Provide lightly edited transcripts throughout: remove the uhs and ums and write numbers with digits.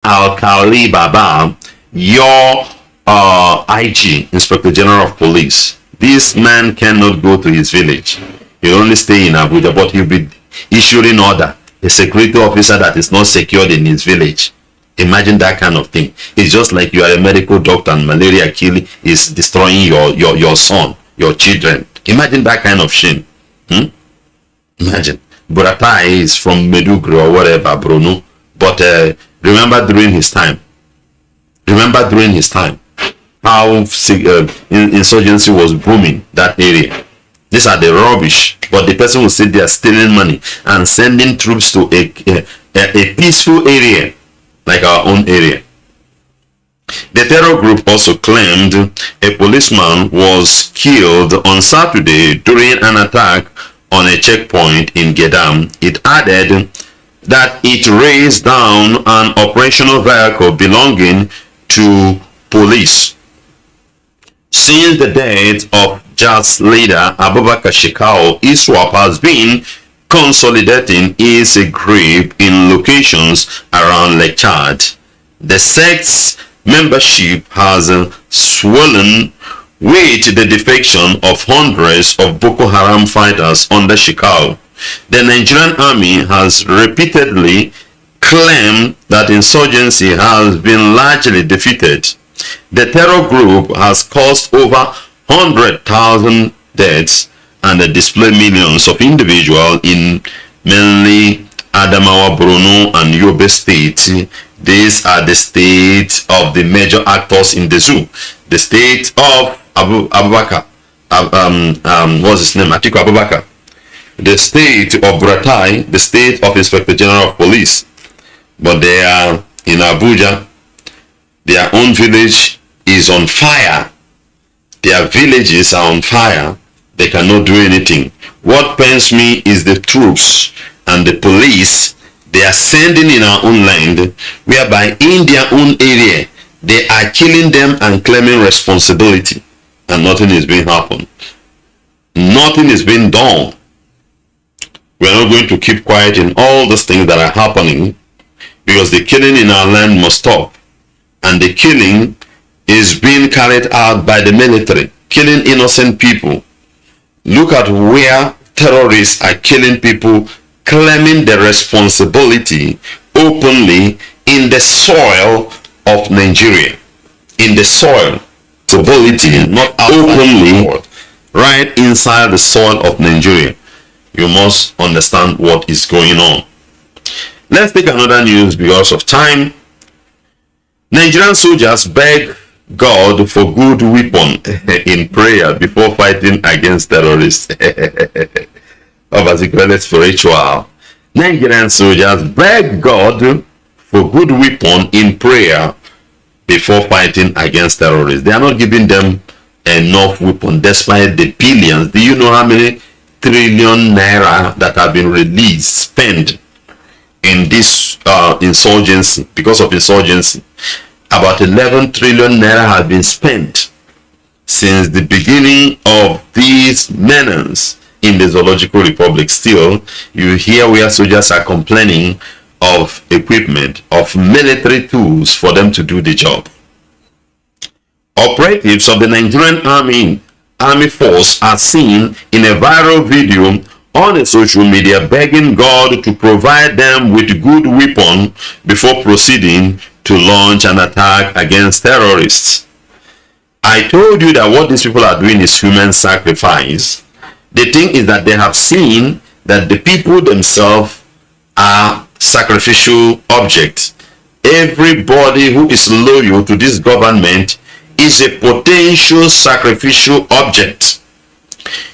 Alkali Baba, your IG, Inspector General of Police, this man cannot go to his village. He'll only stay in Abuja, but he'll be issuing order. A security officer that is not secured in his village. Imagine that kind of thing. It's just like you are a medical doctor and malaria killing is destroying your son, your children. Imagine that kind of shame. Imagine. Buratai is from Medugri or whatever, Bruno. But remember during his time, how insurgency was booming that area. These are the rubbish. But the person will sit there stealing money and sending troops to a peaceful area like our own area. The terror group also claimed a policeman was killed on Saturday during an attack on a checkpoint in Gedam. It added that it raised down an operational vehicle belonging to police. Since the death of JAS leader Abubakar Shekau, ISWAP has been consolidating its grip in locations around Lake Chad. The sect's membership has swollen with the defection of hundreds of Boko Haram fighters under Shekau. The Nigerian army has repeatedly claimed that insurgency has been largely defeated. The terror group has caused over 100,000 deaths and displaced millions of individuals in mainly Adamawa, Borno, and Yobe states. These are the states of the major actors in the zoo. The state of Abubakar, what's his name? Atiku Abubakar. The state of Buratai, the state of Inspector General of Police. But they are in Abuja. Their own village is on fire. Their villages are on fire. They cannot do anything. What pains me is the troops and the police they are sending in our own land, whereby in their own area, they are killing them and claiming responsibility. And nothing is being happened. Nothing is being done. We are not going to keep quiet in all those things that are happening, because the killing in our land must stop. And the killing is being carried out by the military, killing innocent people. Look at where terrorists are killing people, claiming the responsibility openly in the soil of Nigeria. In the soil. Responsibility, not openly, right inside the soil of Nigeria. You must understand what is going on. Let's take another news because of time. Nigerian soldiers beg God for good weapon in prayer before fighting against terrorists. Of particularly spiritual. Nigerian soldiers beg God for good weapon in prayer before fighting against terrorists. They are not giving them enough weapon despite the billions. Do you know how many trillion naira that have been released, spent in this insurgency, because of insurgency? About 11 trillion naira have been spent since the beginning of these menace in the Zoological Republic. Still, you hear where soldiers are complaining of equipment, of military tools for them to do the job. Operatives of the Nigerian Army Force are seen in a viral video on a social media begging God to provide them with good weapon before proceeding to launch an attack against terrorists. I told you that what these people are doing is human sacrifice. The thing is that they have seen that the people themselves are sacrificial objects. Everybody who is loyal to this government is a potential sacrificial object.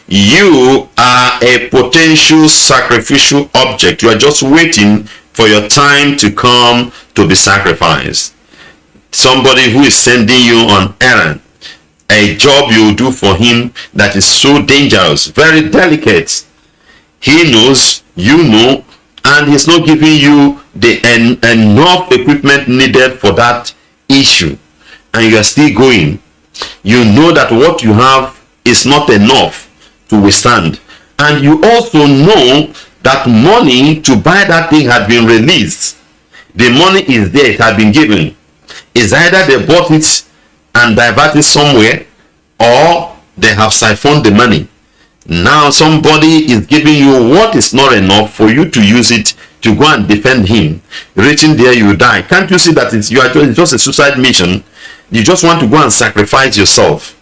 You are a potential sacrificial object. You are just waiting for your time to come to be sacrificed. Somebody who is sending you on errand, a job you do for him that is so dangerous, very delicate. He knows, you know, and he's not giving you the enough equipment needed for that issue, and you are still going. You know that what you have is not enough to withstand, and you also know that money to buy that thing had been released. The money is there, it has been given. It's either they bought it and divert it somewhere, or they have siphoned the money. Now somebody is giving you what is not enough for you to use it to go and defend him. Reaching there, you die. Can't you see that it's just a suicide mission? You just want to go and sacrifice yourself.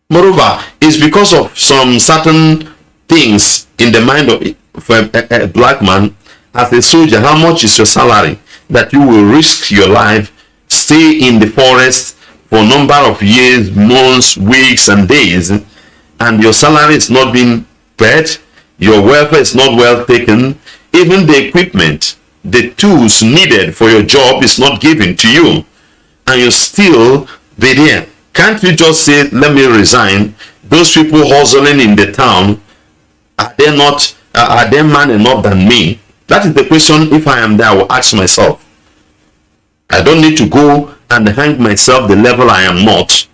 Moreover, it's because of some certain things in the mind of a black man. As a soldier, how much is your salary that you will risk your life, stay in the forest for a number of years, months, weeks, and days, and your salary is not being paid, your welfare is not well taken, even the equipment, the tools needed for your job is not given to you, and you still be there? Can't you just say, let me resign? Those people hustling in the town, are they man enough than me? That is the question. If I am there, I will ask myself. I don't need to go and hang myself the level I am not.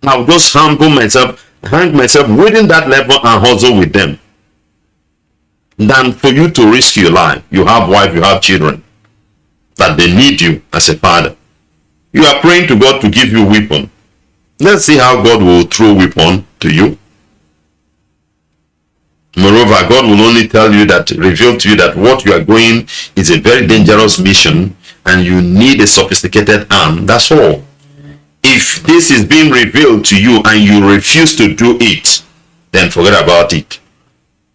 I'll just humble myself, hang myself within that level and hustle with them. Than for you to risk your life. You have wife, you have children, that they need you as a father. You are praying to God to give you weapon. Let's see how God will throw weapon to you. Moreover, God will only tell you that, reveal to you that what you are going is a very dangerous mission and you need a sophisticated arm. That's all. If this is being revealed to you and you refuse to do it, then forget about it.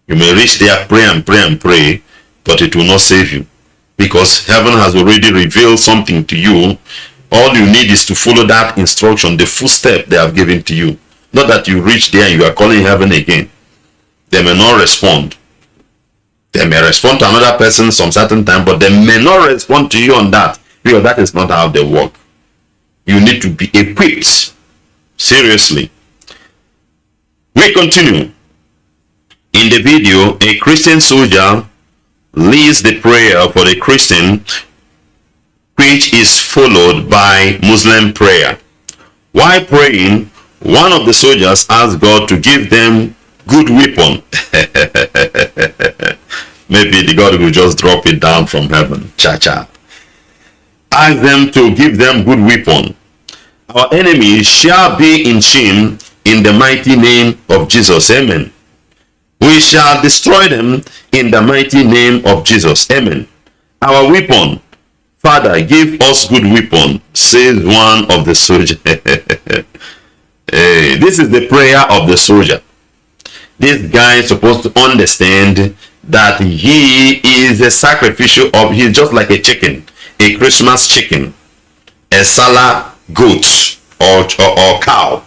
You may reach there, pray and pray and pray, but it will not save you, because heaven has already revealed something to you. All you need is to follow that instruction, the full step they have given to you. Not that you reach there and you are calling heaven again. They may not respond. They may respond to another person some certain time, but they may not respond to you on that, because that is not how they work. You need to be equipped. Seriously. We continue. In the video, a Christian soldier leads the prayer for the Christian, which is followed by Muslim prayer. While praying, one of the soldiers asked God to give them good weapon. Maybe the God will just drop it down from heaven. Cha-cha. Ask them to give them good weapon. Our enemies shall be in shame in the mighty name of Jesus. Amen. We shall destroy them in the mighty name of Jesus. Amen. Our weapon. Father, give us good weapon, says one of the soldiers. Hey, this is the prayer of the soldier. This guy is supposed to understand that he is a sacrificial of, he's just like a chicken, a Christmas chicken, a Salah goat or cow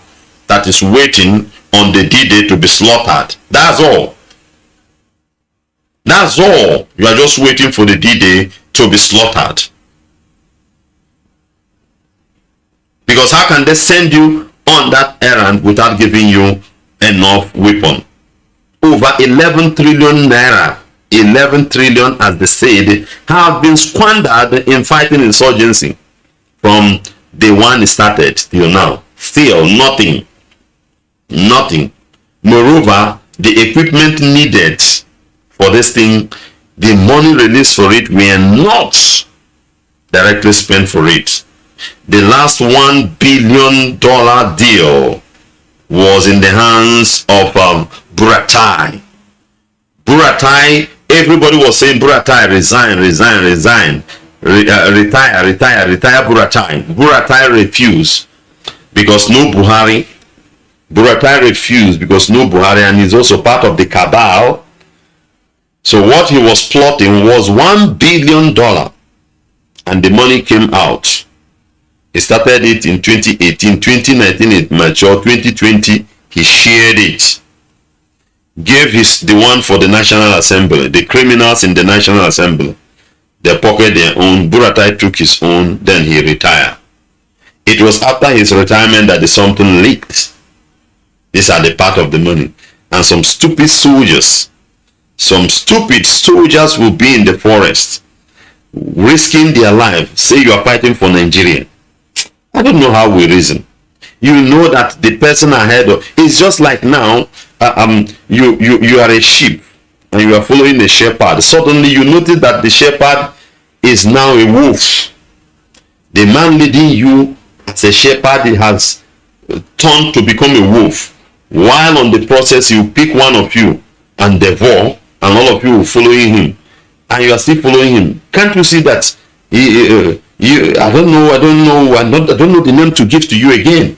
that is waiting on the D-Day to be slaughtered. That's all. That's all. You are just waiting for the D-Day to be slaughtered. Because how can they send you on that errand without giving you enough weapon? Over 11 trillion naira, 11 trillion as they said, have been squandered in fighting insurgency from the one it started till now. Still nothing. Nothing. Moreover, the equipment needed for this thing, the money released for it, were not directly spent for it. The last $1 billion deal was in the hands of Buratai. Buratai, everybody was saying Buratai, resign, retire Buratai. Buratai refused because no Buhari. Buratai refused because no Buhari, and he's also part of the cabal. So what he was plotting was $1 billion, and the money came out. He started it in 2018, 2019 it matured, 2020 he shared it. Gave the one for the National Assembly, the criminals in the National Assembly. They pocketed their own. Buratai took his own, then he retired. It was after his retirement that the something leaked. These are the part of the money. And some stupid soldiers will be in the forest, risking their life. Say you are fighting for Nigeria. I don't know how we reason. You know that the person ahead of, it's just like now, you are a sheep and you are following the shepherd. Suddenly you notice that the shepherd is now a wolf. The man leading you as a shepherd has turned to become a wolf. While on the process, you pick one of you and devour, and all of you will following him, and you are still following him. Can't you see that? I don't know the name to give to you again.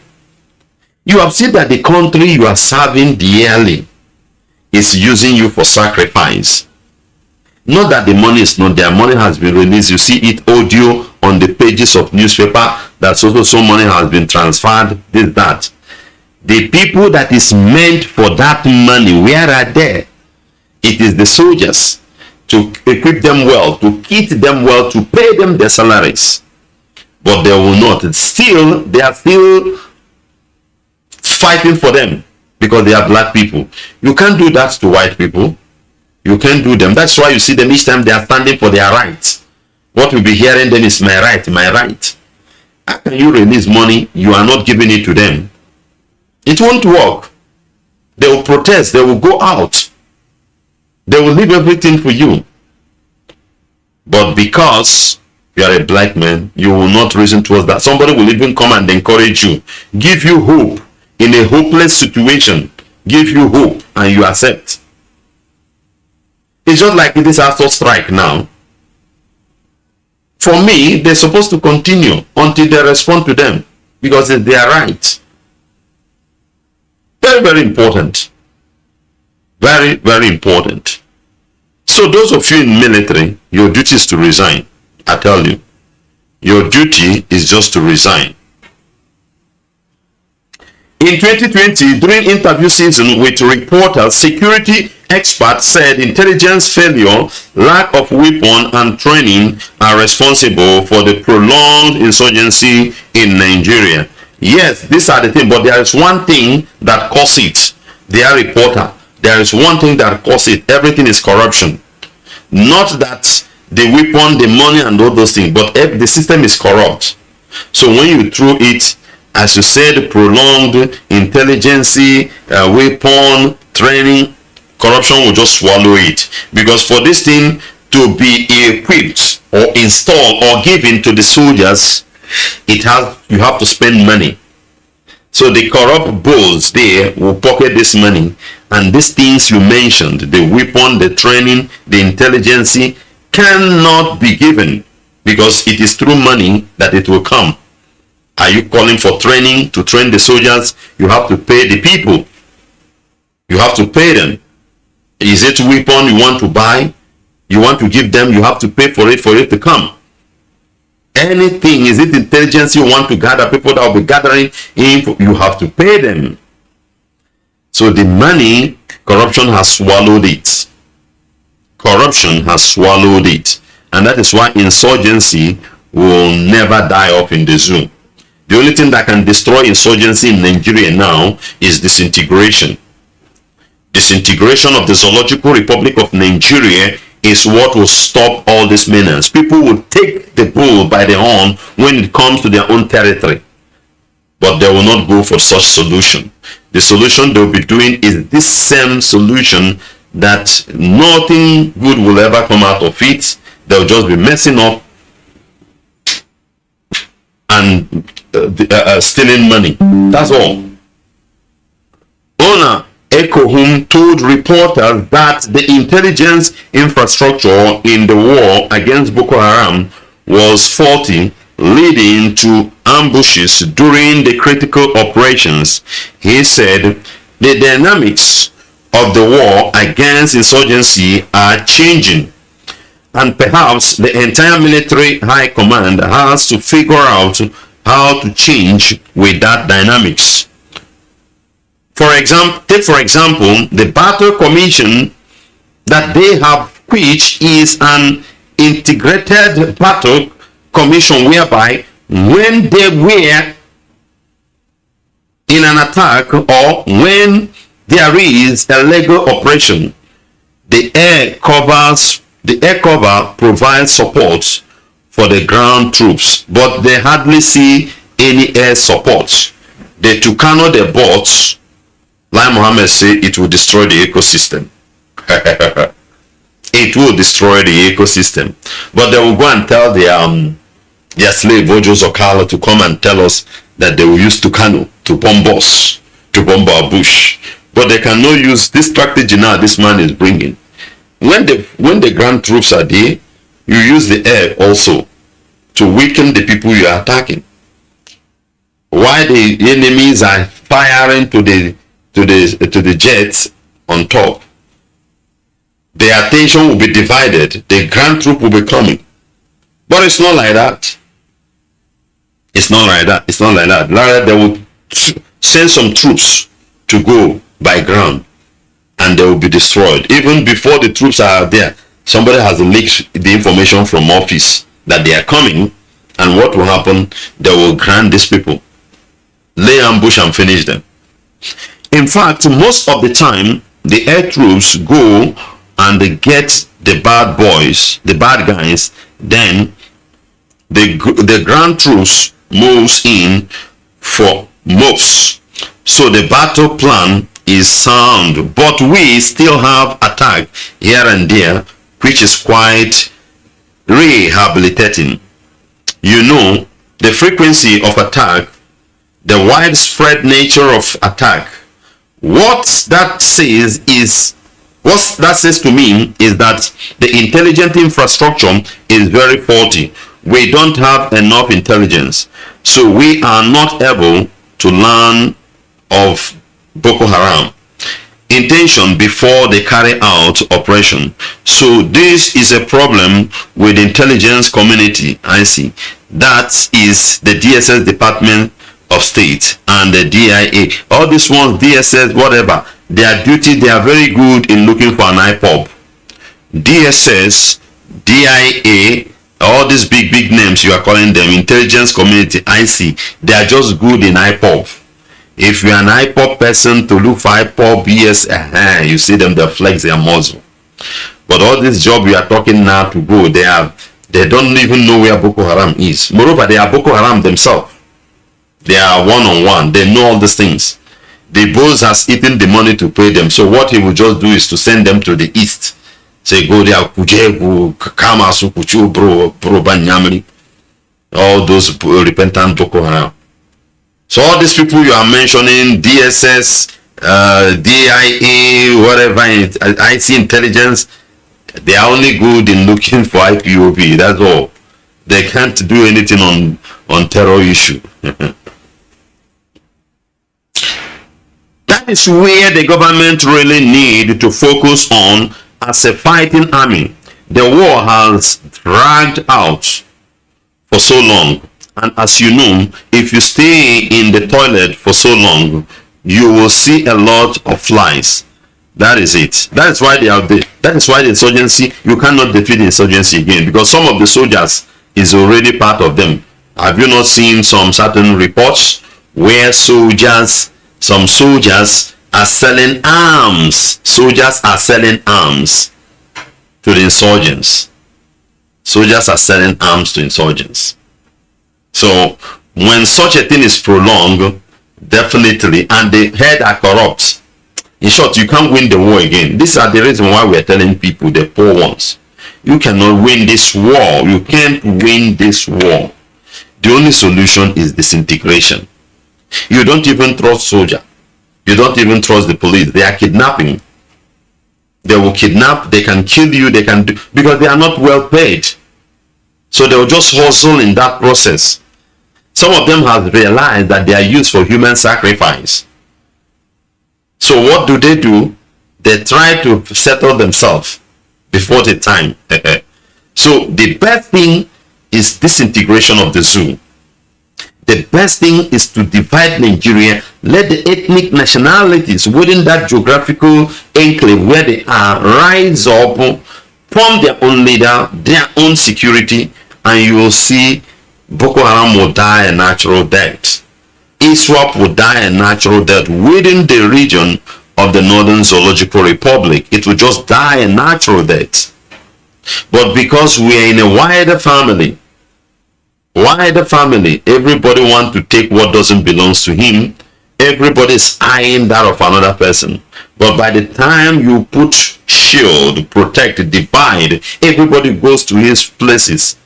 You have seen that the country you are serving dearly is using you for sacrifice. Not that the money is not there. Money has been released. You see it audio on the pages of newspaper that so money has been transferred, this, that. The people that is meant for that money, where are they? It is the soldiers, to equip them well, to kit them well, to pay them their salaries. But they will not. They are still fighting for them because they are black people. You can't do that to white people. You can't do them. That's why you see them each time they are standing for their rights. What we'll be hearing then is my right, my right. How can you release money? You are not giving it to them. It won't work. They will protest. They will go out. They will leave everything for you. But because you are a black man, you will not reason towards that. Somebody will even come and encourage you, give you hope in a hopeless situation, give you hope, and you accept. It's just like this after strike now. For me, they're supposed to continue until they respond to them because it's their right. Very, very important. Very, very important. So those of you in military, your duty is to resign. I tell you, your duty is just to resign. In 2020, during interview season with reporters, security experts said intelligence failure, lack of weapon and training are responsible for the prolonged insurgency in Nigeria. Yes, these are the things, but there is one thing that causes it. Their reporter, there is one thing that causes it. Everything is corruption. Not that the weapon, the money and all those things, but the system is corrupt. So when you throw it, as you said, prolonged intelligence, weapon, training, corruption will just swallow it. Because for this thing to be equipped or installed or given to the soldiers, you have to spend money. So the corrupt bulls there will pocket this money, and these things you mentioned, the weapon, the training, the intelligence, cannot be given because it is through money that it will come. Are you calling for training to train the soldiers? You have to pay the people. You have to pay them. Is it weapon you want to buy? You want to give them? You have to pay for it to come. Anything, is it intelligence you want to gather, people that will be gathering in, you have to pay them. So the money, corruption has swallowed it. Corruption has swallowed it. And that is why insurgency will never die off in the zoo. The only thing that can destroy insurgency in Nigeria now is disintegration. Disintegration of the Zoological Republic of Nigeria is what will stop all this menace. People will take the bull by the horn when it comes to their own territory. But they will not go for such solution. The solution they will be doing is this same solution that nothing good will ever come out of it. They'll just be messing up and stealing money. That's all. Owner Ekohum told reporters that the intelligence infrastructure in the war against Boko Haram was faulty, leading to ambushes during the critical operations. He said the dynamics of the war against insurgency are changing, and perhaps the entire military high command has to figure out how to change with that dynamics. Take for example the battle commission that they have, which is an integrated battle commission whereby when they were in an attack or when there is a legal operation, the air cover provides support for the ground troops, but they hardly see any air support. The Tucano they bought, like Mohammed said, it will destroy the ecosystem. it will destroy the ecosystem. But they will go and tell their slave Ojos Okala to come and tell us that they will use Kanu to bomb us, to bomb our bush. But they cannot use this strategy now this man is bringing. When the ground troops are there, you use the air also to weaken the people you are attacking. While the enemies are firing to the jets on top, their attention will be divided. The ground troop will be coming. But it's not like that. It's not like that. It's not like that. Like they will send some troops to go by ground and they will be destroyed. Even before the troops are there, somebody has leaked the information from office that they are coming, and what will happen? They will grant these people, lay ambush and finish them. In fact, most of the time, the air troops go and they get the bad boys, the bad guys, then the ground troops moves in for moves. So the battle plan is sound, but we still have attack here and there, which is quite rehabilitating. You know, the frequency of attack, the widespread nature of attack, what that says to me is that the intelligent infrastructure is very faulty. We don't have enough intelligence, so we are not able to learn of Boko Haram intention before they carry out operation. So this is a problem with the intelligence community. I see that is the DSS Department of State and the DIA. All these ones, DSS, whatever, their duty, they are very good in looking for an IPOB. DSS, DIA, all these big names you are calling them, intelligence community, IC, they are just good in IPOB. If you're an IPOB person to look for IPOB, yes, you see them, they flex their muzzle. But all this job you are talking now to go, they don't even know where Boko Haram is. Moreover, they are Boko Haram themselves. They are one-on-one. They know all these things. The boss has eaten the money to pay them. So what he will just do is to send them to the east. Say, go there, Kujegu, Kamasu, Kuchu, Bro, Banyamri. All those repentant Boko Haram. So all these people you are mentioning, DSS, DIA, whatever, IC intelligence, they are only good in looking for IPOB. That's all. They can't do anything on terror issue. That is where the government really need to focus on as a fighting army. The war has dragged out for so long. And as you know, if you stay in the toilet for so long, you will see a lot of flies. That is it. That is why they are there. That is why the insurgency, you cannot defeat the insurgency again, because some of the soldiers is already part of them. Have you not seen some certain reports where some soldiers are selling arms? Soldiers are selling arms to the insurgents. Soldiers are selling arms to insurgents. So when such a thing is prolonged, definitely, and the head are corrupt, in short, you can't win the war again. These are the reason why we are telling people, the poor ones, you cannot win this war. You can't win this war. The only solution is disintegration. You don't even trust soldier. You don't even trust the police. They are kidnapping. They will kidnap. They can kill you. They can do, because they are not well paid. So they will just hustle in that process. Some of them have realized that they are used for human sacrifice. So what do? They try to settle themselves before the time. So the best thing is disintegration of the zoo. The best thing is to divide Nigeria. Let the ethnic nationalities within that geographical enclave where they are rise up, form their own leader, their own security, and you will see Boko Haram will die a natural death. ISWAP will die a natural death within the region of the Northern Zoological Republic. It will just die a natural death. But because we are in a wider family, everybody wants to take what doesn't belong to him everybody's eyeing that of another person. But by the time you put shield, protect, divide, everybody goes to his places.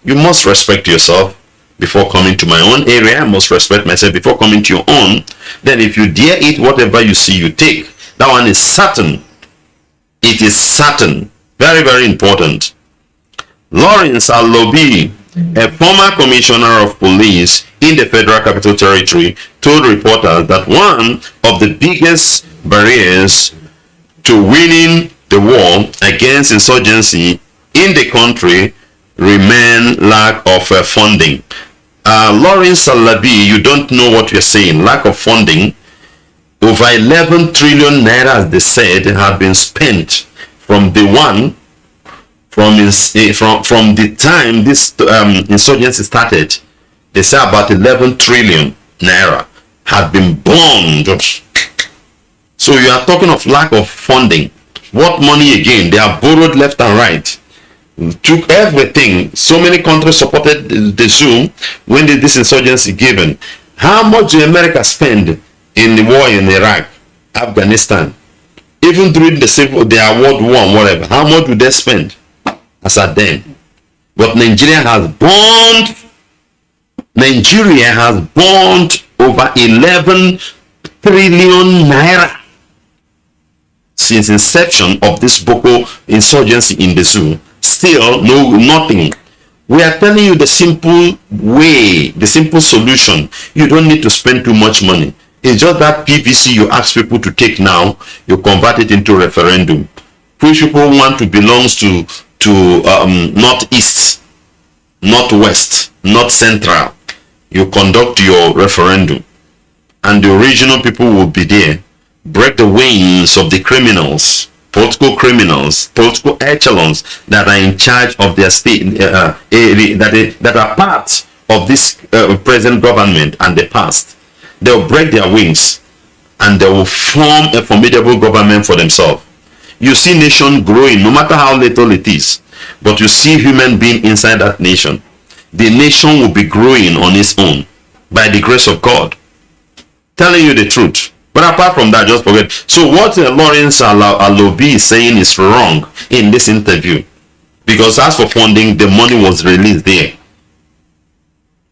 You must respect yourself before coming to my own area. I must respect myself before coming to your own. Then if you dare eat whatever you see, you take. That one is certain. It is certain. Very, very important. Lawrence Alobi, a former commissioner of police in the Federal Capital Territory, told reporters that one of the biggest barriers to winning the war against insurgency in the country remain lack of funding. Lawrence Alabi, you don't know what you're saying. Lack of funding. Over 11 trillion naira, as they said, have been spent from the time this insurgency started. They say about 11 trillion naira have been burned. So you are talking of lack of funding. What money again? They are borrowed left and right. Took everything. So many countries supported the Zoom when did this insurgency given. How much did America spend in the war in Iraq, Afghanistan, even during their World War and whatever? How much do they spend as at then? But Nigeria has burned over 11 trillion naira since inception of this Boko insurgency in the zoo. Still nothing. We are telling you the simple way, the simple solution. You don't need to spend too much money. It's just that PVC you ask people to take now, you convert it into referendum. Which people want to belong to northeast, northwest, north central. You conduct your referendum, and the original people will be there. Break the wings of the criminals, political echelons that are in charge of their state, that are part of this present government and the past. They'll break their wings and they will form a formidable government for themselves. You see nation growing, no matter how little it is, but you see human being inside that nation. The nation will be growing on its own by the grace of God. Telling you the truth. But apart from that, just forget. So what Lawrence Alobi is saying is wrong in this interview. Because as for funding, the money was released there.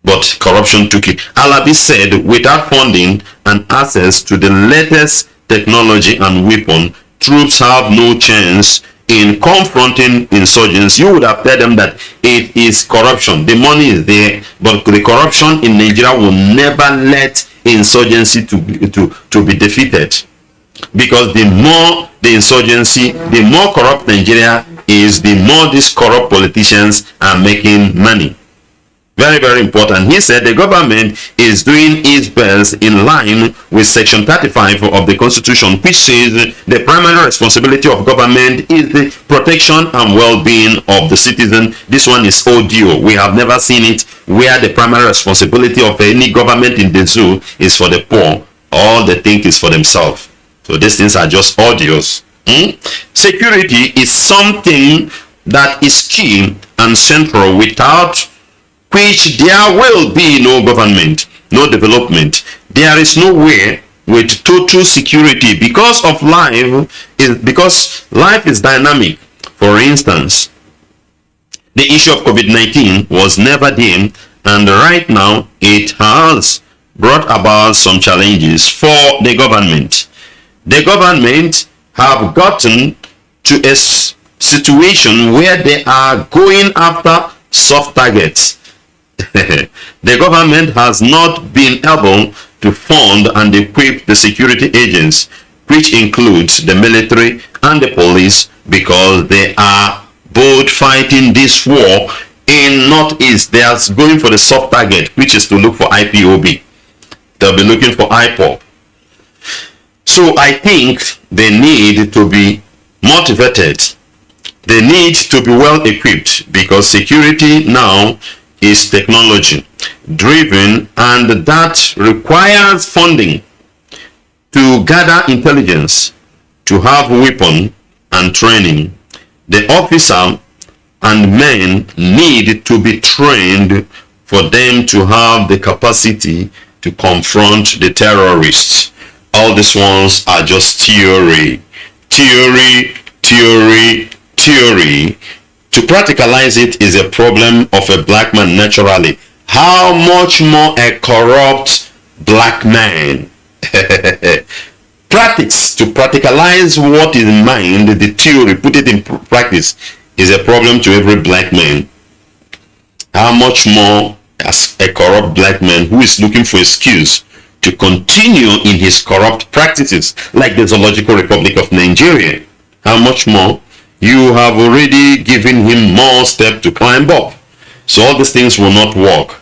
But corruption took it. Alabi said, without funding and access to the latest technology and weapon, troops have no chance in confronting insurgents. You would have told them that it is corruption. The money is there, but the corruption in Nigeria will never let insurgency to be defeated. Because the more the insurgency, the more corrupt Nigeria is, the more these corrupt politicians are making money. Very, very important. He said the government is doing its best in line with Section 35 of the Constitution, which says the primary responsibility of government is the protection and well-being of the citizen. This one is audio. We have never seen it where the primary responsibility of any government in the zoo is for the poor. All they think is for themselves. So these things are just audios. Security is something that is key and central, without which there will be no government, no development. There is nowhere with total security because life is dynamic. For instance, the issue of COVID-19 was never dim, and right now it has brought about some challenges for the government. The government have gotten to a situation where they are going after soft targets. The government has not been able to fund and equip the security agents, which includes the military and the police, because they are both fighting this war in Northeast. They are going for the soft target, which is to look for IPOB. They'll be looking for IPOB. So I think they need to be motivated. They need to be well equipped, because security now is technology driven, and that requires funding to gather intelligence, to have weapon and training. The officer and men need to be trained for them to have the capacity to confront the terrorists. All these ones are just theory. Theory. To practicalize it is a problem of a black man naturally. How much more a corrupt black man? Practice, to practicalize what is in mind, the theory, put it in practice, is a problem to every black man. How much more as a corrupt black man who is looking for excuse to continue in his corrupt practices, like the Zoological Republic of Nigeria. How much more? You have already given him more steps to climb up. So all these things will not work.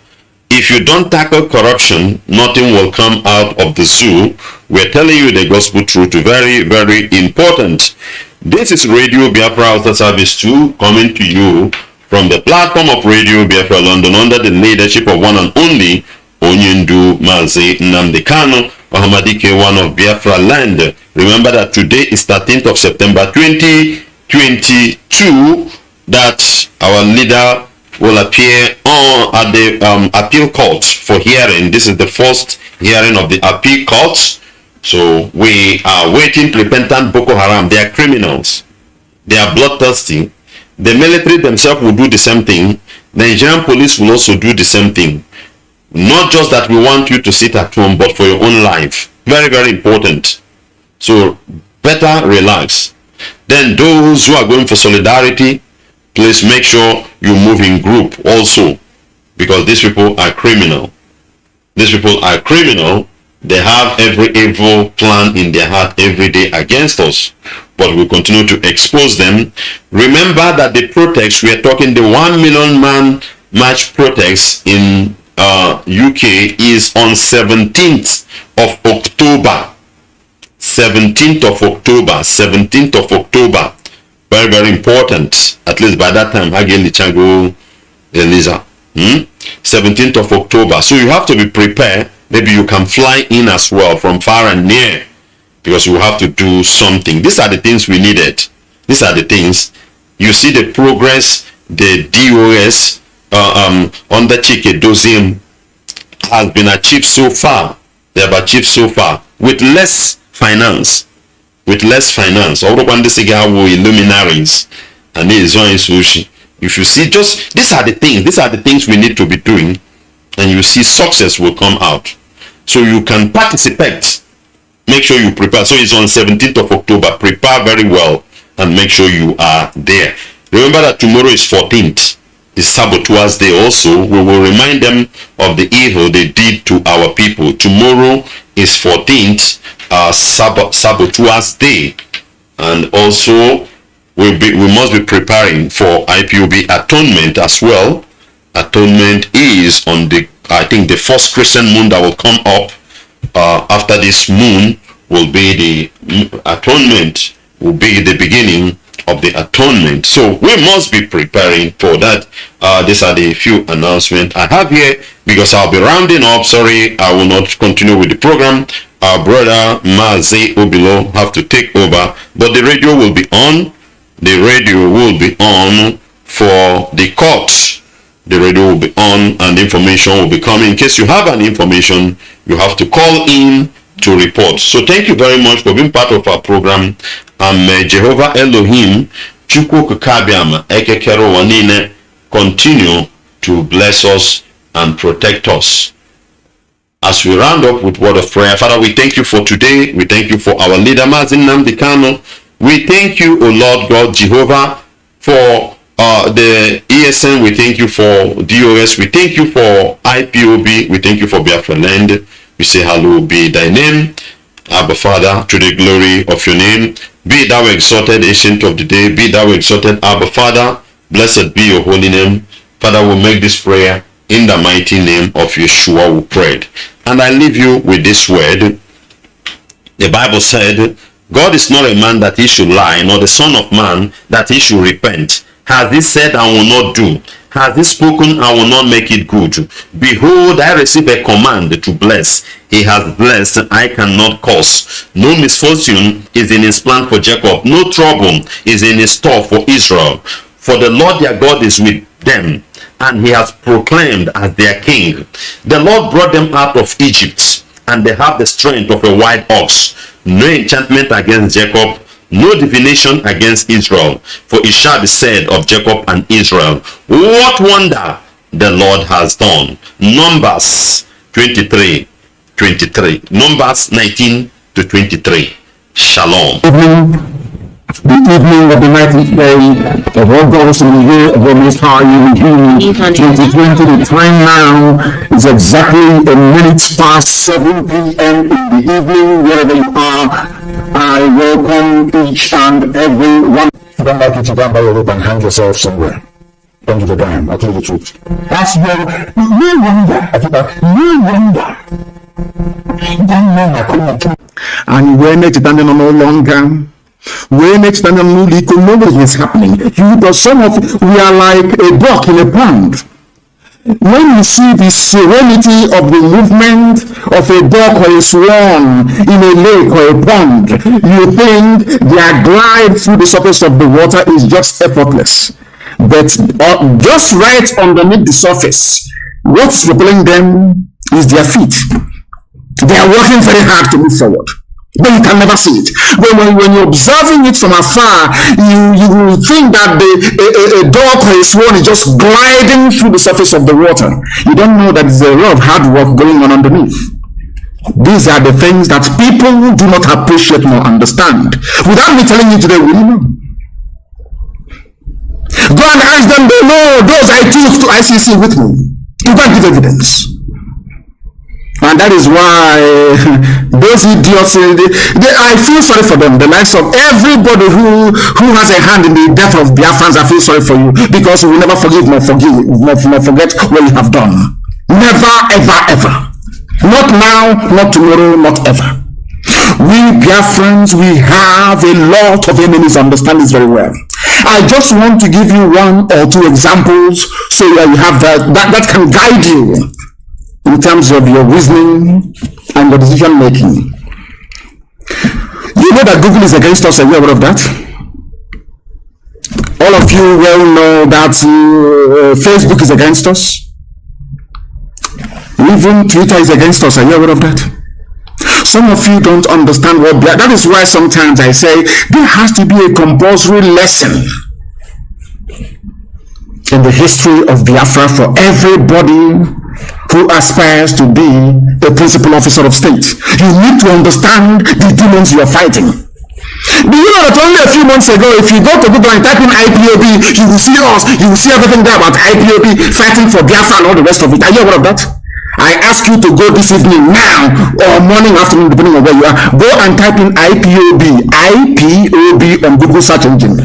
If you don't tackle corruption, nothing will come out of the zoo. We're telling you the gospel truth, very, very important. This is Radio Biafra Outer Service 2 coming to you from the platform of Radio Biafra London under the leadership of one and only Onyendu Mazi Nnamdi Kanu, Ohamadike, one of Biafra land. Remember that today is 13th of September 2022, that our leader will appear at the appeal court for hearing. This is the first hearing of the appeal court. So we are waiting. Repentant Boko Haram, they are criminals. They are bloodthirsty. The military themselves will do the same thing. The Nigerian police will also do the same thing. Not just that we want you to sit at home, but for your own life. Very, very important. So better relax. Then those who are going for solidarity, please make sure you move in group also, because these people are criminal. These people are criminal. They have every evil plan in their heart every day against us, but we continue to expose them. Remember that the protest, we are talking the 1 million man march protest in UK is on 17th of October. 17th of October. Very, very important. At least by that time, Hageli Chango Eliza. 17th of October. So you have to be prepared. Maybe you can fly in as well from far and near, because you have to do something. These are the things we needed. These are the things. You see the progress the DOS under Chike Dozim has been achieved so far. They have achieved so far with less finance. With less finance. All the luminaries and sushi. If you see, just these are the things we need to be doing, and you see success will come out. So you can participate. Make sure you prepare. So it's on 17th of October. Prepare very well and make sure you are there. Remember that tomorrow is 14th. It's Saboteurs Day also. We will remind them of the evil they did to our people. Tomorrow is 14th, Saboteurs Day. And also we must be preparing for IPOB atonement as well. Atonement is on the, I think, the first Christian moon that will come up. After this moon will be the atonement, will be the beginning of the atonement. So we must be preparing for that. These are the few announcements I have here, because I'll be rounding up. Sorry, I will not continue with the program. Our brother Mazi Obilo have to take over, but the radio will be on. The radio will be on for the court. The radio will be on and information will be coming. In case you have an information, you have to call in to report. So thank you very much for being part of our program. May Jehovah Elohim Chukwu Kabiama Ekekero Wanine continue to bless us and protect us. As we round up with word of prayer, Father, we thank you for today. We thank you for our leader Mazi Nnamdi Kanu. We thank you, O Lord God Jehovah, for the ESN. We thank you for DOS. We thank you for IPOB. We thank you for Biafra land. We say, hallowed be thy name, Abba Father, to the glory of your name. Be thou exalted, ancient of the day. Be thou exalted, Abba Father. Blessed be your holy name. Father, we'll make this prayer in the mighty name of Yeshua, we prayed. And I leave you with this word. The Bible said, God is not a man that he should lie, nor the son of man that he should repent. Has he said, I will not do? Has he spoken, I will not make it good? Behold, I receive a command to bless. He has blessed, I cannot curse. No misfortune is in his plan for Jacob. No trouble is in his store for Israel. For the Lord their God is with them, and he has proclaimed as their king. The Lord brought them out of Egypt, and they have the strength of a wild ox. No enchantment against Jacob, no divination against Israel. For it shall be said of Jacob and Israel, what wonder the Lord has done. Numbers 23:23. Numbers 19 to 23. Shalom. The evening of the 90th day of August in the year of the Most High, 2020. The time now is exactly a minute past 7 p.m. in the evening, wherever you are. I welcome each and every one. If you don't like it, you down by your rope and hang yourself somewhere. Don't give a damn. I'll tell you the truth. That's no wonder. No wonder. And when it's done no longer. When next time nobody is happening, because some of we are like a duck in a pond. When you see the serenity of the movement of a duck or a swan in a lake or a pond, you think their glide through the surface of the water is just effortless. But just right underneath the surface, what's propelling them is their feet. They are working very hard to move forward, but you can never see it. When you're observing it from afar, you will think that a duck or a swan is just gliding through the surface of the water. You don't know that there's a lot of hard work going on underneath. These are the things that people do not appreciate nor understand. Without me telling you today, will you know? Go and ask them, they know those I took to ICC with me. You can't give evidence. And that is why those idiots, I feel sorry for them. The likes of everybody who has a hand in the death of Biafrans, I feel sorry for you, because you will never forgive nor forget what you have done. Never, ever, ever. Not now, not tomorrow, not ever. We Biafrans, we have a lot of enemies, understand this very well. I just want to give you one or two examples so that you have that can guide you in terms of your reasoning and your decision making. You know that Google is against us, are you aware of that? All of you well know that Facebook is against us. Even Twitter is against us, are you aware of that? Some of you don't understand what that is why sometimes I say there has to be a compulsory lesson in the history of Biafra for everybody who aspires to be a principal officer of state. You need to understand the demons you are fighting. Do you know that only a few months ago, if you go to Google and type in IPOB, you will see us, you will see everything there about IPOB fighting for Biafra and all the rest of it. Are you aware of that? I ask you to go this evening now or morning, afternoon, depending on where you are. Go and type in IPOB on Google search engine.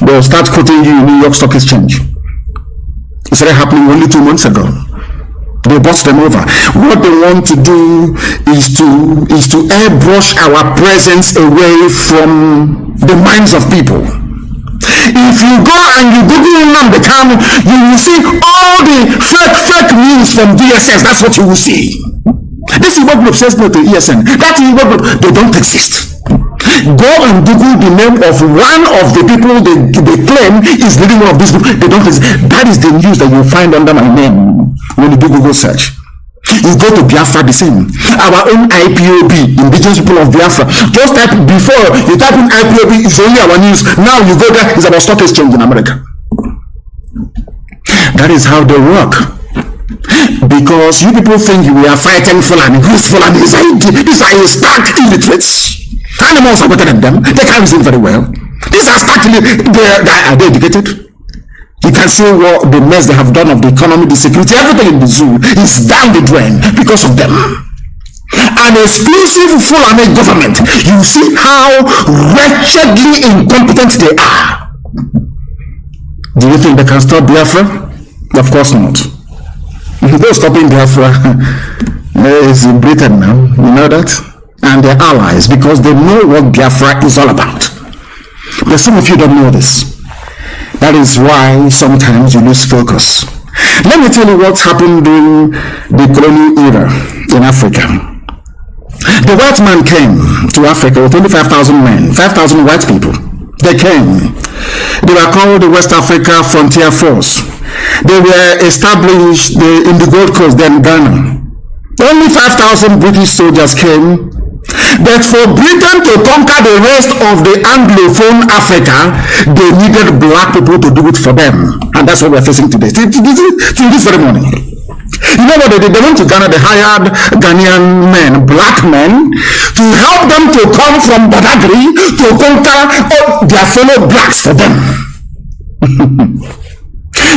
They'll start quoting you in New York Stock Exchange. It started happening only 2 months ago. They bust them over. What they want to do is to airbrush our presence away from the minds of people. If you go and you Google Nnamdi Kanu, you will see all the fake news from DSS. That's what you will see. This is what group says no to ESN. That is what group, they don't exist. Go and Google the name of one of the people they claim is leading one of this group. They don't exist. That is the news that you find under my name when you do Google search. You go to Biafra, the same. Our own IPOB, Indigenous People of Biafra. Just type before you type in IPOB, it's only our news. Now you go there, it's about stock exchange in America. That is how they work. Because you people think we are fighting Fulani. Who's Fulani? These are stark illiterates. Animals are better than them. They can't reason very well. These are stark illiterates. Are they educated? You can see what the mess they have done of the economy, the security, everything in the zoo is down the drain because of them. An exclusive Fulani government. You see how wretchedly incompetent they are. Do you think they can stop Biafra? Of course not. They're stopping Biafra. It's in Britain now, you know that? And their allies, because they know what Biafra is all about. But some of you don't know this. That is why sometimes you lose focus. Let me tell you what happened during the colonial era in Africa. The white man came to Africa with only 5,000 men, 5,000 white people. They came. They were called the West Africa Frontier Force. They were established in the Gold Coast, then Ghana. Only 5,000 British soldiers came. But for Britain to conquer the rest of the Anglophone Africa, they needed black people to do it for them. And that's what we're facing today. Till this very morning. You know what they did? They went to Ghana, they hired Ghanaian men, black men, to help them to come from Badagry to conquer their fellow blacks for them.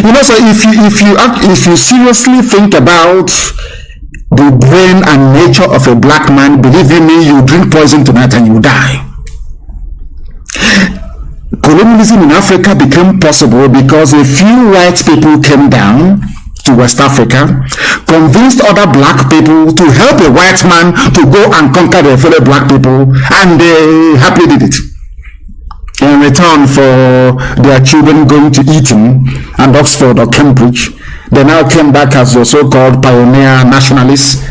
You know, so if you seriously think about the brain and nature of a black man, believe me, you drink poison tonight and you die. Colonialism in Africa became possible because a few white people came down to West Africa, convinced other black people to help a white man to go and conquer their fellow black people, and they happily did it. In return for their children going to Eton and Oxford or Cambridge, they now came back as the so-called pioneer nationalists.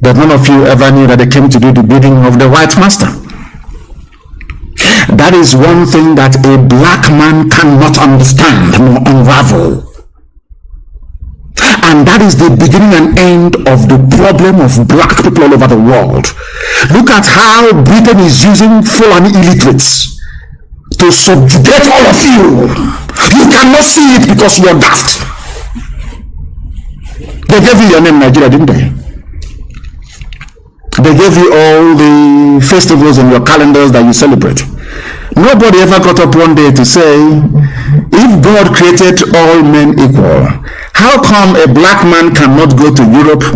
But none of you ever knew that they came to do the bidding of the white master. That is one thing that a black man cannot understand nor unravel. And that is the beginning and end of the problem of black people all over the world. Look at how Britain is using Fulani illiterates to subjugate all of you. You cannot see it because you're daft. They gave you your name, Nigeria, didn't they? They gave you all the festivals in your calendars that you celebrate. Nobody ever got up one day to say, if God created all men equal, how come a black man cannot go to Europe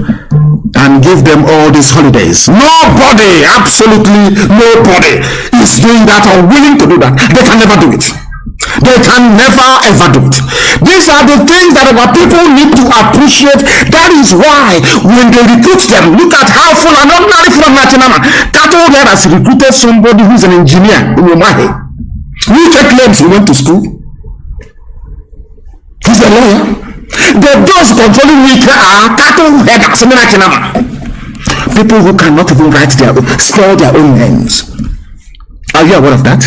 and give them all these holidays? Nobody, absolutely nobody is doing that or willing to do that. They can never do it. They can never ever do it. These are the things that our people need to appreciate. That is why when they recruit them, look at how full and ordinary from Latinama. Kato there has recruited somebody who's an engineer in Umahi. We take claims he went to school. He's a lawyer. The those controlling me are Kato headers in Latinama. People who cannot even spell their own names. Are you aware of that?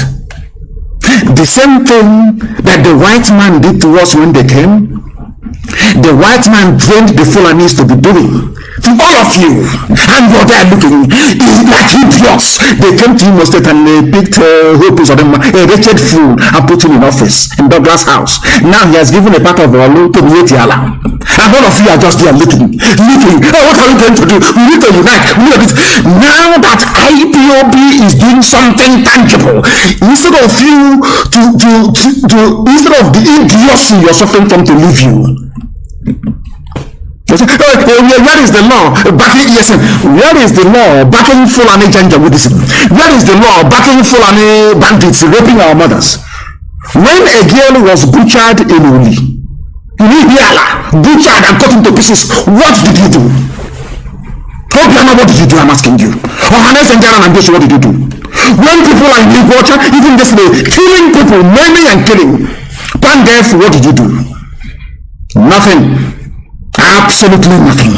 The same thing that the white man did to us when they came, the white man trained the Fulanis to be doing to all of you, and you're there looking like idiots. They came to Imo State and they picked Hopis of them, a wretched fool, and put him in office in Douglas House. Now he has given a part of our law to Mietiala, and all of you are just there looking. Oh, what are we going to do? We need to unite. Now that IPOB is doing something tangible, instead of you instead of the idiocy you're suffering from to leave you. Where is the law backing ESN? Where is the law backing Fulani Janjaweedism? Where is the law backing Fulani bandits raping our mothers? When a girl was butchered in Uli, butchered and cut into pieces, what did you do? What did you do? I'm asking you. Ohanes and Jaran and Joshua, what did you do? When people are in water, even this way, killing people, maiming and killing, Pandef, what did you do? Nothing. Absolutely nothing.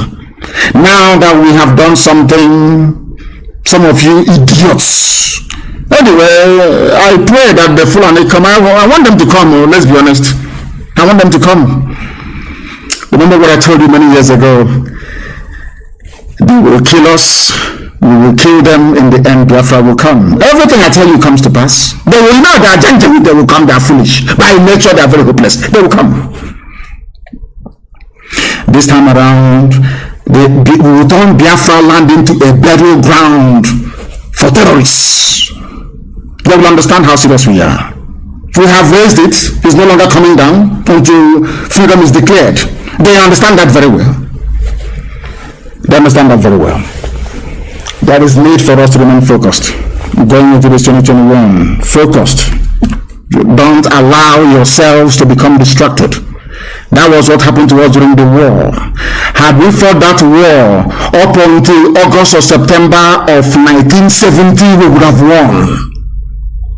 Now that we have done something, some of you idiots. Anyway, I pray that the Fulani come. I want them to come. Let's be honest. I want them to come. Remember what I told you many years ago? They will kill us. We will kill them. In the end, Biafra will come. Everything I tell you comes to pass. They will know that gentlemen, they will come. They are foolish. By nature, they are very hopeless. They will come. This time around, we will turn Biafra land into a burial ground for terrorists. They will understand how serious we are. We have raised it. It's no longer coming down until freedom is declared. They understand that very well. They understand that very well. There is need for us to remain focused. Going into this 2021, focused. Don't allow yourselves to become distracted. That was what happened to us during the war. Had we fought that war up until August or September of 1970, we would have won.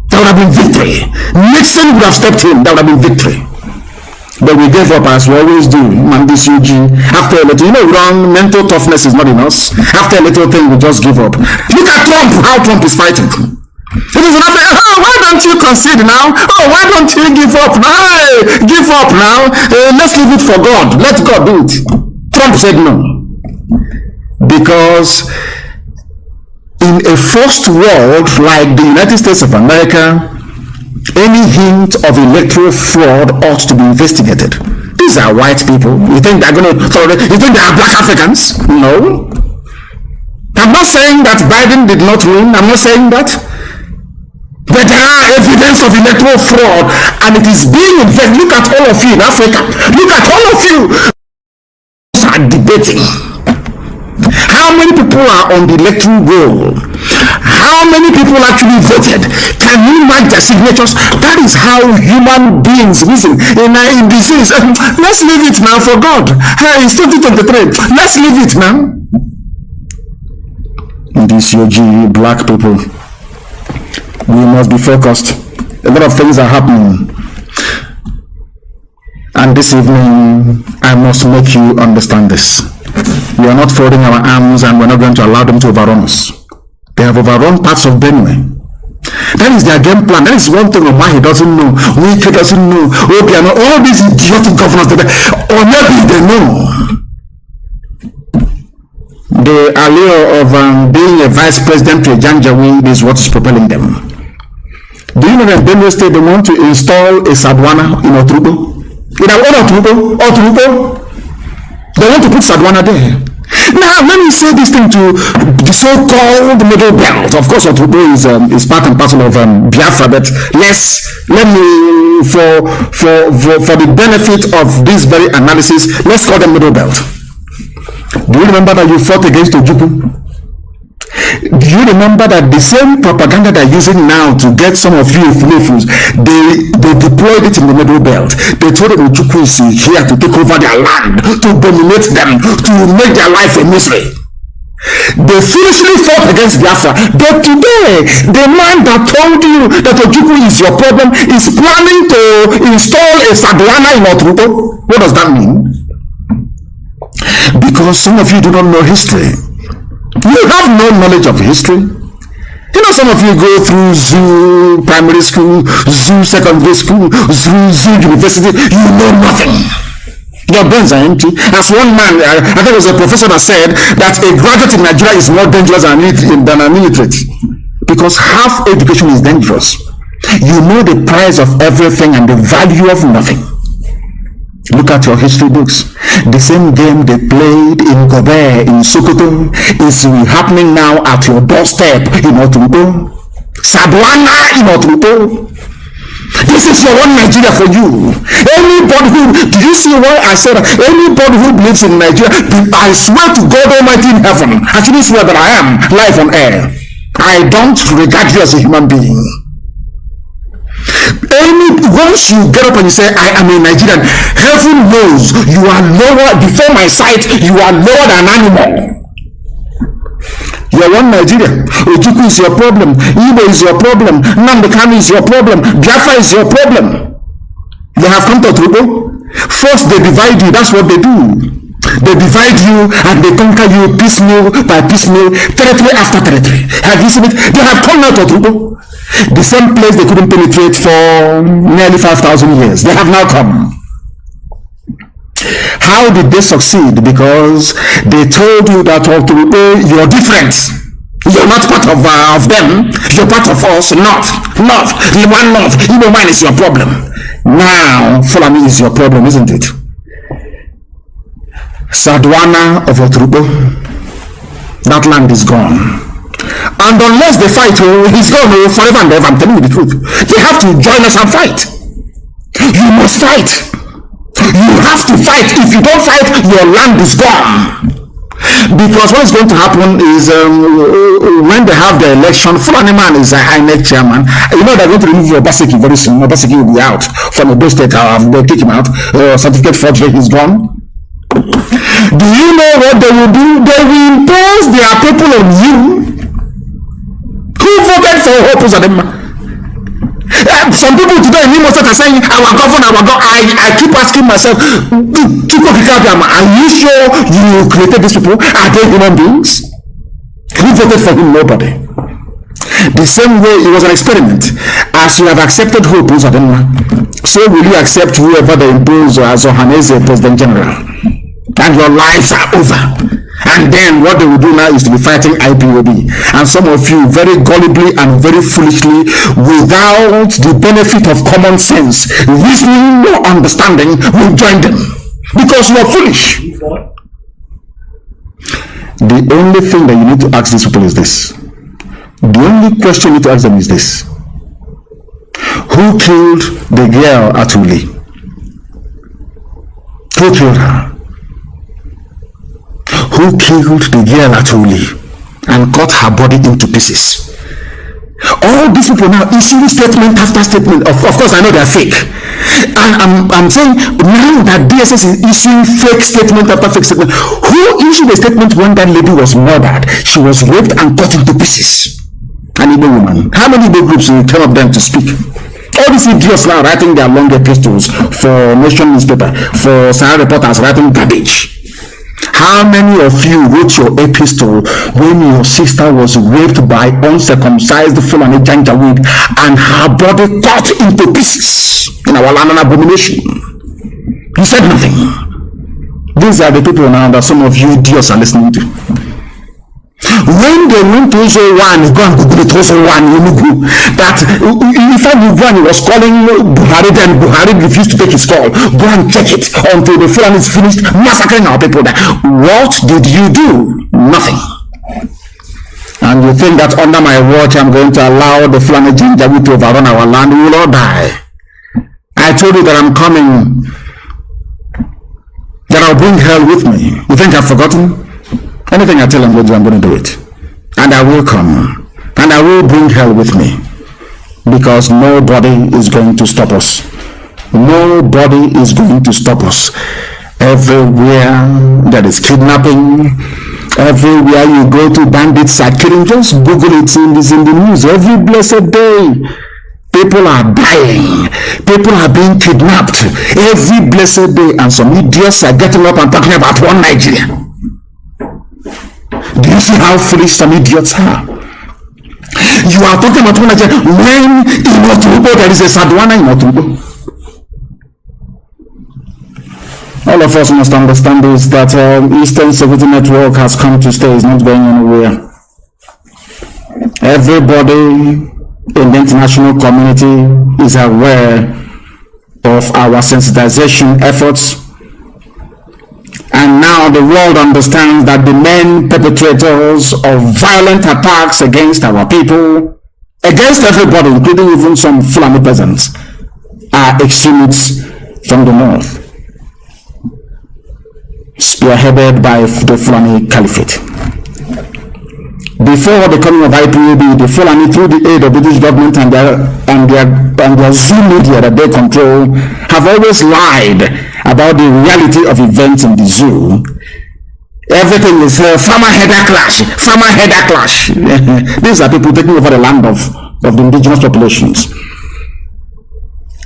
That would have been victory. Nixon would have stepped in. That would have been victory. But we gave up as we always do. After a little, mental toughness is not in us. After a little thing, we just give up. Look at Trump, how Trump is fighting. It is not, oh, why don't you concede now? Oh, why don't you give up now? Hey, give up now. Let's leave it for God. Let God do it. Trump said no. Because in a first world like the United States of America, any hint of electoral fraud ought to be investigated. These are white people. You think they're going to tolerate? You think they are black Africans? No. I'm not saying that Biden did not win. I'm not saying that. But there are evidence of electoral fraud, and it is being investigated. Look at all of you in Africa. Look at all of you are debating. How many people are on the electoral roll? How many people actually voted? Can you mark their signatures? That is how human beings reason in disease. Let's leave it now for God. Hey, it's 2023. Let's leave it now. These UG black people, we must be focused. A lot of things are happening. And this evening, I must make you understand this. We are not folding our arms, and we're not going to allow them to overrun us. They have overrun parts of Benue. That is their game plan. That is one thing of why he doesn't know. Wike doesn't know. Obiano, all these idiotic governors, or maybe they know. The allure of being a vice president to a Janjaweed is what is propelling them. Do you know that Benue State, they want to install a Sadwana in Otrubo? In Otrubo? They want to put Sadwana there. Now, let me say this thing to the so-called middle belt. Of course, Otrubo is part and parcel of Biafra, but let me, for the benefit of this very analysis, let's call them middle belt. Do you remember that you fought against Ojukwu? Do you remember that the same propaganda they're using now to get some of you Fulefus, they deployed it in the middle belt. They told them Ojukwu is here to take over their land, to dominate them, to make their life a misery. They foolishly fought against Biafra. But today, the man that told you that Ojukwu is your problem is planning to install a Sadwana in Otrubo. What does that mean? Because some of you do not know history. You have no knowledge of history. You know, some of you go through zoo primary school, zoo secondary school, zoo university. You know nothing. Your brains are empty. As one man, I think it was a professor that said that a graduate in Nigeria is more dangerous than an illiterate. Because half education is dangerous. You know the price of everything and the value of nothing. Look at your history books. The same game they played in Gobe, in Sokoto, is happening now at your doorstep in Otrubo. Sadwana in Otrubo. This is your one Nigeria for you. Anybody who, do you see why I said that? Anybody who believes in Nigeria, I swear to God Almighty in heaven, I actually swear that I am live on air. I don't regard you as a human being. Once you get up and you say, I am a Nigerian, heaven knows you are lower, before my sight, you are lower than an animal. You are one Nigeria. Ojukwu is your problem. Igbo is your problem. Nnamdi Kanu is your problem. Biafra is your problem. They have come to Otrubo. First, they divide you. That's what they do. They divide you and they conquer you piecemeal by piecemeal, territory after territory. Have you seen it? They have come out of Otrubo. The same place they couldn't penetrate for nearly 5,000 years. They have now come. How did they succeed? Because they told you that you're different. You're not part of them. You're part of us. North. One North. Igbo man is your problem. Now, Fulani is your problem, isn't it? Sadwana of Otrubo. That land is gone. And unless they fight, he's gone forever and ever. I'm telling you the truth. They have to join us and fight. You must fight. You have to fight. If you don't fight, your land is gone. Because what is going to happen is when they have the election, Fulani man is a INEC chairman. You know they're going to remove Obaseki very soon. Obaseki will be out from the state. They'll kick him out. Certificate forgery, he's gone. Do you know what they will do? They will impose their people on you. Who voted for Hope Uzodimma? Some people today in Imo State are saying, our governor. I keep asking myself, are you sure you created these people? Are they human beings? Who voted for him? Nobody. The same way it was an experiment. As you have accepted hope, so will you accept whoever they impose as Ohaneze President General. And your lives are over. And then what they will do now is to be fighting IPOB. And some of you very gullibly and very foolishly, without the benefit of common sense, reasoning or understanding, will join them. Because you are foolish. The only thing that you need to ask these people is this. The only question you need to ask them is this. Who killed the girl at Uli? Who killed her? Who killed the girl at Uli and cut her body into pieces? All these people now issuing statement after statement. Of course, I know they are fake. I'm saying now that DSS is issuing fake statement after fake statement. Who issued a statement when that lady was murdered? She was raped and cut into pieces. An Igbo woman. How many Igbo groups will come up them to speak? All these idiots now writing their long epistles for Nation newspaper, for Sahara reporters writing garbage. How many of you wrote your epistle when your sister was raped by uncircumcised Fulani Janjaweed and her body cut into pieces in our land, an abomination? You said nothing. These are the people now that some of you idiots are listening to. When they went to One, go and Google it, One, that if One was calling Buhari, then Buhari refused to take his call. Go and check it until the Fulani is finished massacring our people there. What did you do? Nothing. And you think that under my watch I'm going to allow the Fulani Janjaweed to overrun our land? We will all die. I told you that I'm coming, that I'll bring hell with me. You think I've forgotten? Anything I tell them to do, I'm going to do it. And I will come. And I will bring hell with me. Because nobody is going to stop us. Nobody is going to stop us. Everywhere there is kidnapping, everywhere you go to, bandits are killing. Just Google it, in the news. Every blessed day, people are dying. People are being kidnapped. Every blessed day. And some idiots are getting up and talking about one Nigeria. Do you see how foolish some idiots are? You are talking about when in Otubo there is a Sadwana in Otubo. All of us must understand this, that Eastern Security Network has come to stay, is not going anywhere. Everybody in the international community is aware of our sensitization efforts. And now the world understands that the main perpetrators of violent attacks against our people, against everybody, including even some Fulani peasants, are extremists from the north, spearheaded by the Fulani Caliphate. Before the coming of IPOB, the Fulani, through the aid of the British government and their Zoom media that they control, have always lied about the reality of events in the zoo. Everything is farmer header clash. These are people taking over the land of the indigenous populations.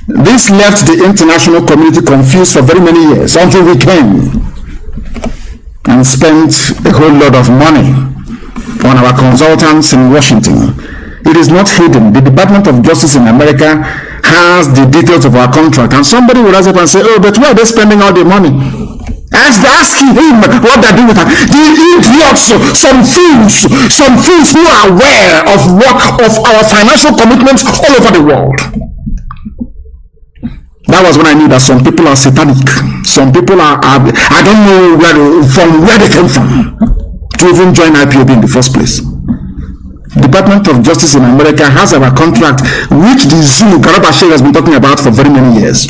This left the international community confused for very many years until we came and spent a whole lot of money on our consultants in Washington. It is not hidden. The Department of Justice in America has the details of our contract, and somebody will rise up and say, oh, but where are they spending all the money? Asking him what they're doing with that. The idiots, some fools who are aware of our financial commitments all over the world. That was when I knew that some people are satanic. Some people are I don't know where they came from to even join IPOB in the first place. Department of Justice in America has our contract, which the zoo Garabashe has been talking about for very many years.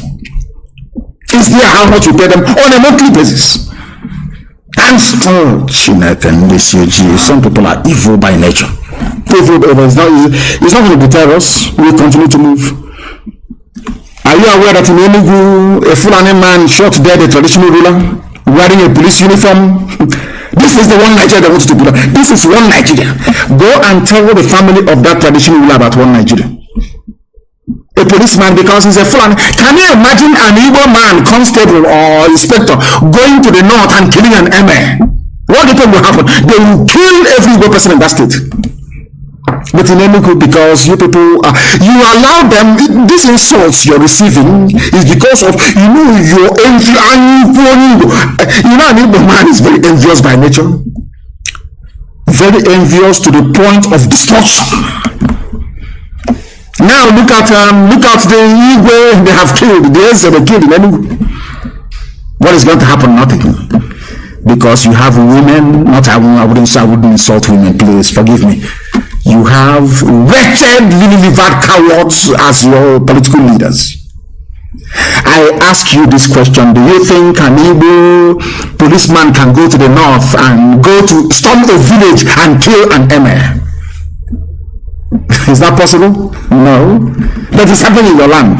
It's there how much we pay them on a monthly basis. And some people are evil by nature. Evil, it's not going to deter us. We continue to move. Are you aware that in Enugu, a Fulani man shot dead a traditional ruler wearing a police uniform? This is the one Nigeria that wants to do that. This is one Nigeria. Go and tell the family of that traditional ruler about one Nigeria. A policeman, because he's a Fulani. Can you imagine an Igbo man, constable or inspector, going to the north and killing an emir? What do you think will happen? They will kill every Igbo person in that state. But in Enugu, because you people, you allow them, these insults you're receiving is because of, your envy. An Igbo man is very envious by nature. Very envious to the point of destruction. Now look at the Igbo they have killed, the ends they killed in Enugu. What is going to happen? Nothing. Because you have women, I wouldn't insult women, please forgive me. You have wretched, lily-livered cowards as your political leaders. I ask you this question: do you think an Igbo policeman can go to the north and go to storm a village and kill an emir? Is that possible? No. That is happening in your land.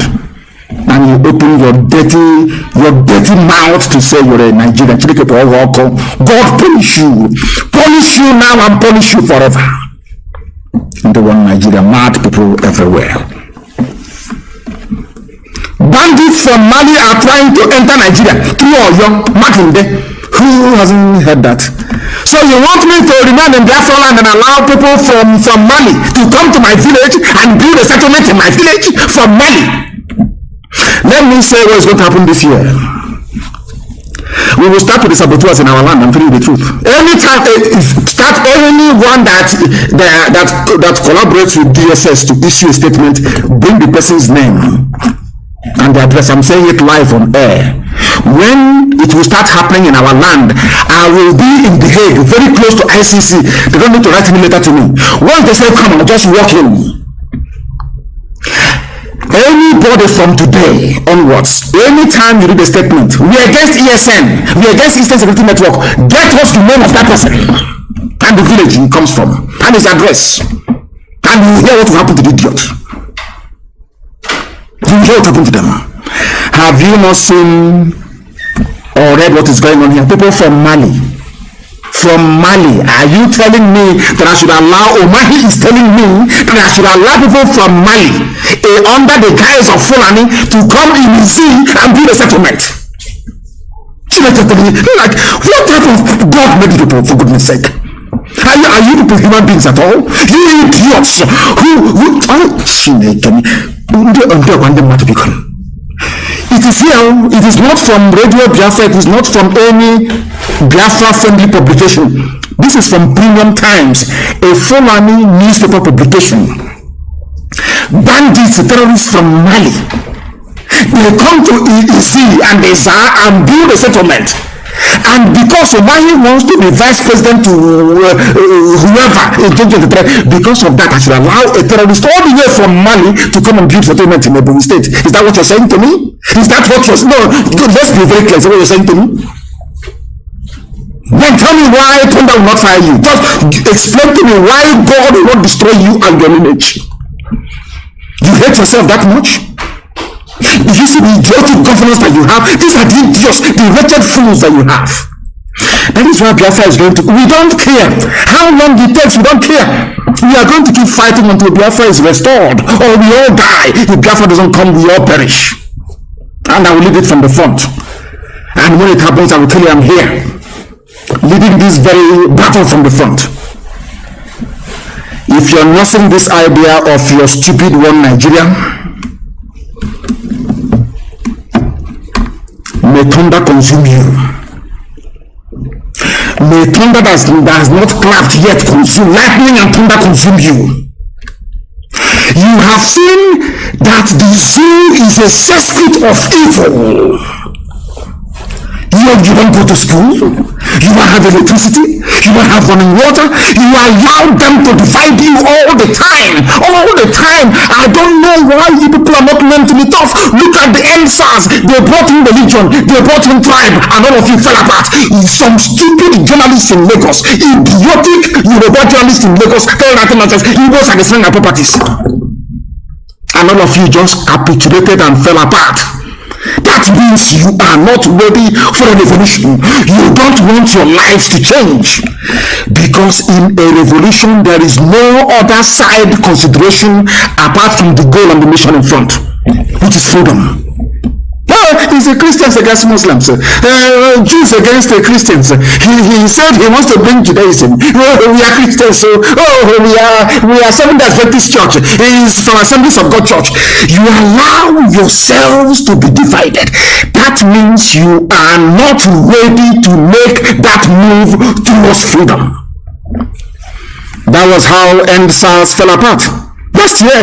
And you open your dirty mouth to say you're a Nigerian. God punish you. Punish you now and punish you forever. The one Nigeria, mad people everywhere. Bandits from Mali are trying to enter Nigeria through Oyo, Makinde. Who hasn't heard that? So you want me to remain in Biafra land and allow people from Mali to come to my village and build a settlement in my village from Mali? Let me say what's going to happen this year. We will start with the saboteurs in our land. I'm telling you the truth. Anytime, start anyone that collaborates with DSS to issue a statement, bring the person's name and the address. I'm saying it live on air. When it will start happening in our land, I will be in The Hague, very close to ICC. They don't need to write any letter to me. Once they say come on, just walk in. Anybody from today onwards, anytime you read a statement, we are against ESN, we are against Eastern Security Network, get us the name of that person and the village he comes from and his address, and you hear what will happen to the idiot. You hear what happened to them. Have you not seen or read what is going on here? People from Mali. From Mali, are you telling me that I should allow, Omahi is telling me that I should allow people from Mali, under the guise of Fulani, to come in the sea and build a settlement? Like, what type of God made you people, for goodness sake? Are you people human beings at all? You idiots it is here. It is not from Radio Biafra. It is not from any Biafra-friendly publication. This is from Premium Times, a Fulani newspaper publication. Bandits, terrorists from Mali, they come to EEC and they and build a settlement. And because Omahi wants to be vice president to whoever in 2023, because of that, I should allow a terrorist all the way from Mali to come and build settlement in Ebonyi State. Is that what you're saying to me? Is that what you're saying? No, let's be very clear. Is that what you're saying to me? Then tell me why thunder will not fire you. Just explain to me why God will not destroy you and your lineage. You hate yourself that much? You see the idiotic governance that you have. These are the idiots, the wretched fools that you have. That is why Biafra is going to. We don't care how long it takes. We don't care. We are going to keep fighting until Biafra is restored, or we all die. If Biafra doesn't come, we all perish. And I will lead it from the front. And when it happens, I will tell you I'm here, leading this very battle from the front. If you're nursing this idea of your stupid one Nigeria, may thunder consume you. May thunder that has not clapped yet consume, lightning and thunder consume you. You have seen that the zoo is a cesspit of evil. You don't go to school, you don't have electricity, you don't have running water, you allow them to divide you all the time. I don't know why you people are not meant to be tough. Look at the NSAS, they brought in religion, they brought in tribe, and all of you fell apart. Some stupid journalists in Lagos, idiotic Yoruba journalists in Lagos, tell nothing nonsense, Igbos are destroying our properties. And all of you just capitulated and fell apart. That means you are not ready for a revolution. You don't want your lives to change. Because in a revolution, there is no other side consideration apart from the goal and the mission in front, which is freedom. He's a Christians against Muslims, Jews against the Christians. He said he wants to bring Judaism. We are Christians, so we are Seventh-day Adventist Church. He's from Assemblies of God Church. You allow yourselves to be divided. That means you are not ready to make that move towards freedom. That was how EndSARS fell apart last year.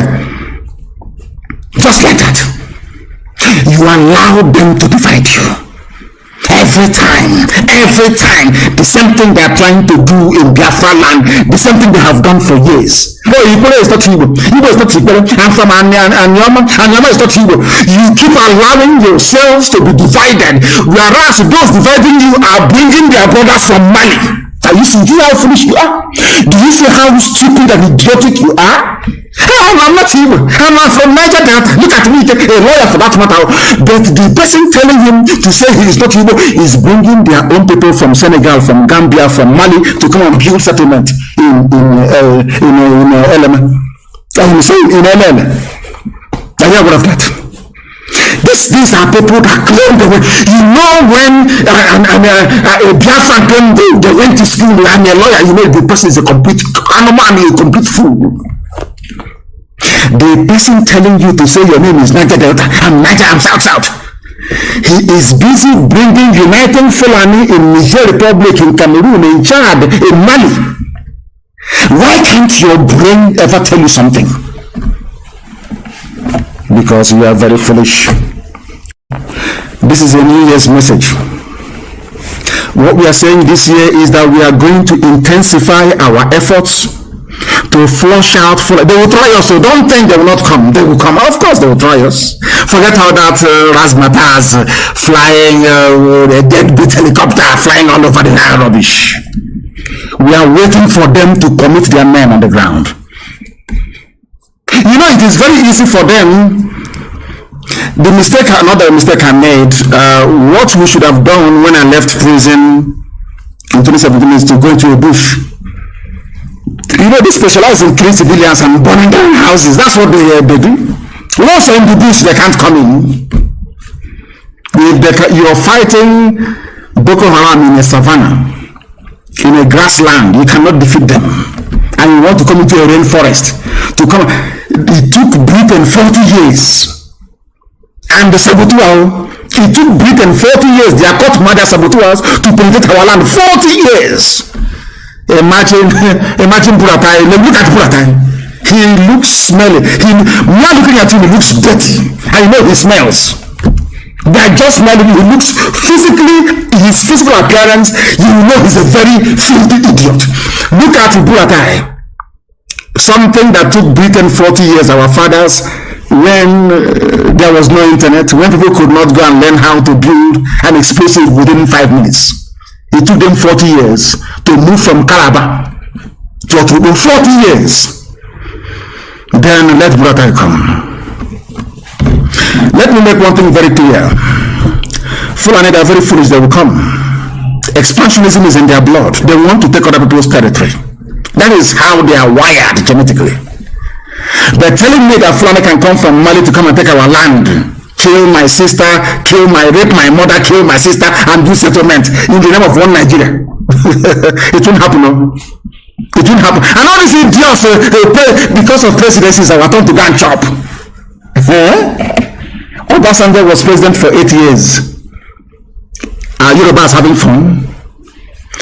Just like that. You allow them to divide you. Every time, the same thing they are trying to do in Biafra land, the same thing they have done for years. Oh, Igbo is not Igbo. Igbo is not Igbo. I'm from Anyama. Anyama is not Igbo. You keep allowing yourselves to be divided, whereas those dividing you are bringing their brothers from Mali. Are you see how foolish you are? Do you see how stupid and idiotic you are? I'm not Igbo. I'm from Niger Delta. Look at me, a lawyer for that matter. But the person telling him to say he is not Igbo is bringing their own people from Senegal, from Gambia, from Mali to come and build settlement in LM. In LM. Are you aware of that? These are people that claim the way. You know, when a Biafran claimed they went to school and a lawyer, you know, the person is a complete animal and a complete fool. The person telling you to say your name is Niger Delta, I'm Niger, I'm South. He is busy bringing uniting Fulani in Niger Republic, in Cameroon, in Chad, in Mali. Why can't your brain ever tell you something? Because you are very foolish. This is a New Year's message. What we are saying this year is that we are going to intensify our efforts to flush out. They will try us, so don't think they will not come. They will come. Of course, they will try us. Forget how that razzmatazz flying, a deadbeat helicopter flying all over the Nile rubbish. We are waiting for them to commit their men on the ground. You know, it is very easy for them. The mistake, not the mistake I made, what we should have done when I left prison in 2017 is to go into a bush. You know, they specialize in killing civilians and burning down houses. That's what they do. Once in the bush, they can't come in. You are fighting Boko Haram in a savannah, in a grassland. You cannot defeat them. And you want to come into a rainforest. It took Britain 40 years. And the saboteurs, it took Britain 40 years, their court murder saboteurs, to penetrate our land. 40 years. Imagine Buratai. Look at Buratai. He looks smelly. While looking at him, he looks dirty. I know he smells. By just smelling, he looks physically, his physical appearance, you know he's a very filthy idiot. Look at Buratai. Something that took Britain 40 years, our fathers, when there was no internet, when people could not go and learn how to build an explosive within 5 minutes. It took them 40 years to move from Calabar to Otubo. 40 years. Then let Buratai come. Let me make one thing very clear. Fulani are very foolish, they will come. Expansionism is in their blood. They want to take other people's territory. That is how they are wired genetically. They're telling me that Fulani can come from Mali to come and take our land, kill my sister, rape my mother, kill my sister, and do settlement in the name of one Nigeria. It won't happen, no? It won't happen. And all these idiots, because of presidencies, are turn to go and chop. Obasanjo was president for 8 years. Are Yorubas having fun?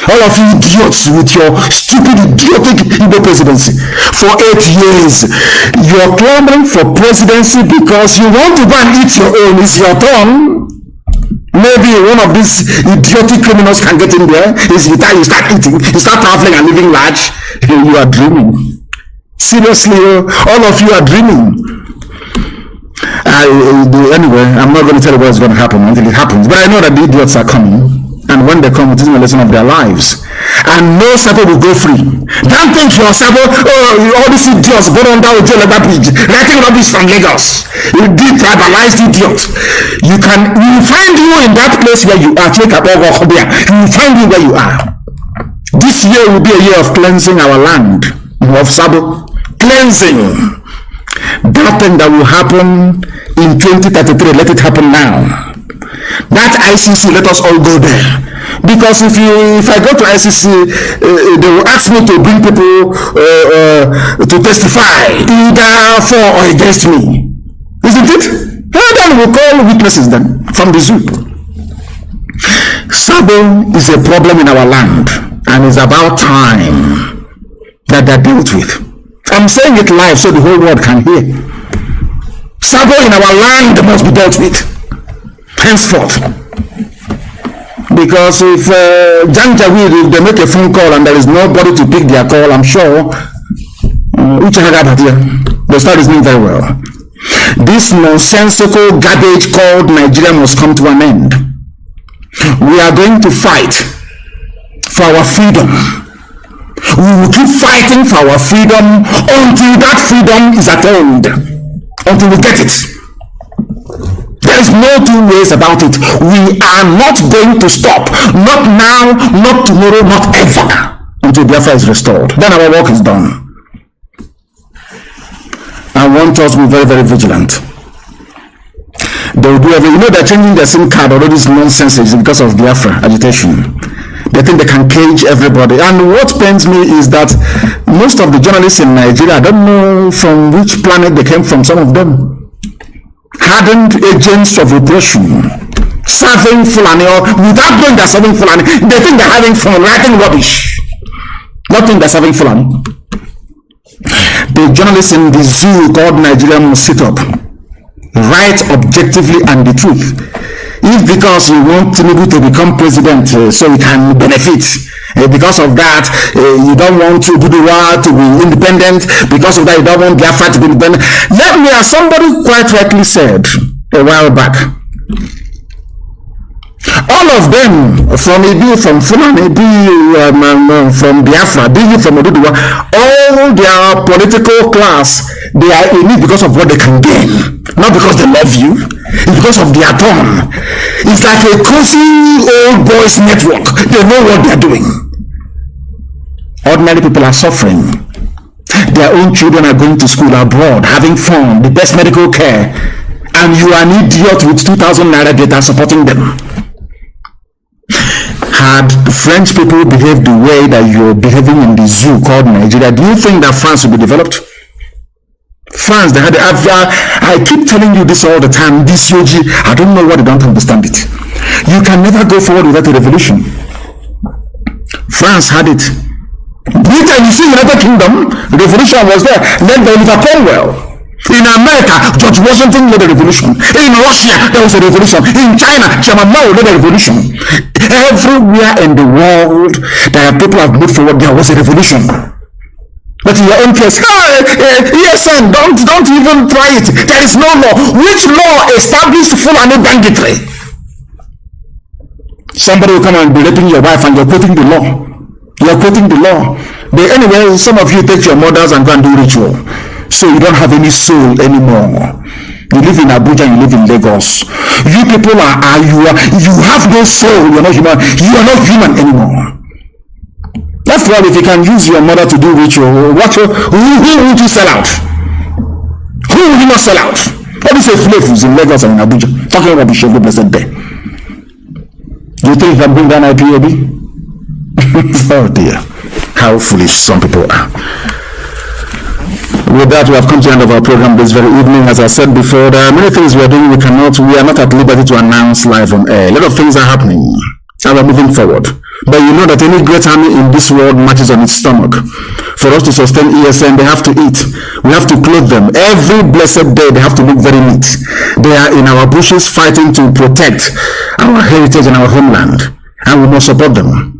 All of you idiots with your stupid, idiotic Igbo presidency. For 8 years, you're clamoring for presidency because you want to go and eat your own. It's your turn. Maybe one of these idiotic criminals can get in there. It's the time you start eating, you start traveling and living large. You are dreaming. Seriously, all of you are dreaming. Anyway, I'm not going to tell you what's going to happen until it happens. But I know that the idiots are coming. And when they come, it is a lesson of their lives. And no Sabo will go free. Don't think you're Sabo, all these idiots go down with jail at that bridge, writing rubbish from Lagos. You detribalized idiot. We will find you in that place where you are. We will find you where you are. This year will be a year of cleansing our land, of Sabo. Cleansing. That thing that will happen in 2033, let it happen now. That ICC, let us all go there. Because if I go to ICC, they will ask me to bring people to testify either for or against me. Isn't it? And then we'll call witnesses then from the zoo. Sabo is a problem in our land, and it's about time that they're dealt with. I'm saying it live so the whole world can hear. Sabo in our land must be dealt with henceforth. Because if Janjaweed, if they make a phone call and there is nobody to pick their call, I'm sure they'll start listening very well. This nonsensical garbage called Nigeria must come to an end. We are going to fight for our freedom. We will keep fighting for our freedom until that freedom is attained, until we get it. There is no two ways about it. We are not going to stop. Not now, not tomorrow, not ever, until Biafra is restored. Then our work is done. I want us to be very, very vigilant. They will do everything. They're changing their SIM card. All this nonsense is because of Biafra agitation. They think they can cage everybody. And what pains me is that most of the journalists in Nigeria, I don't know from which planet they came from, some of them, hardened agents of repression, serving Fulani, or without knowing they're serving Fulani, they think they're having fun, writing rubbish. Not think they're serving Fulani. The journalists in the zoo called Nigeria must sit up, write objectively and the truth. If because you want Tinubu to become president so he can benefit, because of that you don't want Abuja to be independent, because of that you don't want Biafra to be independent. Let me, as somebody quite rightly said a while back, all of them, from Fulani, from Biafra, from Oduduwa, all their political class, they are in it because of what they can gain, not because they love you. It's because of their tone. It's like a cozy old boys network. They know what they're doing. Ordinary people are suffering. Their own children are going to school abroad, having fun, the best medical care, and you are an idiot with 2,000 naira data supporting them. Had French people behaved the way that you're behaving in the zoo called Nigeria, do you think that France will be developed? France, they had I keep telling you this all the time, this UG, I don't know why they don't understand it. You can never go forward without a revolution. France had it. Britain, you see, United Kingdom, revolution was there, led by Oliver Cromwell. In America, George Washington led a revolution. In Russia, there was a revolution. In China, Chairman Mao led a revolution. Everywhere in the world that people have moved forward, there was a revolution. But in your own case, yes, son, don't even try it. There is no law. Which law established Fulani banditry? Somebody will come and be raping your wife and you're quoting the law. You're quoting the law. But anyway, some of you take your mothers and go and do ritual. So you don't have any soul anymore. You live in Abuja, you live in Lagos. You people you have no soul. You're not human. You are not human anymore. After all, if you can use your mother to do ritual, who would you sell out? Who will you not sell out? All these slaves in Lagos and in Abuja talking about the Shevu blessed day. Do you think you can bring down IPOB? Oh dear, how foolish some people are. With that, we have come to the end of our program this very evening. As I said before, there are many things we are doing. We are not at liberty to announce live on air. A lot of things are happening and we're moving forward. But you know that any great army in this world marches on its stomach. For us to sustain ESN, they have to eat. We have to clothe them. Every blessed day, they have to look very neat. They are in our bushes fighting to protect our heritage and our homeland. And we must support them.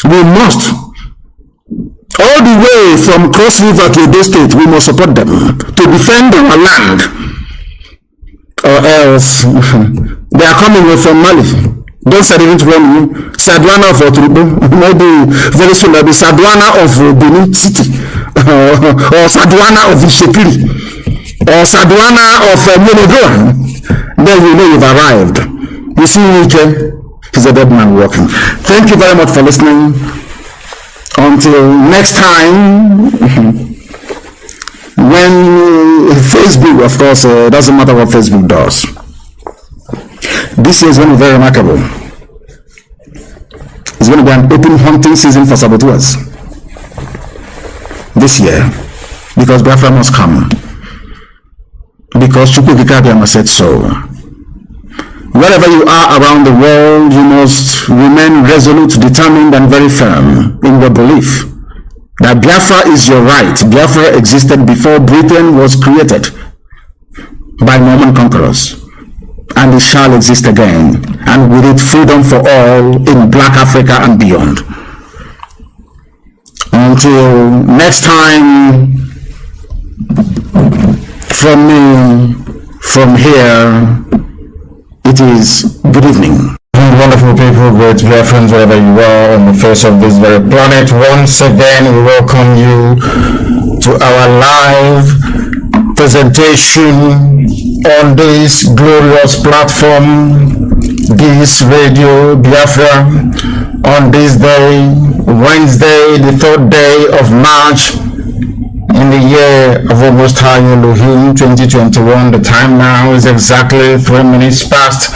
We must. All the way from Cross River to Edo State, we must support them to defend our land. Or else, they are coming from Mali. Don't say it from you. Sadwana of Oturubu, maybe very soon there'll be Sadwana of Benin City, or Sadwana of Ishekiri, or Sadwana of Monodoa. Then you know you've arrived. You see, he's a dead man walking. Thank you very much for listening. Until next time, when Facebook, of course, doesn't matter what Facebook does. This year is going to be very remarkable. It's going to be an open hunting season for saboteurs this year, because Biafra must come, because Chukwu Kikabiyama said so. Wherever you are around the world, you must remain resolute, determined, and very firm in your belief that Biafra is your right. Biafra existed before Britain was created by Norman conquerors, and it shall exist again, and with it freedom for all in Black Africa and beyond. Until next time, from me, from here, it is good evening. Wonderful people, great Biafrans, wherever you are on the face of this very planet. Once again, we welcome you to our live presentation on this glorious platform, this Radio Biafra, on this day, Wednesday, the 3rd day of March, in the year of almost High Elohim 2021. The time now is exactly 3 minutes past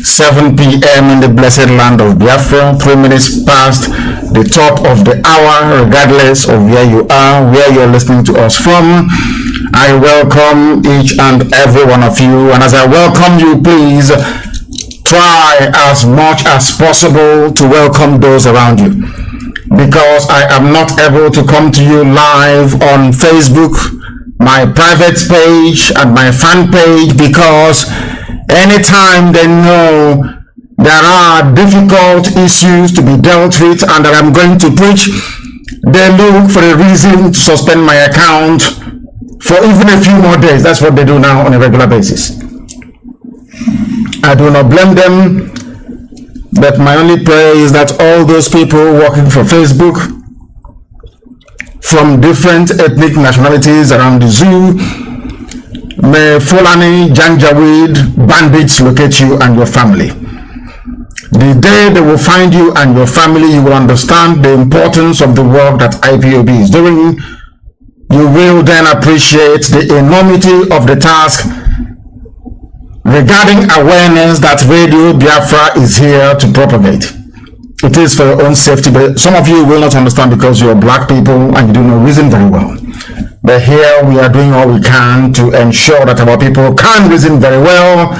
7 p.m. in the blessed land of Biafra, 3 minutes past the top of the hour, regardless of where you are, where you're listening to us from. I welcome each and every one of you, and as I welcome you, please try as much as possible to welcome those around you, because I am not able to come to you live on Facebook, my private page and my fan page, because anytime they know there are difficult issues to be dealt with and that I'm going to preach, they look for a reason to suspend my account for even a few more days. That's what they do now on a regular basis. I do not blame them, but my only prayer is that all those people working for Facebook from different ethnic nationalities around the zoo, may Fulani, Janjaweed, bandits locate you and your family. The day they will find you and your family, you will understand the importance of the work that IPOB is doing. You will then appreciate the enormity of the task regarding awareness that Radio Biafra is here to propagate. It is for your own safety, but some of you will not understand because you are black people and you do not reason very well. But here we are doing all we can to ensure that our people can reason very well,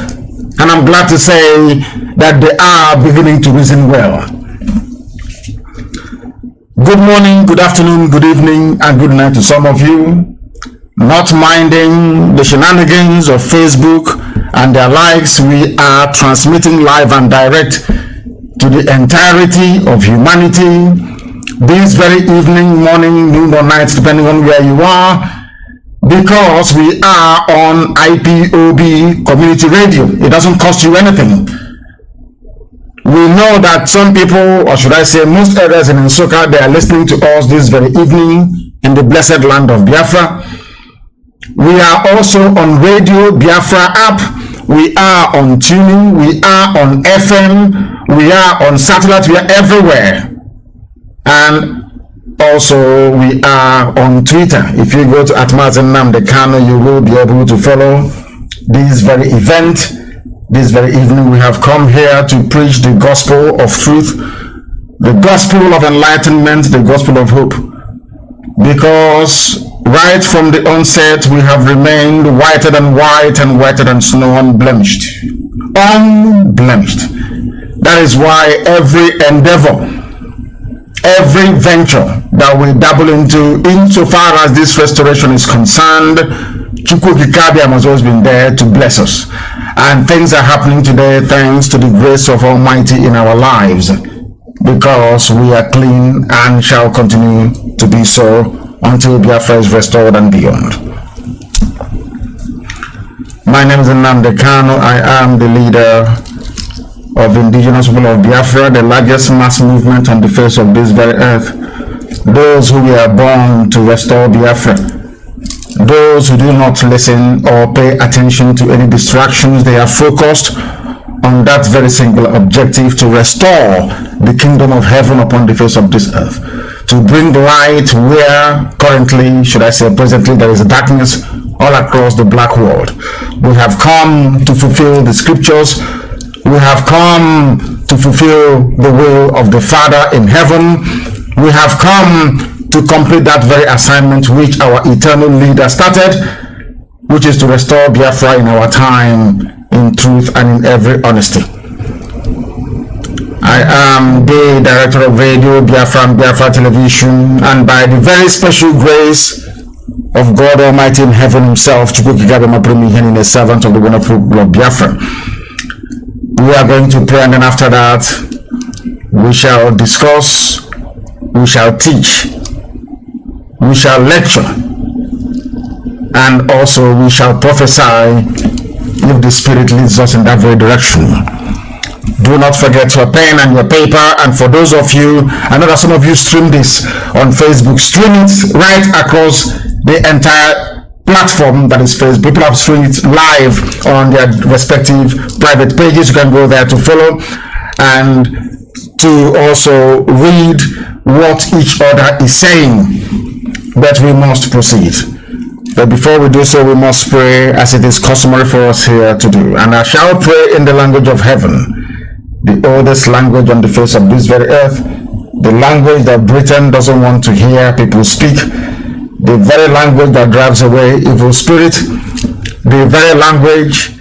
and I'm glad to say that they are beginning to reason well. Good morning, good afternoon, good evening, and good night to some of you. Not minding the shenanigans of Facebook and their likes, we are transmitting live and direct to the entirety of humanity this very evening, morning, noon or night, depending on where you are, because we are on IPOB community radio. It doesn't cost you anything. We know that some people, or should I say most areas in Nsukka, they are listening to us this very evening in the blessed land of Biafra. We are also on Radio Biafra app. We are on tuning. We are on FM. We are on satellite. We are everywhere. And also we are on Twitter. If you go to Mazi Nnamdi Kanu, you will be able to follow this very event. This very evening we have come here to preach the gospel of truth, the gospel of enlightenment, the gospel of hope. Because right from the onset we have remained whiter than white and whiter than snow, unblemished. Unblemished. That is why every endeavor, every venture that we dabble into, insofar as this restoration is concerned, Chukwu Kikabiyama has always been there to bless us. And things are happening today thanks to the grace of Almighty in our lives, because we are clean and shall continue to be so until Biafra is restored and beyond. My name is Nnamdi Kanu. I am the leader of indigenous people of Biafra, the largest mass movement on the face of this very earth. Those who were born to restore Biafra. Those who do not listen or pay attention to any distractions, they are focused on that very single objective, to restore the kingdom of heaven upon the face of this earth, to bring light where currently, should I say presently, there is darkness all across the black world. We have come to fulfill the scriptures We have come to fulfill the will of the Father in heaven. We have come to complete that very assignment which our eternal leader started, which is to restore Biafra in our time, in truth and in every honesty. I am the director of radio, Biafra Television, and by the very special grace of God Almighty in heaven himself, a servant of the wonderful God Biafra, we are going to pray, and then after that we shall discuss, we shall teach, we shall lecture, and also we shall prophesy if the Spirit leads us in that very direction. Do not forget your pen and your paper. And for those of you, I know that some of you stream this on Facebook, stream it right across the entire platform that is Facebook. People have streamed it live on their respective private pages. You can go there to follow and to also read what each other is saying. But we must proceed. But before we do so, we must pray as it is customary for us here to do. And I shall pray in the language of heaven, the oldest language on the face of this very earth, the language that Britain doesn't want to hear people speak, the very language that drives away evil spirit, the very language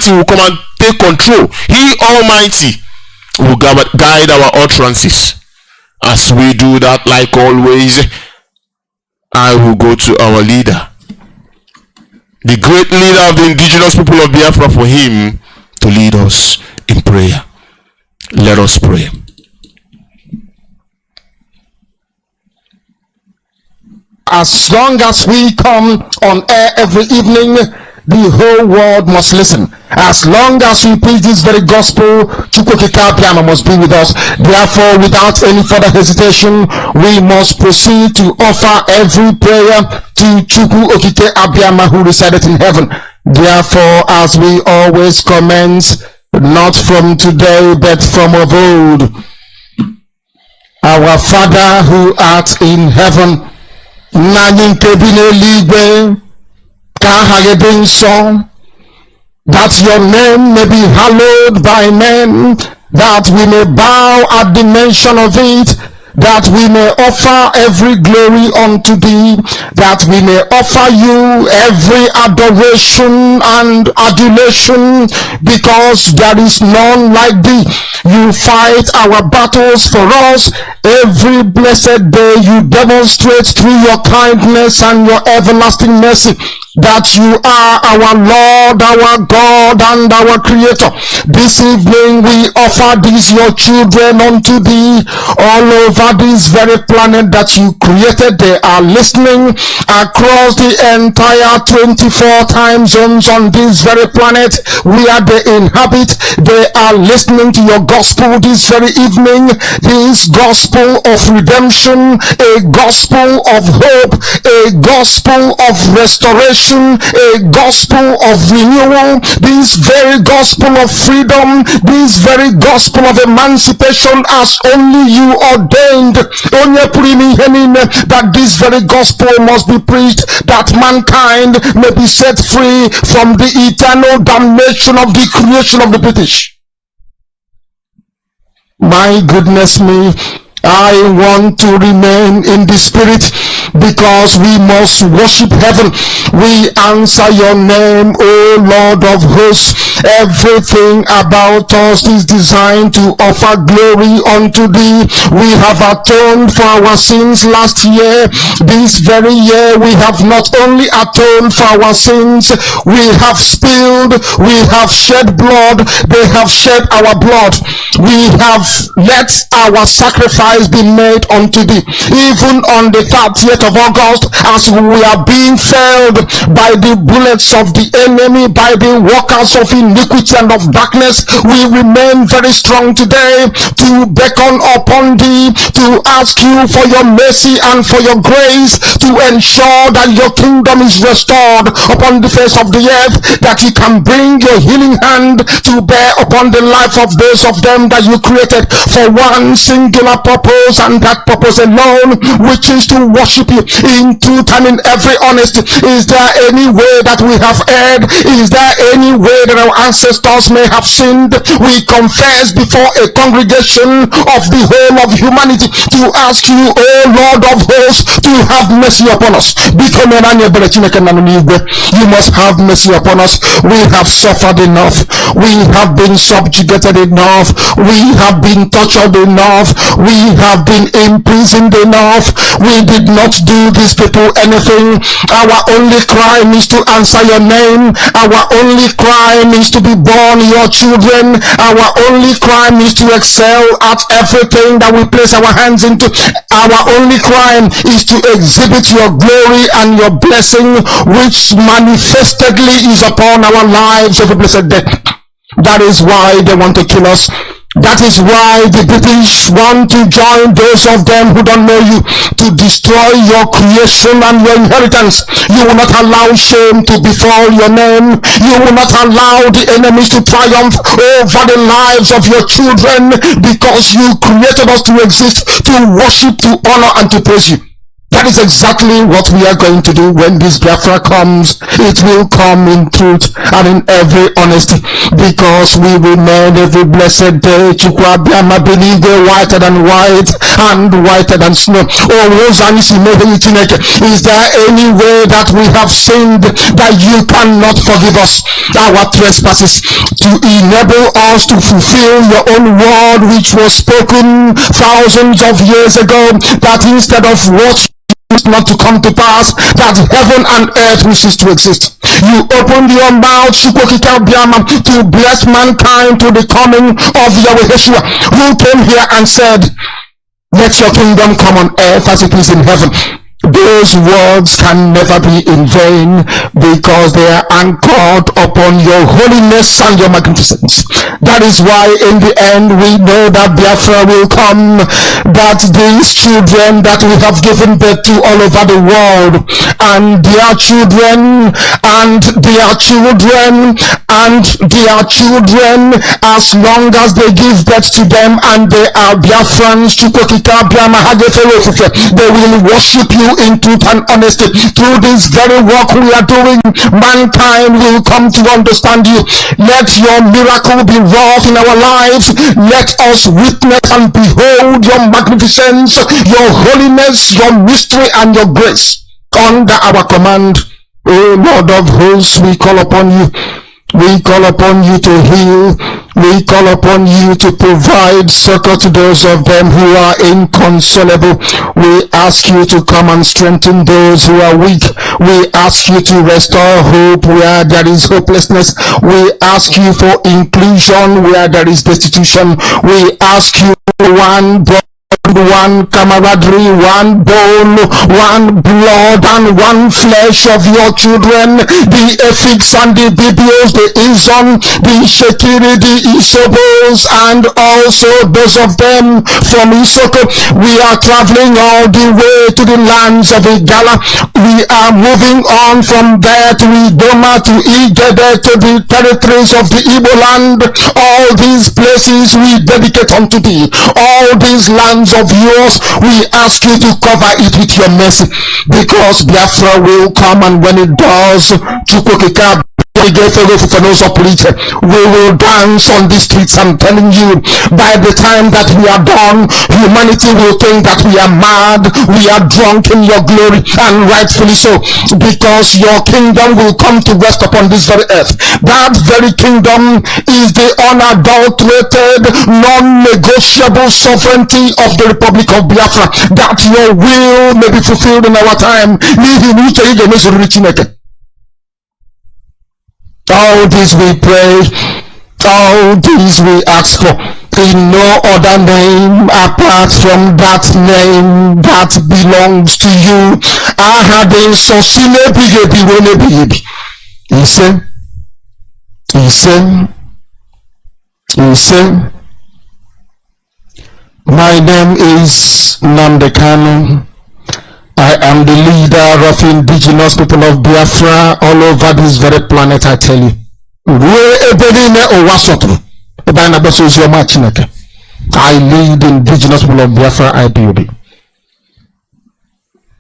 Almighty will come and take control. He Almighty will guide our utterances. As we do that, like always, I will go to our leader, the great leader of the indigenous people of Biafra, for him to lead us in prayer. Let us pray. As long as we come on air every evening, the whole world must listen. As long as we preach this very gospel, Chukwukika Abiyama must be with us. Therefore, without any further hesitation, we must proceed to offer every prayer to Chukwukika Abiyama, who resideth in heaven. Therefore, as we always commence, not from today, but from of old, our Father who art in heaven, Nanying Kebine Ligwe, Kahagebe Nsọ, that your name may be hallowed by men, that we may bow at the mention of it, that we may offer every glory unto thee, that we may offer you every adoration and adulation, because there is none like thee. You fight our battles for us. Every blessed day you demonstrate through your kindness and your everlasting mercy that you are our Lord, our God, and our Creator. This evening we offer these your children unto thee all over this very planet that you created. They are listening across the entire 24 time zones on this very planet where they inhabit. They are listening to your gospel this very evening, this gospel of redemption, a gospel of hope, a gospel of restoration, a gospel of renewal, this very gospel of freedom, this very gospel of emancipation, as only you ordained, that this very gospel must be preached, that mankind may be set free from the eternal damnation of the creation of the British. My goodness me, I want to remain in the spirit, because we must worship heaven. We answer your name, O Lord of hosts. Everything about us is designed to offer glory unto thee. We have atoned for our sins last year. This very year we have not only atoned for our sins, we have spilled, we have shed blood, they have shed our blood. We have let our sacrifice be made unto thee. Even on the 30th of August, as we are being felled by the bullets of the enemy, by the workers of iniquity and of darkness, we remain very strong today to beckon upon thee, to ask you for your mercy and for your grace, to ensure that your kingdom is restored upon the face of the earth, that you can bring your healing hand to bear upon the life of those of them that you created for one singular purpose, and that purpose alone, which is to worship you in truth and in every honesty. Is there any way that we have erred? Is there any way that our ancestors may have sinned? We confess before a congregation of the whole of humanity to ask you, O Lord of hosts, to have mercy upon us. You must have mercy upon us. We have suffered enough. We have been subjugated enough. We have been tortured enough. We have been imprisoned enough. We did not do these people anything. Our only crime is to answer your name. Our only crime is to be born your children. Our only crime is to excel at everything that we place our hands into. Our only crime is to exhibit your glory and your blessing, which manifestedly is upon our lives every blessed day. That is why they want to kill us. That is why the British want to join those of them who don't know you, to destroy your creation and your inheritance. You will not allow shame to befall your name. You will not allow the enemies to triumph over the lives of your children, because you created us to exist, to worship, to honor, and to praise you. That is exactly what we are going to do when this Biafra comes. It will come in truth and in every honesty, because we will mend every blessed day. Chukwabiama benigwe, whiter than white and whiter than snow. Oh, is there any way that we have sinned that you cannot forgive us our trespasses, to enable us to fulfill your own word which was spoken thousands of years ago, that instead of what not to come to pass, that heaven and earth will cease to exist? You opened your mouth to bless mankind to the coming of Yahweh Yeshua, who came here and said, let your kingdom come on earth as it is in heaven. Those words can never be in vain, because they are anchored upon your holiness and your magnificence. That is why in the end we know that Biafra will come, that these children that we have given birth to all over the world, and their children, and their children, and their children, as long as they give birth to them and they are Biafrans, they will worship you in truth and honesty. Through this very work we are doing, mankind will come to understand you. Let your miracle be wrought in our lives. Let us witness and behold your magnificence, your holiness, your mystery, and your grace under our command. O Lord of hosts, we call upon you. We call upon you to heal. We call upon you to provide succor to those of them who are inconsolable. We ask you to come and strengthen those who are weak. We ask you to restore hope where there is hopelessness. We ask you for inclusion where there is destitution. We ask you one camaraderie, one bone, one blood, and one flesh of your children, the Efiks and the Bibios, the Izon, the Shekiri, the Isobos, and also those of them from Isoko. We are traveling all the way to the lands of Igala. We are moving on from there to Idoma, to Igede, to the territories of the Igbo land. All these places we dedicate unto thee. All these lands of yours, we ask you to cover it with your mercy, because Biafra will come, and when it does, we will dance on the streets. I'm telling you, by the time that we are done, humanity will think that we are mad, we are drunk in your glory, and rightfully so, because your kingdom will come to rest upon this very earth. That very kingdom is the unadulterated, non-negotiable sovereignty of the Republic of Biafra, that your will may be fulfilled in our time. All this we pray, all this we ask for, in no other name apart from that name that belongs to you. He said, my name is Nnamdi Kanu. I am the leader of indigenous people of Biafra all over this very planet, I tell you. I lead indigenous people of Biafra, IPOB.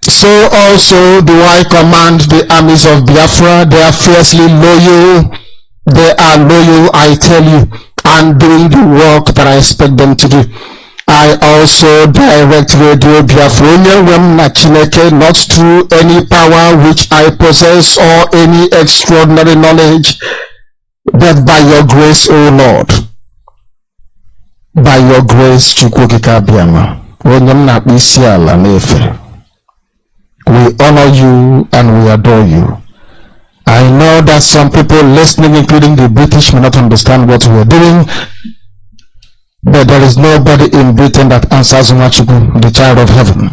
So also do I command the armies of Biafra. They are fiercely loyal. They are loyal, I tell you, and doing the work that I expect them to do. I also direct Radio Biafra not through any power which I possess or any extraordinary knowledge, but by your grace, O Lord. By your grace, we honor you and we adore you. I know that some people listening, including the British, may not understand what we are doing. But there is nobody in Britain that answers Machuku, the child of heaven.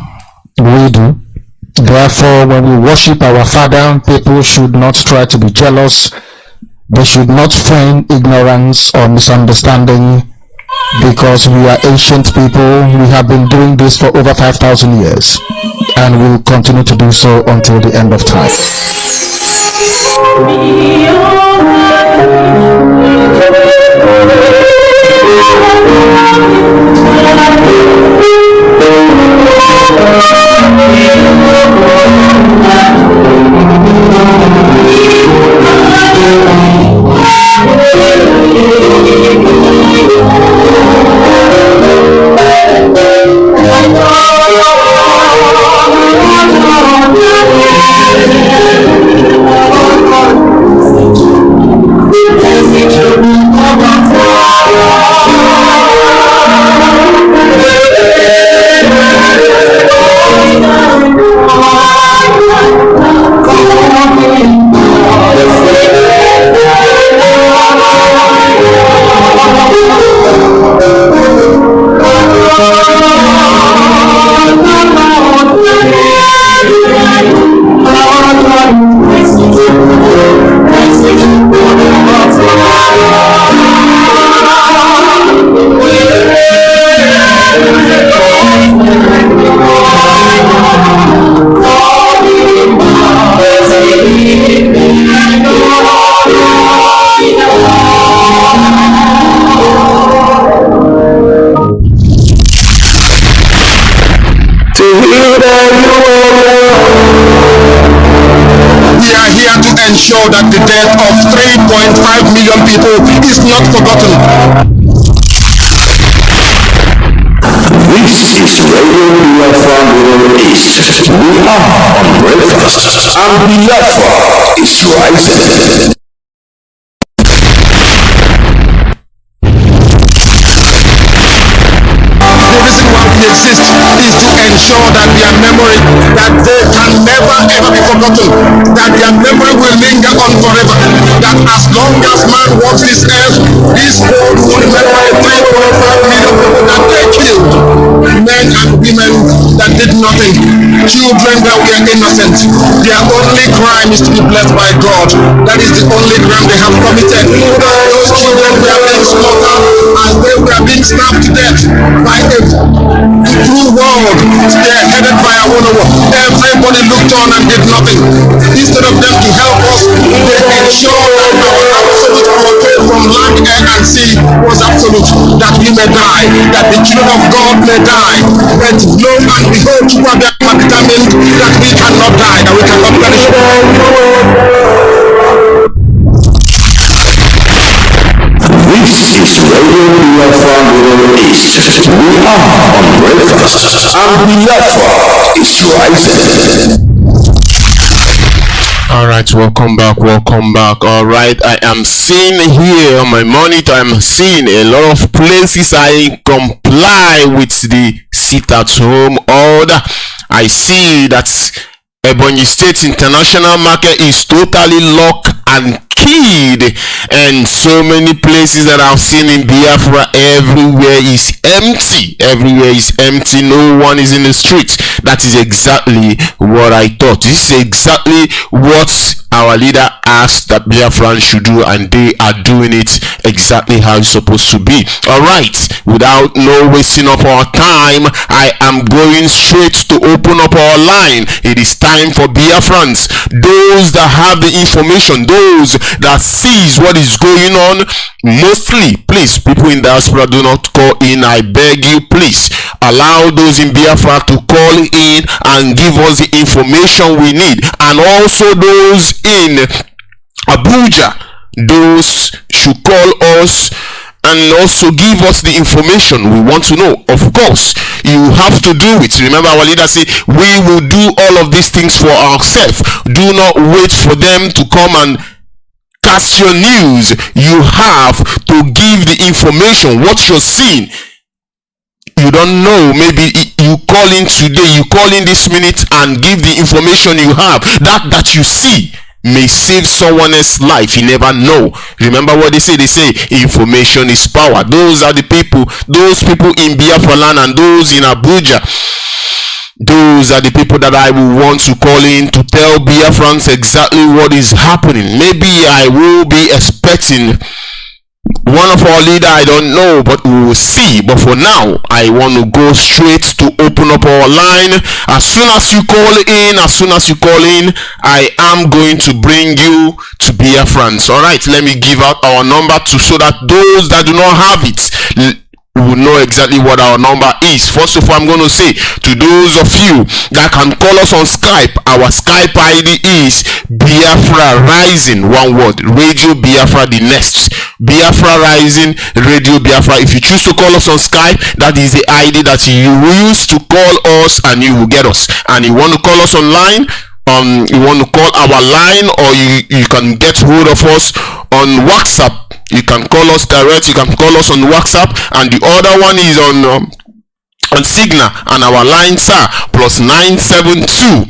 We do. Therefore, when we worship our Father, people should not try to be jealous. They should not feign ignorance or misunderstanding, because we are ancient people. We have been doing this for over 5,000 years, and we will continue to do so until the end of time. We are here to ensure that the death of 3.5 million people is not forgotten. This is Radio Biafra Middle East. We are on breakfast, and Biafra is rising. The reason why we exist is to ensure that their memory, that they can never ever be forgotten, that their memory will linger on forever, that as long as man walks this earth, this world will remember the 3.5 million people that they killed, men and women that did nothing, children that were innocent. Their only crime is to be blessed by God. That is the only crime they have committed. Those children were being slaughtered as they were being stabbed to death by a true world. They are headed by a war. Everybody looked on and did nothing. Instead of them to help us, they ensured that our absolute blockade from land, air, and sea was absolute. That we may die, that the children of God may die. But lo and behold, you are determined that we cannot die, that we cannot perish. This is Radio Biafra Middle East. We are on breakfast, and Biafra is rising. All right, welcome back. All right, I am seeing here on my monitor, I'm seeing a lot of places I comply with the sit at home order. I see that Ebonyi State International Market is totally locked and keyed, and so many places that I've seen in Biafra, everywhere is empty. No one is in the streets. That is exactly what I thought. This is exactly what our leader asked that Biafrans should do, and they are doing it exactly how it's supposed to be. All right, without no wasting of our time, I am going straight to open up our line. It is time for Biafrans, those that have the information, those that sees what is going on. Mostly, please, people in diaspora, do not call in. I beg you, please allow those in Biafra to call in and give us the information we need, and also those in Abuja, those should call us and also give us the information we want to know. Of course, you have to do it. Remember, our leader say we will do all of these things for ourselves. Do not wait for them to come and cast your news. You have to give the information, what you're seeing. You don't know, maybe you call in today, you call in this minute and give the information you have. That you see may save someone else's life. You never know. Remember what they say information is power. Those are the people, those people in Biafra land and those in Abuja, those are the people that I will want to call in to tell Biafrans exactly what is happening. Maybe I will be expecting one of our leader, I don't know, but we will see. But for now, I want to go straight to open up our line. As soon as you call in, I am going to bring you to Biafrans. All right, let me give out our number so that those that do not have it will know exactly what our number is. First of all, I'm going to say to those of you that can call us on Skype, our Skype ID is Biafra Rising, one word, Radio Biafra, the next Biafra Rising, Radio Biafra. If you choose to call us on Skype, that is the ID that you use to call us and you will get us. And you want to call us online, you want to call our line, or you can get hold of us on WhatsApp. You can call us direct, you can call us on WhatsApp, and the other one is on Signal, and our lines are +972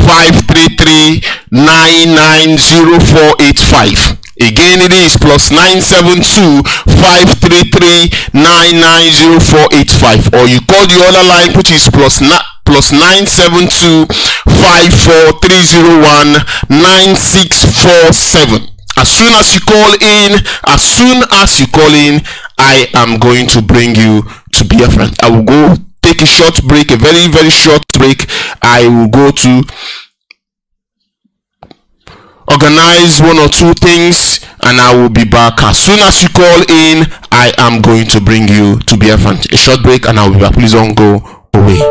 533 990485. Again, it is +972 533 990485, or you call the other line, which is +972 54301 9647. As soon as you call in, I am going to bring you to Biafra. I will go take a short break, a very, very short break. I will go to organize one or two things, and I will be back. As soon as you call in, I am going to bring you to Biafra. A short break, and I will be back. Please don't go away.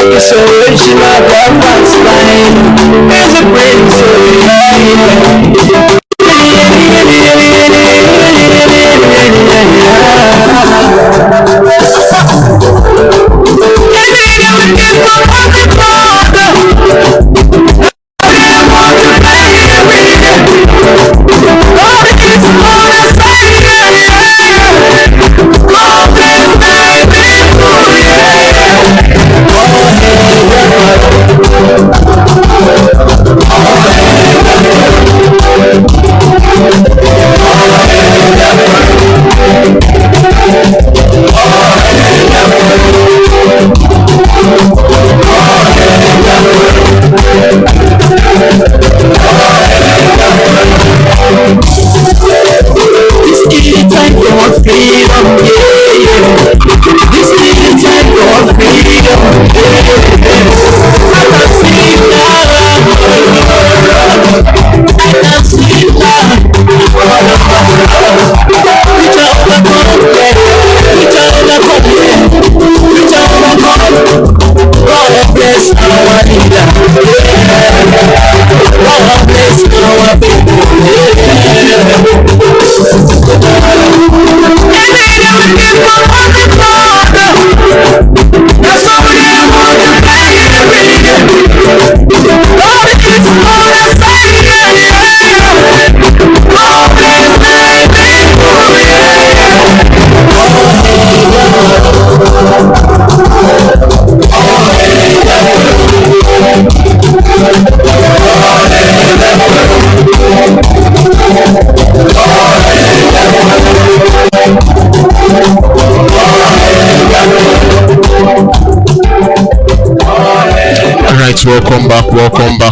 It's original Biafrans line. There's a praise so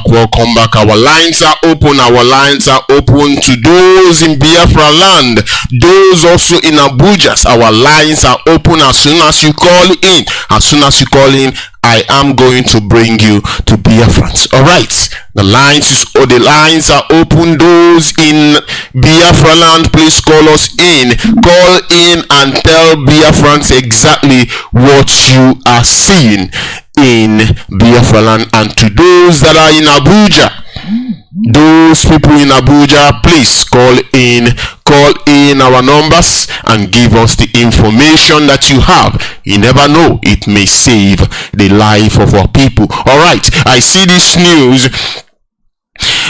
welcome back. Our lines are open to those in Biafra land, those also in Abuja. Our lines are open. As soon as you call in, I am going to bring you to Biafrans. All right, the lines are open. Those in Biafra land, please call us in. Call in and tell Biafrans exactly what you are seeing in Biafra land. And to those that are in Abuja, those people in Abuja, please call in our numbers and give us the information that you have. You never know, it may save the life of our people. All right, I see this news.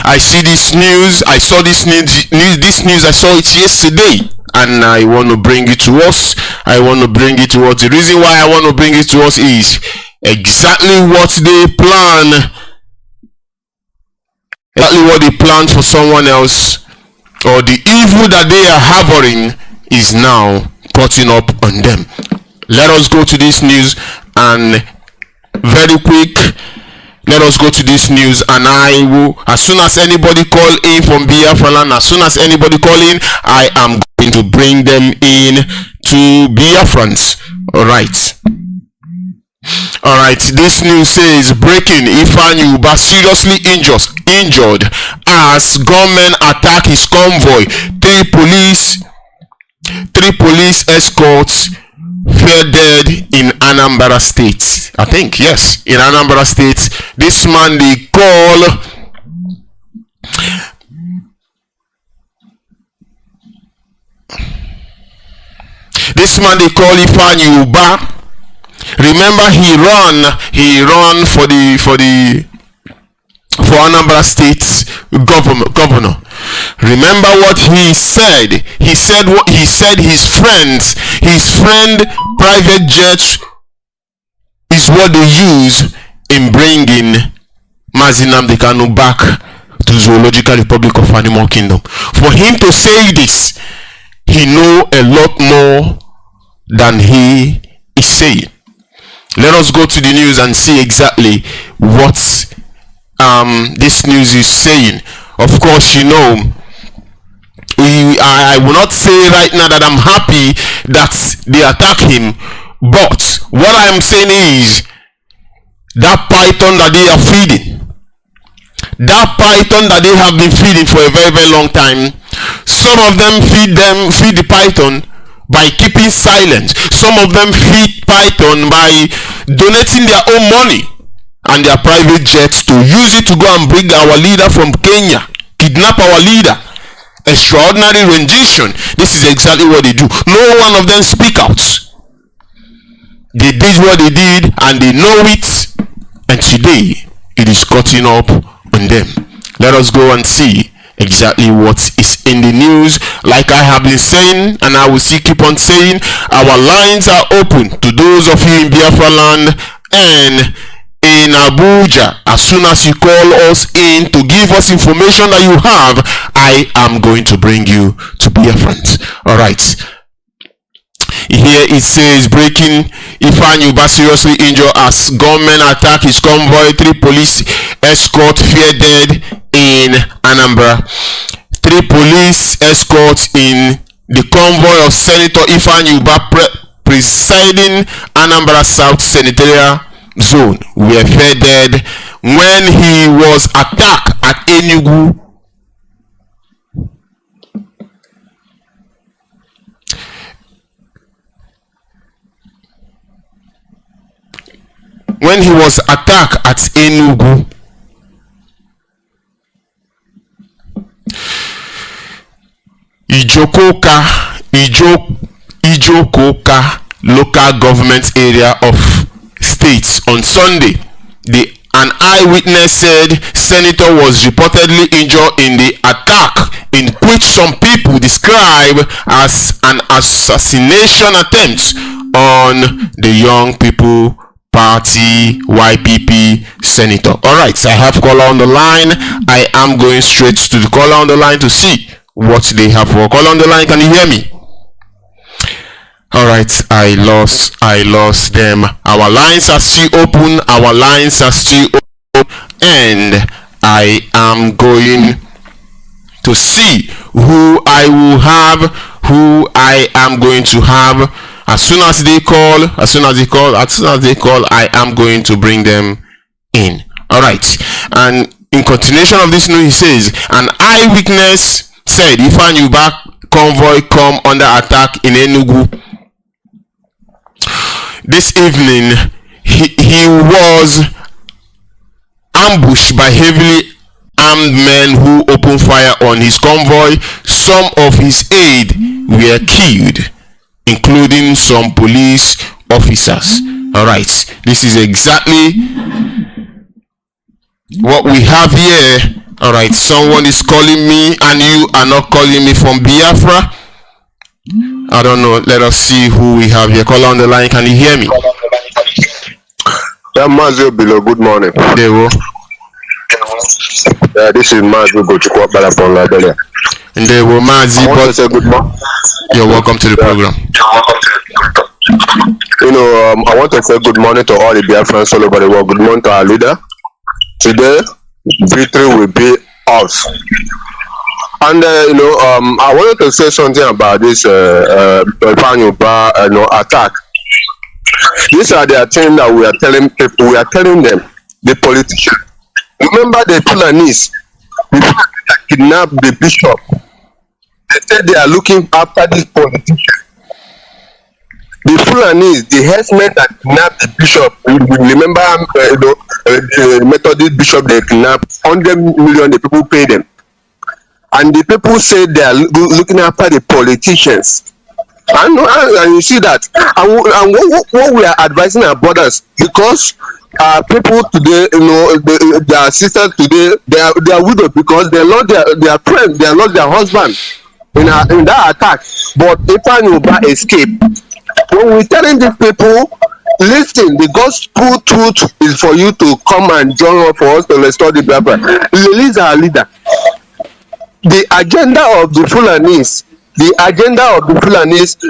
I saw this news. I saw it yesterday, and I want to bring it to us. The reason why I want to bring it to us is exactly what they plan. Exactly what they planned for someone else, or the evil that they are harboring is now cutting up on them. Let us go to this news, and very quick, let us go to this news, and I will, as soon as anybody call in from Biafra land, I am going to bring them in to Biafrans. Alright, this news says, breaking: Ifeanyi Ubah seriously injured as gunmen attack his convoy. Three police escorts fell dead in Anambra State. I think, yes, in Anambra State. This man they call Ifeanyi Ubah. Remember, he ran for Anambra State's governor. Remember what he said? He said his friend private jet is what they use in bringing Mazi Nnamdi Kanu back to Zoological Republic of Animal Kingdom. For him to say this, he know a lot more than he is saying. Let us go to the news and see exactly what this news is saying. Of course, you know, I will not say right now that I'm happy that they attack him, but what I am saying is that python that they are feeding, that python that they have been feeding for a very, very long time, some of them feed the python, by keeping silent. Some of them feed Python by donating their own money and their private jets to use it to go and bring our leader from Kenya, kidnap our leader. Extraordinary rendition. This is exactly what they do. No one of them speak out. They did what they did and they know it, and today it is cutting up on them. Let us go and see exactly what is in the news. Like I have been saying, and I will still keep on saying, our lines are open to those of you in Biafra land and in Abuja. As soon as you call us in to give us information that you have, I am going to bring you to Biafrans. All right. Here it says, breaking: Ifeanyi Uba seriously injured as gunmen attack his convoy. 3 police escort fear dead in Anambra. 3 police escorts in the convoy of Senator Ifeanyi Uba presiding Anambra South Senatorial Zone were fear dead when he was attacked at Enugu. When he was attacked at Enugu. Ijokoka local government area of states on Sunday. An eyewitness said Senator was reportedly injured in the attack, in which some people describe as an assassination attempt on the Young People Party YPP senator. All right, I have caller on the line. I am going straight to the caller on the line to see what they have for caller on the line. Can you hear me? All right, I lost them. Our lines are still open. And I am going to see who I am going to have. As soon as they call, I am going to bring them in. All right. And in continuation of this news, he says, an eyewitness said Ifeanyi Uba convoy come under attack in Enugu. This evening, he was ambushed by heavily armed men who opened fire on his convoy. Some of his aide were killed, including some police officers. All right, this is exactly what we have here. All right, someone is calling me and you are not calling me from Biafra. I don't know. Let us see who we have here. Caller on the line. Can you hear me? Yeah, Mazi below. Good morning. There we go. This is Mazi Gochukwa from Liberia. And there we go, Mazi. I want to say good morning. You're welcome to the program. You know, I want to say good morning to all the Biafrans all over the world. Good morning to our leader. Today, victory will be ours. And I wanted to say something about this Ifeanyi Uba attack. These are the things that we are telling people. We are telling them, the politicians. Remember the Fulanis, the people that kidnapped the bishop. They said they are looking after this politician. The Fulanis, the herdsmen that kidnapped the bishop. Remember the Methodist bishop they kidnapped 100 million. The people pay them. And the people say they are looking after the politicians. And you see that. And what we are advising our brothers, because people today, their sisters today, they are widows because they lost their friends, they lost their husband in that attack. But Ifeanyi Uba escaped. When we're telling these people, listen, the gospel truth is for you to come and join us for us to restore the Biafra. Release our leader. The agenda of the Fulanis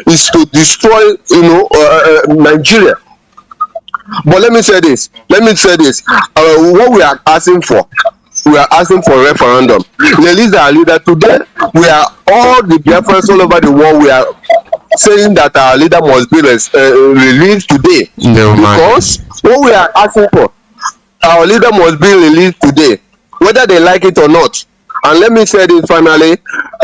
is to destroy, Nigeria. But let me say this. What we are asking for referendum. Release our leader. Today, we are all the Biafrans all over the world. We are saying that our leader must be released today. No, because what we are asking for, our leader must be released today, whether they like it or not. And let me say this finally: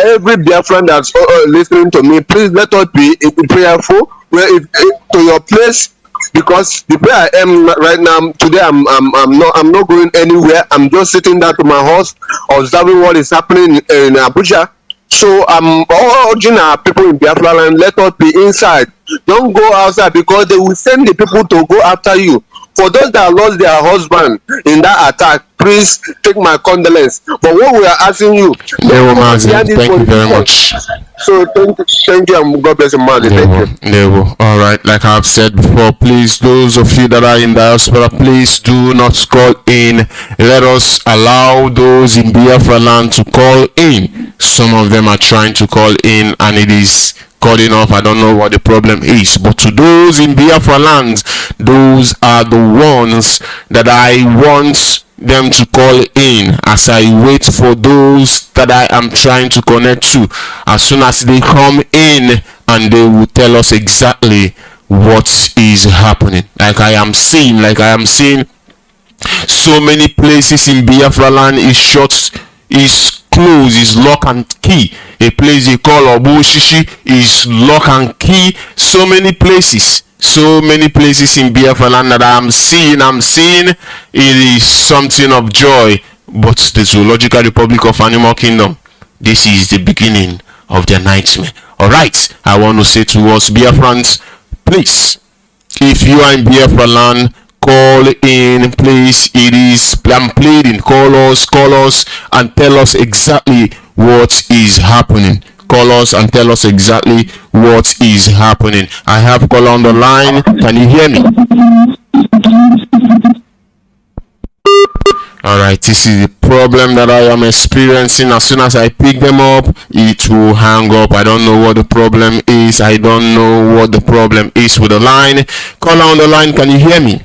every Biafran that's listening to me, please let us be prayerful. Where to your place, because the way I am right now today, I'm not going anywhere. I'm just sitting down to my house, observing what is happening in Abuja. So I'm urging our people in Biafra land, let us be inside. Don't go outside, because they will send the people to go after you. For those that lost their husband in that attack, please take my condolence. But what we are asking you, Mazi, thank you very much. So thank you, and God bless you, Mazi. Thank you. All right, like I've said before, please, those of you that are in diaspora, please do not call in. Let us allow those in Biafra land to call in. Some of them are trying to call in, and it is cutting off. I don't know what the problem is, but to those in Biafra lands, those are the ones that I want them to call in, as I wait for those that I am trying to connect to. As soon as they come in, and they will tell us exactly what is happening. Like I am seeing so many places in Biafra land is shut, is closed, is lock and key. A place they call Abuja is lock and key. So many places in Biafra land that I'm seeing it is something of joy. But the Zoological Republic of Animal Kingdom, this is the beginning of their nightmare. All right, I want to say to us Biafrans, please, if you are in Biafra land, call in, please. I'm pleading, call us and tell us exactly what is happening. Call us and tell us exactly what is happening. I have call on the line. Can you hear me? All right, this is the problem that I am experiencing. As soon as I pick them up, it will hang up. I don't know what the problem is. I don't know what the problem is with the line. Call on the line. Can you hear me?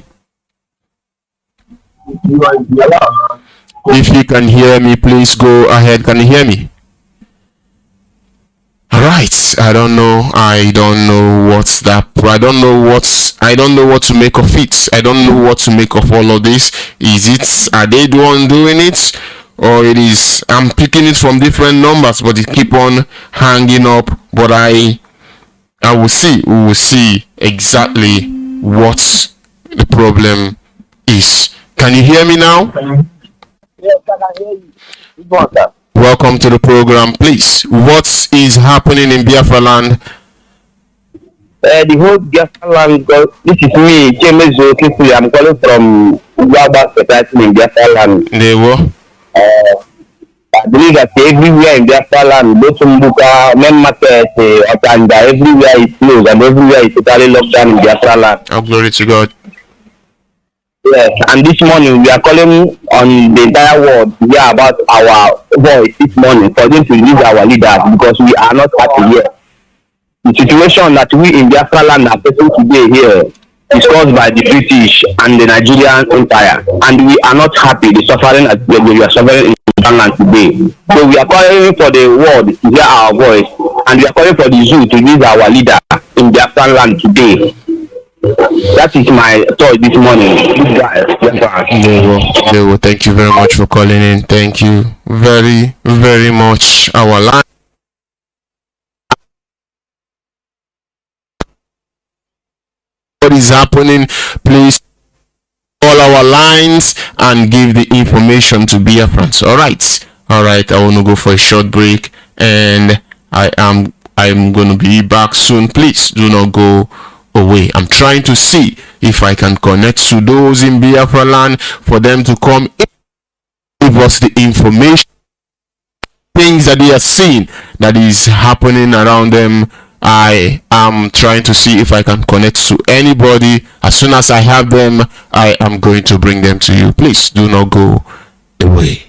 If you can hear me, please go ahead. Can you hear me? All right, I don't know what to make of it. I don't know what to make of all of this. Are they the one doing it, or it is I'm picking it from different numbers, but it keep on hanging up? But we will see exactly what the problem is. Can you hear me now? Yes, I can hear you. Welcome to the program, please. What is happening in Biafra land? The whole Biafra land, this is me, Chemezo Kifuli. I'm calling from Biafra Society in Biafra land. I believe that everywhere in Biafra land, Botumbuka, main market, Otanda, everywhere is closed and everywhere is totally locked down in Biafra land. Oh, glory to God. Yes, and this morning we are calling on the entire world to hear about our voice this morning for them to release our leaders, because we are not happy here. The situation that we in Biafra land are facing today here is caused by the British and the Nigerian Empire, and we are not happy. The suffering that we are suffering in Biafra land today. So we are calling for the world to hear our voice, and we are calling for the zoo to release our leader in Biafra land today. That is my thought this morning. Thank you very much for calling in. Thank you very, very much. Our line. What is happening? Please call our lines and give the information to Biafrans. All right. I want to go for a short break, and I'm going to be back soon. Please do not go away. I'm trying to see if I can connect to those in Biafra land for them to come in, give us the information, things that they are seeing that is happening around them. I am trying to see if I can connect to anybody. As soon as I have them, I am going to bring them to you. Please do not go away.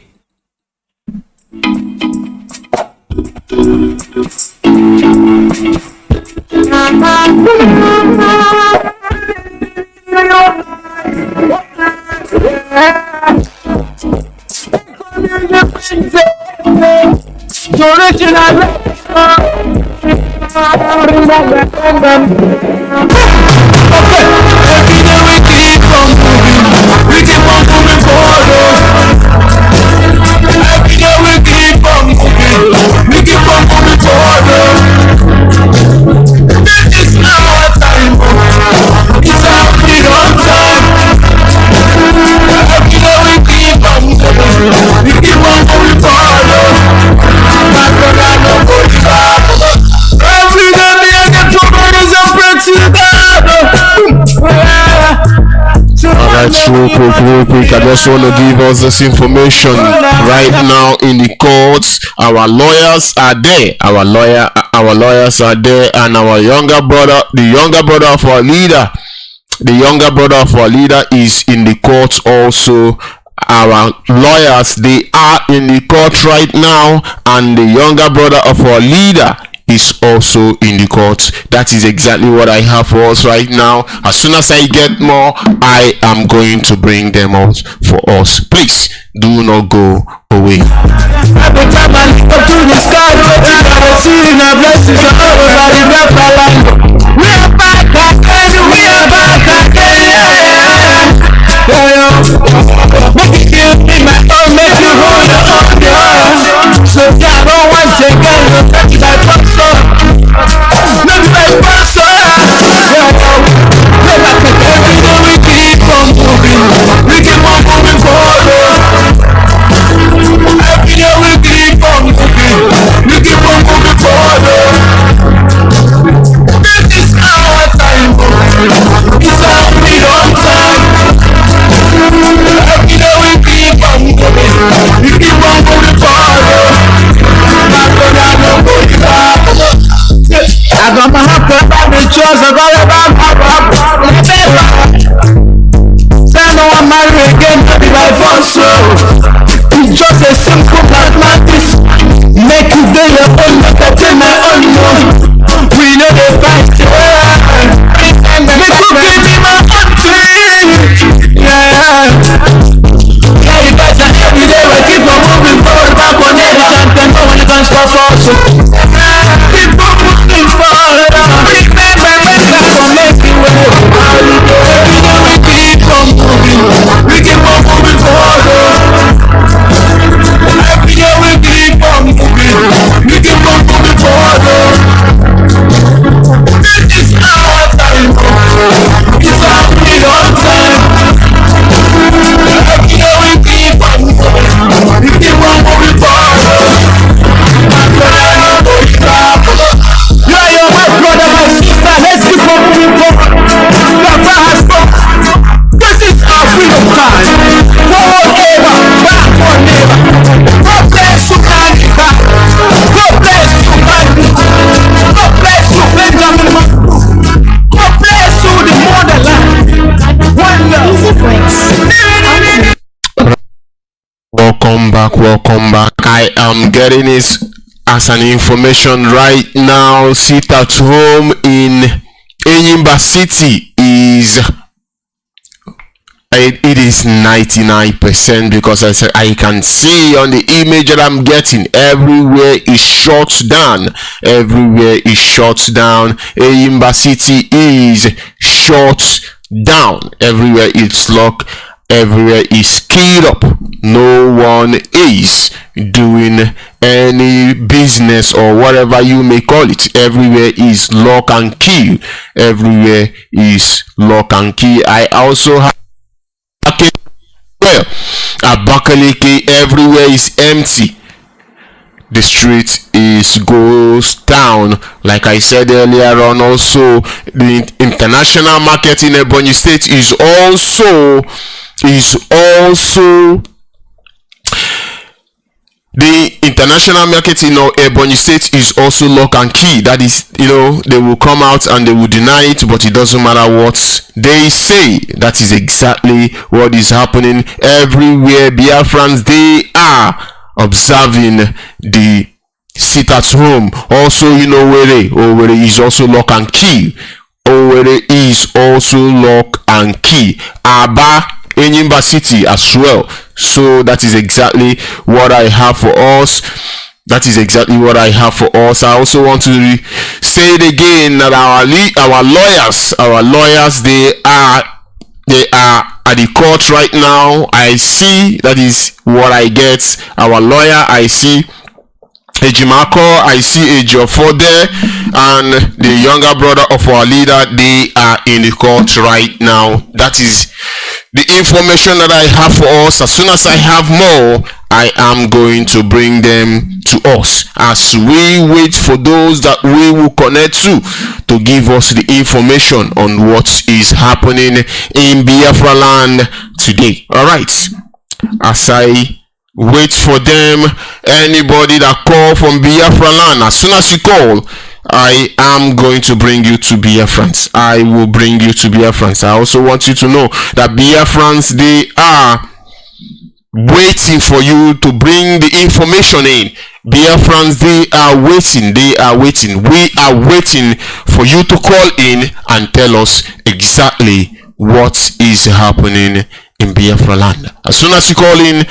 We keep on moving forward. Every day we keep real quick. I just want to give us this information right now in the courts. Our lawyers are there. Our lawyers are there, and our younger brother, the younger brother of our leader, is in the courts also. Our lawyers, they are in the court right now, and the younger brother of our leader is also in the court. That is exactly what I have for us right now. As soon as I get more, I am going to bring them out for us. Please do not go away. Every time I look up to the sky, I see the blessings of everybody Biafra land. We are back again, we are back again. Make it give me my own, make you hold your own, yeah. So yeah, I don't want to get maybe my sponsor, maybe my sponsor, yeah. We're back again, we know we keep on moving, we keep on moving forward. Every day we keep on moving, we keep on moving forward. This is our time, it's our freedom time. Every day we keep on moving, we keep on moving forward. I got my heart about the chores, I got about my say no I'm married again, baby, by force. It's just a simple mathematics. Make you do your own, make I take my own. We know the fight. Make you give me my own thing. Yeah. Yeah, you guys are every day. We keep on moving forward. Back on the champion. No one can stop us. Keep on moving forward. Remember when I will make you way. Every day we keep on moving. We keep on moving forward. Every day we keep on moving. We keep on moving forward. This is our time. It's our freedom time. Every day we keep on moving. We keep on moving forward. You are your my brother, my sister. Let's keep on moving forward. Biafra has come. This is our freedom time. Forward ever, backward never. God bless you, Africa. God bless you, Bible. God bless you, Benjamin. God bless you, the motherland. One love. Easy breaks. Welcome back. I am getting this as an information right now. Sit at home in Enyimba City it is 99% because I can see on the image that I'm getting everywhere is shut down. Enyimba City is shut down. Everywhere it's locked. Everywhere is keyed up. No one is doing any business or whatever you may call it. Everywhere is lock and key. I also have Abakaliki. Everywhere is empty. The street is ghost town. Like I said earlier on, also the international market in Ebonyi State is also the international market in Ebonyi State is also lock and key. That is, they will come out and they will deny it, but it doesn't matter what they say. That is exactly what is happening everywhere. Biafrans, they are observing the sit at home. Also, Owerri is also lock and key. Aba, Enyimba City as well. So that is exactly what I have for us. I also want to say it again that our lawyers, they are at the court right now. I see, that is what I get. Our lawyer, I see Ejimako, I see Ejiofor there, and the younger brother of our leader, they are in the court right now. That is the information that I have for us. As soon as I have more, I am going to bring them to us as we wait for those that we will connect to give us the information on what is happening in Biafra land today. All right, as I wait for them, anybody that call from Biafra land, as soon as you call, I am going to bring you to Biafrans. I will bring you to Biafrans. I also want you to know that Biafrans, they are waiting for you to bring the information in. Biafrans, they are waiting. We are waiting for you to call in and tell us exactly what is happening in Biafra land. As soon as you call in,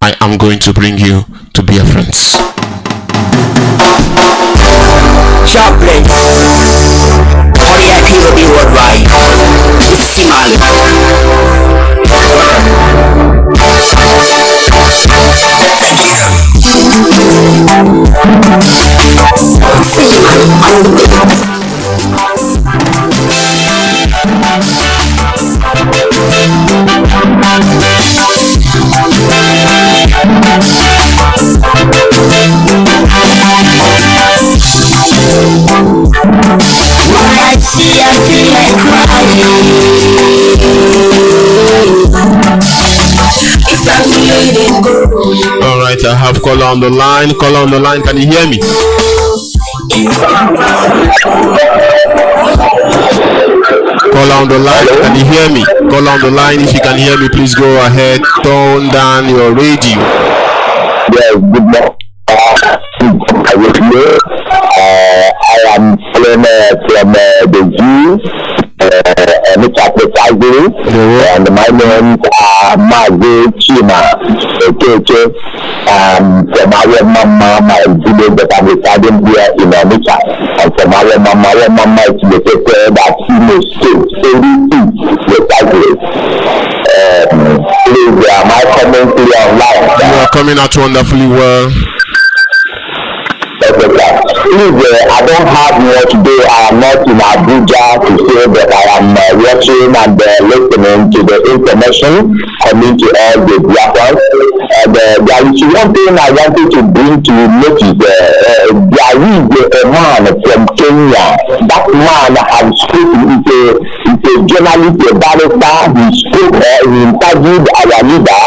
I am going to bring you to Biafrans. Sharp place. REIP will be worldwide. This is Simali. I feel like crying. It's time to let it go. All right, I have caller on the line. Can you hear me? Caller on the line, can you hear me? Caller on the line, if you can hear me, please go ahead, turn down your radio. Yes, good morning. I am from the Jews, which are precisely, and my name is Mazi Nnamdi from our mama, my village that I'm residing here in Abuja, and from our mama is the secretary that he may stay precisely. Please, my commentary online. You are coming out wonderfully well. Please, I don't have much to do. I am not in Abuja to say that I am watching and listening to the information coming to all the Biafrans. There is one thing I wanted to bring to notice. There is a man from Kenya. That man has spoken. He's a journalist, a barrister. He spoke, he interviewed our leader,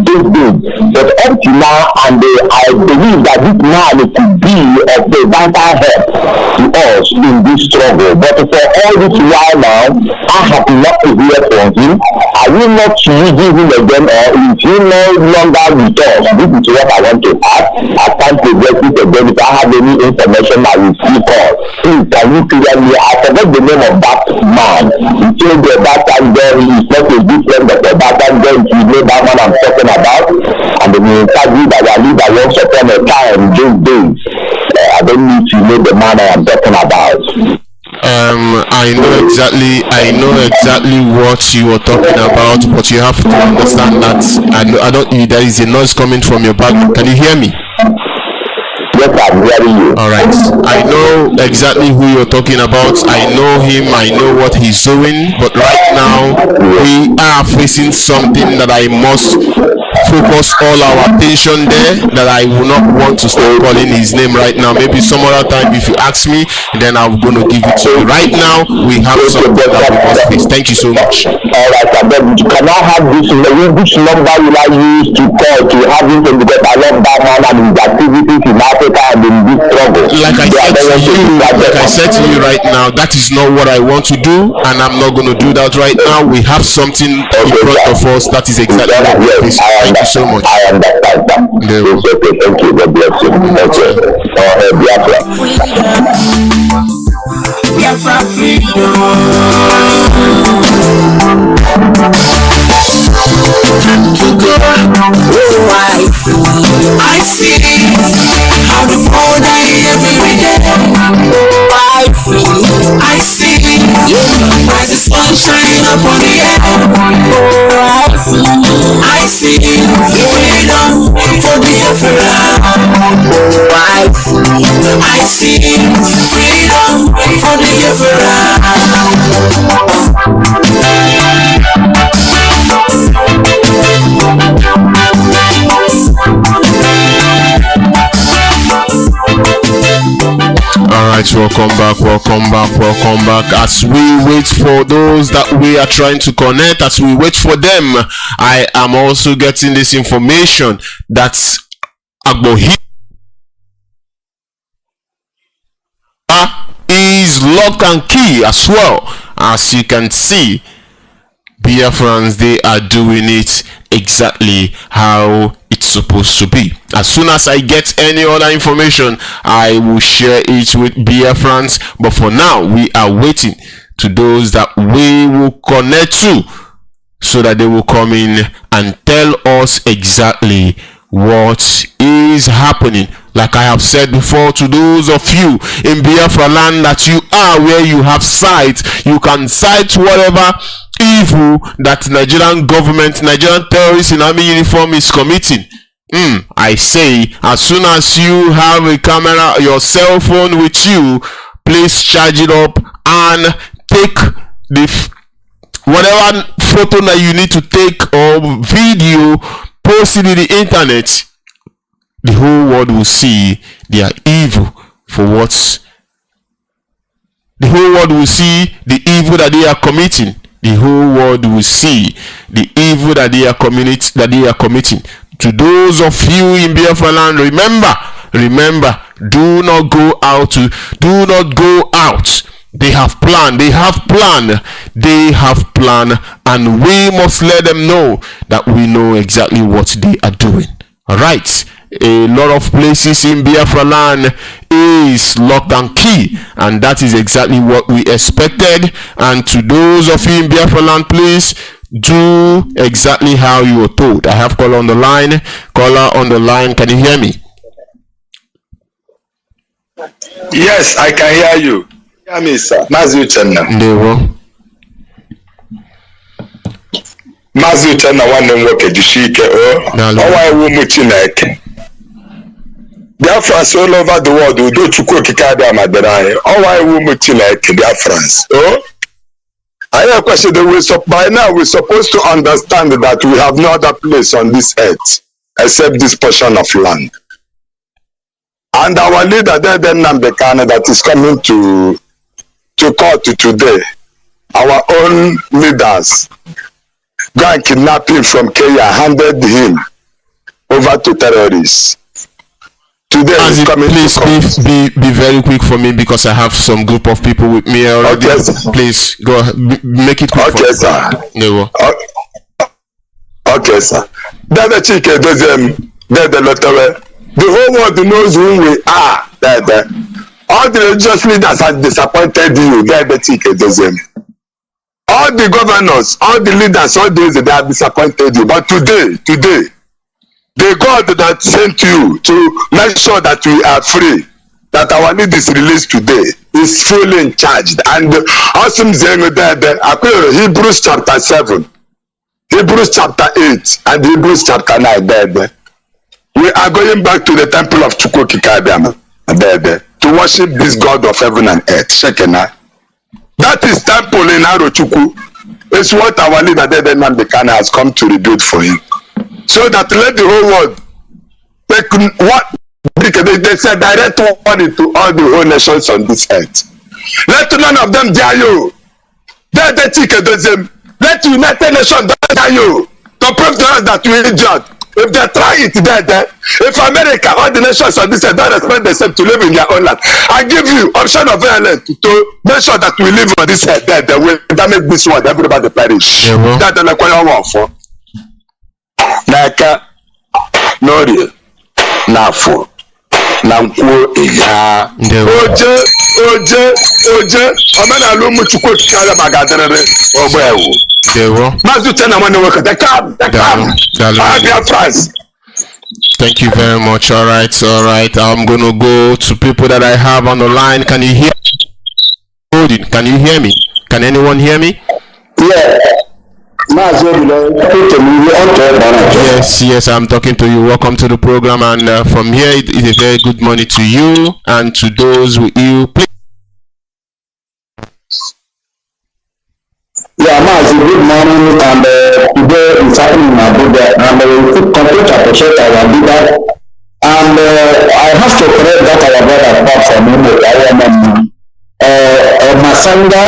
this day. But up to now, and I believe that this man could be of a vital help to us in this struggle. But for all this while now, I have not to hear from him. I will not use him again, or if he no longer with us. This is what I want to ask. I can't progress it again. If I have any information, I will speak on. Please, can you clear me? I forgot the name of that man. He told me that time there is not a different, but that time there you know that man I'm talking about. And then he interviewed our leader once upon a time those days. I don't need to know the man I am talking about. I know exactly what you are talking about, but you have to understand that there is a noise coming from your back. Can you hear me? Yes, I'm hearing you. All right. I know exactly who you're talking about. I know him. I know what he's doing. But right now, we are facing something that I must focus all our attention there, that I will not want to start calling his name right now. Maybe some other time if you ask me, then I'm going to give it to you. Right now, we have something that we must face. Thank you so much. All right, can I have this? Which number will I use to call to have it? Because I love that man and his activities in Africa and in this struggle. Like I said to you right now, that is not what I want to do, and I'm not going to do that right now. We have something in front of us that is exactly what we face. Thank you so much. I understand that. It's okay. Thank you. God bless you. Okay. Biafra. Biafra freedom. To go. Oh, I see how the poor die every day. Oh, I see as the sun shining upon the air. Oh, I see freedom for Biafra. Oh, I see freedom for Biafra. Alright, welcome back. As we wait for those that we are trying to connect, as we wait for them, I am also getting this information that Agbohi is lock and key as well. As you can see, Biafrans, they are doing it exactly how it's supposed to be. As soon as I get any other information, I will share it with Biafrans. But for now, we are waiting to those that we will connect to, so that they will come in and tell us exactly what is happening. Like I have said before, to those of you in Biafra land that you are where you have sight, you can cite whatever evil that Nigerian government, Nigerian terrorists in army uniform is committing. I say, as soon as you have a camera, your cell phone with you, please charge it up and take the whatever photo that you need to take or video, post it in the internet. The whole world will see they are evil for what. The whole world will see the evil that they are committing. The whole world will see the evil that they are committing. To those of you in Biafra land, remember, do not go out. They have planned, and we must let them know that we know exactly what they are doing. All right. A lot of places in Biafra land is locked and key, and that is exactly what we expected. And to those of you in Biafra land, please do exactly how you were told. I have caller on the line. Can you hear me? Yes, I can hear you. Hear me, sir. Mazi Nnamdi. Mazi Nnamdi nwanne m nwoke jishike ọwa iwu mụ Chineke. Biafrans all over the world, udo Chukwu okike abịa madara anyị. Ọwa iwu mụ Chineke, Biafrans. I question by now we're supposed to understand that we have no other place on this earth except this portion of land. And our leader there, Nnamdi Kanu, that is coming to court today, our own leaders go and kidnap him from Kenya, handed him over to terrorists. Today Mazi, please be very quick for me, because I have some group of people with me already. Okay, please go ahead, make it quick. Okay, sir. Okay, sir. The chicken does the lottery. The whole world knows who we are. All the religious leaders have disappointed you. The chicken does them. All the governors, all the leaders, all these, they have disappointed you. But today, the God that sent you to make sure that we are free, that our need is released today, is fully in charge. And awesome Hebrews chapter 7, Hebrews chapter 8, and Hebrews chapter 9. We are going back to the temple of Chukwu to worship this God of heaven and earth. Shekinah. That is temple in Arochukwu. It's what our leader Nnamdi Kanu has come to rebuild for him. So that let the whole world take what they say direct warning to all the whole nations on this earth. Let none of them dare you. Let the United Nations dare you to prove to us that we idiot. If they try it there, if America, all the nations on this earth don't respect themselves to live in their own land, I give you option of violence to make sure that we live on this earth there, that make this world everybody perish. That's the like what I want for. Naka Nori Nafo Namko Iya Oje Amana Lumu Chukwu Kala Magadere Obewu Mazi Nnamdi work the cab Biafrans. Thank you very much. All right. I'm gonna go to people that I have on the line. Can you hear me? Can you hear me? Can anyone hear me? Yeah. Yes, I'm talking to you. Welcome to the program, and from here it is a very good morning to you and to those with you. Please. Yeah, Mazi, good morning, and today is happening in Abuja, and we continue to appreciate our leader, and I have to correct that our brother apart from him, Masanga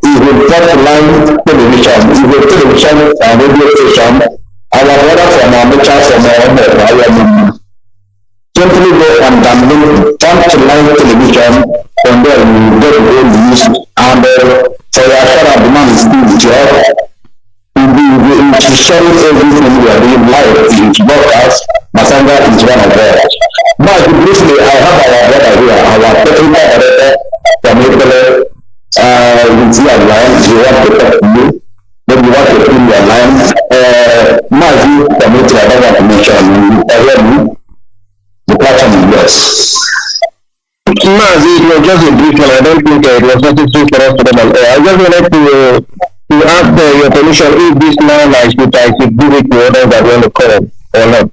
is a top-line television, is a television and radio station. Our brother from Abuja from our simply go and download top-line television from there you get the news and for your share of demand is still job. To share everything we are doing live in broadcast, Masanga is one of them. Now, briefly, I have our brother here, our technical director from Italy, with your line, we want to talk to you. Then you want to put your line. Mazi from Italy, I don't want to mention you. The platform is yours. Mazi, it was just a brief one. I don't think it was necessary for us to them on air. I just wanted to ask your permission if this man I should give it to others that want to call or not.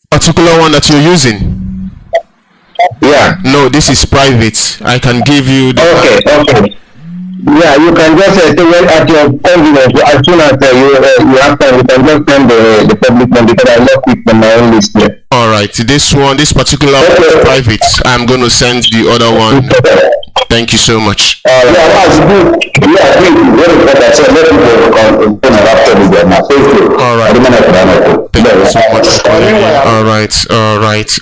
Particular one that you're using? Yeah. No, this is private. I can give you the Okay. Yeah, you can just say at your convenience, as soon as you have time, you can just send the public one because I left it on my own list here. Alright, this particular one is private. I'm going to send the other one. Thank you so much. That's good. Yeah, thank you. Very important. So let me go after me there now. Thank you. Alright. Thank you so much for calling in.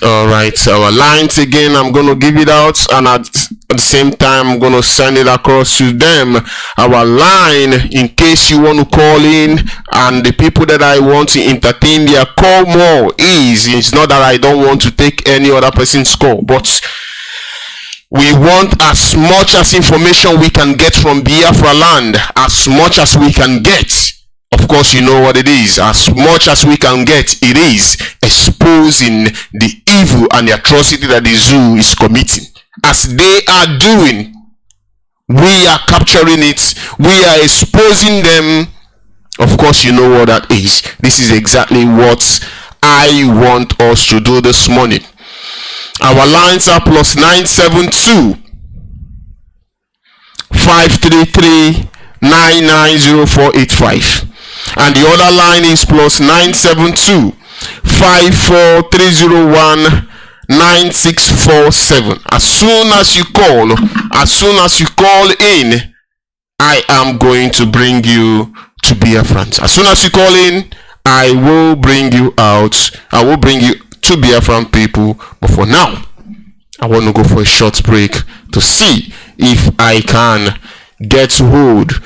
Alright. Our lines again, I'm going to give it out, and at the same time, I'm going to send it across to them. Our line, in case you want to call in, and the people that I want to entertain their call more it's not that I don't want to take any other person's call, but we want as much as information we can get from Biafra land, as much as we can get. Of course, you know what it is. As much as we can get, it is exposing the evil and the atrocity that the zoo is committing. As they are doing, we are capturing it. We are exposing them. Of course, you know what that is. This is exactly what I want us to do this morning. Our lines are +972 533 990485, and the other line is +972 54301 9647. As soon as you call in, I am going to bring you to Biafrans. As soon as you call in, I will bring you out. I will bring you to Biafran people. But for now, I want to go for a short break to see if I can get hold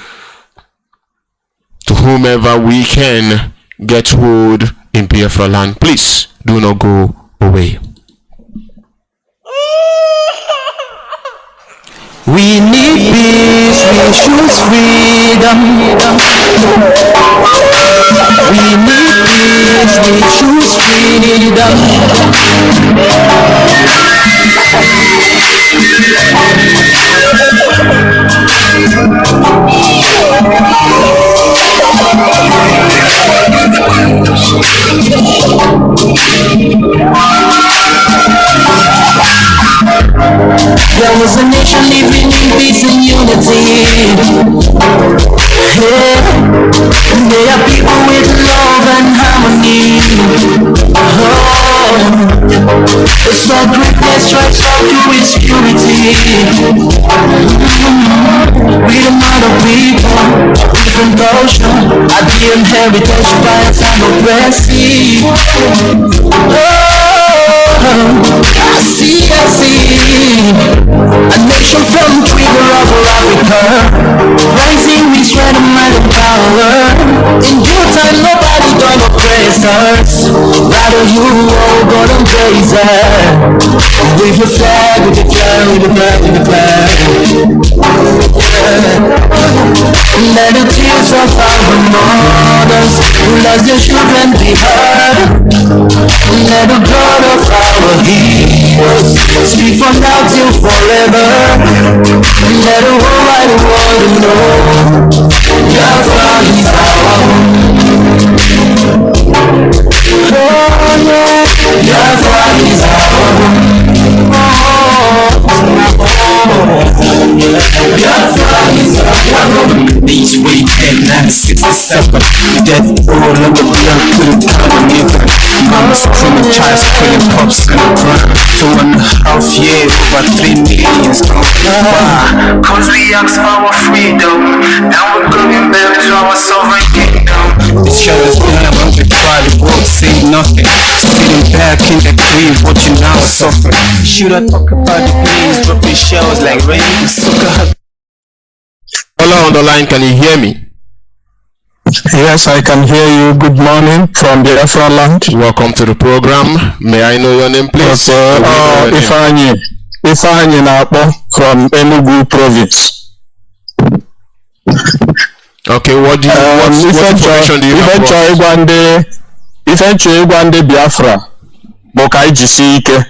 to whomever we can get hold in Biafra land. Please do not go away. We need peace, we choose freedom. We need peace, we choose freedom. There was a nation living in peace and unity. Yeah. They are people with love and harmony. Oh. The small greatness strikes out you with purity. Freedom of the people, different culture, ideal heritage, bias and oppressive. I see, a nation from the trigger of Africa, rising we spread a mind of power. In due time nobody gonna oppress us, rather you all gonna embrace us. With the flag, with the flag, with the flag, with the flag. Let the tears of our mothers who lost their children be heard. Let the blood of our heroes speak from now till forever. Let the whole wide world know Biafra is our home. Biafra is our home. Biafra is our home. Each weekend 967 get old, let me be up to the kind of nigga. Mama screaming, child screaming, pops in the ground. 2.5 years, over 3 million. Cause we ask for our freedom, now we're going back to our sovereign kingdom. The show is done when we try to work, say nothing. Sitting back in the grave, watching now suffering. Should I talk about the planes, dropping shells like rain? Caller on the line, can you hear me? Yes, I can hear you. Good morning from the Biafra land. Welcome to the program. May I know your name, please? Ifeanyi na-akpọ from Enugu province. Okay, what information do you have? Ife nchọ ịgwa ndị Biafra bụ ka anyị jisie ike.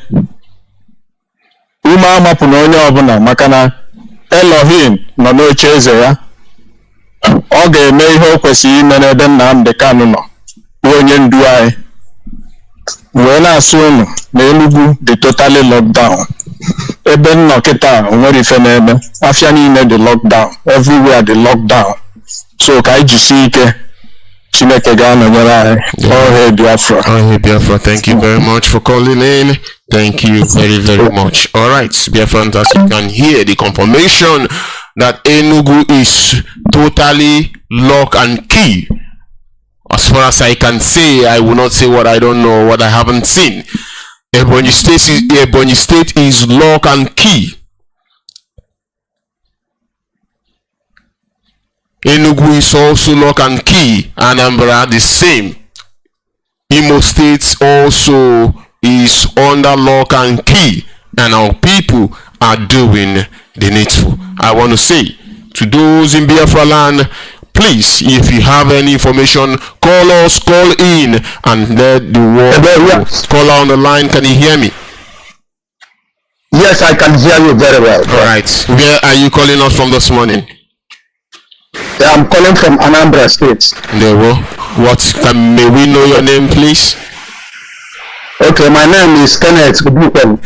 Ume amapụ na onye ọbụla maka na Elohim nọ n'oche eze ya. Ọ ga-eme ihe o kwesịrị ime n'ebe Nnamdi Kanu nọ, bụ onye ndu anyị. Wee na-asị unu na Enugu dị totally lockdown. Ebe nnọ kịta nwere ife na-eme. Afịa niile dị lockdown. Everywhere dị lockdown. So ka anyị jisie ike. Chineke ga-anọnyere anyị. Oh, Biafra. Oh, Biafra. Thank you very much for calling in. Thank you very, very much. All right, Biafrans, as you can hear, the confirmation that Enugu is totally lock and key. As far as I can say, I will not say what I don't know, what I haven't seen. Ebonyi State is lock and key. Enugu is also lock and key. Anambra the same. Imo State also is under lock and key, and our people are doing the needful. I want to say to those in Biafra land, please, if you have any information, call us, call in, and let the world know. Caller on the line, can you hear me? Yes, I can hear you very well. All right. Where are you calling us from this morning? I'm calling from Anambra State. May we know your name, please? Okay, my name is Kenneth Bupen.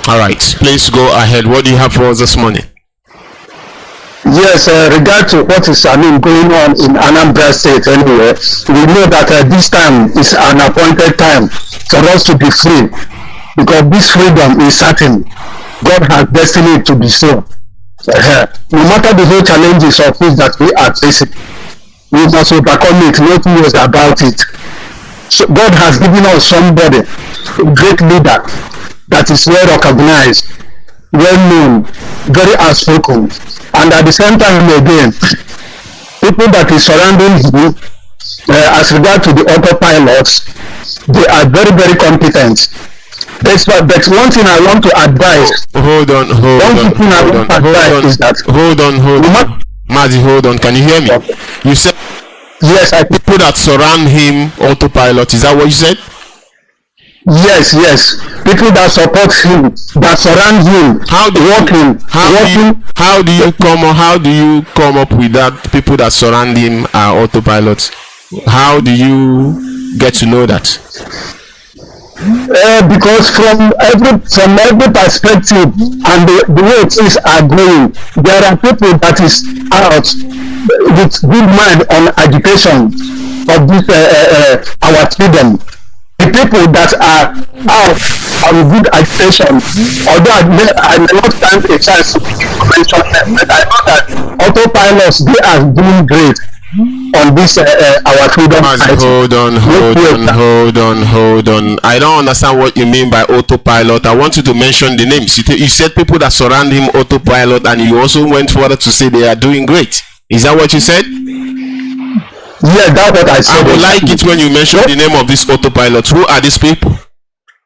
All right, please go ahead. What do you have for us this morning? Yes, regard to what is going on in Anambra State anyway, we know that this time is an appointed time for us to be free, because this freedom is certain. God has destined it to be so. No matter the whole challenges of which that we are facing, we must overcome it, no two ways about it. So God has given us somebody, a great leader, that is well recognized, well known, very outspoken, and at the same time again, people that is surrounding him, as regard to the autopilots, they are very, very competent. But one thing I want to advise. Hold on. Mazi, hold on. Can you hear me? Okay. You said yes. People that surround him, autopilot. Is that what you said? Yes. People that support him, that surround him, how do you come up with that? People that surround him are autopilots. How do you get to know that? Because from every perspective and the way things are going, there are people that is out with good mind on agitation of this our freedom. The people that are out on good agitation, although I may not stand a chance to mention them, but I know that autopilots, they are doing great on this our freedom. Hold on. I don't understand what you mean by autopilot. I want you to mention the names. You said people that surround him autopilot, and you also went further to say they are doing great. Is that what you said? Yeah, that's what I said. I would like it when you mention the name of these autopilots. Who are these people?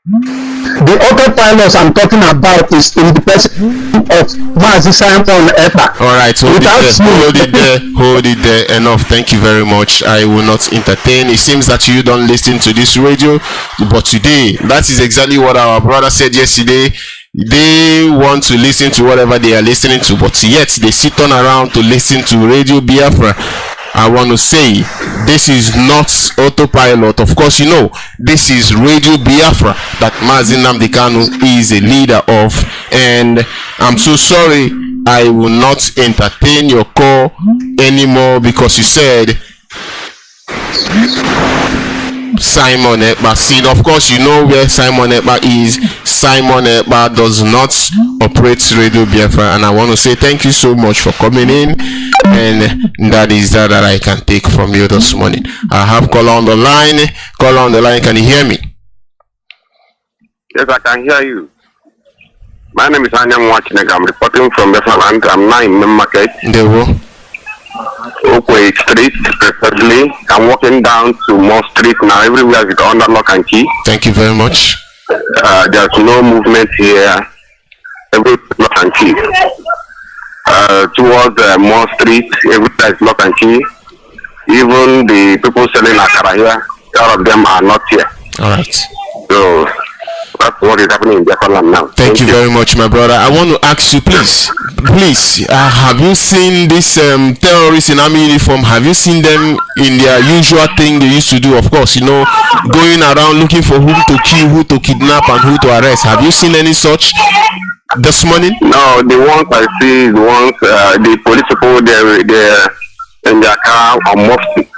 The autopilots I'm talking about is in the person of Mazi Nnamdi. All right, hold it there. Enough. Thank you very much. I will not entertain. It seems that you don't listen to this radio, but today, that is exactly what our brother said yesterday. They want to listen to whatever they are listening to, but yet they sit on around to listen to Radio Biafra. I want to say this is not autopilot. Of course, you know this is Radio Biafra that Mazi Nnamdi Kanu is a leader of, and I'm so sorry I will not entertain your call anymore because you said Simon Ekpa. See, of course, you know where Simon Ekpa is. Simon Ekpa does not operate Radio Biafra, and I want to say thank you so much for coming in, and that is that I can take from you this morning. I have caller on the line. Caller on the line, can you hear me? Yes, I can hear you. My name is Anyam Wachineg. I'm reporting from Biafra. I'm now in main market. Oakway Street, preferably. I'm walking down to more street now. Everywhere is under lock and key. Thank you very much. There's no movement here. Everywhere is lock and key. Towards more street, everywhere is lock and key. Even the people selling akara here, all of them are not here. All right. So that's what is happening in Biafra now. Thank you very much, my brother. I want to ask you, please, have you seen this terrorists in army uniform? Have you seen them in their usual thing they used to do? Of course, you know, going around looking for whom to kill, who to kidnap, and who to arrest. Have you seen any such this morning? No, the ones I see is the ones the police people they're in their car or mostly.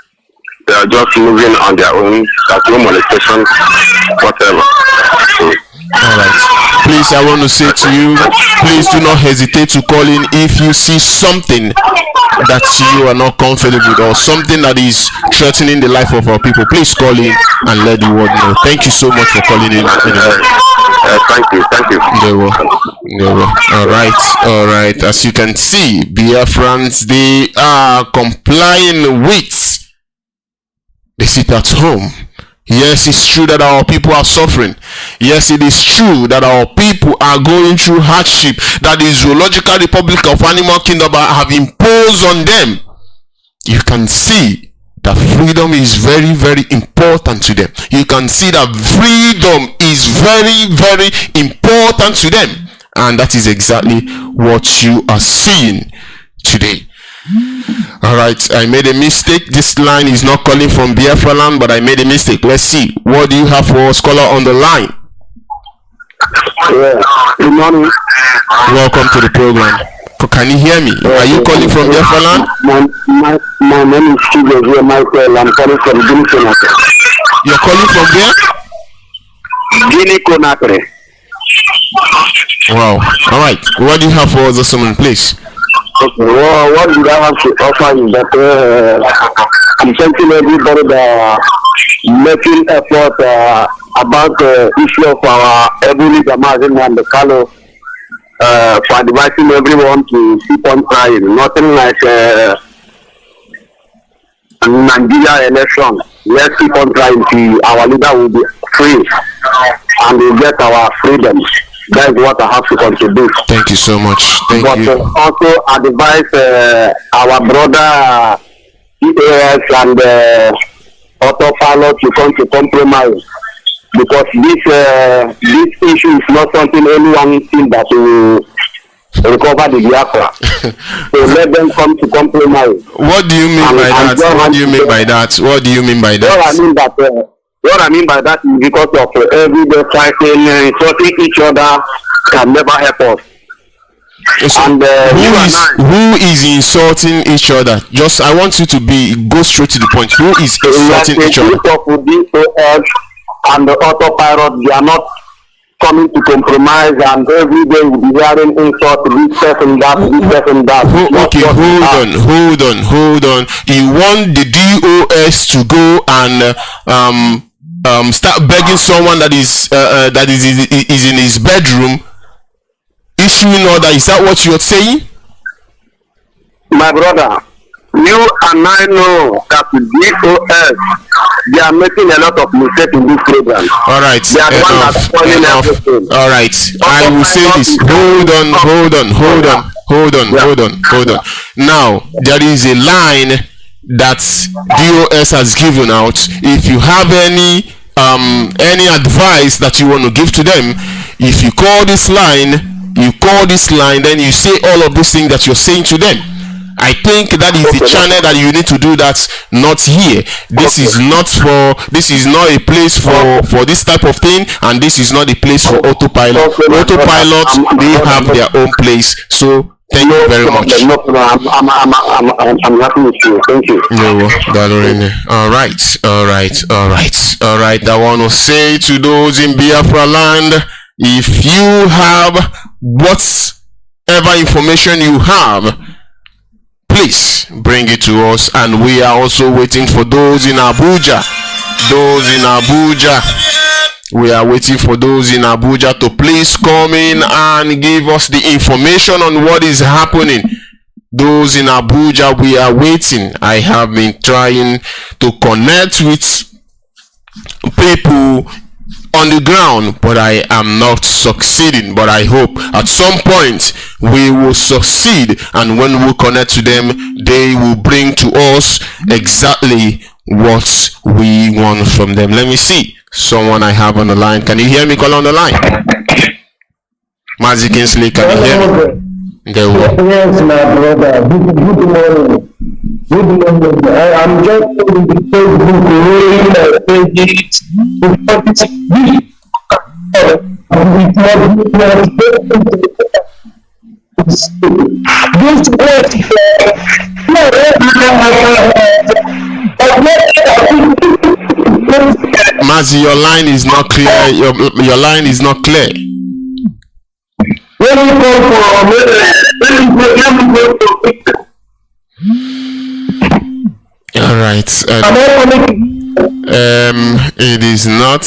They are just moving on their own. There's no molestation, whatever. All right. Please, I want to say to you, please do not hesitate to call in if you see something that you are not comfortable with or something that is threatening the life of our people. Please call in and let the world know. Thank you so much for calling in. Thank you. All right. As you can see, Biafrans, they are complying with they sit at home. Yes, it's true that our people are suffering. Yes, it is true that our people are going through hardship that the Zoological Republic of Animal Kingdom have imposed on them. You can see that freedom is very, very important to them. You can see that freedom is very, very important to them. And that is exactly what you are seeing today. All right, I made a mistake. This line is not calling from Biafra land, but I made a mistake. Let's see. What do you have for us, caller on the line? Yeah. Good morning. Welcome to the program. Can you hear me? Are you calling from Biafra land? My name is Chigo Michael. I'm calling from Guinea Conakry. You're calling from where? Guinea Conakry. Wow. All right. What do you have for us this morning, please? Okay, well, what do I have to offer is that I'm thanking everybody that making effort about the issue of our Ebony Mazi Nnamdi Kanu for advising everyone to keep on trying. Nothing like Nigeria election. Let's keep on trying till our leader will be free and we'll get our freedom. That is what I have to contribute. Thank you so much. Thank you. But also advise our brother EAS and autopilot to come to compromise because this issue is not something anyone thinks that will recover the Biafra. So let them come to compromise. What do you mean by that? What do you mean by that? What do you mean by that? What I mean by that is because of everyday fighting, insulting each other can never help us. So And who is insulting each other? Just I want you to go straight to the point. Who is insulting each other? And the autopilot, they are not coming to compromise, and every day we'll be hearing insult, this person that. Okay, hold on. You want the DOS to go and start begging someone that is in his bedroom, issuing order. Is that what you're saying? My brother, you and I know that the DOS, they are making a lot of mistakes in this program. All right, they are the one that's spoiling everything. All right, I will say this. Hold on. Now there is a line that DOS has given out. If you have any advice that you want to give to them, if you call this line, then you say all of these things that you're saying to them. I think that is the channel that you need to do that, not here. This is not a place for this type of thing, and this is not a place for autopilot. Autopilot, they have their own place. So Thank you very much. No problem. I'm happy with you. Thank you. No, all right. I want to say to those in Biafra land, if you have whatever information you have, please bring it to us. And we are also waiting for those in Abuja. We are waiting for those in Abuja to please come in and give us the information on what is happening. Those in Abuja, we are waiting. I have been trying to connect with people on the ground, but I am not succeeding. But I hope at some point we will succeed, and when we connect to them, they will bring to us exactly what we want from them. Let me see. Someone I have on the line. Can you hear me? Call on the line. Mazi Kinsley, can you hear me? There we go. Yes, my brother. Good morning. Good morning. I'm just going to Facebook Mazi, your line is not clear. Your line is not clear. All right. It is not.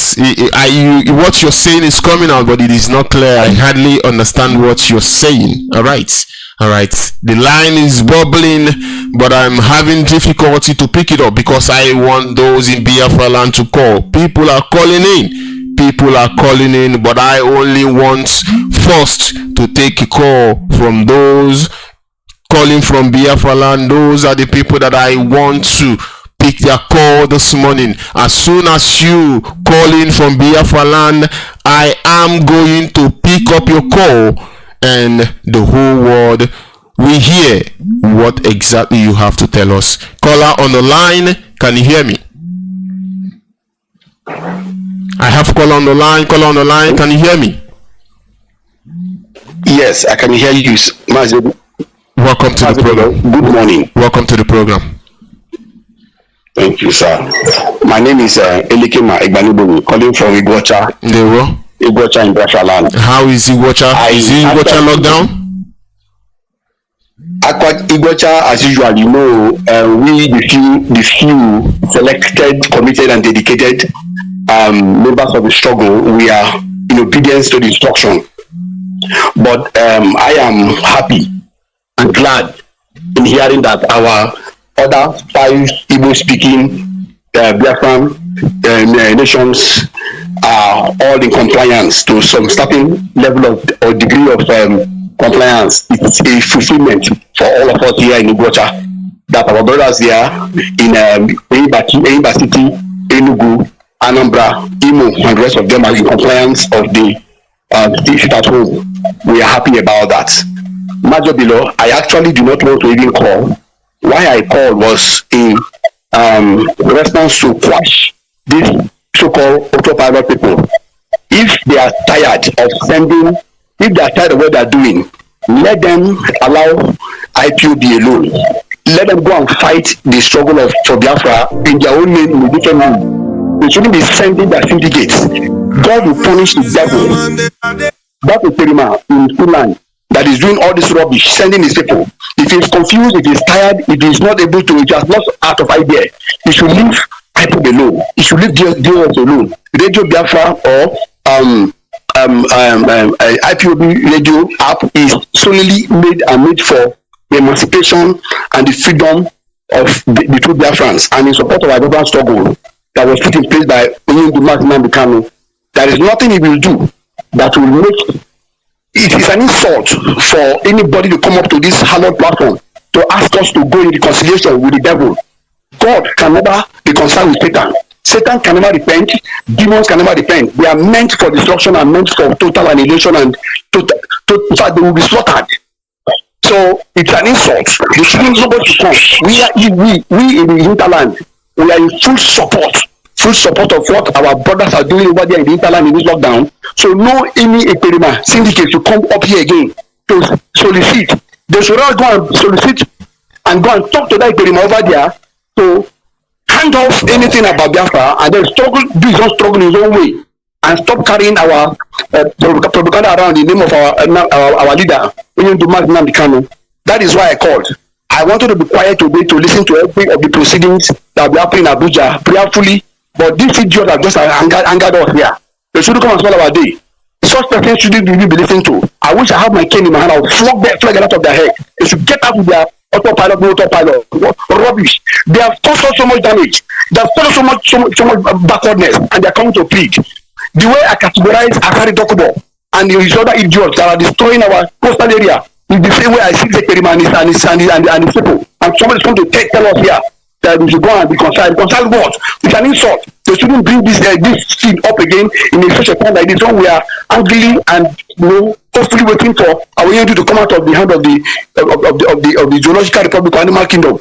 What you're saying is coming out, but it is not clear. I hardly understand what you're saying. All right. The line is bubbling, but I'm having difficulty to pick it up because I want those in Biafra land to call. People are calling in, but I only want first to take a call from those calling from Biafra land. Those are the people that I want to pick their call this morning. As soon as you call in from Biafra land, I am going to pick up your call, and the whole world will hear what exactly you have to tell us. Caller on the line, can you hear me? I have caller on the line. Can you hear me? Yes, I can hear you, Mazi. Welcome to the program. Good morning. Welcome to the program. Thank you, sir. My name is Elikema Igbanibolu, calling from Igbocha. Igbocha in Biafra land. How is Igbocha? Is Igbocha locked down? Igbocha, as usual, we the few selected, committed, and dedicated members of the struggle, we are in obedience to the instruction. But I am happy and glad in hearing that our other 5 Igbo-speaking Biafran nations are all in compliance to some certain level of or degree of compliance. It's a fulfillment for all of us here in Igbocha that our brothers here in Eimba City, Enugu, Anambra, Imo, and the rest of them are in compliance of the sit at home. We are happy about that. Major below, I actually do not want to even call. Why I called was in response to quash these so-called autopilot people. If they are tired of what they are doing, let them allow IPOB alone. Let them go and fight the struggle for Biafra in their own name, in a different name. They shouldn't be sending their syndicates. God will punish the devil. That is Perima in Finland that is doing all this rubbish, sending his people. If he's confused, if he's tired, if he's not able to, if he has lost out of idea, he should leave IPOB alone. He should leave DOS alone. Radio Biafra or IPOB radio app is solely made for the emancipation and the freedom of the true Biafrans and in support of our Biafran struggle that was put in place by Mazi Nnamdi Kanu. There is nothing he will do that will make it is an insult for anybody to come up to this hallowed platform to ask us to go in reconciliation with the devil. God can never be concerned with Satan. Satan can never repent. Demons can never repent. They are meant for destruction and meant for total annihilation and they will be slaughtered. So it's an insult. They shouldn't nobody to come. We in the hinterland, we are in full support of what our brothers are doing over there in the hinterland in this lockdown. So no any Eperima syndicate to come up here again to solicit They should not go and solicit and go and talk to that Ekperima over there to hand off anything about Biafra and then do his own struggle in his own way and stop carrying our propaganda around in the name of our leader, Mazi Nnamdi Kanu. That is why I called. I wanted to be quiet today to listen to every of the proceedings that will be happening in Abuja prayerfully, but these idiots have just angered us here. They should come and spoil our day. Such persons shouldn't be listened to. I wish I had my cane in my hand. I would flog it out of their head. They should get out with their autopilot, no autopilot. Rubbish. They have caused us so much damage. They have caused us so much backwardness, and they are coming to plead. The way I categorize Akari Dokubo and these other idiots that are destroying our coastal area is the same way I see the Ekperima and his people. And somebody's going to tell us here that we should go and reconcile. Reconcile what? It's an insult. They shouldn't bring this thing up again in such a time like this when we are angrily and hopefully waiting for our unity to come out of the hand of the Zoological Republic or Animal Kingdom.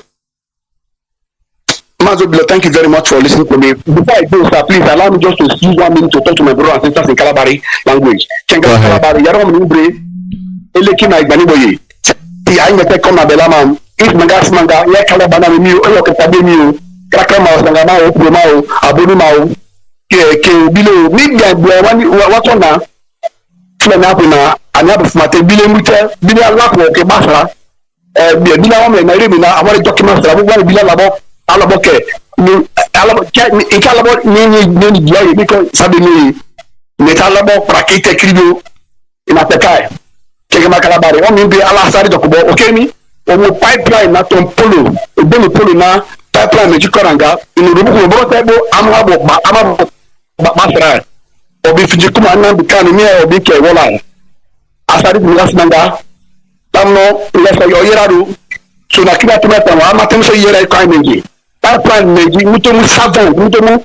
Mazi, thank you very much for listening to me. Before I go, sir, please allow me just to use 1 minute to talk to my brothers and sisters in Kalabari language. Kalabari, Yarom Nubre, Elekina Igbaniboye. See, I met a comma Belamam. If Mangas Manga, Yakalabana, Miu, Okatabimu, Krakama, Sangamao, Promao, Abunimao, Bilo, Midnight, what's on now? Flanapina, and Abufmate, Bilemute, Bila Lapo, Kebasa, Bila Woman, Marimina, I want documents that I want to be about. Alaboke, Ikalabo, Nini, Joy, because suddenly Metalabo, Prakite, Kribu, in Atakai, Kekamakabari, one will be Alasari Dokubo, okay, me, or pipeline, not on Polo, Bulu Polo now, pipeline, Mejikoranga, in the Rubu, Amabo, Basra, or Bifijikuma, Nambikani, or Bike, Wolan. Asari Mulasmanda, Tamno, Lesa Yoyeraru, so na kila tumeta amatem so yere kwa meji pipeline meji mutomu savant mutomu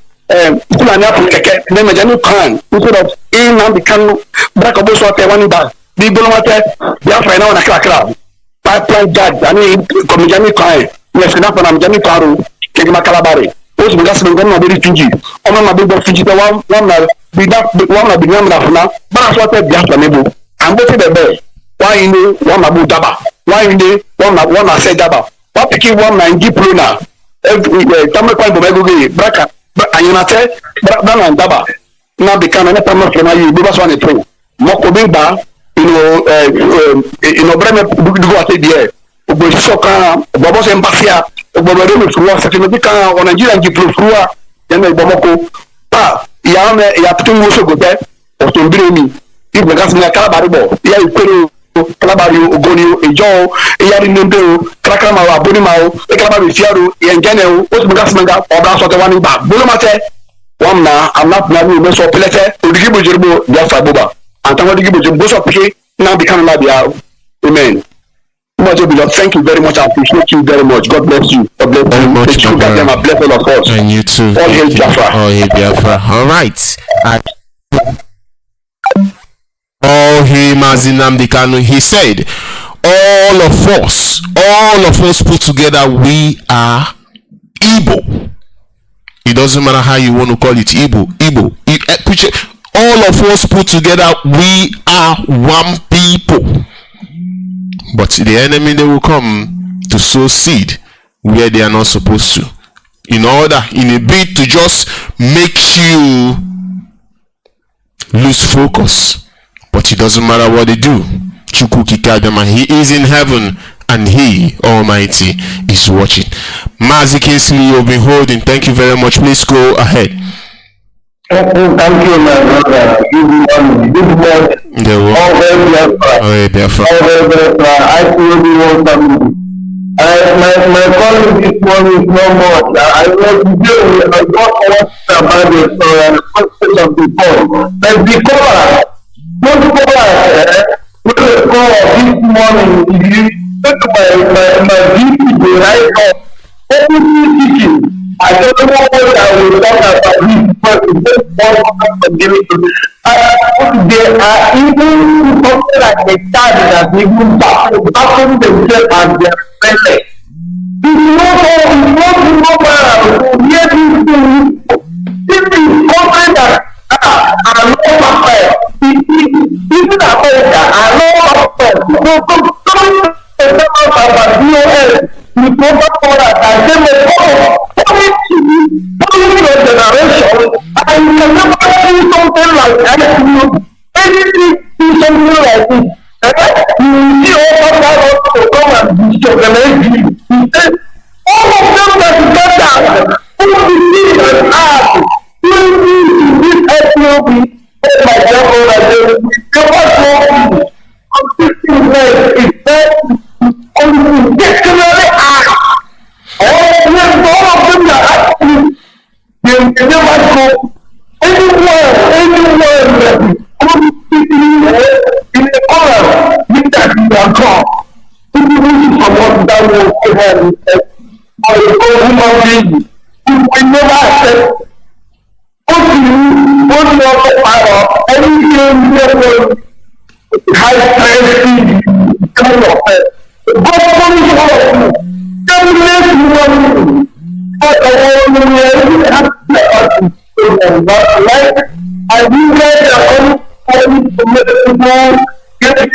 kula ni apu keke ne mejanu kan instead of in Nnamdi Kanu braka bo so te wani ba bi bolo mate Biafra na kra pipeline guard ani komijani kan yes na pa na mejani paru keke makalabare os bugas ngo na beri tunji ono na bebo tunji te wan na bi nyam na funa bara so te Biafra nebo ambo te bebe why you one na bu daba why you one na say daba what pikin one na ngi plona every tamme kwa bo megoge braka anyinate na daba na bikana na tamme plona yi bi ba so na tro moko bi ba breme dugo ate die ogbo soka bobo se mbafia ogbo do me fruwa se me kan o Nigeria ngi fruwa ya na ibomoko pa ya pikin wo so gote o to mbire mi ibe gas na Kalabari bo ya ikwero Kalabari ogoni ejo yari ndeo krakama wa boni mao Kalabari fiaro yengene o smuga smanga obra so te wani ba bolo mate wamna amna na ni me so pelete odigibo jerbo Biafra boba antango digibo jerbo so pike na become na bia amen. Thank you very much. I appreciate you very much. God bless you. God bless you. Much, bless all of us. And you too. All hail Biafra. All hail Biafra. All right. All hail Mazi Nnamdi Kanu. He said, all of us put together, we are Igbo. It doesn't matter how you want to call it, Igbo. All of us put together, we are one people. But the enemy, they will come to sow seed where they are not supposed to, in a bid to just make you lose focus. But it doesn't matter what they do. He is in heaven and he, Almighty, is watching. Mazi Kinsley, you've been holding. Thank you very much. Please go ahead. Thank you, my brother. Good morning. Biafra. I feel you want something. My calling this morning is no more. I was today, I got what about the story and the concept of the poem. But because, don't with the call this morning, if you look at my VP, right now, everything speaking. I don't know what I will talk about this, but it's just one of giving to me. There are even something like the child that even baffling themselves as their friends. It's not normal. Hear these things. This is something that are not perfect. Even America are not perfect. So can never do something like that. Anything do something like this. You see all that to come and disorganize you. He said, all of them that together, all the things that are, will be this SLB. Oh my God, the consistent way is that intentionally act. All of them that actually, they never go anywhere that in the corner, with that in their car. People who support that will give or the human being, we never accept. Only power, anything high strength kind of God is all of you. Terminate human like I do that only to make people get it.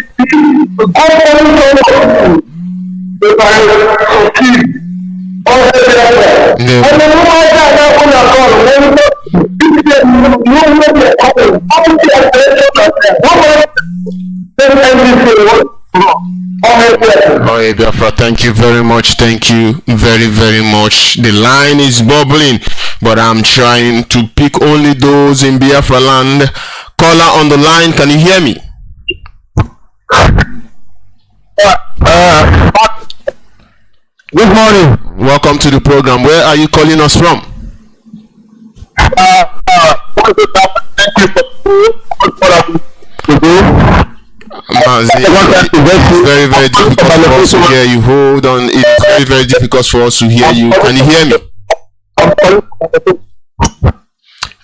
God is all of you. If I succeed, all the and the woman that on a call, Oh, Biafra, thank you very much. Thank you very, very much. The line is bubbling, but I'm trying to pick only those in Biafra land. Caller on the line, can you hear me? Good morning. Welcome to the program. Where are you calling us from? Mazi, it's very, very difficult for us to hear you. Hold on, it's very, very difficult for us to hear you. Can you hear me?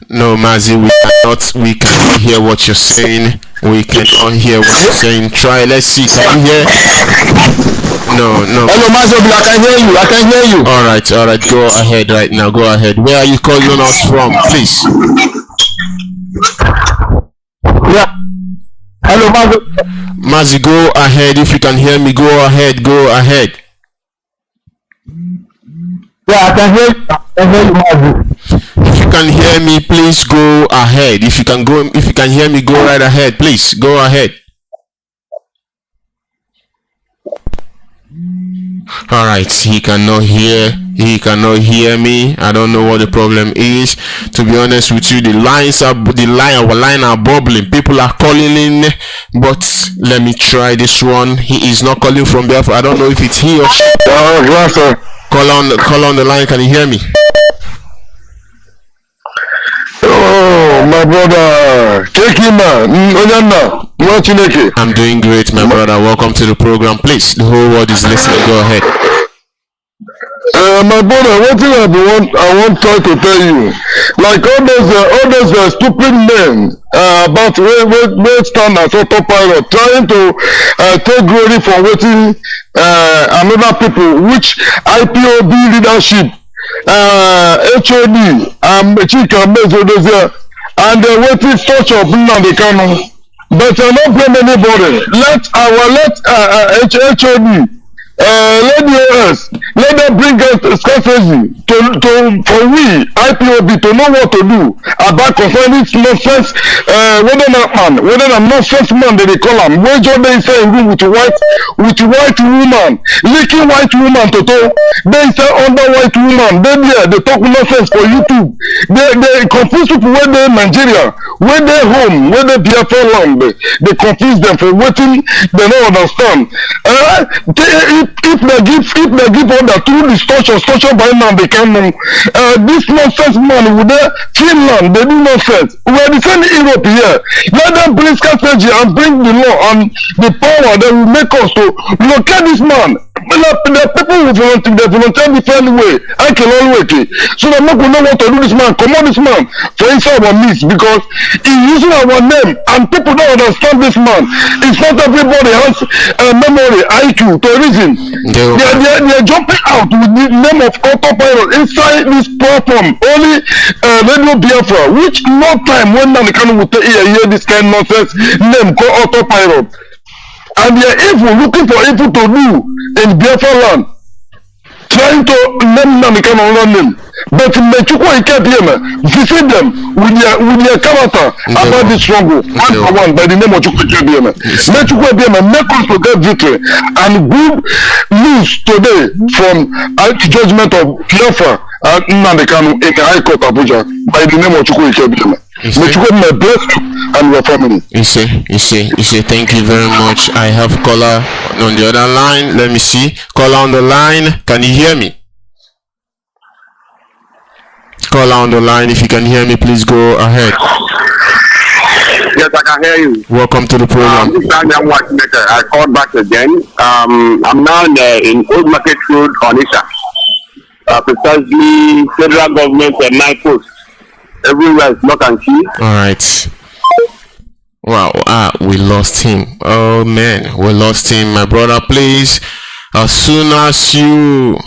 No, Mazi, we cannot hear what you're saying. We cannot hear what you're saying. Try, let's see. Can you hear? No. Hello, Mazi, I can hear you. All right. Go ahead right now. Go ahead. Where are you calling us from, please? Yeah. Hello, Mazi. Mazi, go ahead. If you can hear me, go ahead. Yeah, I can hear you. Mazi. If you can hear me, please go ahead. If you can hear me, go right ahead. Please go ahead. All right, he cannot hear me. I don't know what the problem is. To be honest with you, our line are bubbling. People are calling in, but let me try this one. He is not calling from Biafra. I don't know if it's he or she. Call on the line. Can you hear me? Oh, my brother, take him, I'm doing great, my brother. Welcome to the program. Please, the whole world is listening. Go ahead. My brother, one thing I want to tell you, like all those stupid men about where stand as autopilot, trying to take glory for waiting another people, which IPOB leadership, HOD, Chika, and they're waiting such of Nnamdi Kanu. But not blame anybody. Let HOD, let them bring us strategy for we IPOB to know what to do about concerning nonsense. Whether a nonsense man they call him. Where John they say in room with white woman, licking white woman to talk. They say under white woman. Then they talk nonsense for YouTube. They confuse people when they in Nigeria, when they home, when they Biafra land. They confuse them for waiting. They don't understand. If they give order through the structure by Nnamdi Kanu, this nonsense man with the Finland, they do nonsense. We are the same Europe here. Let them bring strategy and bring the law and the power that will make us to locate this man. The people who volunteer different way. I can always so that we know what to do this man, come on this man for inside our midst because he's using our name and people don't understand this man. It's not everybody has memory, IQ to reason. They're jumping out with the name of autopilot inside this platform. Only Radio Biafra, which no time when Nnamdi Kanu will hear this kind of nonsense name called autopilot. And they are evil, looking for evil to do in Biafra land. So trying to name Nnamdi Kanu wrong name. But Mechukwu Ikebieme, visit them with their character about this struggle. One for one by the name of Chukwu Ikebieme. Mechukwu Ikebieme make us to get victory and good news today from judgment of Biafra and Nnamdi Kanu in the High Court Abuja by the name of Chukwu Ikebieme. Mechukwu Ikebieme bless you and your family. You say, thank you very much. I have caller on the other line. Let me see. Caller on the line. Can you hear me? Caller on the line. If you can hear me, please go ahead. Yes, I can hear you. Welcome to the program. I called back again. I'm now in Old Market Road, Onitsha. Precisely federal government and my post. Everywhere is lock and key. All right. Wow, we lost him. Oh man, we lost him. My brother, please, as soon as you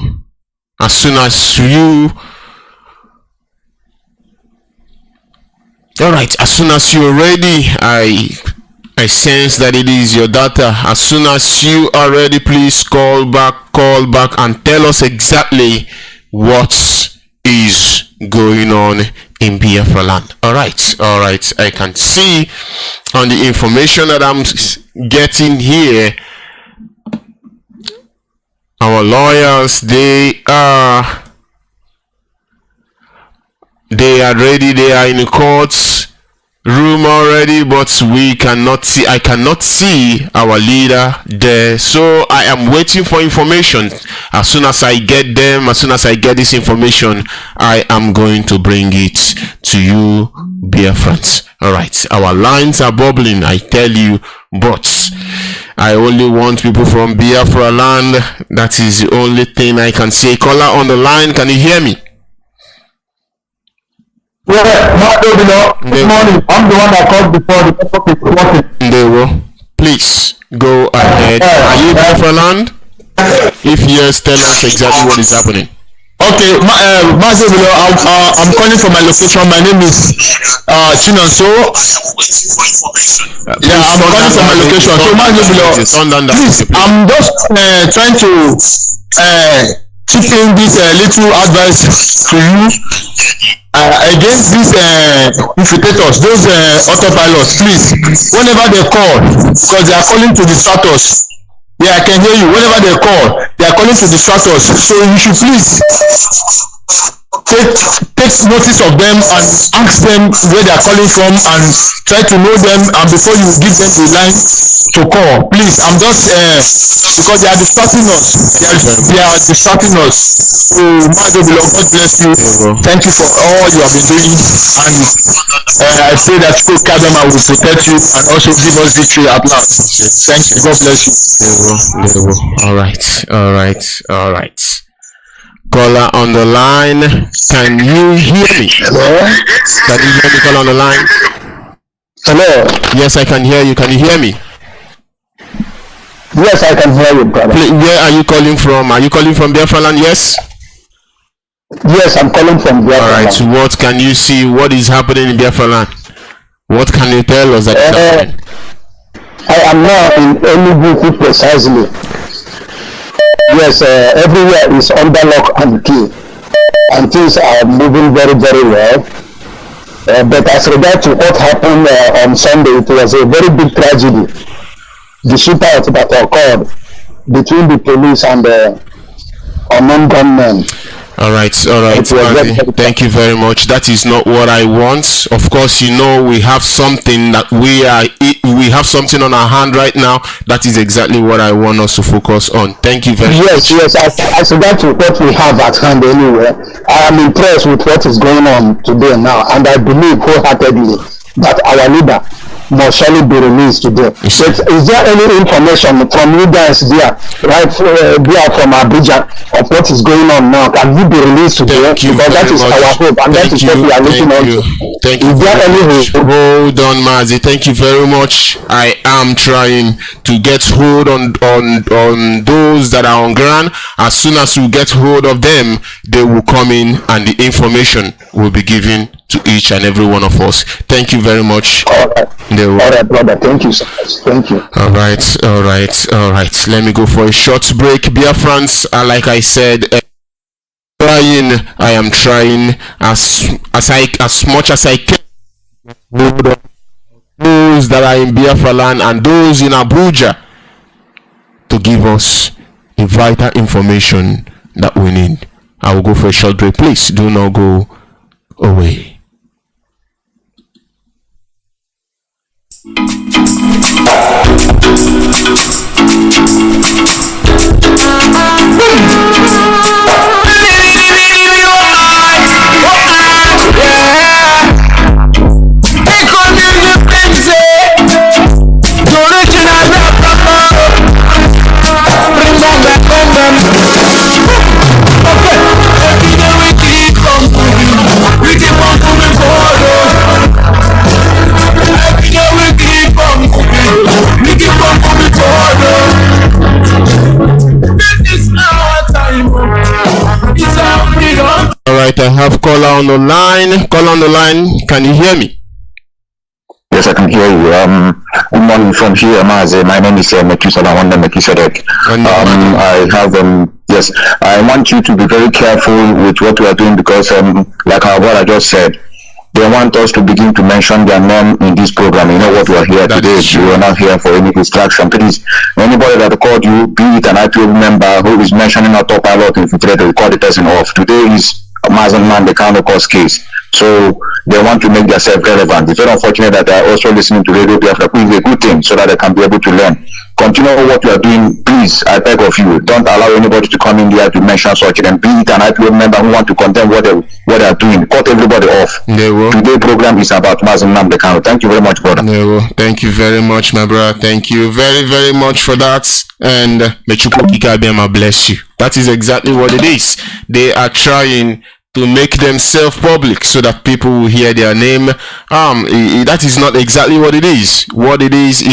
all right, as soon as you're ready, I sense that it is your data. As soon as you are ready, please call back and tell us exactly what is going on in Biafra land. All right, I can see on the information that I'm getting here, our lawyers, they are ready. They are in the courts room already, but I cannot see our leader there, so I am waiting for information. As soon as I get this information, I am going to bring it to you, Biafrans. All right, our lines are bubbling, I tell you, but I only want people from Biafra land. That is the only thing I can say. Caller on the line, can you hear me? Yeah, good morning. I'm the one that called before the network is working. They will. Please go ahead. Are you Biafra land? If yes, tell us exactly what is happening. Okay, Mazi Nnamdi, I'm calling from my location. My name is Chinonso. Yeah, I'm calling from my location. So Mazi Nnamdi, please, I'm just trying to chip in this little advice to you against these infiltrators, those autopilots. Please, whenever they call, because they are calling to distract us. Yeah, I can hear you. Whenever they call, they are calling to distract us. So you should please take notice of them and ask them where they are calling from and try to know them, and before you give them the line to call, please. I'm just because they are distracting us. They are distracting us. So Mazi Nnamdi, God bless you. Thank you for all you have been doing, and I pray that God Kadama will protect you and also give us victory at last. Thank you. God bless you. All right. Caller on the line, can you hear me? Hello? Can you hear me, caller on the line? Hello? Yes, I can hear you. Can you hear me? Yes, I can hear you, brother. Where are you calling from? Are you calling from Biafra land? Yes? Yes, I'm calling from Biafra land. Alright, so what can you see? What is happening in Biafra land? What can you tell us that is happening? I am now in Enugu precisely. Yes, everywhere is under lock and key, and things are moving very, very well. But as regards to what happened on Sunday, it was a very big tragedy. The shootout that occurred between the police and the unknown gunmen. All right. Thank you very much. That is not what I want. Of course, you know we have something that we have something on our hand right now. That is exactly what I want us to focus on. Thank you very much. Yes. As regards to what we have at hand anyway, I am impressed with what is going on today now, and I believe wholeheartedly that our leader must surely be released today. But is there any information from you guys there, right there from Abuja, of what is going on now? Can he be released today? Because that is our hope, and that is what we are looking on. Thank you. Is there any hope? Hold on, Mazi. Thank you very much. I am trying to get hold on those that are on ground. As soon as we get hold of them, they will come in and the information will be given to each and every one of us. Thank you very much. All right, brother. Thank you so much. Thank you. All right. Let me go for a short break. Biafrans, like I said. I am trying as much as I can. Those that are in Biafra land and those in Abuja to give us the vital information that we need. I will go for a short break. Please do not go away. Alright, I have caller on the line. Caller on the line, can you hear me? Yes, I can hear you. Good morning from here, Mazi. My name is Metusala Wanda Mekisedek. I have yes, I want you to be very careful with what we are doing because like our brother just said, they want us to begin to mention their name in this program. You know what we are here today. We are not here for any distraction. Please, anybody that called you, be it an IPO member who is mentioning autopilot infiltrator, we call the person off. Today is Mazi Nnamdi Kanu court case. So they want to make themselves relevant. It's very unfortunate that they are also listening to Radio Biafra, which is a good thing so that they can be able to learn. Continue what you are doing, please. I beg of you. Don't allow anybody to come in here to mention such and be it an IPO member who want to condemn what they are doing. Cut everybody off. Today's program is about Mazi Nnamdi Kanu. Thank you very much, brother. Thank you very much, my brother. Thank you very, very much for that. And may Chukwukika bless you. That is exactly what it is. They are trying to make themselves public so that people will hear their name. That is not exactly what it is. What it is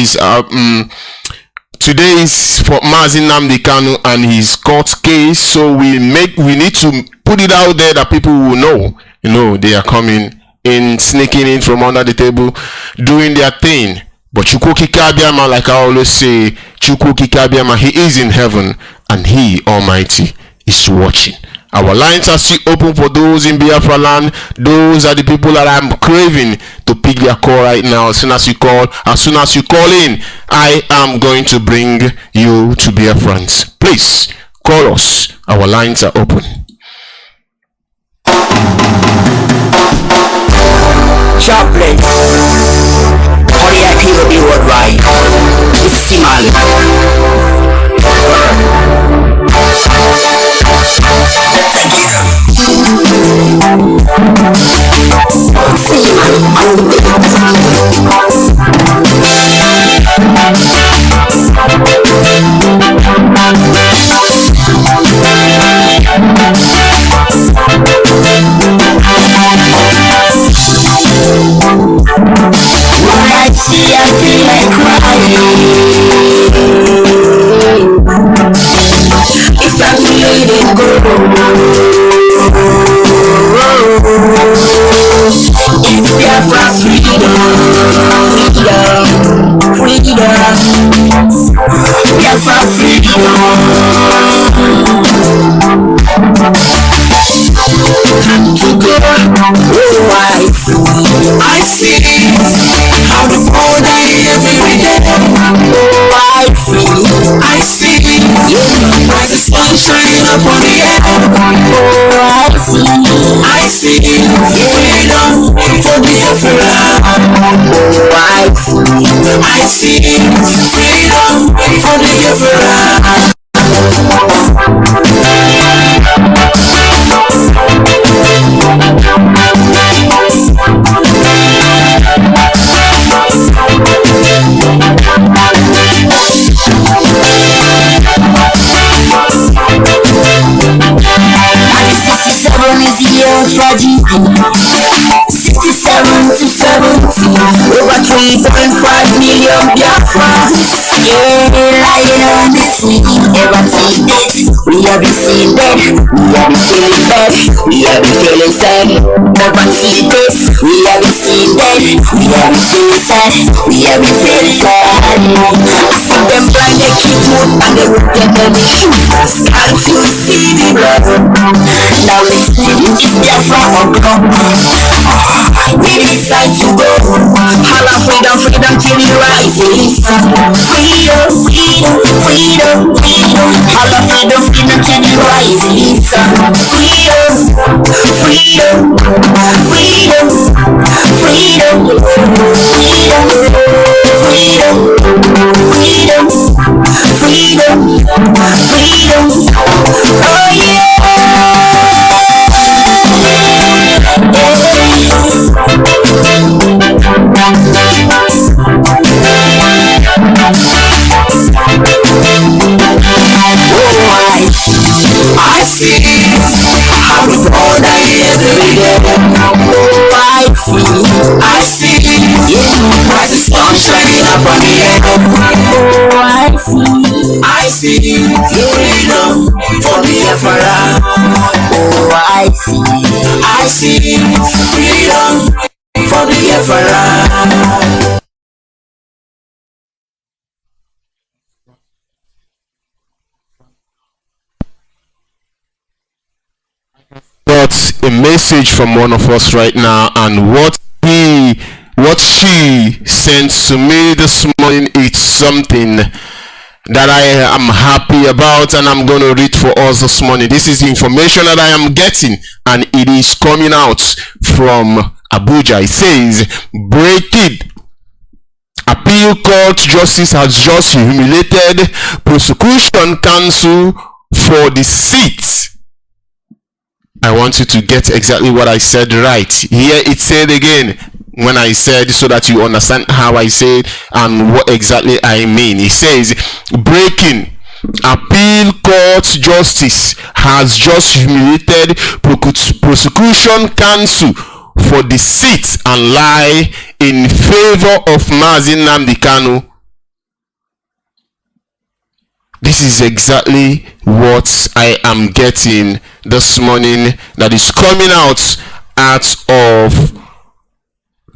today is for Mazi Nnamdi Kanu and his court case. So we need to put it out there that people will know. You know, they are coming in, sneaking in from under the table, doing their thing. But Chukwukika Abiyama, like I always say, Chukwukika Abiyama, he is in heaven and he, Almighty, is watching. Our lines are still open for those in Biafra land. Those are the people that I'm craving to pick their call right now. As soon as you call in, I am going to bring you to Biafrans. Please call us. Our lines are open. Chocolate. All the IP will be worldwide. This is Simali. When I see, I feel like crying. If I'm letting go. It's Biafra's freedom, Biafra's freedom. To go, oh I see how the poor die every day. Oh I see, as the sun shining upon the air. Oh I see, freedom for Biafra. Oh I see, freedom for Biafra. Tragedy 67 to 70, over 3.5 million Biafrans. Yeah, lying on the sea, everything dead. We have been seen dead, we have been feeling bad, we have been feeling sad. Poverty dead, we have been seen dead. We are sad, we are very sad. I see them blind, they keep mood and they will get them. Can't you see the blood? Now listen, if Biafra or come, we decide to go. Holla freedom, freedom till the rises. Freedom, freedom, freedom, freedom. Holla freedom, freedom till the rises. Freedom, freedom, freedom, freedom, freedom, freedom, freedom, freedom, oh yeah. I see how we born every day. I see, yeah, as the sun shining up on the air. I see, freedom for Biafra. I see, freedom for Biafra. Got a message from one of us right now, and what she sent to me this morning, it's something that I am happy about, and I'm going to read for us this morning. This is the information that I am getting, and it is coming out from Abuja. It says, breaking appeal court justice has just humiliated prosecution counsel for the seat. I want you to get exactly what I said right. Here it said again when I said, so that you understand how I said and what exactly I mean. It says, breaking appeal court justice has just humiliated prosecution counsel for deceit and lie in favor of Mazi Nnamdi Kanu. This is exactly what I am getting this morning, that is coming out of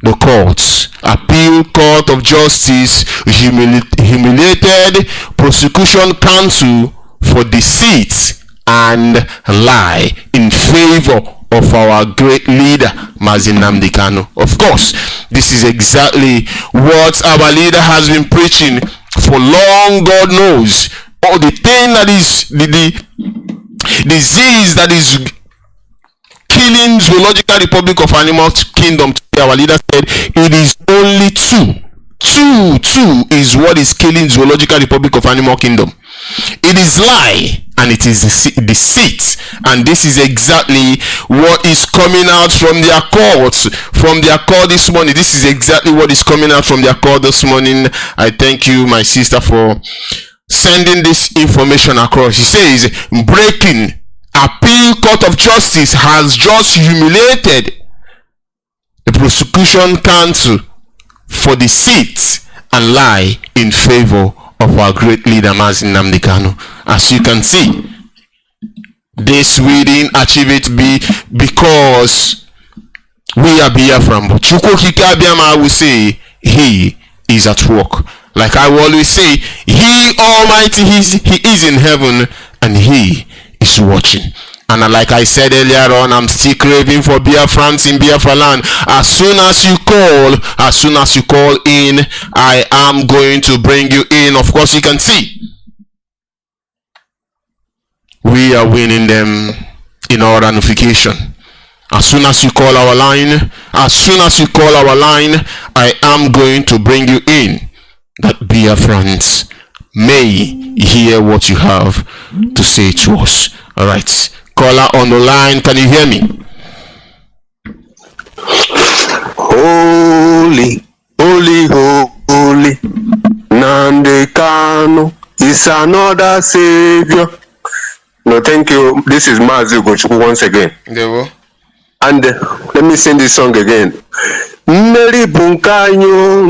the courts. Appeal Court of Justice humiliated prosecution counsel for deceit and lie in favor of our great leader Mazi Nnamdi Kanu. Of course, this is exactly what our leader has been preaching for long. God knows. Oh, the thing that is the disease that is killing Zoological Republic of Animal Kingdom. Our leader said it is only two is what is killing Zoological Republic of Animal Kingdom. It is lie and it is deceit, and this is exactly what is coming out from their courts, from their court this morning. This is exactly what is coming out from their court this morning. I thank you, my sister, for sending this information across. He says, breaking appeal court of justice has just humiliated the prosecution counsel for deceit and lie in favor of our great leader Mazi Nnamdi Kanu. As you can see, this we didn't achieve it because we are Biafran, but I will say he is at work. Like I will always say, he Almighty, he is in heaven and he is watching. And like I said earlier on, I'm still craving for Biafrans in Biafra land. As soon as you call in, I am going to bring you in. Of course, you can see we are winning them in our ramification. As soon as you call our line, I am going to bring you in, that Biafrans may hear what you have to say to us. All right, caller on the line, can you hear me? Holy, holy, holy, Nnamdi Kanu is another savior. No, thank you. This is Mazi Nnamdi once again. And let me sing this song again. Mmeri bunkanyu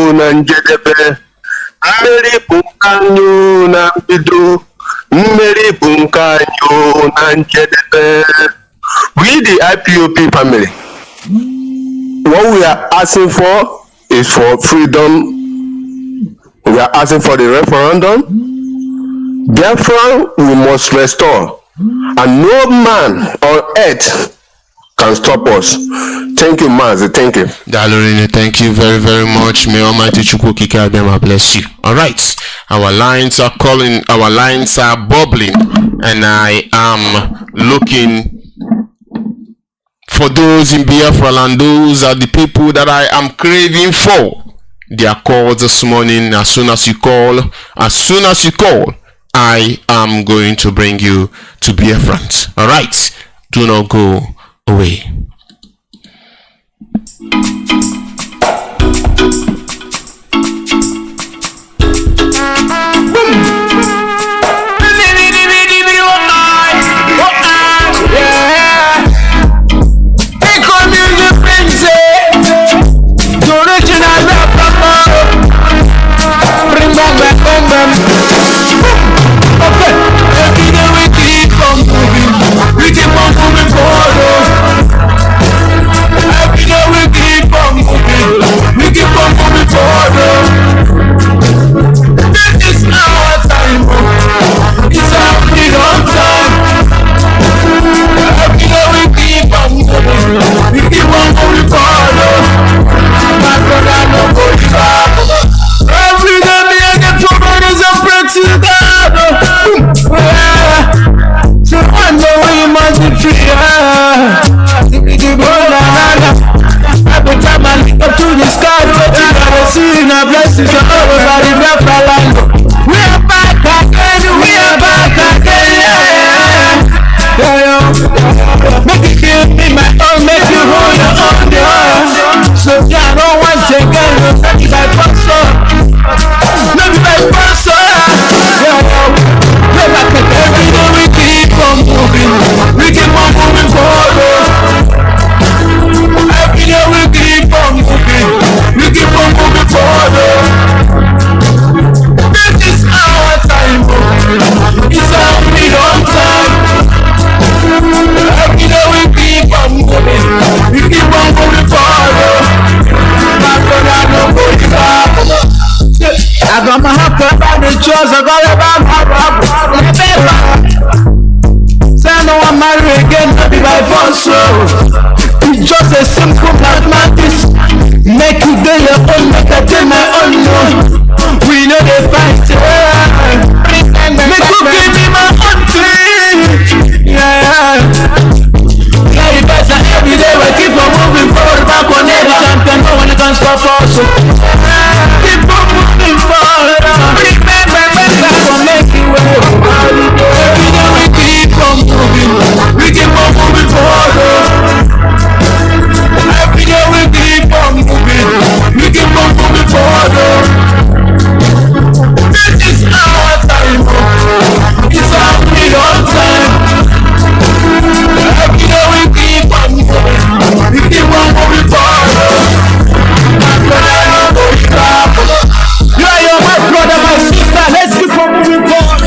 na njedebe, mmeri bunkanyu na mbido, mmeri bunkanyu na njedebe. We the IPOP family, what we are asking for is for freedom. We are asking for the referendum. Biafra we must restore, and no man on earth can stop us. Thank you, Mazi. Thank you. Dalorine, thank you very, very much. May Almighty Chukwukike Abema bless you. All right, our lines are calling, our lines are bubbling, and I am looking for those in Biafra land. Those are the people that I am craving for. Their calls this morning. As soon as you call, I am going to bring you to Biafrans. All right, do not go away. It's just a simple mathematics. Make you do your own, make I do my own. No, we know they fight. Make you give me my own thing. Yeah. Yeah, it does every day. We keep on moving forward. Back on every champion. No one can stop us. Keep on moving forward. Back on make you way. Every day we keep on moving. We keep on moving forward. Every day we keep on moving. We keep on moving forward. This is our time. It's our freedom time. Every day we keep on moving. We keep on moving forward. My brother, no stop. You are your my brother, my sister. Let's keep on moving forward.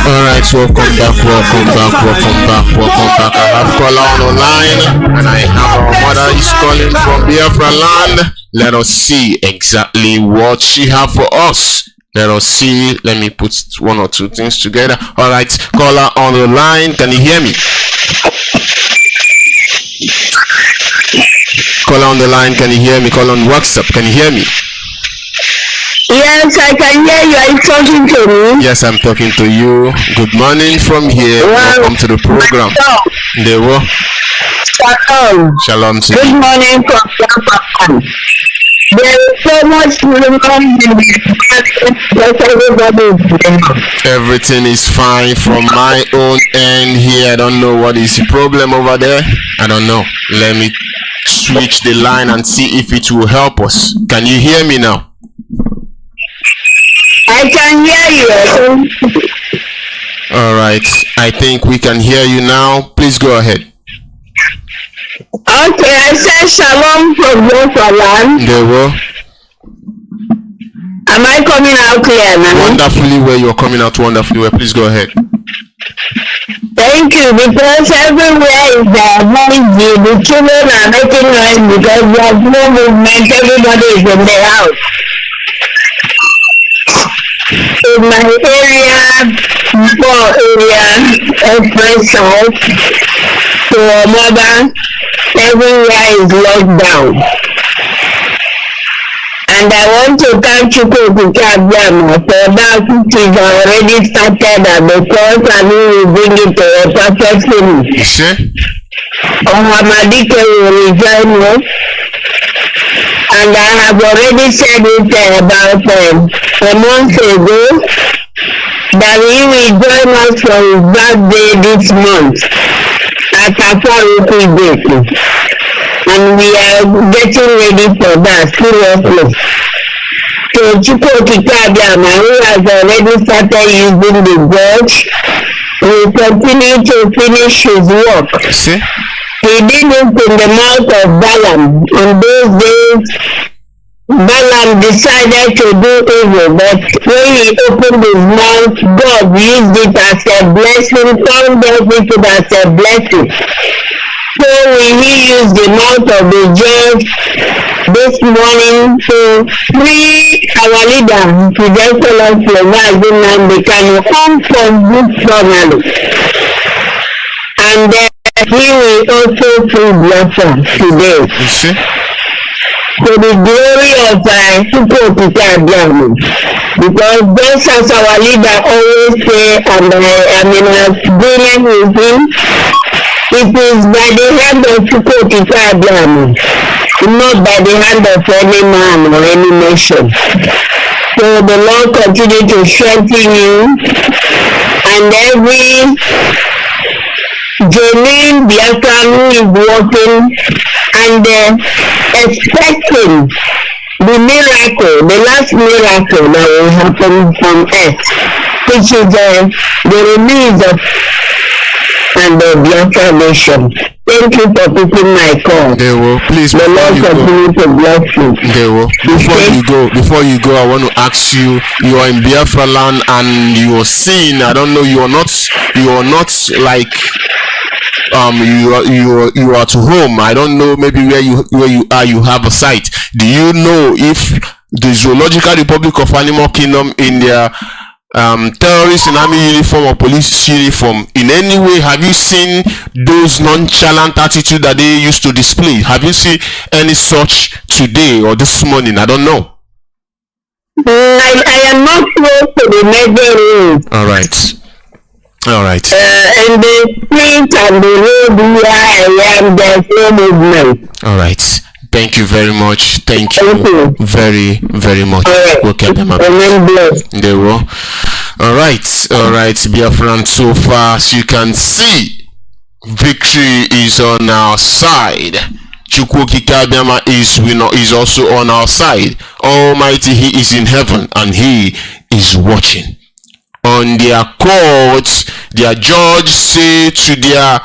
Alright, welcome back. I have caller on the line, and I have our mother is calling from Biafra land. Let us see exactly what she have for us. Let us see. Let me put one or two things together. Alright, caller on the line. Can you hear me? Caller on the line. Can you hear me? Call on WhatsApp. Can you hear me? Yes, I can hear you. Are you talking to me? Yes, I'm talking to you. Good morning from here. Welcome to the program. Dewo. Shalom. Shalom. Good morning from Biafra. There is so much everything is fine from my own end here. I don't know what is the problem over there. I don't know. Let me switch the line and see if it will help us. Can you hear me now? I can hear you. All right. I think we can hear you now. Please go ahead. Okay, I said shalom from Biafra land. Dewo. Am I coming out clear now? Wonderfully well. You're coming out wonderfully well. Please go ahead. Thank you, because everywhere is noisy. The children are making noise because there's no movement. Everybody is in the house. In my area, poor area, express south, to mother, everywhere is locked down. And I want to thank you for that it is already started at the court and we will bring it to a perfect finish. Ohamadike will rejoin us. And I have already said it about a month ago that he will join us for his birthday this month at Afar Day. And we are getting ready for that seriously. So Chukwu Kikabiama, who has already started using the judge, will continue to finish his work. He did it in the mouth of Balaam. In those days, Balaam decided to do evil, but when he opened his mouth, God used it as a blessing, turned it as a blessing. So will he use the mouth of the judge this morning to free our leader, His Excellency Mazi Nnamdi Kanu, from this family. And he will also free Biafra today. To the glory of Chukwu Kikabiama. Because just as our leader always say, and agreement with him, it is by the hand of Chukwu Kikabiama, not by the hand of any man or any nation. So the Lord continue to strengthen you, and every genuine Biafran who is working and expecting the miracle, the last miracle that will happen from earth, which is the release of and the Biafra nation. Thank you for picking my call. They will. Please, the Lord continue to bless you. They will. Before you go, I want to ask you. You are in Biafra land and you are seeing. I don't know. You are not like you are to home. I don't know. Maybe where you are, you have a site. Do you know if the Zoological Republic of Animal Kingdom in their terrorists in army uniform or police uniform in any way, have you seen those nonchalant attitude that they used to display? Have you seen any such today or this morning? I don't know. I am not close to the major road. All right. And the street and the road where I am, there's no movement. All right. Thank you very much. Thank you very, very much. We'll keep them up. They will. All right, Biafran. So far as you can see, victory is on our side. Chukwu Kikabiama is also on our side. Almighty, He is in heaven and He is watching. On their courts, their judge say to their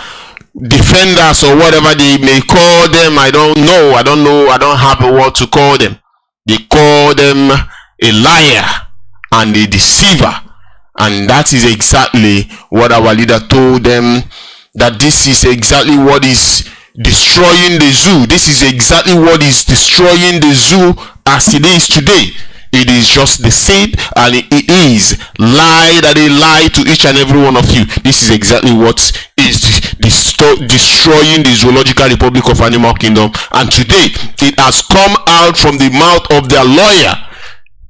defenders or whatever they may call them, I don't know, I don't have a word to call them. They call them a liar and a deceiver, and that is exactly what our leader told them, that this is exactly what is destroying the zoo. This is exactly what is destroying the zoo as it is today. It is just deceit, and it is lie that they lie to each and every one of you. This is exactly what is destroying the Zoological Republic of Animal Kingdom. And today, it has come out from the mouth of their lawyer,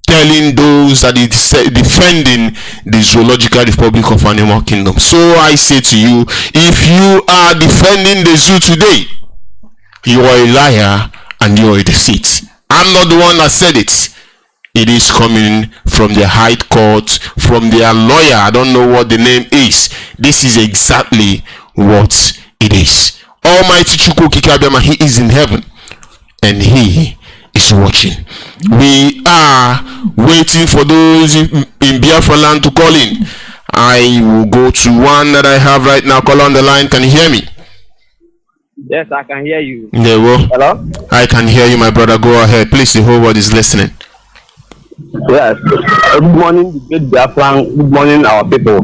telling those that it's defending the Zoological Republic of Animal Kingdom. So I say to you, if you are defending the zoo today, you are a liar and you are a deceit. I'm not the one that said it. It is coming from the High Court, from their lawyer. I don't know what the name is. This is exactly what it is. Almighty Chukwu Kikabiama, He is in heaven and He is watching. We are waiting for those in Biafra land to call in. I will go to one that I have right now. Call on the line. Can you hear me? Yes, I can hear you. There will. Hello? I can hear you, my brother. Go ahead. Please, the whole world is listening. Yes. Good morning, good Biafran. Good morning, our people.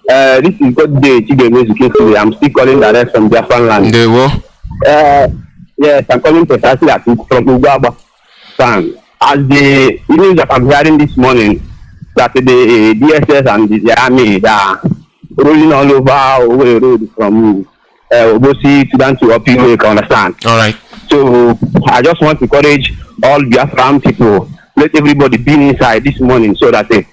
This is God Day today. I'm still calling direct from Biafran land. They were? Yes, I'm calling precisely from Ugaba. As the news that I'm hearing this morning, that the DSS and the army they are rolling all over Owerri Road from Obosi to down to Opio, you can understand. All right. So I just want to encourage all Biafran people, let everybody be inside this morning so that they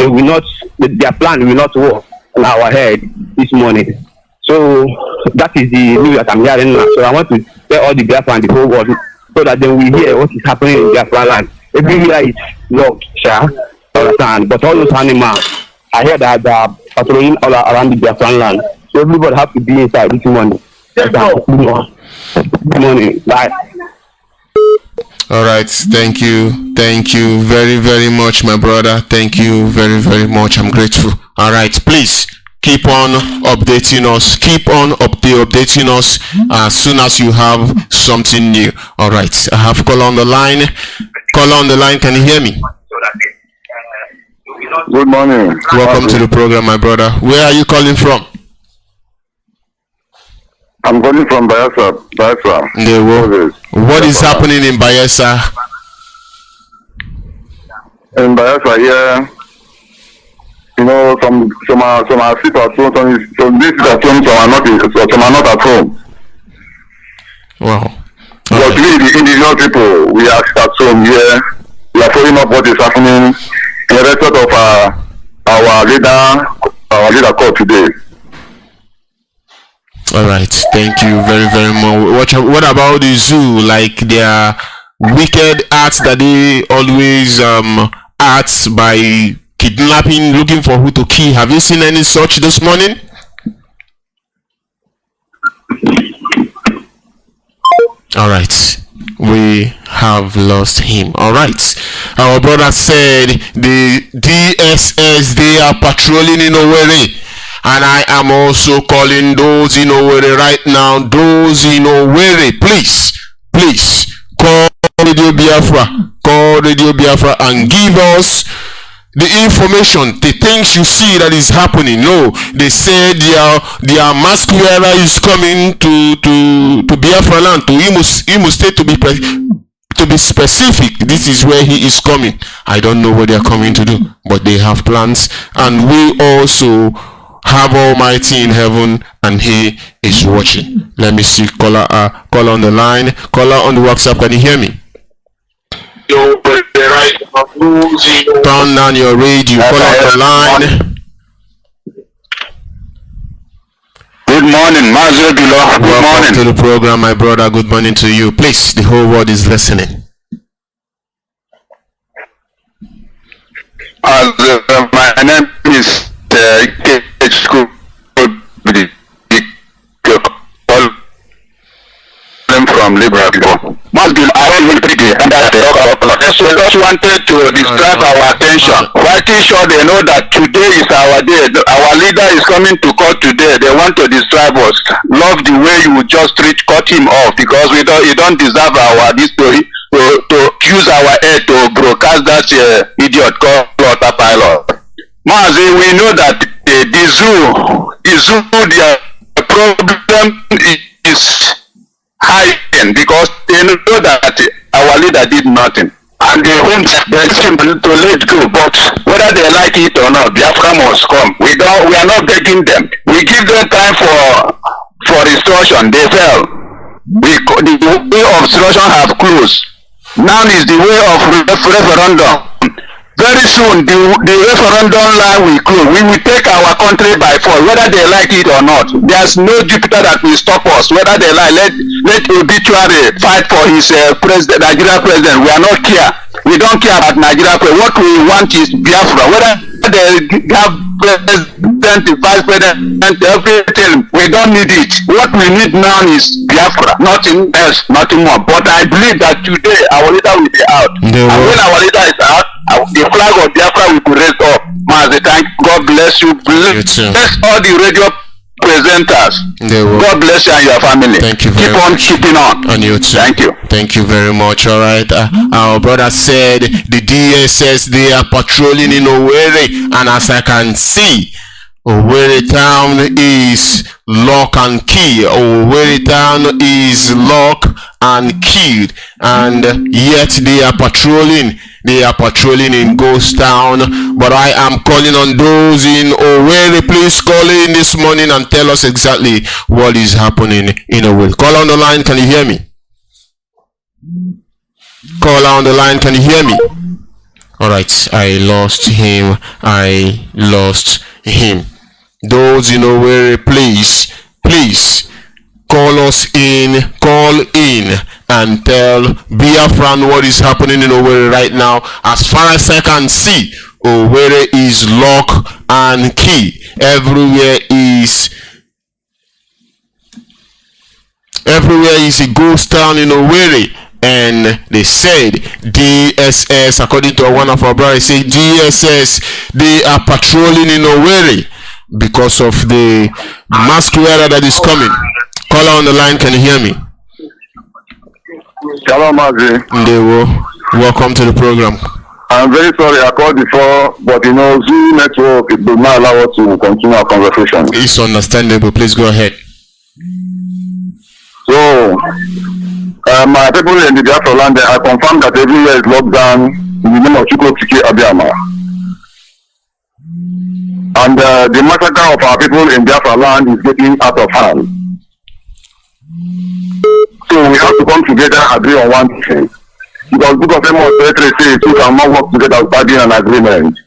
will not, their plan will not work on our head this morning. So that is the news that I'm hearing now. So I want to tell all the Biafran, the whole world, so that they will hear what is happening in Biafra land. Everywhere is locked, understand? But all those animals, I hear that they are patrolling all around the Biafra land. So everybody have to be inside this morning. Good morning. Bye. All right. Thank you very, very much, my brother. Thank you very, very much. I'm grateful. All right. Please keep on updating us. Keep on updating us as soon as you have something new. All right. I have call on the line. Call on the line. Can you hear me? Good morning. Welcome to the program, my brother. Where are you calling from? I'm calling from Biafra. What is happening in Bayelsa? In Biafra, yeah. You know, some are sick at home, some this is at home, some are not at home. Wow. But we, the indigenous people, we are at home here. We are following up what is happening in respect of our leader called today. All right, thank you very, very much. What about the zoo? Like their wicked acts that they always act by kidnapping, looking for who to kill. Have you seen any such this morning? All right, we have lost him. All right, our brother said the DSS, they are patrolling in Owerri. And I am also calling those in Owerri right now, those in Owerri, please call Radio Biafra and give us the information, the things you see that is happening. No, they said their mask wearer is coming to Biafra land, to Imo State, to be specific. This is where he is coming. I don't know what they are coming to do, but they have plans, and we also have Almighty in heaven, and he is watching. Let me see. Caller on the line. Caller on the WhatsApp. Can you hear me? Turn down your radio. Caller on the line. Good morning, Mazi Nnamdi Kanu. Good morning to the program, my brother. Good morning to you. Please, the whole world is listening. My name is from Libreville. Must be around pretty and I just wanted to distract our attention. Quite sure they know that today is our day. Our leader is coming to court today. They want to distract us. Love the way you just cut him off, because you don't deserve this story to use our head to broadcast that idiot called autopilot. Mazi, we know that the zoo, their problem is hiding because they know that our leader did nothing. And they want them to let go, but whether they like it or not, Biafra must come. We are not begging them. We give them time for instruction. They fell. The way of instruction have closed. Now is the way of referendum. Very soon, the referendum line will close. We will take our country by force, whether they like it or not. There's no Jupiter that will stop us. Whether they like, let Obituary fight for his Nigeria president. We are not care. We don't care about Nigeria president. What we want is Biafra. Whether they have president, vice president, everything, we don't need it. What we need now is Biafra. Nothing else, nothing more. But I believe that today our leader will be out. And when our leader is out, the flag of Biafra will be raised up. Mazi, thank God bless you. Bless all the radio presenters. God bless you and your family. Thank you very much. Keep on keeping on. And you too. Thank you. Thank you very much. All right. Our brother said the DSS, they are patrolling in Owerri, and as I can see, Owerri town is lock and key. Owerri town is lock and keyed, and yet they are patrolling. They are patrolling in Ghost Town. But I am calling on those in Owerri. Please call in this morning and tell us exactly what is happening in Owerri. Call on the line. Can you hear me? Call on the line. Can you hear me? All right. I lost him. I lost him. Those in Owerri, please call us in, call in and tell Biafran what is happening in Owerri right now. As far as I can see, Owerri is lock and key. Everywhere is a ghost town in Owerri. And they said DSS, according to one of our brothers, say DSS, they are patrolling in Owerri because of the masquerade that is coming. Caller on the line, can you hear me? Hello, Mazi. Welcome to the program. I'm very sorry I called before, but Zoom network did not allow us to continue our conversation. It's understandable. Please go ahead. So, my people in the Biafra land, I confirm that everywhere is locked down in the name of Chukwuokike Abiyama. And the massacre of our people in Biafra land is getting out of hand. So we have to come together and agree on one thing. Because Book of Amos says we cannot work together without an agreement.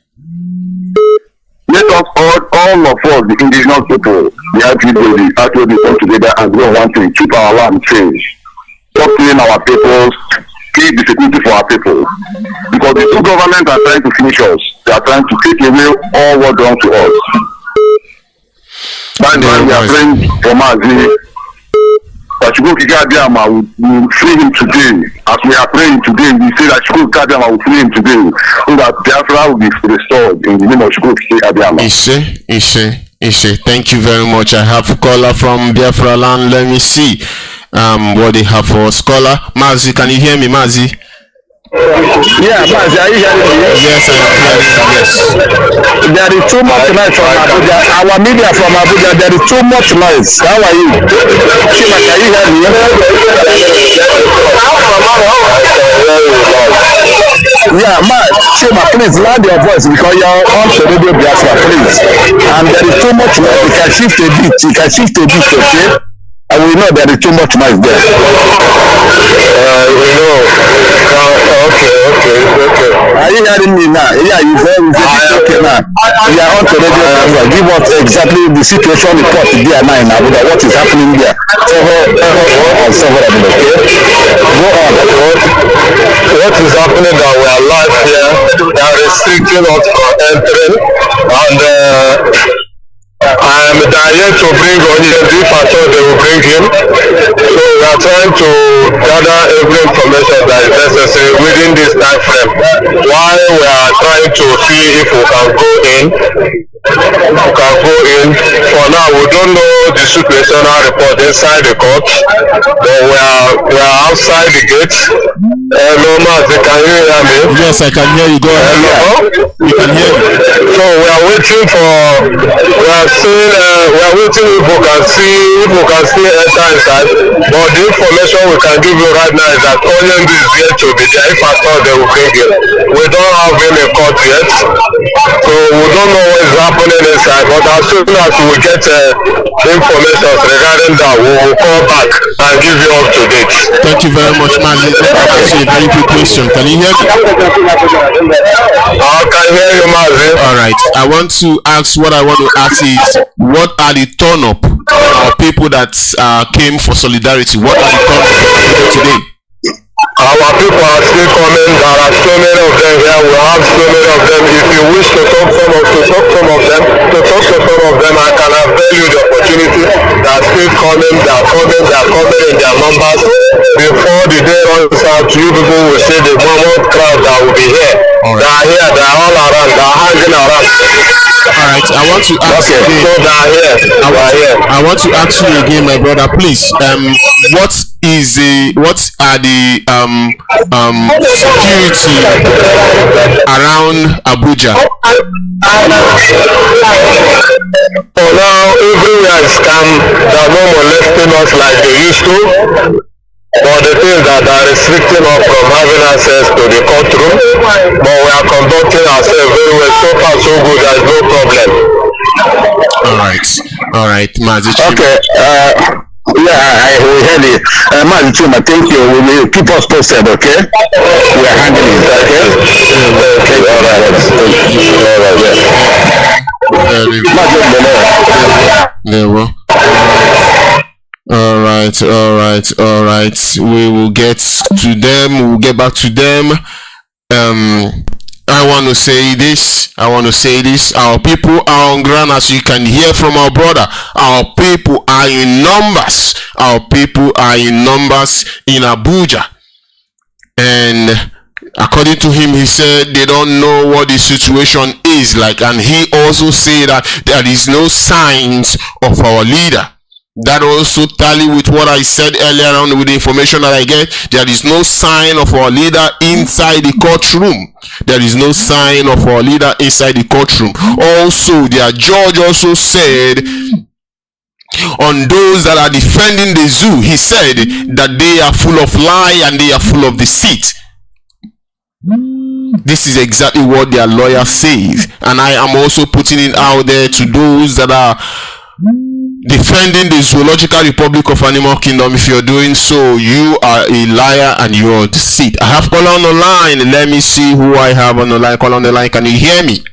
Let us all of us, the indigenous people, the IPW, the IPW come together and agree on one thing, keep our land safe. Stop killing our people, keep the security for our people. Because the two governments are trying to finish us. They are trying to take away all what belongs to us. That's why we are praying for Mazi. That Chukwuokike Abiyama will free him today. As we are praying today, we say that Chukwuokike Abiyama will free him today, so that Biafra will be restored in the name of Chukwuokike Abiyama. Ishe. Thank you very much. I have a caller from Biafra land. Let me see what they have for us. Caller, Mazi, can you hear me, Mazi? Yeah, Mazi, are you hearing me? Yes, I am hearing you. Yes. There is too much noise from Abuja. Our media from Abuja, there is too much noise. How are you? Shima, can you hear me? Yeah, Shima, please loud your voice because you're on the radio Biafra, please. And there is too much noise. You can shift a bit. Okay? And we know there is too much noise there. Okay. Are you hearing me now? Yeah, you very okay now. We are on the radio. Give us exactly the situation report there now in Abuja. What is happening there? Okay? Go on. What is happening that we are live here? They are restricting us from entering, and I am here to bring onions if I thought they will bring him. So we are trying to gather every information that is necessary within this time frame. While we are trying to see if we can go in. For now, we don't know the situational report inside the court, but we are outside the gate. Hello, Mazi, can you hear me? Yes, I can hear you. Go ahead. Hello? We can hear you. So we are waiting if we can see enter inside. But the information we can give you right now is that Onion is yet to be there. If I thought they will bring him. We don't have him in court yet. So we don't know what is happening inside. But as soon as we get information regarding that, we will call back and give you up to date. Thank you very much, Mazi. That's a very good question. Can you hear me? I can hear you, Mazi. All right. What I want to ask is, what are the turn-up of people that came for solidarity? What are the turn-up of people today? Our people are still coming. There are so many of them here. We have so many of them. If you wish to talk to some of them, I can avail you the opportunity. They are still coming. They are coming in their numbers. Before the day runs out, you people will see the normal crowd that will be here. Right. They are here. They are all around. They are hanging around. All right. I want to ask you again. So they are here. I want to ask you again, my brother. Please. What what are the security around Abuja? For now, everywhere is calm. They are not molesting us like they used to. But the things that are restricting us from having access to the courtroom, but we are conducting ourselves very well. So far, so good. There is no problem. All right, Mazi. Okay. We heard it. Mazi Chima, thank you. We will keep us posted, okay? We are handling it, okay? Okay, all right. All right. We will get to them. We will get back to them. I want to say this. Our people are on ground, as you can hear from our brother. Our people are in numbers. In Abuja. And according to him, he said they don't know what the situation is like. And he also said that there is no signs of our leader. That also tally with what I said earlier on with the information that I get. There is no sign of our leader inside the courtroom. Also, their judge also said on those that are defending the zoo, he said that they are full of lie and they are full of deceit. This is exactly what their lawyer says. And I am also putting it out there to those that are defending the Zoological Republic of Animal Kingdom. If you're doing so, you are a liar and you are deceit. I have call on the line. Let me see who I have on the line. Call on the line. Can you hear me?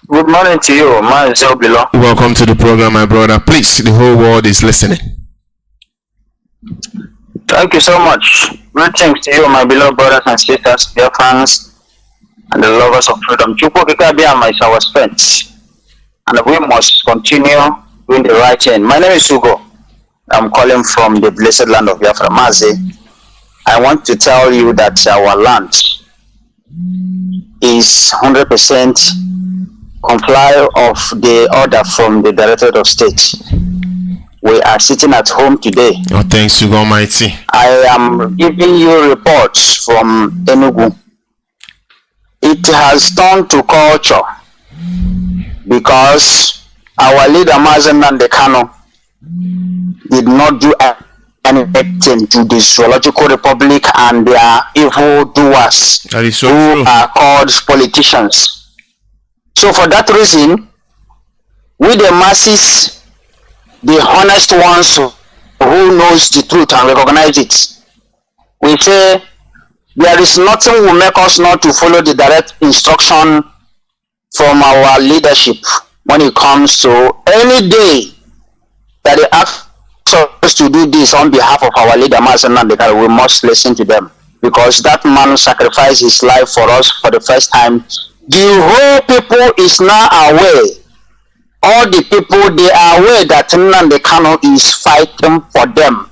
Good morning to you, Mazi Nnamdi. Welcome to the program, my brother. Please, the whole world is listening. Thank you so much. Greetings to you, my beloved brothers and sisters, Biafrans, and the lovers of freedom. Chukwu is our strength. And we must continue doing the right thing. My name is Hugo. I'm calling from the blessed land of Biafra, Mazi. I want to tell you that our land is 100% comply of the order from the Directorate of State. We are sitting at home today. Oh, thanks to God Almighty. I am giving you reports from Enugu. It has turned to culture, because our leader Mazi Nnamdi Kanu did not do anything to the Zoological Republic and their evil doers who are called politicians. So for that reason, we the masses, the honest ones who knows the truth and recognize it, we say there is nothing will make us not to follow the direct instruction from our leadership when it comes to any day that they ask us to do this on behalf of our leader Mazi Nnamdi Kanu. We must listen to them, because that man sacrificed his life for us for the first time. The whole people is now aware. All the people, they are aware that Nnamdi Kanu is fighting for them.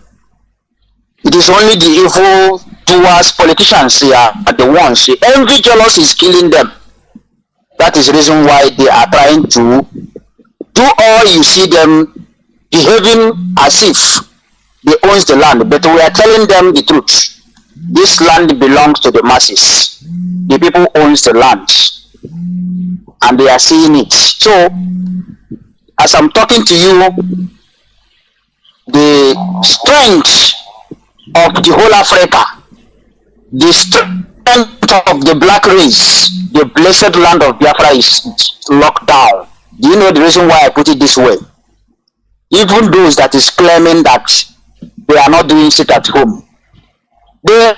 It is only the evil doers, politicians here are the ones. The envy, jealous is killing them. That is the reason why they are trying to do all you see them behaving as if they own the land. But we are telling them the truth. This land belongs to the masses. The people own the land. And they are seeing it. So, as I'm talking to you, the strength of the whole Africa, the strength of the black race, the blessed land of Biafra is locked down. Do you know the reason why I put it this way? Even those that is claiming that they are not doing it at home, they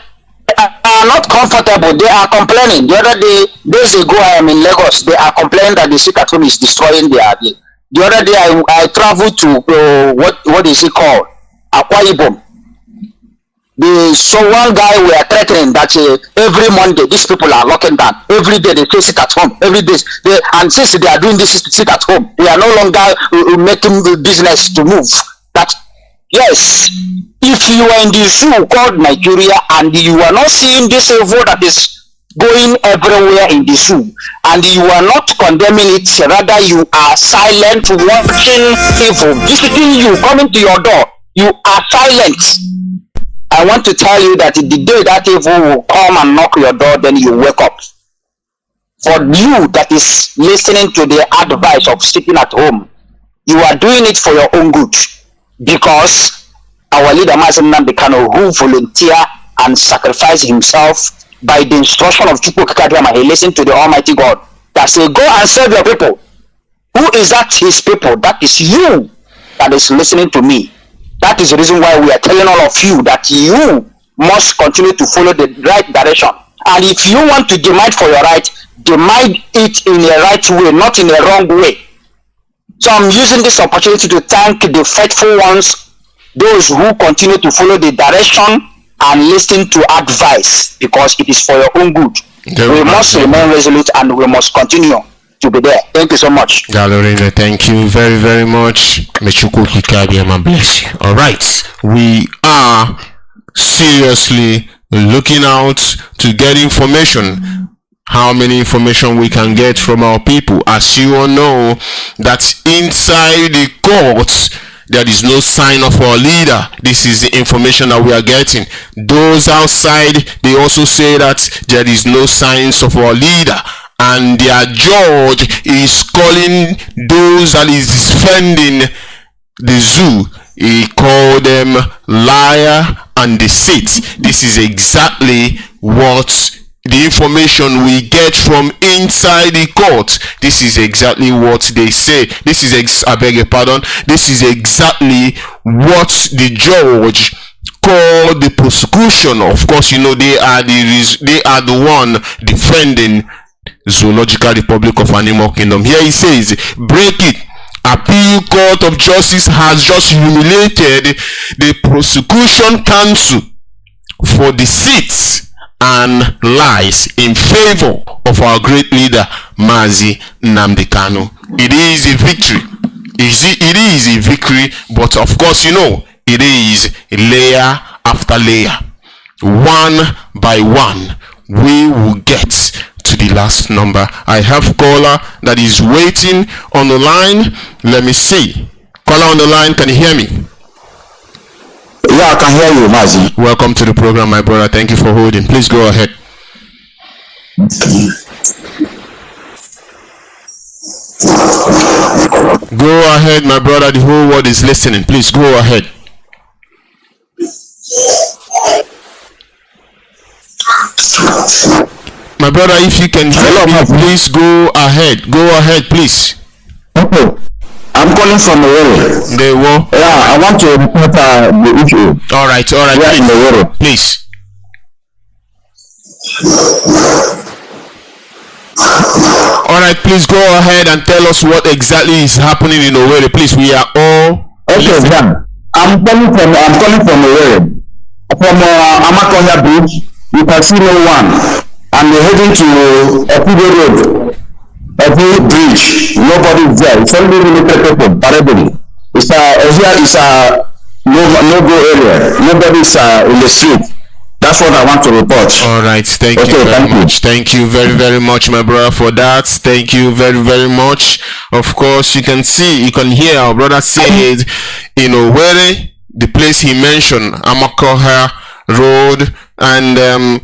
are not comfortable. They are complaining. The other day, days ago, I am in Lagos. They are complaining that the sit at home is destroying their day. The other day, I traveled to what is it called? Akwa Ibom. So one guy were threatening that every Monday these people are locking down. Every day they sit at home. Every day and since they are doing this sit at home, we are no longer making the business to move. That yes, if you are in the zoo called Nigeria and you are not seeing this evil that is going everywhere in the zoo, and you are not condemning it, rather you are silent, watching evil visiting you, coming to your door. You are silent. I want to tell you that the day that evil will come and knock your door, then you wake up. For you that is listening to the advice of sitting at home, you are doing it for your own good, because our leader Mazi Nnamdi Kanu, who volunteered and sacrificed himself by the instruction of Chukwu Kikadiama, he listened to the Almighty God that said, go and serve your people. Who is that? His people. That is you that is listening to me. That is the reason why we are telling all of you that you must continue to follow the right direction. And if you want to demand for your right, demand it in a right way, not in a wrong way. So I'm using this opportunity to thank the faithful ones, those who continue to follow the direction and listen to advice, because it is for your own good. We must remain resolute and we must continue to be there. Thank you so much. Galorina, thank you very, very much. Mechuku Kikadiama, bless you. All right, we are seriously looking out to get information. How many information we can get from our people? As you all know, that inside the courts there is no sign of our leader. This is the information that we are getting. Those outside, they also say that there is no signs of our leader, and their judge is calling those that is defending the zoo, he called them liar and deceit. This is exactly what the information we get from inside the court. This is exactly what they say. This is I beg your pardon. This is exactly what the judge called the prosecution. Of course, you know they are the one defending Zoological Republic of Animal Kingdom. Here he says, break it. Appeal Court of Justice has just humiliated the prosecution counsel for deceit and lies in favor of our great leader Mazi Nnamdi Kanu. It is a victory. It is a victory, but of course, you know, it is layer after layer. One by one, we will get to the last number. I have caller that is waiting on the line. Let me see. Caller on the line, can you hear me? Yeah, I can hear you, Mazi. Welcome to the program, my brother. Thank you for holding. Please go ahead. Go ahead, my brother. The whole world is listening. Please go ahead. My brother, if you can hear me, please go ahead. Go ahead, please. Okay. I'm calling from the world. The world? Yeah, I want to report the issue. All right, please. In the world. Please. All right, please go ahead and tell us what exactly is happening in Owerri. Please, we are all. Okay, yeah. I'm calling from Owerri. From Amakonya Bridge, you can see no one. And we're heading to Abuja Road. Every bridge, nobody is there. It's only limited people, parably. It's a no-go area. Nobody's in the street. That's what I want to report. All right, thank you very much. Thank you very, very much, my brother, for that. Thank you very, very much. Of course, you can hear our brother said in Owerri, the place he mentioned, Amakoha Road, and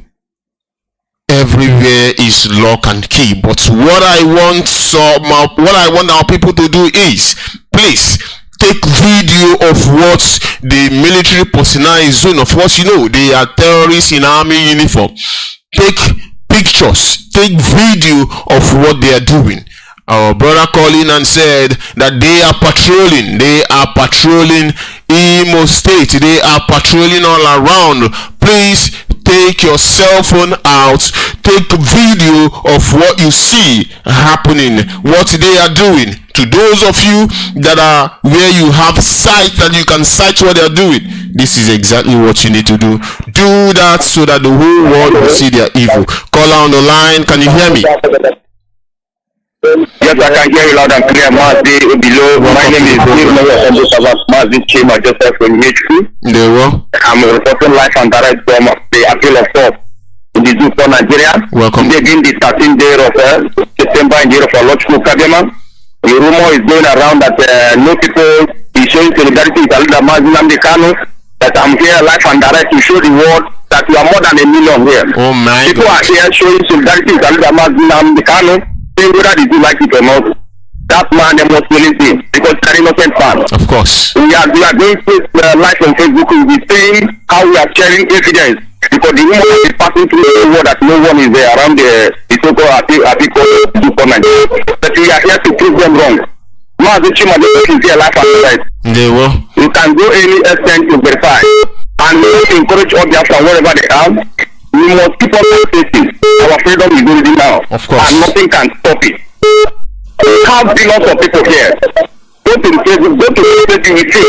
everywhere is lock and key. But what I want our people to do is, please take video of what the military personnel is doing. Of course, you know they are terrorists in army uniform. Take pictures, take video of what they are doing. Our brother called in and said that they are patrolling. They are patrolling Imo State. They are patrolling all around. Please take your cell phone out, take video of what you see happening, what they are doing. To those of you that are where you have sight, that you can sight what they are doing, this is exactly what you need to do. Do that so that the whole world will see their evil. Caller on the line, can you hear me? Yes, I can hear you loud and clear. Mazi below. My name is Mazi Chima Joseph from HQ. I'm reporting live and direct from the Appeal of Court in the zoo for Nigeria. Welcome. Today being the 13th day of September in the year of our Lord Chukwu Kadiama. The rumor is going around that no people is showing solidarity with Alida Mazi Nnamdi Kanu, that I'm here live and direct to show the world that we are more than 1 million here. Oh my People God. are here showing solidarity with Alida Mazi Nnamdi Kanu, saying whether they do like it or not. That man, they must really see, because they're innocent man. Of course. We are going to live on Facebook. We will be saying how we are sharing evidence, because the woman is passing through the world that no one is there around the so-called article. But we are here to prove them wrong. Mazi Nnamdi Kanu is here live and direct. They will. You can go any extent to verify, and we want to encourage all Biafra wherever they are. We must keep on safety. Our freedom is already now, of course, and nothing can stop it. We have billions of people here. Go to Facebook, go to Facebook, you will see.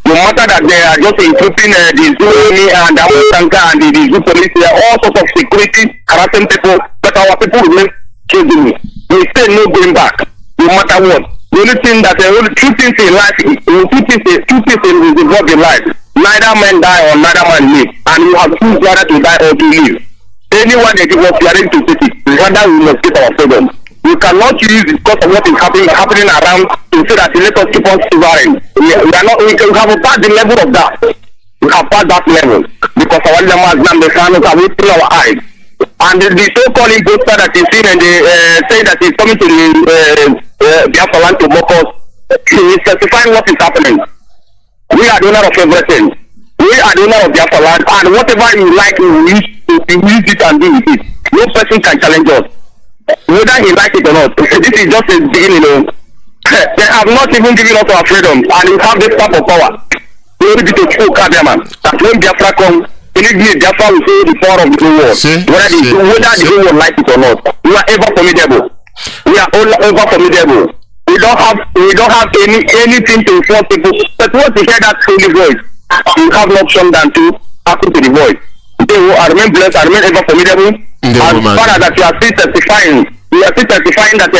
No matter that they are just including the Zoo Army and the Amutanka and the Zoo Police, there are all sorts of security harassing people, but our people remain chasing me. We say no going back, no matter what. The only thing that the only two things in life, two things is involved in life. Neither man die or neither man live, and you have to choose whether to die or to live. Anyone that give us hearing to take it, rather we must get our freedom. We cannot use it because of what is happening around to say that let us keep on surviving. We have passed the level of that. We have passed that level because our Mazi Nnamdi Kanu have opened our eyes. And the so-called imposter that is seen and they say that he's coming to the Biafra land to mock us, he is specifying what is happening. We are the owner of everything. We are the owner of Biafra land, and whatever you like, we use it and do with it. No person can challenge us. Whether he likes it or not, this is just a beginning. They have not even given us our freedom, and we have this type of power. We only need to choke man. That when Biafra comes, believe me, Biafra will see the power of the whole world. Whether the whole world likes it or not, we are ever formidable. We are all ever formidable. We don't have anything to force people. But once you hear that holy voice, you have no option than to happen to the voice. I remain blessed, I remain ever formidable. As far as that you are still testifying, that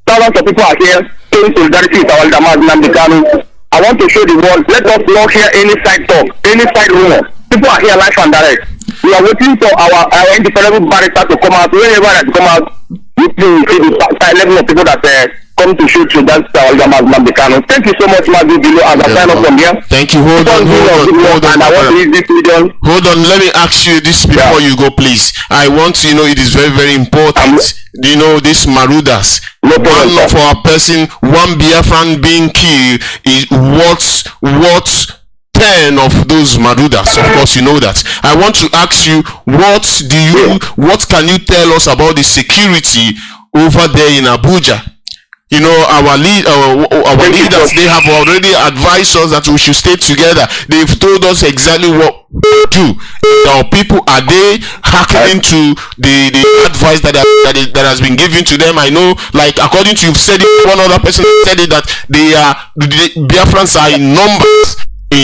thousands of people are here showing solidarity with our Mazi Nnamdi Kanu. I want to show the world, let us not hear any side talk, any side rumor. People are here live and direct. We are waiting for our independent barrister to come out. Whenever that come out, we see the level of people that come to shoot to dance to our Mazi Nnamdi Kanu. Thank you so much, Mazi Bilo, as I sign up from here. Thank you. Hold on. And I want to use this video. Hold on. Let me ask you this before you go, please. I want to it is very, very important. These marauders. One of our person, one Biafran being killed is what 10 of those marauders. Of course, you know that. I want to ask you, what can you tell us about the security over there in Abuja? Our leaders, they have already advised us that we should stay together. They've told us exactly what to do. Our people, are they hearkening to the advice that has been given to them? I know, like according to you've said it, one other person said it, that the Biafrans are in numbers in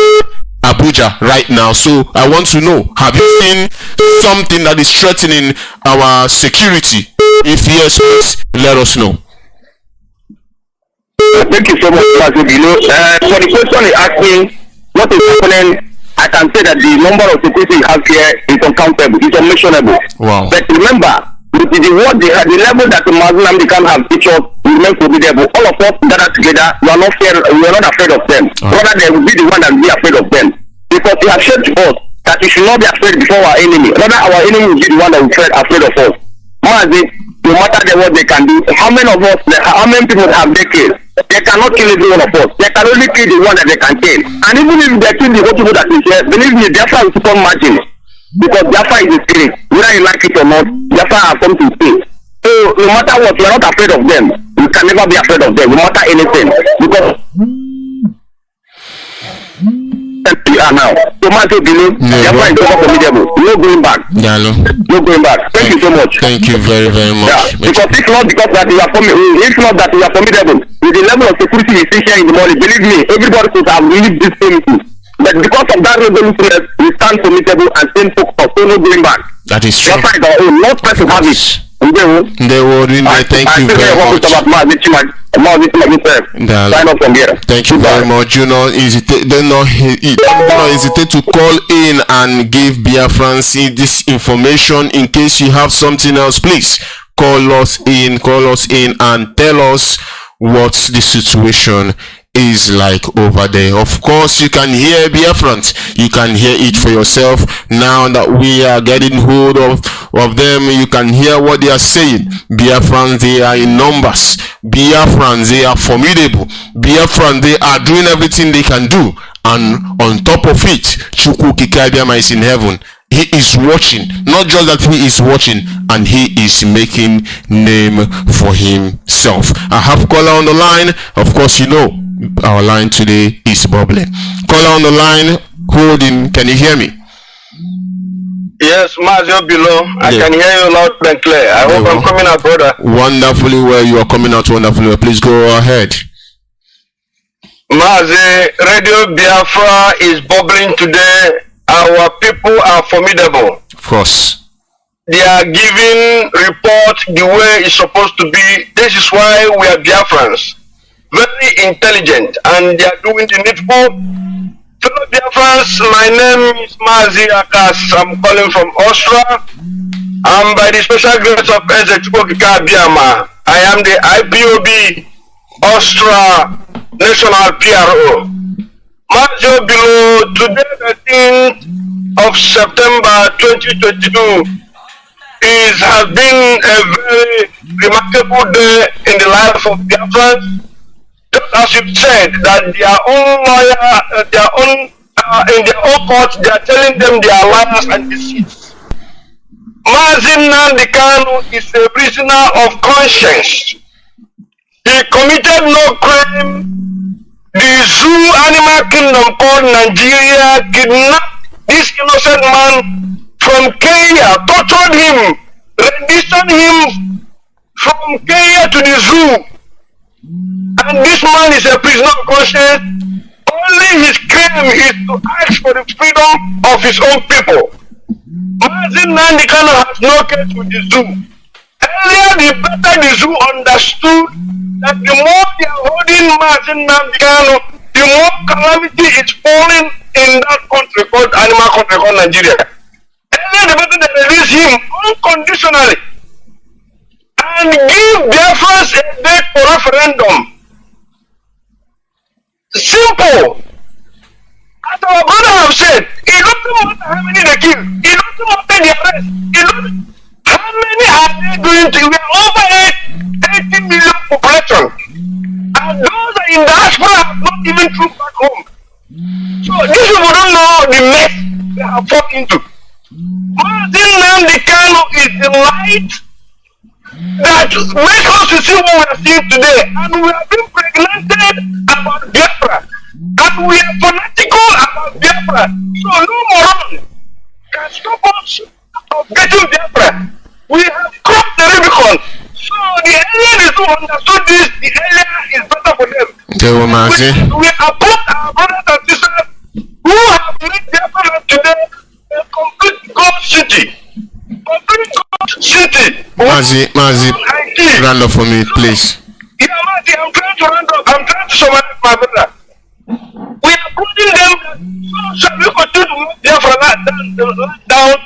Abuja right now. So I want to know, have you seen something that is threatening our security? If yes, please let us know. Thank you so much, Mazi Bilo. For the question he asked me, what is happening, I can say that the number of security we have here is uncountable, it's unmentionable. Wow. But remember, the level that the Mazi Nnamdi Kanu have teachers remain formidable. All of us gather together, we are not afraid of them. Rather, they will be the one that will be afraid of them. Because they have said to us that we should not be afraid before our enemy. Rather, our enemy will be the one that will be afraid of us. Mazi, no matter what they can do, how many people have they killed? They cannot kill every one of us. They can only kill the one that they can kill. And even if they kill the whole people that is here, believe me, Biafra will keep on marching. Because Biafra is a spirit. Whether you like it or not, Biafra has come to stay. So no matter what, we are not afraid of them. We can never be afraid of them, no matter anything. Because we are now. So Mazi Bilo, Biafra is not formidable. No going back. No going back. Thank you so much. Thank you very, very much. Yeah, because if not that we are formidable, with the level of security we see here in the morning, believe me, everybody could have really this same thing. But because of that resolution, we stand formidable and stand focused, so no going back. That is true. Biafra is our own. Not person have it. Thank you very much. Thank you very much. Do not hesitate to call in and give Biafrans this information. In case you have something else, please call us in and tell us what the situation is like over there. Of course, you can hear Biafrans. You can hear it for yourself. Now that we are getting hold of them, you can hear what they are saying. Biafrans, they are in numbers. Biafrans, they are formidable. Biafrans, they are doing everything they can do. And on top of it, Chukwu Kikadiama is in heaven. He is watching. Not just that he is watching, and he is making name for himself. I have caller on the line. Of course, you know our line today is bubbling. Caller on the line, holding. Can you hear me? Yes, Mazi below. I can hear you loud and clear. I hope I'm coming out, brother. Wonderfully well. You are coming out wonderfully well. Please go ahead. Mazi, Radio Biafra is bubbling today. Our people are formidable. Of course. They are giving reports the way it's supposed to be. This is why we are Biafrans. Very intelligent, and they are doing the needful. Fellow Biafrans, my name is Mazi Akas. I'm calling from Austria. And by the special grace of Excellency, I am the IPOB Austria National PRO. Mazi below today, the 13th of September 2022 has been a very remarkable day in the life of Biafrans. Just as you said, that their own lawyer, in their own court, they are telling them they are liars and deceits. Mazi Nnamdi Kanu is a prisoner of conscience. He committed no crime. The zoo animal kingdom called Nigeria kidnapped this innocent man from Kenya, tortured him, renditioned him from Kenya to the zoo. And this man is a prisoner of conscience. Only his claim is to ask for the freedom of his own people. Mazi Nnamdi Kanu has no case with the zoo. Earlier, the better the zoo understood that the more they are holding Mazi Nnamdi Kanu, the more calamity is falling in that country called animal country called Nigeria. Earlier, the better they release him unconditionally and give Biafrans a date for referendum. Simple. As our brother have said, it doesn't matter how many they kill, it doesn't matter the arrest, it doesn't. How many are they going to? We are over 80 million population. And those are in diaspora have not even true back home. So these people don't know the mess they have fallen into. Mazi Nnamdi Kanu is the light that makes us to see what we are seeing today. And we have been pregnanted about Biafra. And we are fanatical about Biafra. So no moron can stop us of getting Biafra. We have crossed the Rubicon. So the alien is who understood this, the alien is better for them. We applaud our brothers and sisters who have made Biafra today a complete God city. Complete God city. Mazi, round up for me, please. Yeah, Mazi, I'm trying to round up. I'm trying to summarize my brother. We are putting them, so shall we continue to move Biafra down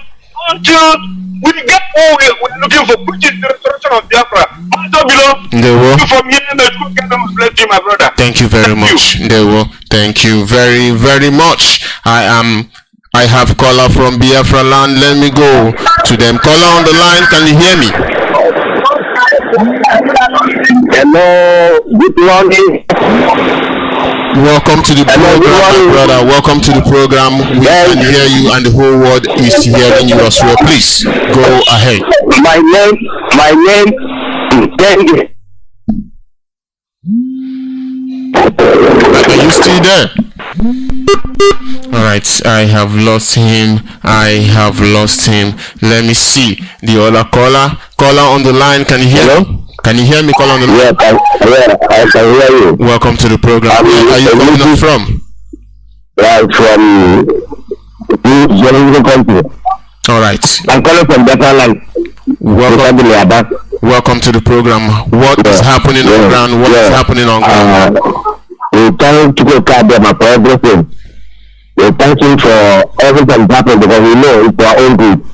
until we get what we're looking for, which is the restoration of Biafra. My brother. Thank you very much. Thank you very, very much. I have caller from Biafra land. Let me go to them. Caller on the line, can you hear me? Hello, good morning. Welcome to the program, my brother. Welcome to the program. We can hear you, and the whole world is hearing you as well. Please go ahead. My name is David. Are you still there? Alright, I have lost him. Let me see the other caller on the line. Can you hear me? Can you hear me? Call on the line. Yeah, I can hear you. Welcome to the program. Where are you calling us from? From the country. Alright. I'm calling from Biafra land. Welcome to the program. What is happening on ground? What is happening on ground? We thank to go for everything. We thank you for everything happening because we know it's our own good.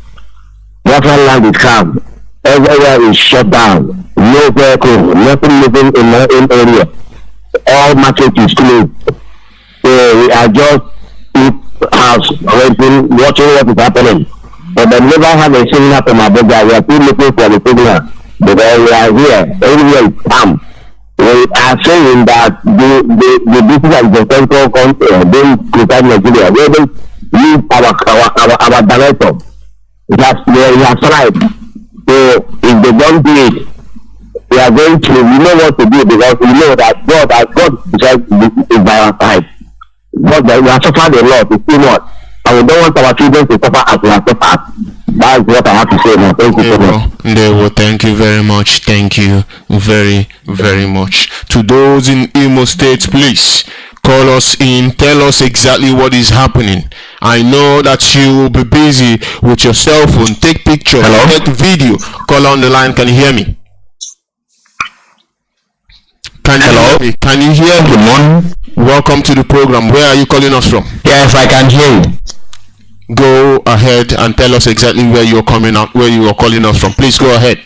Biafra land is calm. Everywhere is shut down. No vehicle, nothing moving in my own area. all market is closed. So we are just in house waiting, watching what is happening. But they never have a signal from Abuja. We are still looking for the signal because we are here. Everywhere is calm. We are saying that the business and the central country don't provide Nigeria. We don't use our director. He has tried. So if they don't do it, we are going to, we know what to do because we know that God is by our side. God, we have suffered a lot, it's too much. And we don't want our children to suffer as we have suffered. That's what I have to say now. Thank you so much. Thank you very much. Thank you very, very much. To those in Imo State, please call us in. Tell us exactly what is happening. I know that you will be busy with your cell phone. Take picture, take video. Call on the line. Can you hear me? Can you hear me? Can you hear me? Good morning. Welcome to the program. Where are you calling us from? Yes, I can hear you. Go ahead and tell us exactly where you are calling us from. Please go ahead.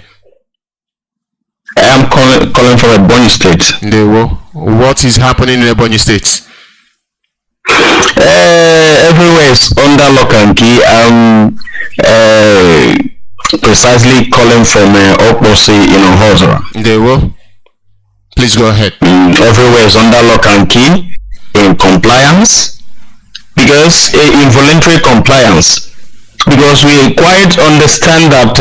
I am calling from Ebonyi State. What is happening in Ebonyi State? Everywhere is under lock and key. Precisely calling from Oposi in Ohozora. Please go ahead. Everywhere is under lock and key in compliance. Because involuntary compliance, because we quite understand that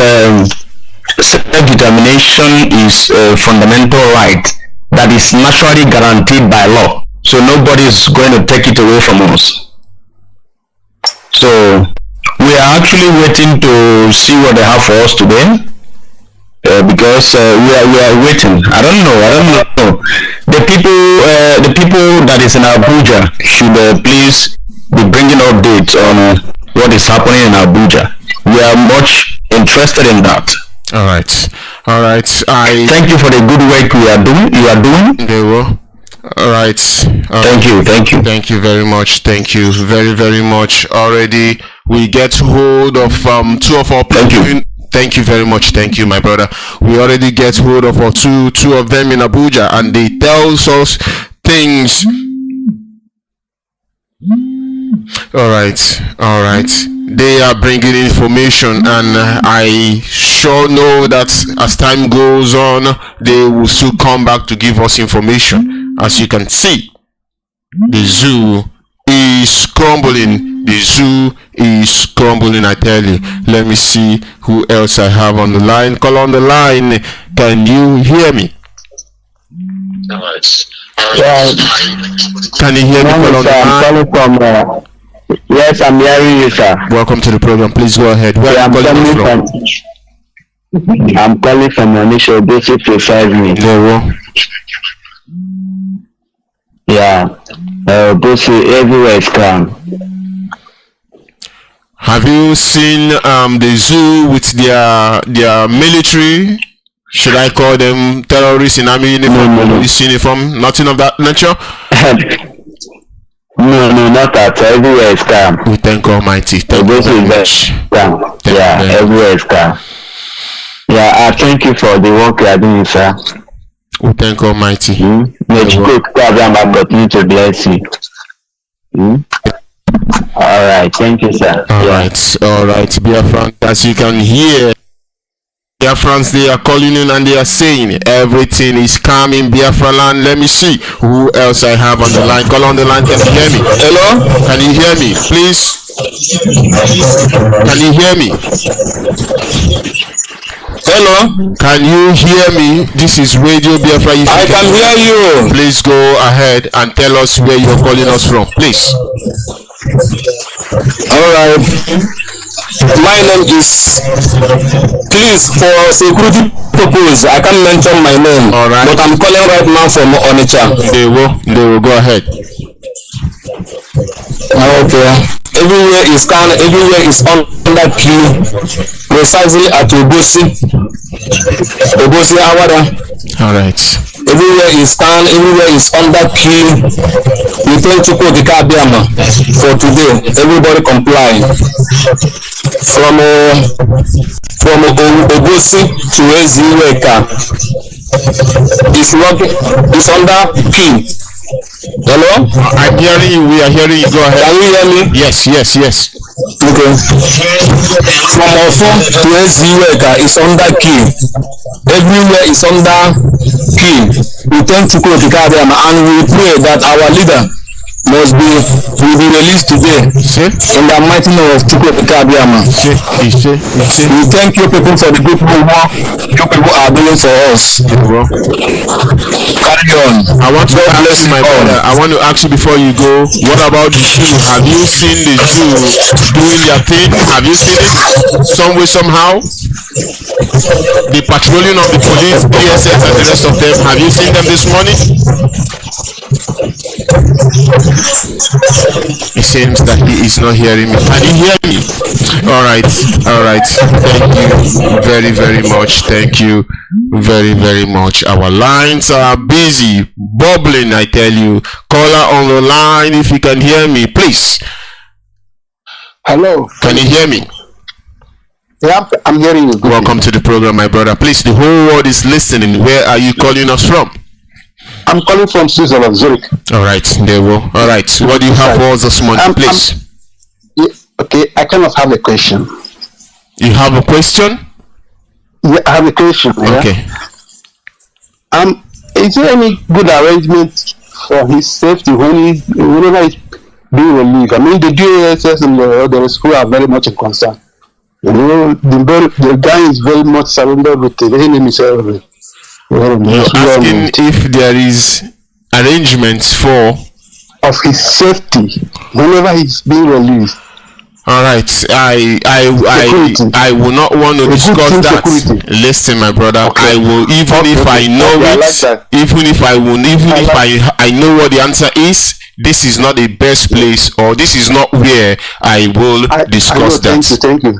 self-determination is a fundamental right that is naturally guaranteed by law, so nobody is going to take it away from us. So we are actually waiting to see what they have for us today, because we are waiting. I don't know. The people that is in Abuja should please be bringing updates on what is happening in Abuja. We are much interested in that. All right. I thank you for the good work you are doing. All right. Thank you very much. Thank you very, very much. Already we get hold of two of our people. Thank you very much. Thank you, my brother. We already get hold of our two of them in Abuja, and they tells us things. All right. They are bringing information, and I sure know that as time goes on, they will still come back to give us information. As you can see, the zoo is crumbling. I tell you. Let me see who else I have on the line. Call on the line. Can you hear me? Can you hear me? Call on the line. Yes, I'm hearing you, sir. Welcome to the program. Please go ahead. Where are you calling from? I'm calling from Onisha, basic precisely. Yeah. Basic everywhere is calm. Have you seen the zoo with their military? Should I call them terrorists in army uniform? Police uniform? Nothing of that nature? No, not that. Everywhere is calm. We thank Almighty. Thank you very much. Everywhere is calm. Yeah, I thank you for the work you are doing, sir. We thank Almighty. May God continue to bless you. All right, thank you, sir. All right, Biafrans, as you can hear, Biafrans, they are calling in and they are saying everything is calm in Biafra land. Let me see who else I have on the line. Call on the line. Can you hear me? Hello? Can you hear me? Please? Can you hear me? Hello? Can you hear me? This is Radio Biafra. I can hear you. Please go ahead and tell us where you're calling us from, please. Alright. My name is, please, for security purpose, I can't mention my name. Alright. But I'm calling right now from Onitsha. They will go ahead. Okay. Everywhere is calm, everywhere is under queue. Precisely at Obosi Awada. Alright. Everywhere is calm, everywhere is under queue. We thank you for today. Everybody comply. From Obosi to Eziweka. is under P. Hello? I'm hearing you. We are hearing you. Go ahead. Can you hear me? Yes. Okay. From Ofo to Eziweka is under K. Everywhere is under K. We thank Chukwu Okikabiyama and we pray that our leader will be released today in the mighty name of Chukwu Okikabiyama. We thank you people for the good work you people are doing for us. Carry on. I want to ask you, my brother. I want to ask you before you go. What about the Jew? Have you seen the Jew doing their thing? Have you seen it some way, somehow? The patrolling of the police, DSS, and the rest of them. Have you seen them this morning? It seems that he is not hearing me. Can you hear me? All right. Thank you very, very much. Thank you very, very much. Our lines are busy, bubbling, I tell you. Caller on the line, if you can hear me, please. Hello. Can you hear me? Yeah, I'm hearing you. Welcome to the program, my brother. Please, the whole world is listening. Where are you calling us from? I'm calling from Switzerland, Zurich. All right, there we go. All right, what do you have for us this morning, please? Okay, I kind of have a question. You have a question? Yeah, I have a question. Okay. Is there any good arrangement for his safety whenever he's being relieved? I mean, the DSS and the school are very much in concern. You know, the guy is very much surrendered with the enemy. You're asking if there is arrangements for of his safety whenever he's being released. All right, I will not want to discuss that. Listen, my brother, I will, even if I know it, even if I know what the answer is. This is not the best place, or this is not where I will discuss that.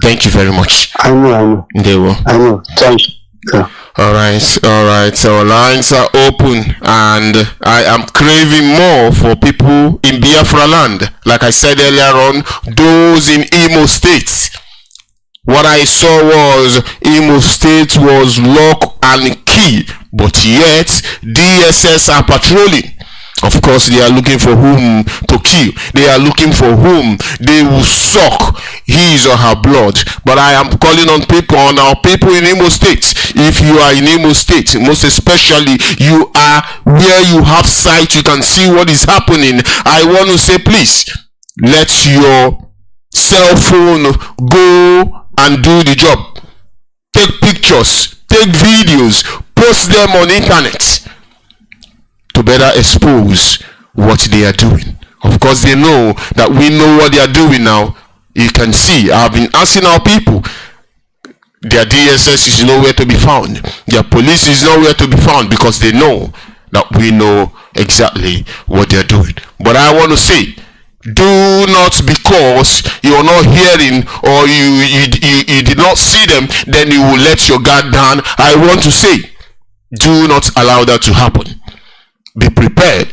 Thank you very much. I know. They will. I know. Thank you. Yeah. All right. Our lines are open, and I am craving more for people in Biafra land. Like I said earlier on, those in Imo State. What I saw was Imo State was lock and key, but yet DSS are patrolling. Of course, they are looking for whom to kill. They are looking for whom they will suck his or her blood. But I am calling on our people in Imo State. If you are in Imo State, most especially you are where you have sight, you can see what is happening. I want to say, please, let your cell phone go and do the job. Take pictures, take videos, post them on internet to better expose what they are doing. Of course, they know that we know what they are doing now. You can see, I've been asking our people, their DSS is nowhere to be found. Their police is nowhere to be found, because they know that we know exactly what they are doing. But I want to say, do not, because you're not hearing or you did not see them, then you will let your guard down. I want to say, do not allow that to happen. Be prepared.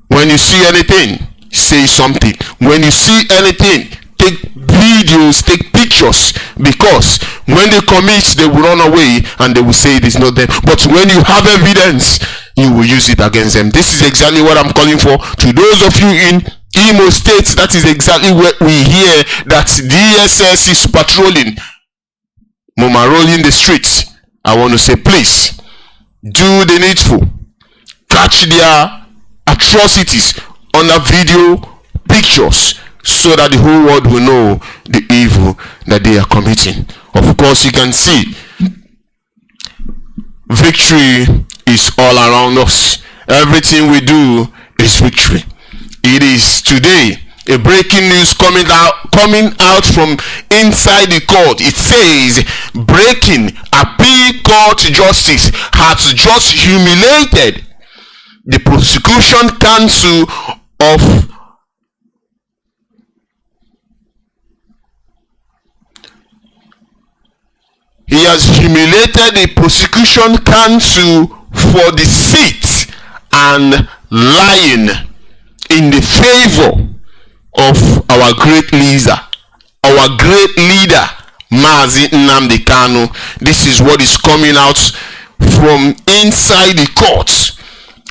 When you see anything, say something. When you see anything, take videos, take pictures, because when they commit, they will run away and they will say it is not them. But when you have evidence, you will use it against them. This is exactly what I'm calling for. To those of you in Imo State, that is exactly what we hear, that DSS is patrolling, rolling the streets. I want to say, please, do the needful. Catch their atrocities on the video, pictures, so that the whole world will know the evil that they are committing. Of course, you can see victory is all around us. Everything we do is victory. It is today a breaking news coming out from inside the court. It says, breaking, appeal court justice has just humiliated the prosecution counsel of he has humiliated the prosecution counsel for deceit and lying in the favor of our great leader Mazi Nnamdi Kanu. This is what is coming out from inside the courts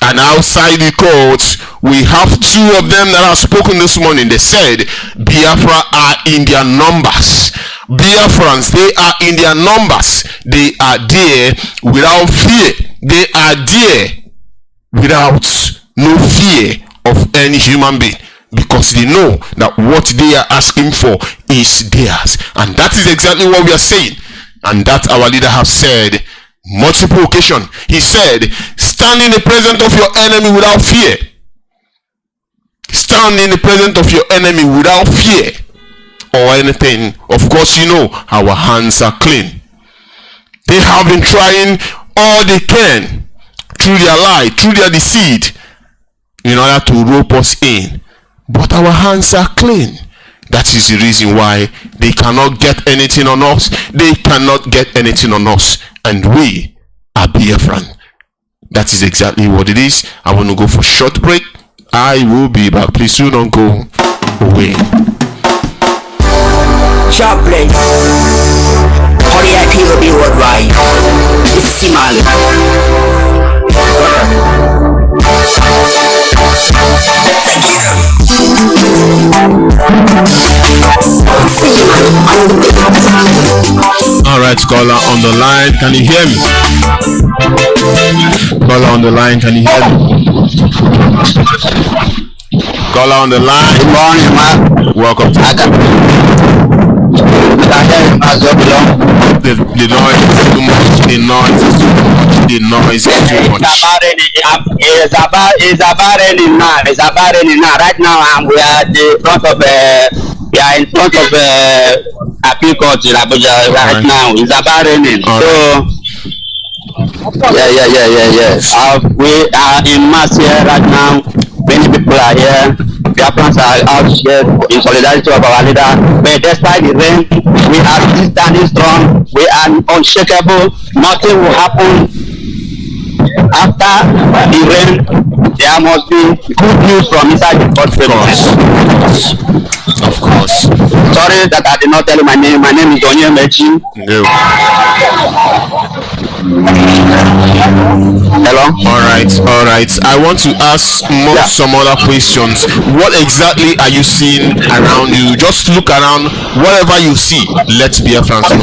and outside the courts. We have two of them that have spoken this morning. They said Biafra are in their numbers. Biafrans, they are in their numbers. They are there without fear. They are there without no fear of any human being, because they know that what they are asking for is theirs. And that is exactly what we are saying, and that our leader has said multiple occasions. He said, stand in the presence of your enemy without fear. Stand in the presence of your enemy without fear or anything. Of course, you know our hands are clean. They have been trying all they can through their lie, through their deceit, in order to rope us in. But our hands are clean. That is the reason why they cannot get anything on us. They cannot get anything on us. And we are Biafran. That is exactly what it is. I want to go for a short break. I will be back. Please do not go away. Sharp place. REIP will be worldwide. This is Simali. Alright, caller on the line, can you hear me? Caller on the line, can you hear me? Caller on the line. Good morning, man. Welcome to the noise is too much. The noise is too much. The noise is too much. It's about raining now. It's about raining now. Right now, we are at the front of we are in front of appeal court in Abuja. Right now, it's about raining. So, yeah. We are in mass here right now. Many people are here. Biafrans are out here in solidarity of our leader. But despite the rain, we are still standing strong. We are unshakable. Nothing will happen. After the rain, there must be good news from inside the court. Of course. Sorry that I did not tell you my name. My name is Onye Mechi. No. Hello. All right. I want to ask some other questions. What exactly are you seeing around you? Just look around. Whatever you see, let's be a France. Right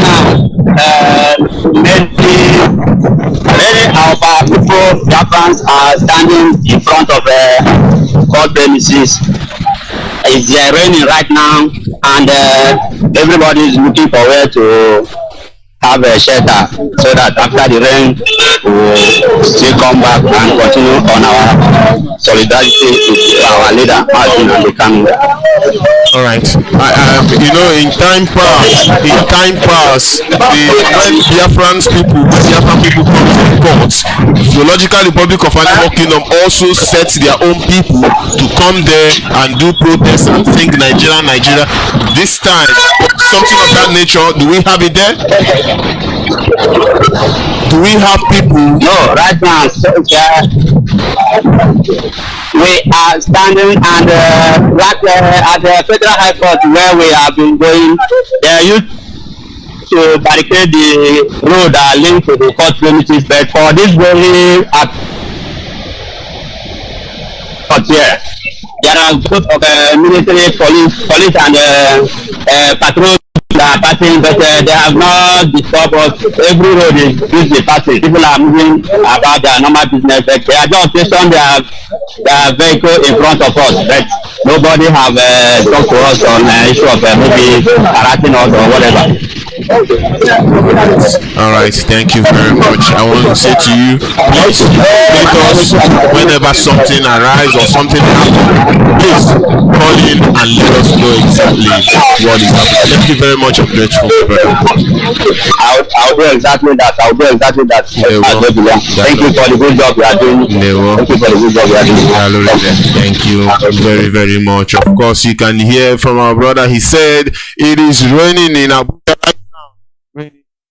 now, many of our people, Biafrans, are standing in front of court premises. It's raining right now, and everybody is looking forward to have a shelter, so that after the rain we will still come back and continue on our solidarity with our leader, Mazi Nnamdi Kanu. All right. In time past, when Biafran people come to the courts, Zoological Republic of Animal Kingdom also sets their own people to come there and do protests and sing Nigeria. This time, something of that nature, do we have it there? Do we have people? No, right now, we are standing and at the Federal High Court where we have been going. They used to barricade the road that linked to the court premises, but for this very here, there are group of military police and patrol are passing, but they have not disturbed us. Every road is busy passing. People are moving about their normal business, but they are just stationed their vehicle in front of us, but nobody have talked to us on issue of maybe harassing us or whatever. All right, thank you very much. I want to say to you, please let us, whenever something arises or something happens, please call in and let us know exactly what is happening. Thank you very much. I'm grateful, brother. I'll do exactly that. Thank you for the good job you are doing. Thank you very, very much. Of course, you can hear from our brother. He said it is raining in Abuja right now.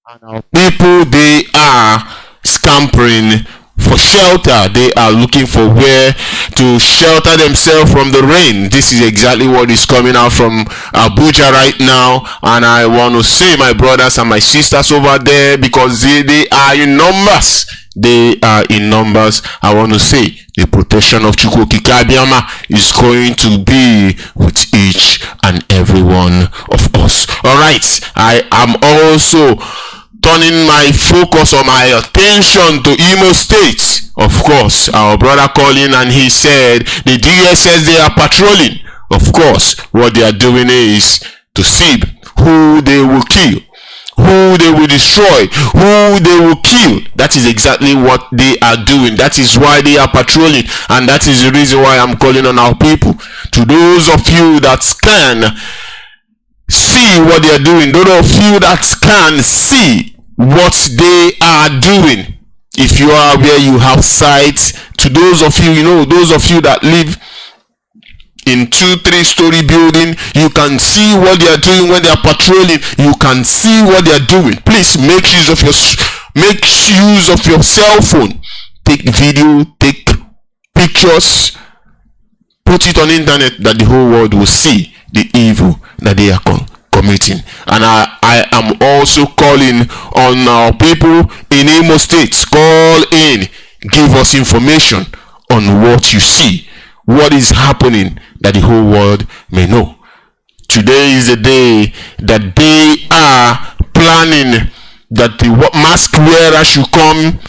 And our people, they are scampering for shelter. They are looking for where to shelter themselves from the rain. This is exactly what is coming out from Abuja right now, and I want to say, my brothers and my sisters over there, because they are in numbers. They are in numbers. I want to say the protection of Chukwukikabiama is going to be with each and every one of us. All right, I am also turning my focus or my attention to Imo State. Of course, our brother called in and he said the DSS, they are patrolling. Of course, what they are doing is to see who they will kill, who they will destroy, who they will kill. That is exactly what they are doing. That is why they are patrolling, and that is the reason why I'm calling on our people. To those of you that can see what they are doing, those of you that can see what they are doing, if you are where you have sight, to those of you, those of you that live in 2-3 story building, you can see what they are doing when they are patrolling. You can see what they are doing. Please make use of your cell phone. Take video, take pictures, put it on the internet, that the whole world will see the evil that they are committing. And I am also calling on our people in Imo State. Call in, give us information on what you see, what is happening, that the whole world may know. Today is the day that they are planning that the mask wearer should come,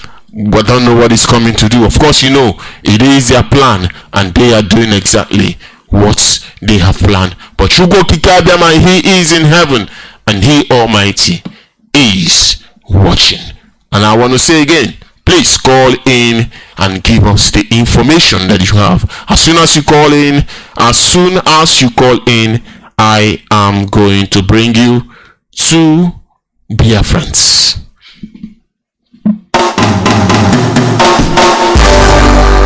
but don't know what is coming to do. Of course, it is their plan, and they are doing exactly what they have planned. But Chukwukikabiama, he is in heaven, and he Almighty is watching. And I want to say again, please call in and give us the information that you have. As soon as you call in, I am going to bring you to Biafrans.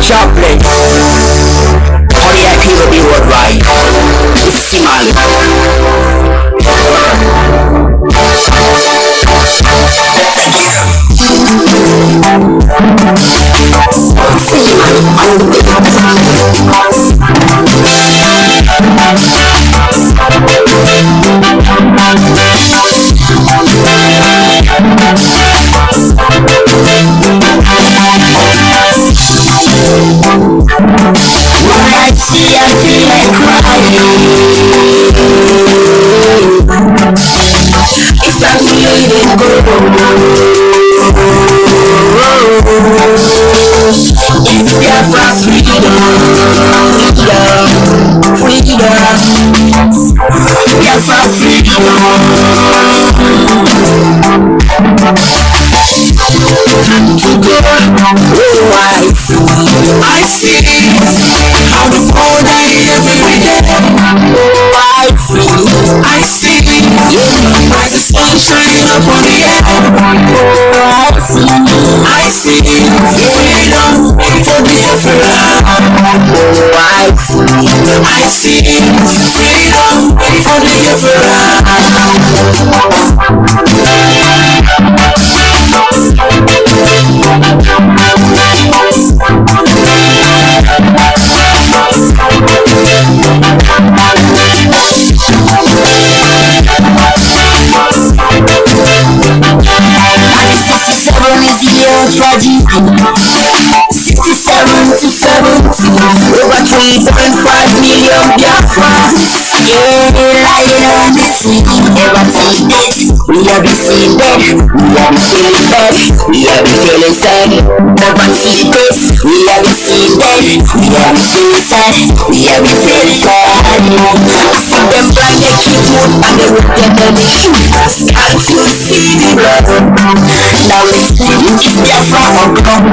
Sharp play. All the IP will be worldwide. This is Simali. When I see, I feel like crying. It's time to let it go. It's Biafra's freedom, Biafra's I see how the border every day. I see as the sun shining up on the air. I see freedom for Biafra. I see freedom for Tragedy 67 to 70, over 3.5 million Biafrans. Yeah, lying on the sea, never seen it. We have been seeing dead, we have been feeling bad, we have been feeling sad. Never seen this, we have been seeing dead, we have been feeling sad, we have been feeling sad. I see them blind, they keep wood and they will get them in. Can't you see the blood? Now it's Biafra on top.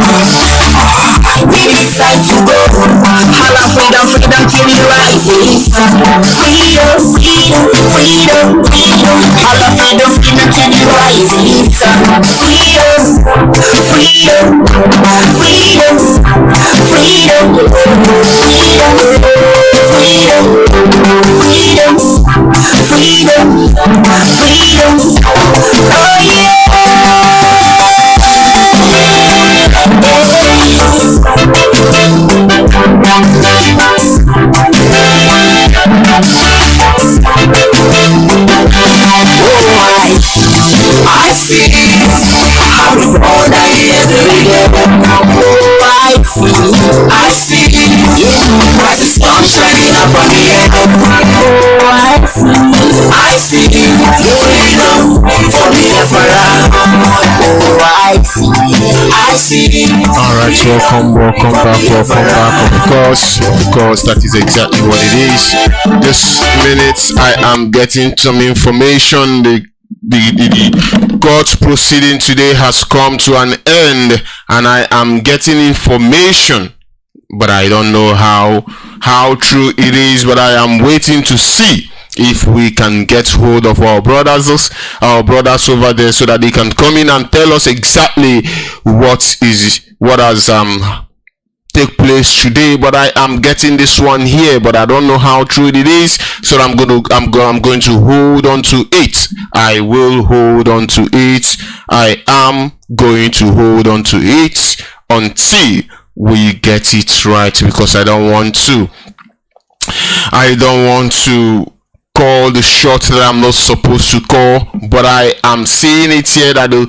We decide to go. Holla freedom, freedom till you rise. Freedom, freedom, freedom, freedom. Holla freedom, freedom till you rise. Freedom, freedom, freedom, freedom, freedom, freedom, freedom, freedom, freedom. Oh yeah. I see, as the sun shining up on the head. Oh, I see, freedom for Biafra. Oh, I see. All right, welcome back. Because that is exactly what it is. This minute, I am getting some information. The court proceeding today has come to an end, and I am getting information, but I don't know how true it is. But I am waiting to see if we can get hold of our brothers over there, so that they can come in and tell us exactly what has take place today. But I am getting this one here, but I don't know how true it is, so I'm going to hold on to it. I will hold on to it. I am going to hold on to it until we get it right, because I don't want to call the shot that I'm not supposed to call. But I am seeing it here that the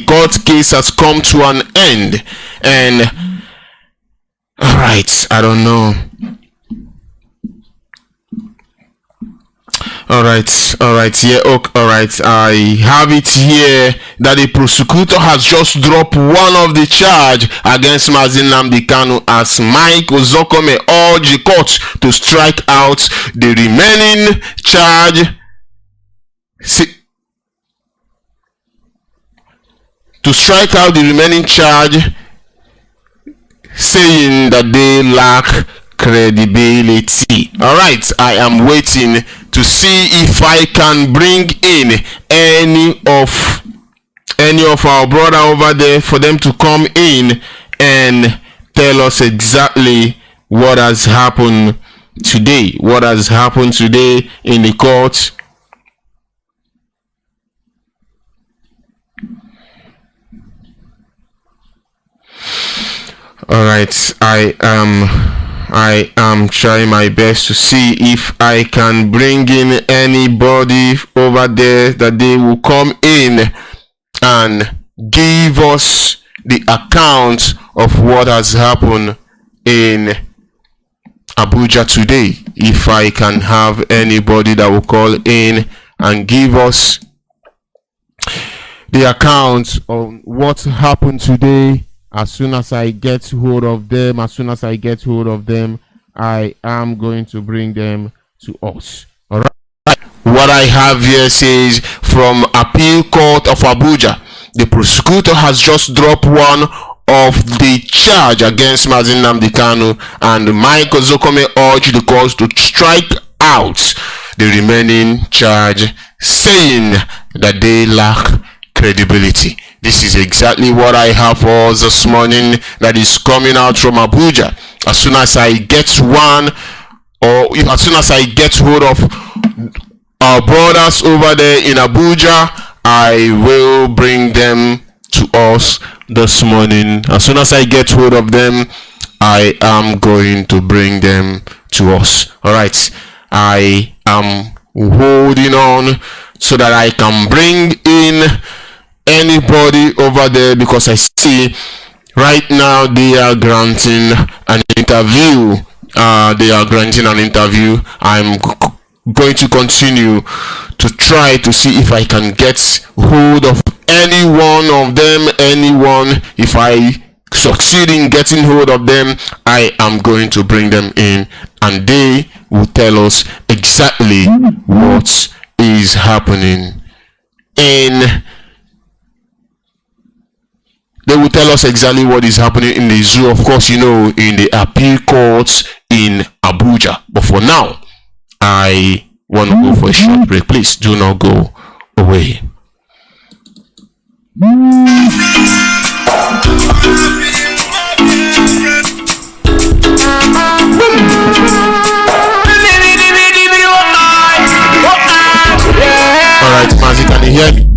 court case has come to an end. And all right, I don't know. All right, yeah, okay, all right. I have it here that the prosecutor has just dropped one of the charge against Mazi Nnamdi Kanu, as Mike Ozokome urged the court to strike out the remaining charge. To strike out the remaining charge, saying that they lack credibility. All right, I am waiting to see if I can bring in any of our brother over there, for them to come in and tell us exactly what has happened today. What has happened today in the court. All right, I am trying my best to see if I can bring in anybody over there, that they will come in and give us the account of what has happened in Abuja today. If I can have anybody that will call in and give us the account of what happened today. As soon as I get hold of them, I am going to bring them to us. All right. What I have here says, from Appeal Court of Abuja, the prosecutor has just dropped one of the charge against Mazi Nnamdi Kanu, and Mike Ozokome urged the court to strike out the remaining charge, saying that they lack credibility. This is exactly what I have for us this morning, that is coming out from Abuja. As soon as I get one, or as soon as I get hold of our brothers over there in Abuja, I will bring them to us this morning. As soon as I get hold of them, I am going to bring them to us. All right, I am holding on so that I can bring in anybody over there, because I see right now they are granting an interview. I'm going to continue to try to see if I can get hold of any one of them. If I succeed in getting hold of them, I am going to bring them in, and they will tell us exactly what is happening They will tell us exactly what is happening in the zoo, of course, in the appeal courts in Abuja. But for now, I want to go for a short break. Please do not go away. All right, Mazi, can you hear me?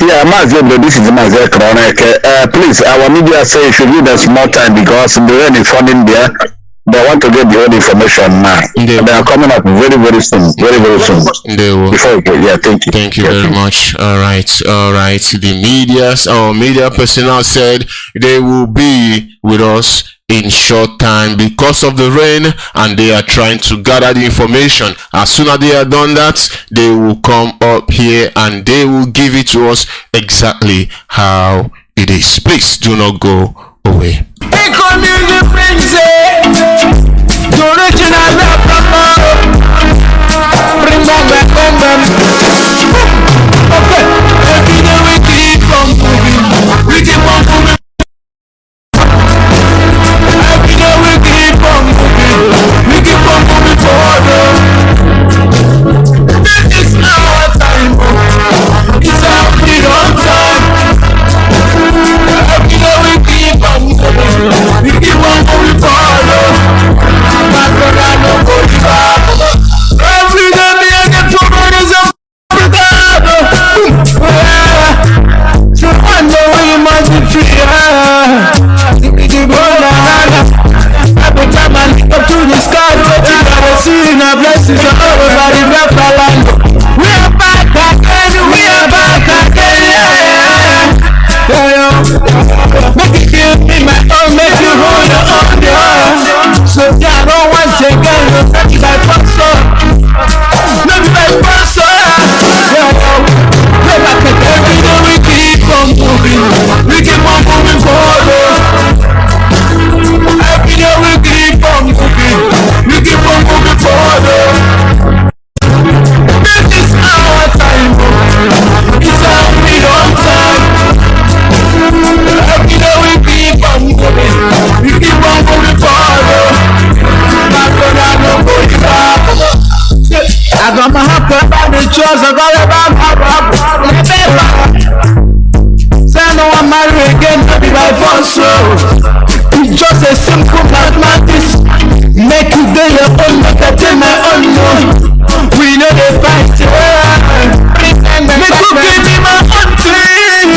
Yeah, Mazi, this is Mazi Chronic. Please, our media say you should give us more time, because the rain is falling there. they want to get the whole information now. They are coming up very, very soon. Very soon. Before we go, yeah, thank you. Thank you very much. All right. The media personnel said they will be with us in short time because of the rain, and they are trying to gather the information. As soon as they have done that, they will come up here and they will give it to us exactly how it is. Please do not go away. It's just a simple mathematics. Make you do your own, make I tell my own. We know they fight. Make you give me my own thing.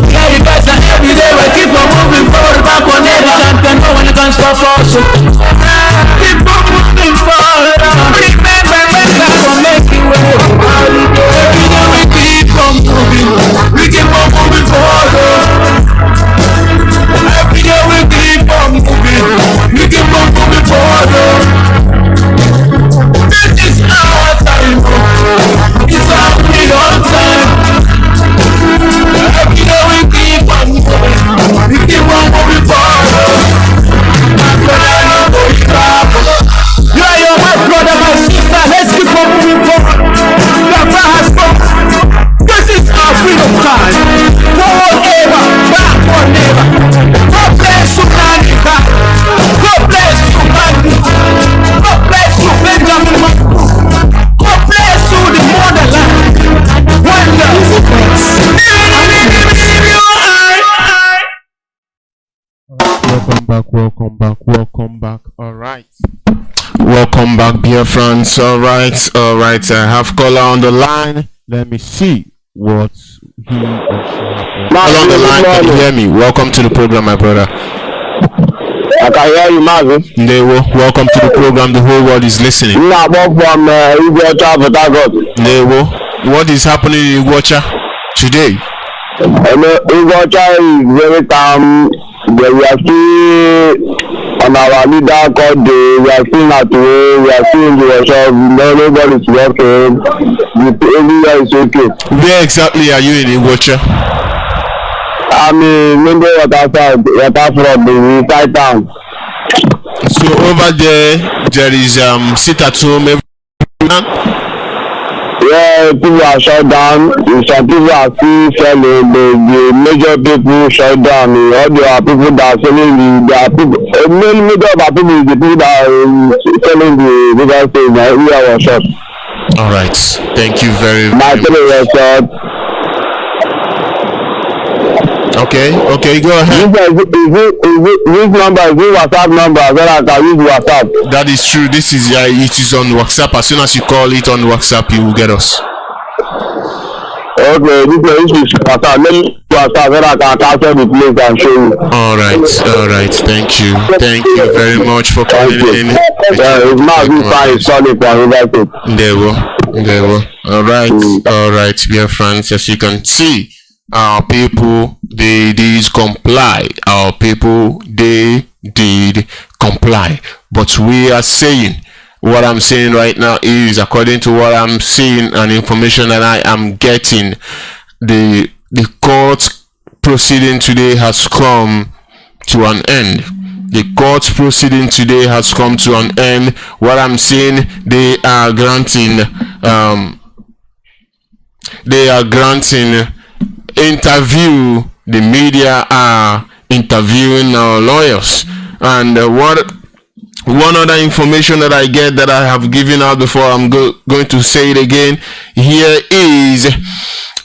Yeah, you guys are every day. We keep on moving forward, back on every champion. No one can stop us. Keep on moving forward. Remember, we'll make it work. Every day we keep on moving. We keep on moving forward. Every day we keep on moving. We keep on moving forward. This is our time. It's our freedom time. Every day we keep on moving. We keep on moving forward. My brother, no go stop. You are your my brother, my sister. Let's keep on moving forward. Biafra has come. This is our freedom time. Forever, back forever. God bless you, Nanika. God bless you, Manu. God bless you, Benjamin. God bless you, the motherland. Wonder. Welcome back. All right. Welcome back, Biafrans. All right. I have caller on the line. Let me see what he on the line. Can you hear me? Welcome to the program, my brother. I can hear you, Mazi. Welcome to the program. The whole world is listening. What is happening in Iguacha today? Iguacha is very calm. We are still on our leader called we are still at way, we are still in the workshop, nobody is working, everywhere is okay. Where exactly are you in Iguacha? I'm in Mende Waterfront, the side town. So over there is sit at home every Yeah, people are shut down. Some people are still selling. The major people shut down. All the people that are selling the main major of our people is the people that are selling the bigger things. We are our shop. All right. Thank you very much. My shop. Okay, go ahead. This number is the WhatsApp number, then I can use WhatsApp. That is true. This is it is on WhatsApp. As soon as you call it on WhatsApp, you will get us. Okay, this is let me go outside when I can capture the place and show you. All right. Thank you very much for calling in. It's Mazi Nnamdi Kanu from River State. There we. All right, dear friends. As you can see, our people they did comply. Our people they did comply. But we are saying, what I'm saying right now is according to what I'm seeing and information that I am getting, the court proceeding today has come to an end. The court proceeding today has come to an end. What I'm saying, they are granting interview. The media are interviewing our lawyers, and one other information that I get that I have given out before, I'm going to say it again. Here is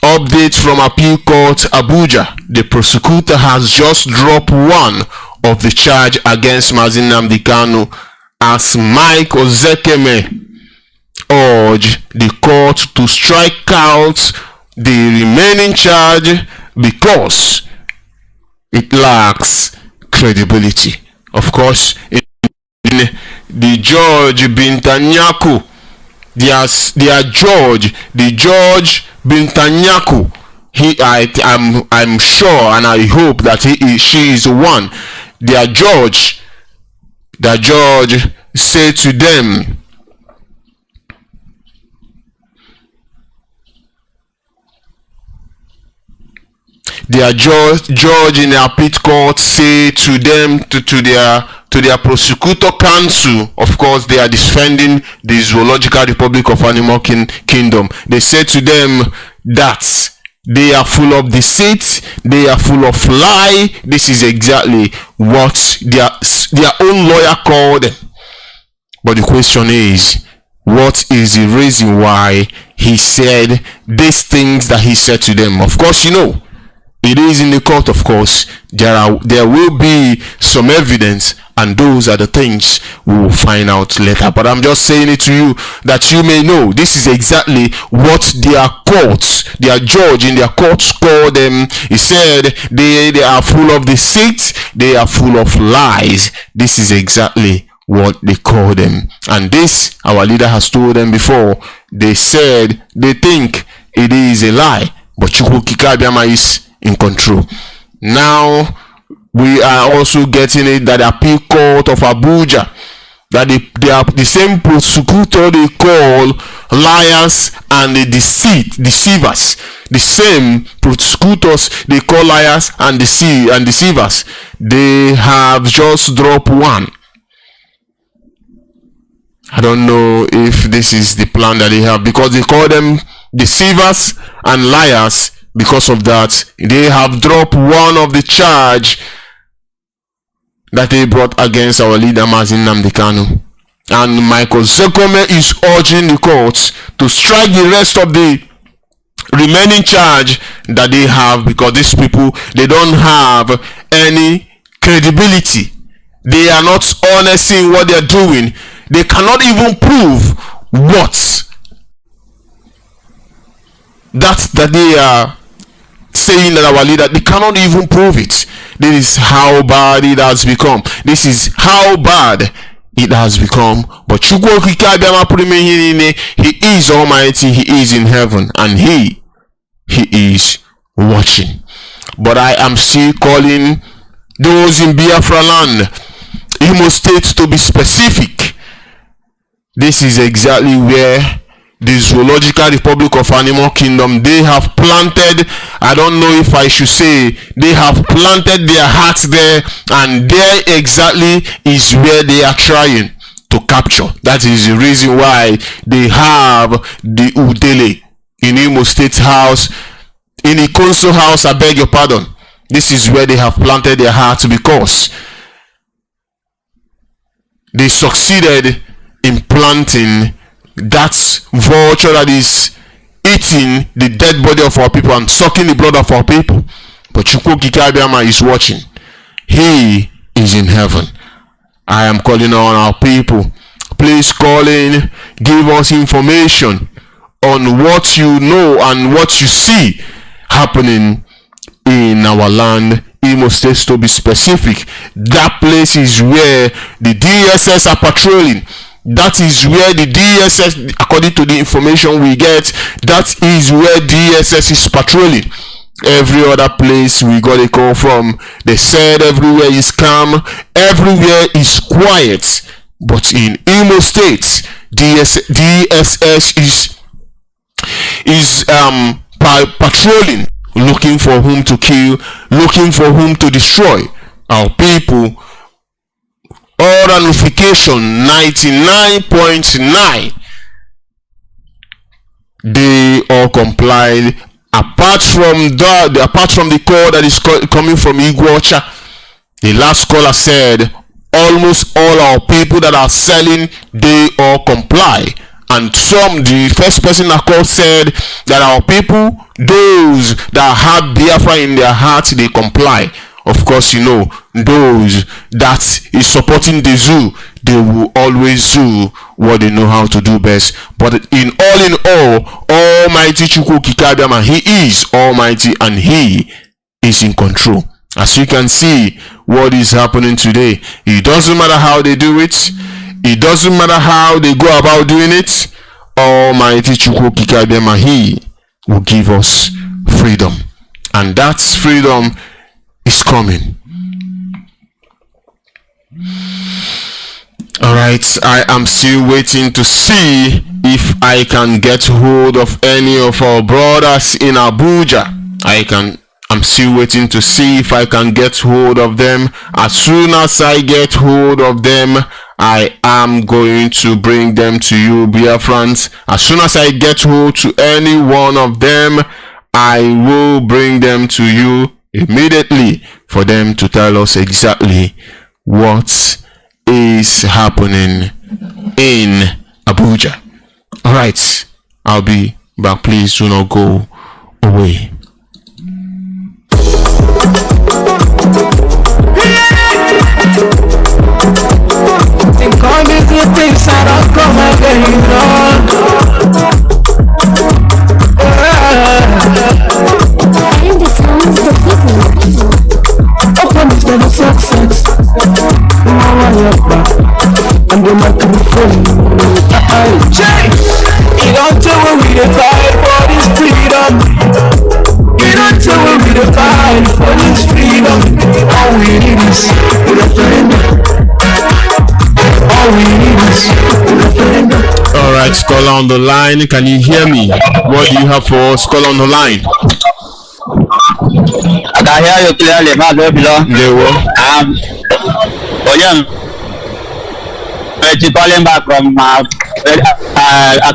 update from Appeal Court Abuja. The prosecutor has just dropped one of the charge against Mazi Nnamdi Kanu as Mike Ozekeme urged the court to strike out the remaining charge because it lacks credibility. Of course, the judge Bintanyaku, the judge Bintanyaku, I'm sure and I hope that she is one. The judge said to them, their judge in their pit court say to them, to their prosecutor counsel, of course they are defending the Zoological Republic of Animal Kingdom. They said to them that they are full of deceit, they are full of lie. This is exactly what their own lawyer called them. But the question is, what is the reason why he said these things that he said to them? Of course, it is in the court. Of course, there will be some evidence, and those are the things we will find out later. But I'm just saying it to you that you may know this is exactly what their judge in their courts called them. He said they are full of deceit, they are full of lies. This is exactly what they call them, and this our leader has told them before. They said they think it is a lie, but Chukwu Kikabiama is in control. Now we are also getting it that the Appeal Court of Abuja, that they are the same prosecutor they call liars and the deceivers. The same prosecutors they call liars and deceivers. They have just dropped one. I don't know if this is the plan that they have, because they call them deceivers and liars. Because of that, they have dropped one of the charge that they brought against our leader Mazi Nnamdi Kanu. And Michael Zekome is urging the courts to strike the rest of the remaining charge that they have, because these people, they don't have any credibility. They are not honest in what they are doing. They cannot even prove what that they are saying that our leader, they cannot even prove it. This is how bad it has become. This is how bad it has become. But he is almighty, he is in heaven, and he is watching. But I am still calling those in Biafra land, Imo State to be specific. This is exactly where the Zoological Republic of Animal Kingdom, they have planted, I don't know if I should say, they have planted their hearts there, and there exactly is where they are trying to capture. That is the reason why they have the Udele in Imo State House, in the Council House, I beg your pardon. This is where they have planted their hearts, because they succeeded in planting that vulture that is eating the dead body of our people and sucking the blood of our people. But Chukwu Kikabiama is watching. He is in heaven. I am calling on our people. Please call in, give us information on what you know and what you see happening in our land, Imo State to be specific. That place is where the DSS are patrolling. That is where the DSS, according to the information we get, that is where DSS is patrolling. Every other place we got a call from, they said everywhere is calm, everywhere is quiet. But in Imo State, DSS is patrolling, looking for whom to kill, looking for whom to destroy. Our people, all ramification 99.9, they all complied, apart from the call that is coming from Iguacha. The last caller said almost all our people that are selling, they all comply. And the first person that called said that our people, those that have Biafra in their hearts, they comply. Of course, you know, those that is supporting the zoo, they will always do what they know how to do best. But in all, Almighty Chukwu Kikabiama, he is Almighty and he is in control. As you can see, what is happening today, it doesn't matter how they do it, it doesn't matter how they go about doing it, Almighty Chukwu Kikabiama, he will give us freedom. And that freedom is coming. Alright, I am still waiting to see if I can get hold of any of our brothers in Abuja. I'm still waiting to see if I can get hold of them. As soon as I get hold of them, I am going to bring them to you, Biafrans. As soon as I get hold to any one of them, I will bring them to you immediately for them to tell us exactly what is happening in Abuja. Alright, I'll be back. Please do not go away. Think all these good things I don't come again, And it sounds the people. Open is never success. Now I am back. And the microphone. You don't tell when we fight for this freedom. You don't tell when we fight for this freedom. All we need is a referendum. All we need is a referendum. Alright, caller on the line, can you hear me? What do you have for us? Call on the line. I can hear you clearly, Mazi below. Calling back from I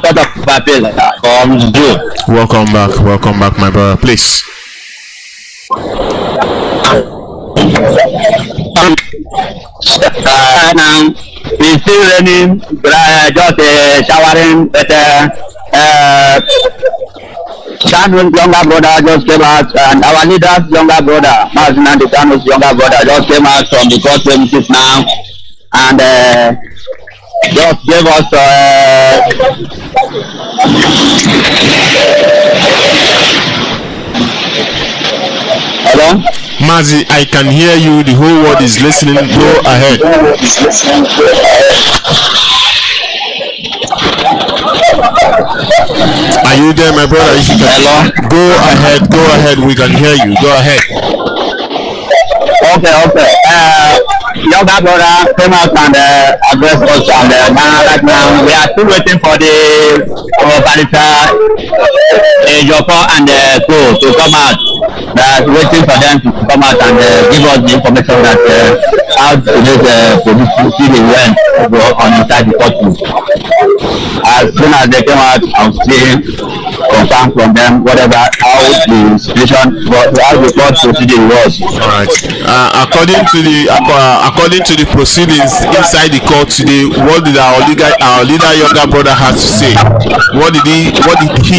thought of Papil from Zoo. Welcome back, my brother. Please. Now it's still raining, just showering, but Chan's younger brother just came out, and our leader's younger brother, Mazi Nnamdi Kanu's younger brother, just came out from the court premises now, and just gave us hello? Mazi, I can hear you. The whole world is listening. Go ahead. Are you there, my brother? If you can, hello? Go ahead. We can hear you. Go ahead. Okay. Younger brother came out and addressed us, and right now we are still waiting for the barrister Joko and Co to come out. Waiting for them to come out and give us the information that how today's police proceeding went on inside the courtroom. As soon as they came out, I'll still confirm from them whatever how the situation, how the court proceeding was. All right. According to the proceedings inside the court today, what did our leader younger brother have to say? What did he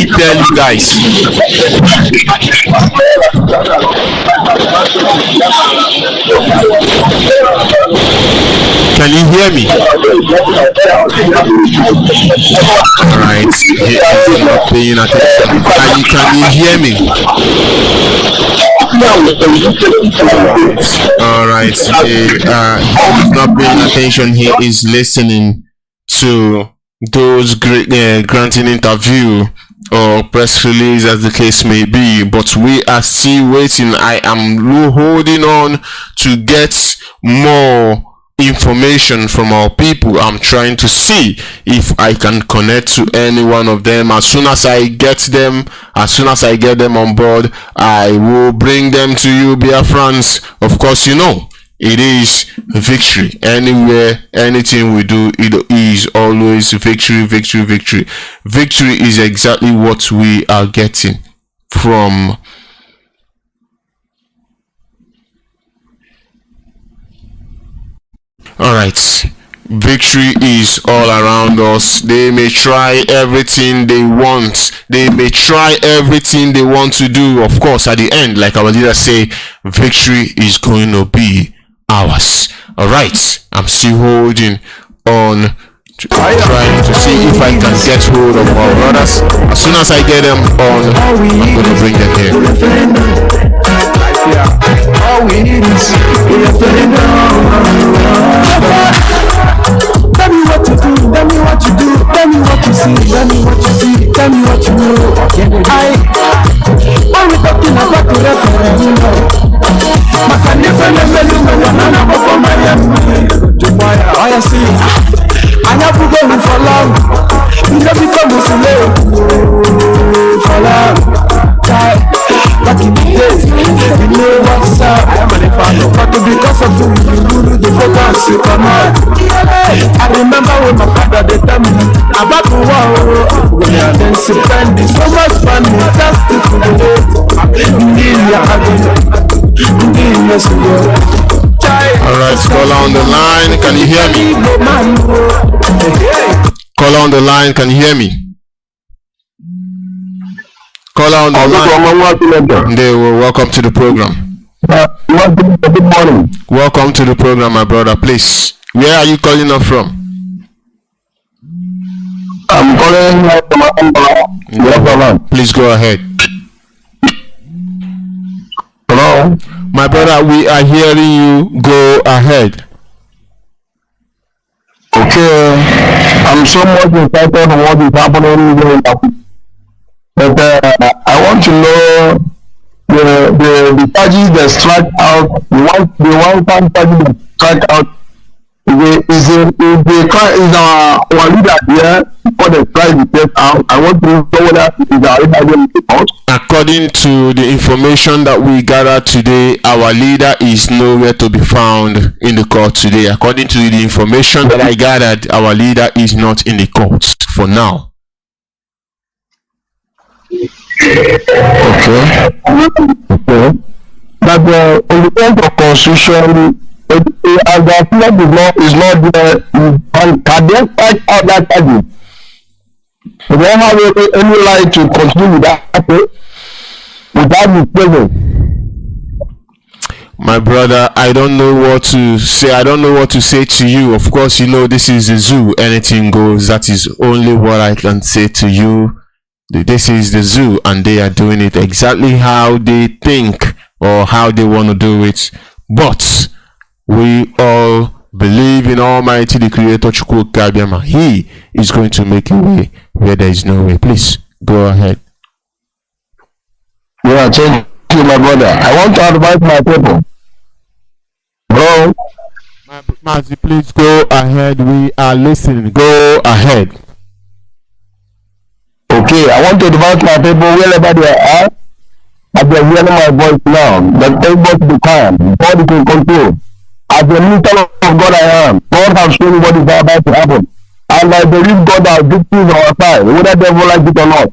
tell you guys? Can you hear me? Alright, he is not paying attention. Can you hear me? Alright, he's not paying attention. He is listening to those granting interview or press release, as the case may be, but we are still waiting. I am holding on to get more information from our people. I'm trying to see if I can connect to any one of them. As soon as I get them on board, I will bring them to you, Biafrans. Of course, you know it is victory. Anywhere, anything we do, it is always victory, victory, victory. Victory is exactly what we are getting from Alright, victory is all around us. They may try everything they want. They may try everything they want to do. Of course, at the end, like our leaders say, victory is going to be ours. Alright, I'm still holding on, trying to see if I can get hold of our brothers. As soon as I get them on, I'm going to bring them here. All we need is a referendum. Tell me what to do, tell me what you do, tell me what you see, tell me what you see, tell me what you know. When we talking about the referendum, I see, I have to go for long. We never become for long. Back in the days, you know what's up. But because of you, the focus you come out. I remember when my father they tell me about the war. And then spend so much money just to Alright, caller on the line, can you hear me? Caller on the line, can you hear me? Caller on the line. They will welcome to the program. Good morning. Welcome to the program, my brother. Please, where are you calling us from? I'm calling from Please go ahead. Hello, my brother. We are hearing you. Go ahead. Okay, I'm so much excited on what is happening. But I want to know the charges that strike out, the one-time charges that strike out, is our leader here for the strike the test out. I want to know whether it is our leader. According to the information that we gathered today, our leader is nowhere to be found in the court today. According to the information that I gathered, our leader is not in the courts for now. Okay. But in the end of constitution, as the law is not there, can they fight out that charge? Do they have any right to continue with that without his presence? My brother, I don't know what to say. I don't know what to say to you. Of course, you know this is a zoo. Anything goes. That is only what I can say to you. This is the zoo, and they are doing it exactly how they think or how they want to do it. But we all believe in Almighty, the Creator, Chukwu Kabiama. He is going to make a way where there is no way. Please go ahead. Yeah, thank you, my brother. I want to advise my people. Bro, Mazi, please go ahead. We are listening. Go ahead. Okay, I want to advise my people wherever they are, as they are hearing my voice now, that everybody be calm, God is in control. As the minister of God I am, God has shown me what is about to happen. And I believe God has victories on our side, whether the devil like it or not.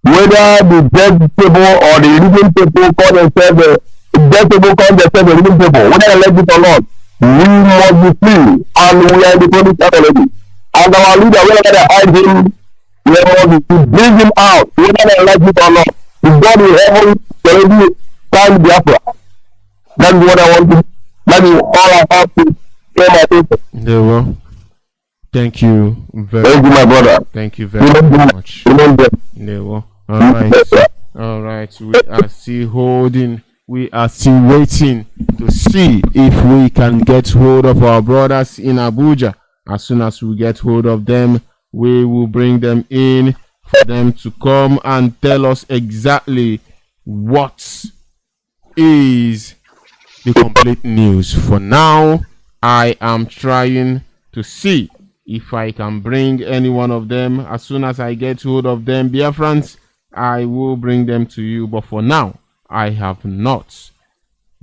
Whether the dead people or the living people call themselves dead people call themselves the living people, whether they like it or not, we must be free, and we are in the promised already. And our leader, wherever they hide him, we must bring him out, whether they like it or not. If God will heaven already stand Biafra. That is what I want to. That is all I have to There well. Thank you very Thank you, my brother. Thank you very much. There well. All right. We are still waiting to see if we can get hold of our brothers in Abuja. As soon as we get hold of them, we will bring them in for them to come and tell us exactly what is the complete news. For now, I am trying to see if I can bring any one of them. As soon as I get hold of them, Biafrans, I will bring them to you. But for now, I have not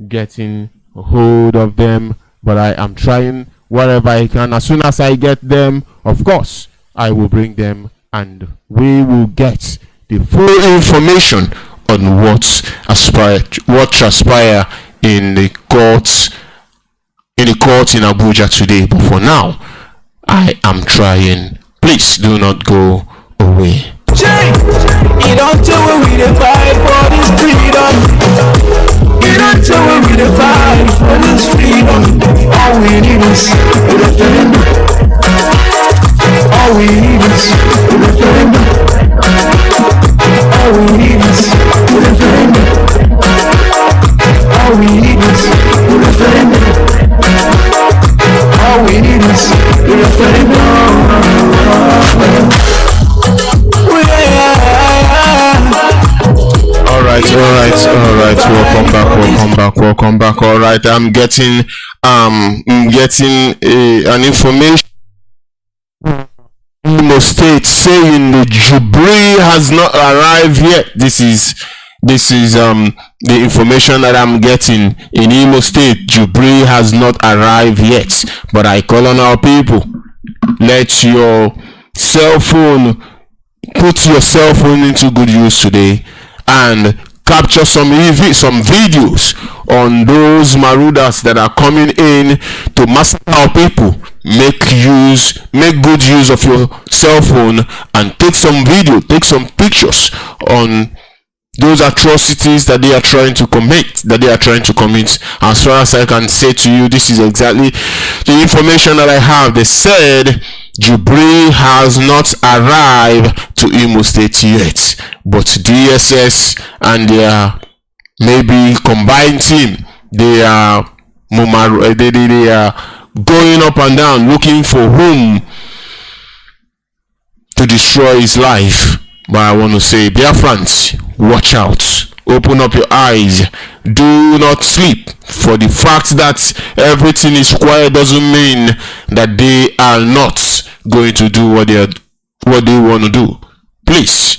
getting hold of them, but I am trying whatever I can. As soon as I get them, of course, I will bring them and we will get the full information on what transpire in the court in Abuja today. But for now, I am trying. Please do not go away. You don't tell when we dey fight for this freedom. You don't tell when we dey fight for this freedom. All we need is a referendum. All we need is a referendum. All we need is a referendum. All we need is a referendum. All we need is a referendum. All right. Welcome back. All right. I'm getting an information. Imo State saying the Jubilee has not arrived yet. This is the information that I'm getting in Imo State. Jubilee has not arrived yet. But I call on our people. Let your cell phone, put your cell phone into good use today and capture some videos on those marauders that are coming in to massacre our people. Make good use of your cell phone and take some video, take some pictures on those atrocities that they are trying to commit. As far as I can say to you, this is exactly the information that I have. They said Jubilee has not arrived to Imo State yet, but DSS and their maybe combined team, they are going up and down looking for whom to destroy his life. But I want to say, Biafrans, watch out. Open up your eyes. Do not sleep. For the fact that everything is quiet doesn't mean that they are not going to do what they want to do. Please,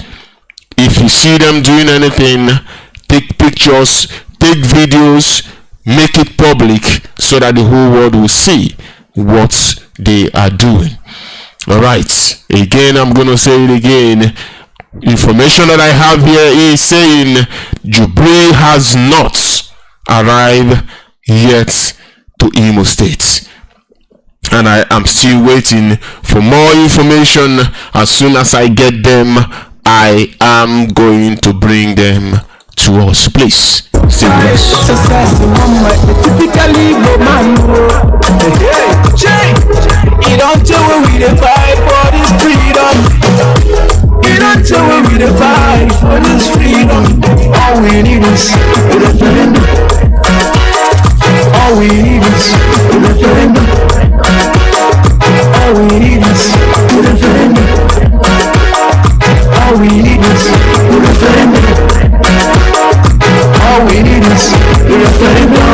if you see them doing anything, take pictures, take videos, make it public so that the whole world will see what they are doing. All right. Again, I'm going to say it again. Information that I have here is saying Jubilee has not arrived yet to Imo State, and I am still waiting for more information. As soon as I get them, I am going to bring them to us. Please stay with us. You don't tell when we dey fight for this freedom. You don't tell when we dey fight for this freedom. All we need is a referendum. All we need is a referendum. All we need is a referendum. All we need is a referendum. All we need is a referendum.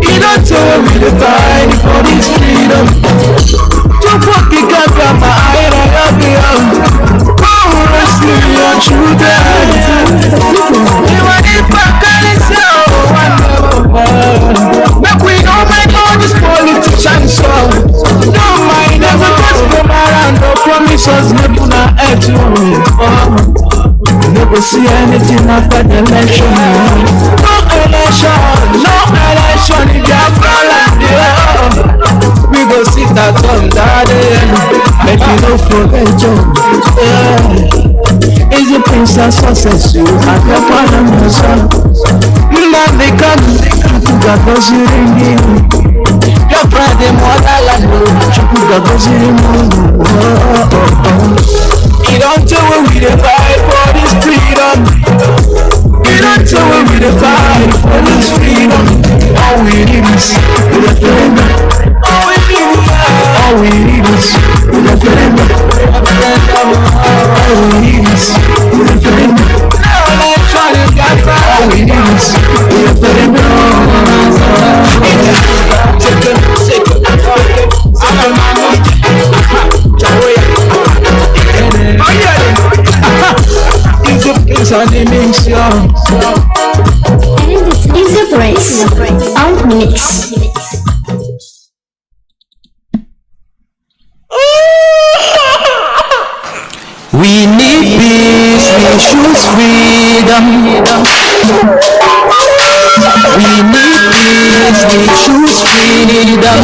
You don't tell when we dey fight for this freedom. Don't walk the gap on my eye, oh, rescue your children. You are the back and it's make we don't make all these politicians so. Don't mind them, just come around, no promises, no gonna hurt you. You never see anything after the election. No election in Biafra land. We go sit at home, daddy. Make you no forget you. Is the princess success you have your partner, son? Chukuga Goziringi, Biafra de Mwadalando, Chukuga Goziringi. You don't tell when we dey fight for this freedom. You don't tell when we dey fight for this freedom. All we need is referendum. All we need is referendum. All we need is referendum. All we need is It's a brace on mix. We need peace, we choose freedom. We need peace, we choose freedom.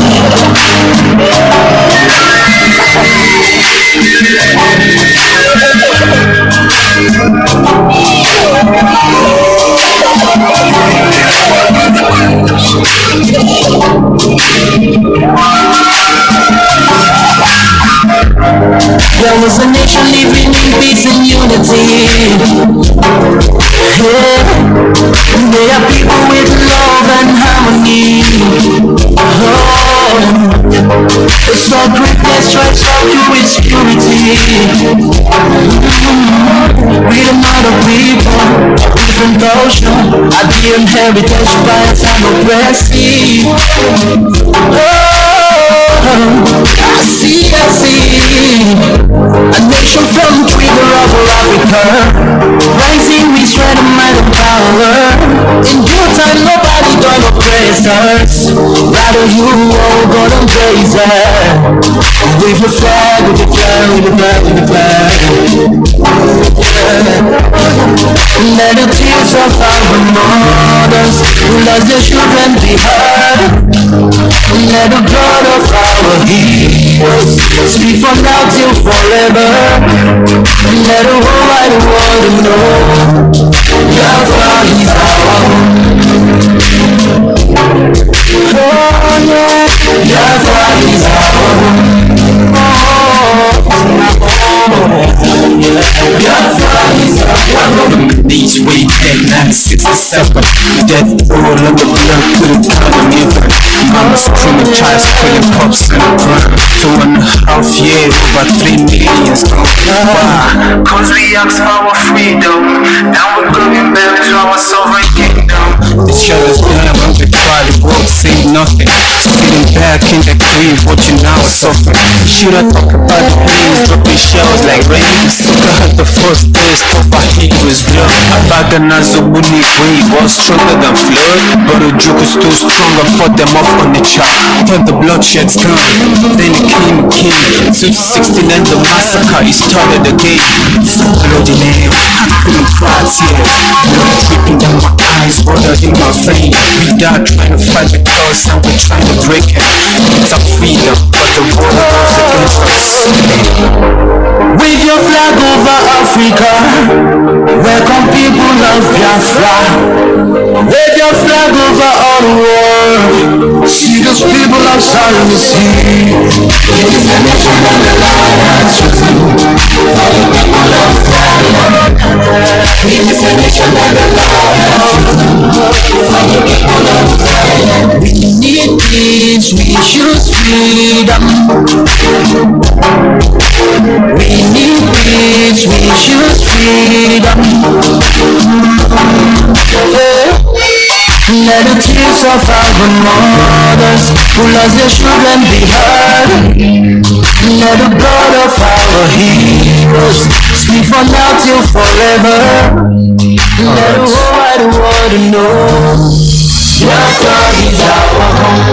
There was a nation living in peace and unity. Yeah. They are people with love and harmony. Oh. It's not greatness, tries to with purity. Freedom of the people, different culture, ideal heritage by a time oppressive. I see, a nation from the river of Africa, rising with strength and might and power. In due time, nobody gonna oppress us. Rather you all gonna embrace us. With the flag, with the flag, with the flag, with the flag. Let the tears of our mothers who lost their children be heard. Let the blood of our heroes speak from now till forever. Let the whole wide world know Biafra is our home. Oh yeah, Biafra is our home. Biafra is our home. These way dead 967. Death roll of the blood couldn't come even. Mama's screaming, child pulling pops and prime. 2.5 years, over 3 million gone. Why? Cause we asked for our freedom. Now we're going back to our sovereign kingdom. The shadows down when we try to walk, say nothing. Sitting back in the grave, watching our suffering. Should I talk about the planes, dropping shells like rain? Sucker had the first taste of our heroes' blood. Abaganazo Buni wave was stronger than flood. But the joke is too strong and fought them off on the chart. When the bloodshed's gone, then it came king. 16 and the massacre, it started again. Bloody name, I couldn't cry tears. Blood dripping down my eyes, water in my vein. We died trying to fight the cause and we're trying to break it. It's our freedom, but the world goes against us. Wave your flag over Africa. Welcome people of Biafra. Wave your flag over all the world. See those people outside of the sea. It is the nation that the Lord has chosen. For the people of Zion. It is the nation that the Lord has chosen. For the people of Zion. We need peace, we choose freedom. We need peace, we choose freedom. Let the tears of our mothers who lost their children be heard. Let the blood of our heroes speak from now till forever. Let the whole wide world know Biafra is our home.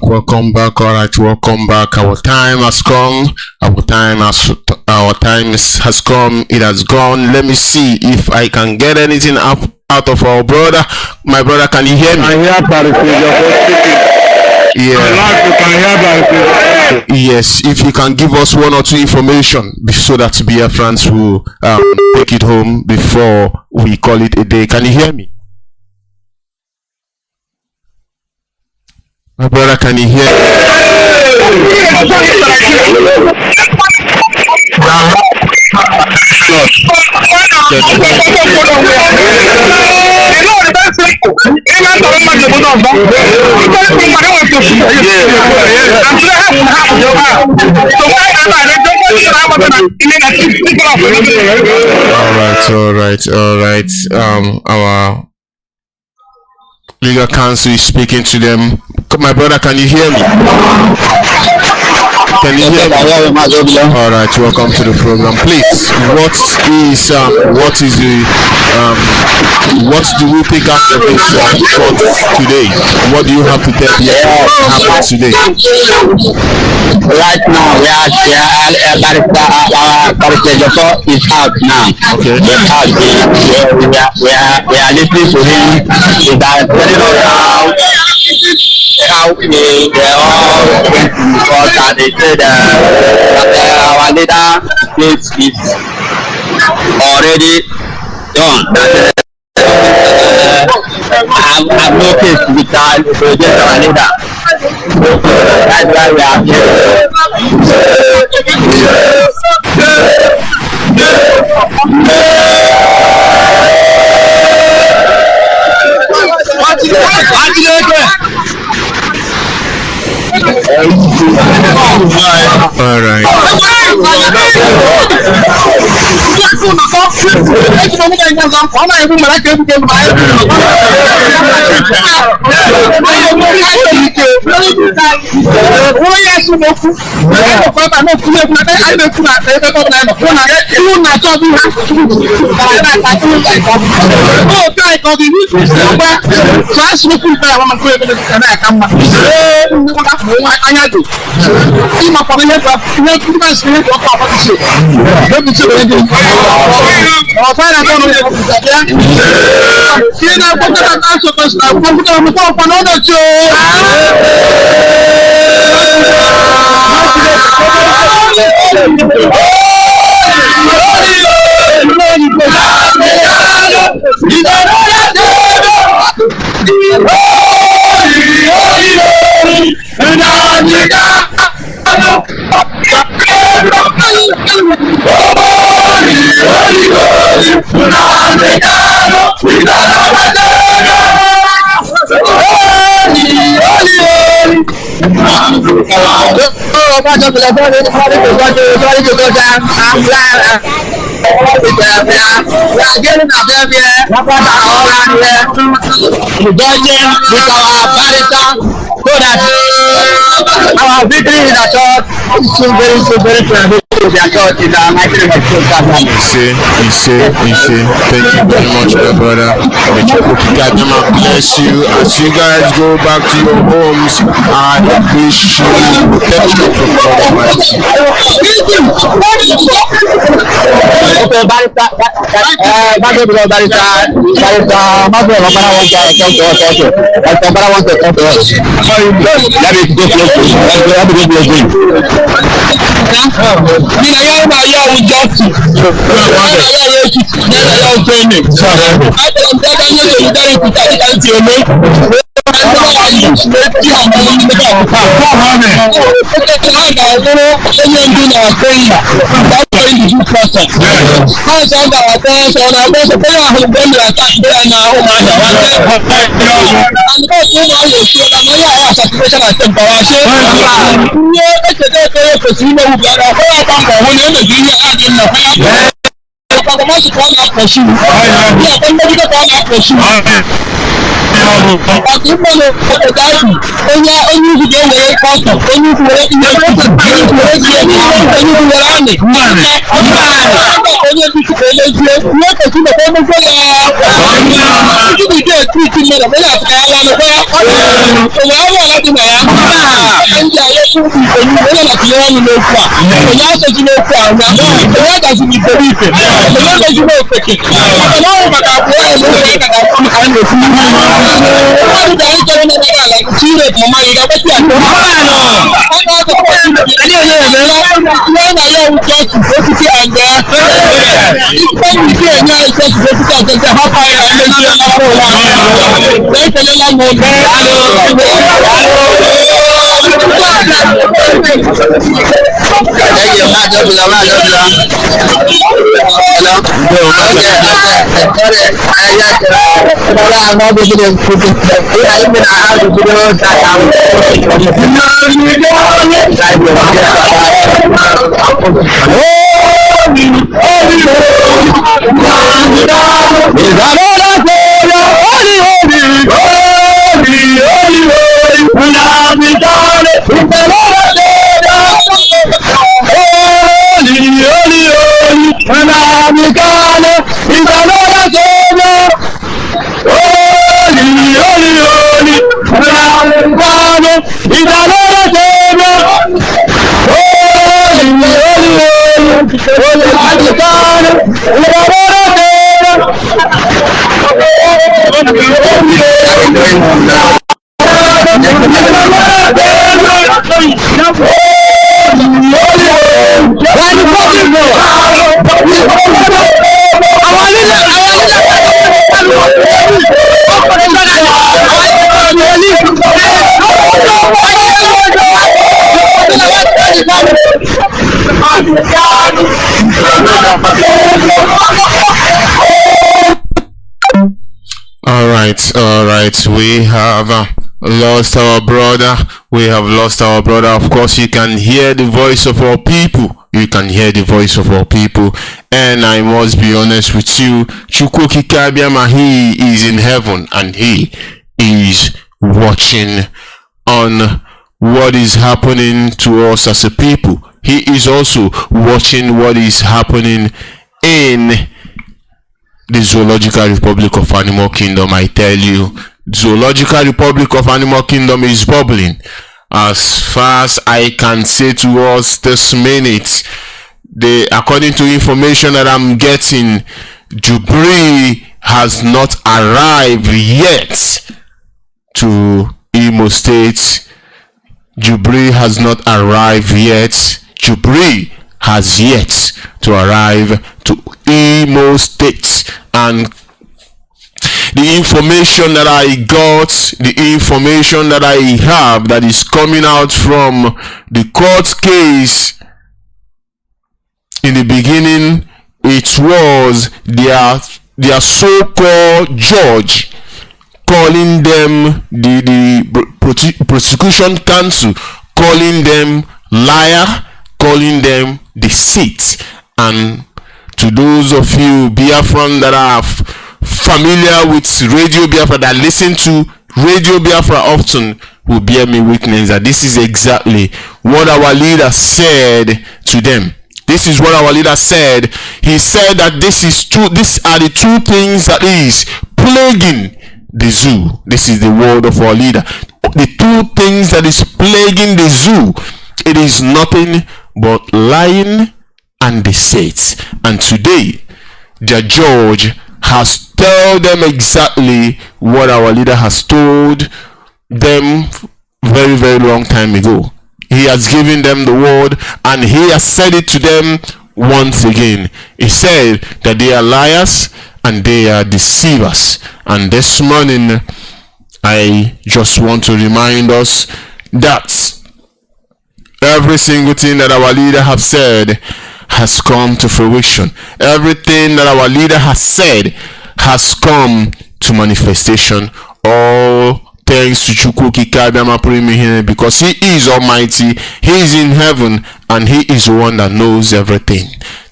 Welcome back. All right, welcome back. Our time has come. Our time has come. It has gone. Let me see if I can get anything out of our brother. My brother, can you hear me? I hear Paris. Yes, if you can give us one or two information so that Biafrans will take it home before we call it a day. Can you hear me? My brother, can you hear me? All right. Our legal counsel is speaking to them. My brother, can you hear me? Can you hear me? All right, welcome to the program. Please, what do we pick up of this court today? What do you have to tell me happened today? Right now, our barrister is out now. Okay. He's out. We are listening to him. He is telling us how they all went to court and they said our leader case is already done. I've no case with our leader. That's why we are here. All right. Our victory is assured. Very You say. Thank you very much, my brother. May God bless you as you guys go back to your homes. I wish you protection from God Almighty. All right. We have lost our brother. We have lost our brother. Of course, you can hear the voice of our people. You can hear the voice of our people. And I must be honest with you, Chukwuki Kabiama, he is in heaven and he is watching on what is happening to us as a people. He is also watching what is happening in the Zoological Republic of Animal Kingdom. I tell you, Zoological Republic of Animal Kingdom is bubbling. As far as I can say to us this minute, according to information that I'm getting, Jubilee has not arrived yet to Imo State. Jubilee has not arrived yet. Jubilee has yet to arrive to Imo State. And the information that I got, the information that I have that is coming out from the court case, in the beginning, it was their so-called judge calling them, the prosecution counsel calling them liar, calling them deceit. And to those of you Biafran that are familiar with Radio Biafra, that listen to Radio Biafra often, will bear me witness that this is exactly what our leader said to them. This is what our leader said. He said that these are the two things that is plaguing the zoo. This is the word of our leader. The two things that is plaguing the zoo, it is nothing but lying and deceit. And today, the judge has told them exactly what our leader has told them very, very long time ago. He has given them the word and he has said it to them once again. He said that they are liars and they are deceivers. And this morning, I just want to remind us that every single thing that our leader have said has come to fruition. Everything that our leader has said has come to manifestation. All thanks to Chukwuki Kabiama Primihere, because he is almighty, he is in heaven, and he is the one that knows everything.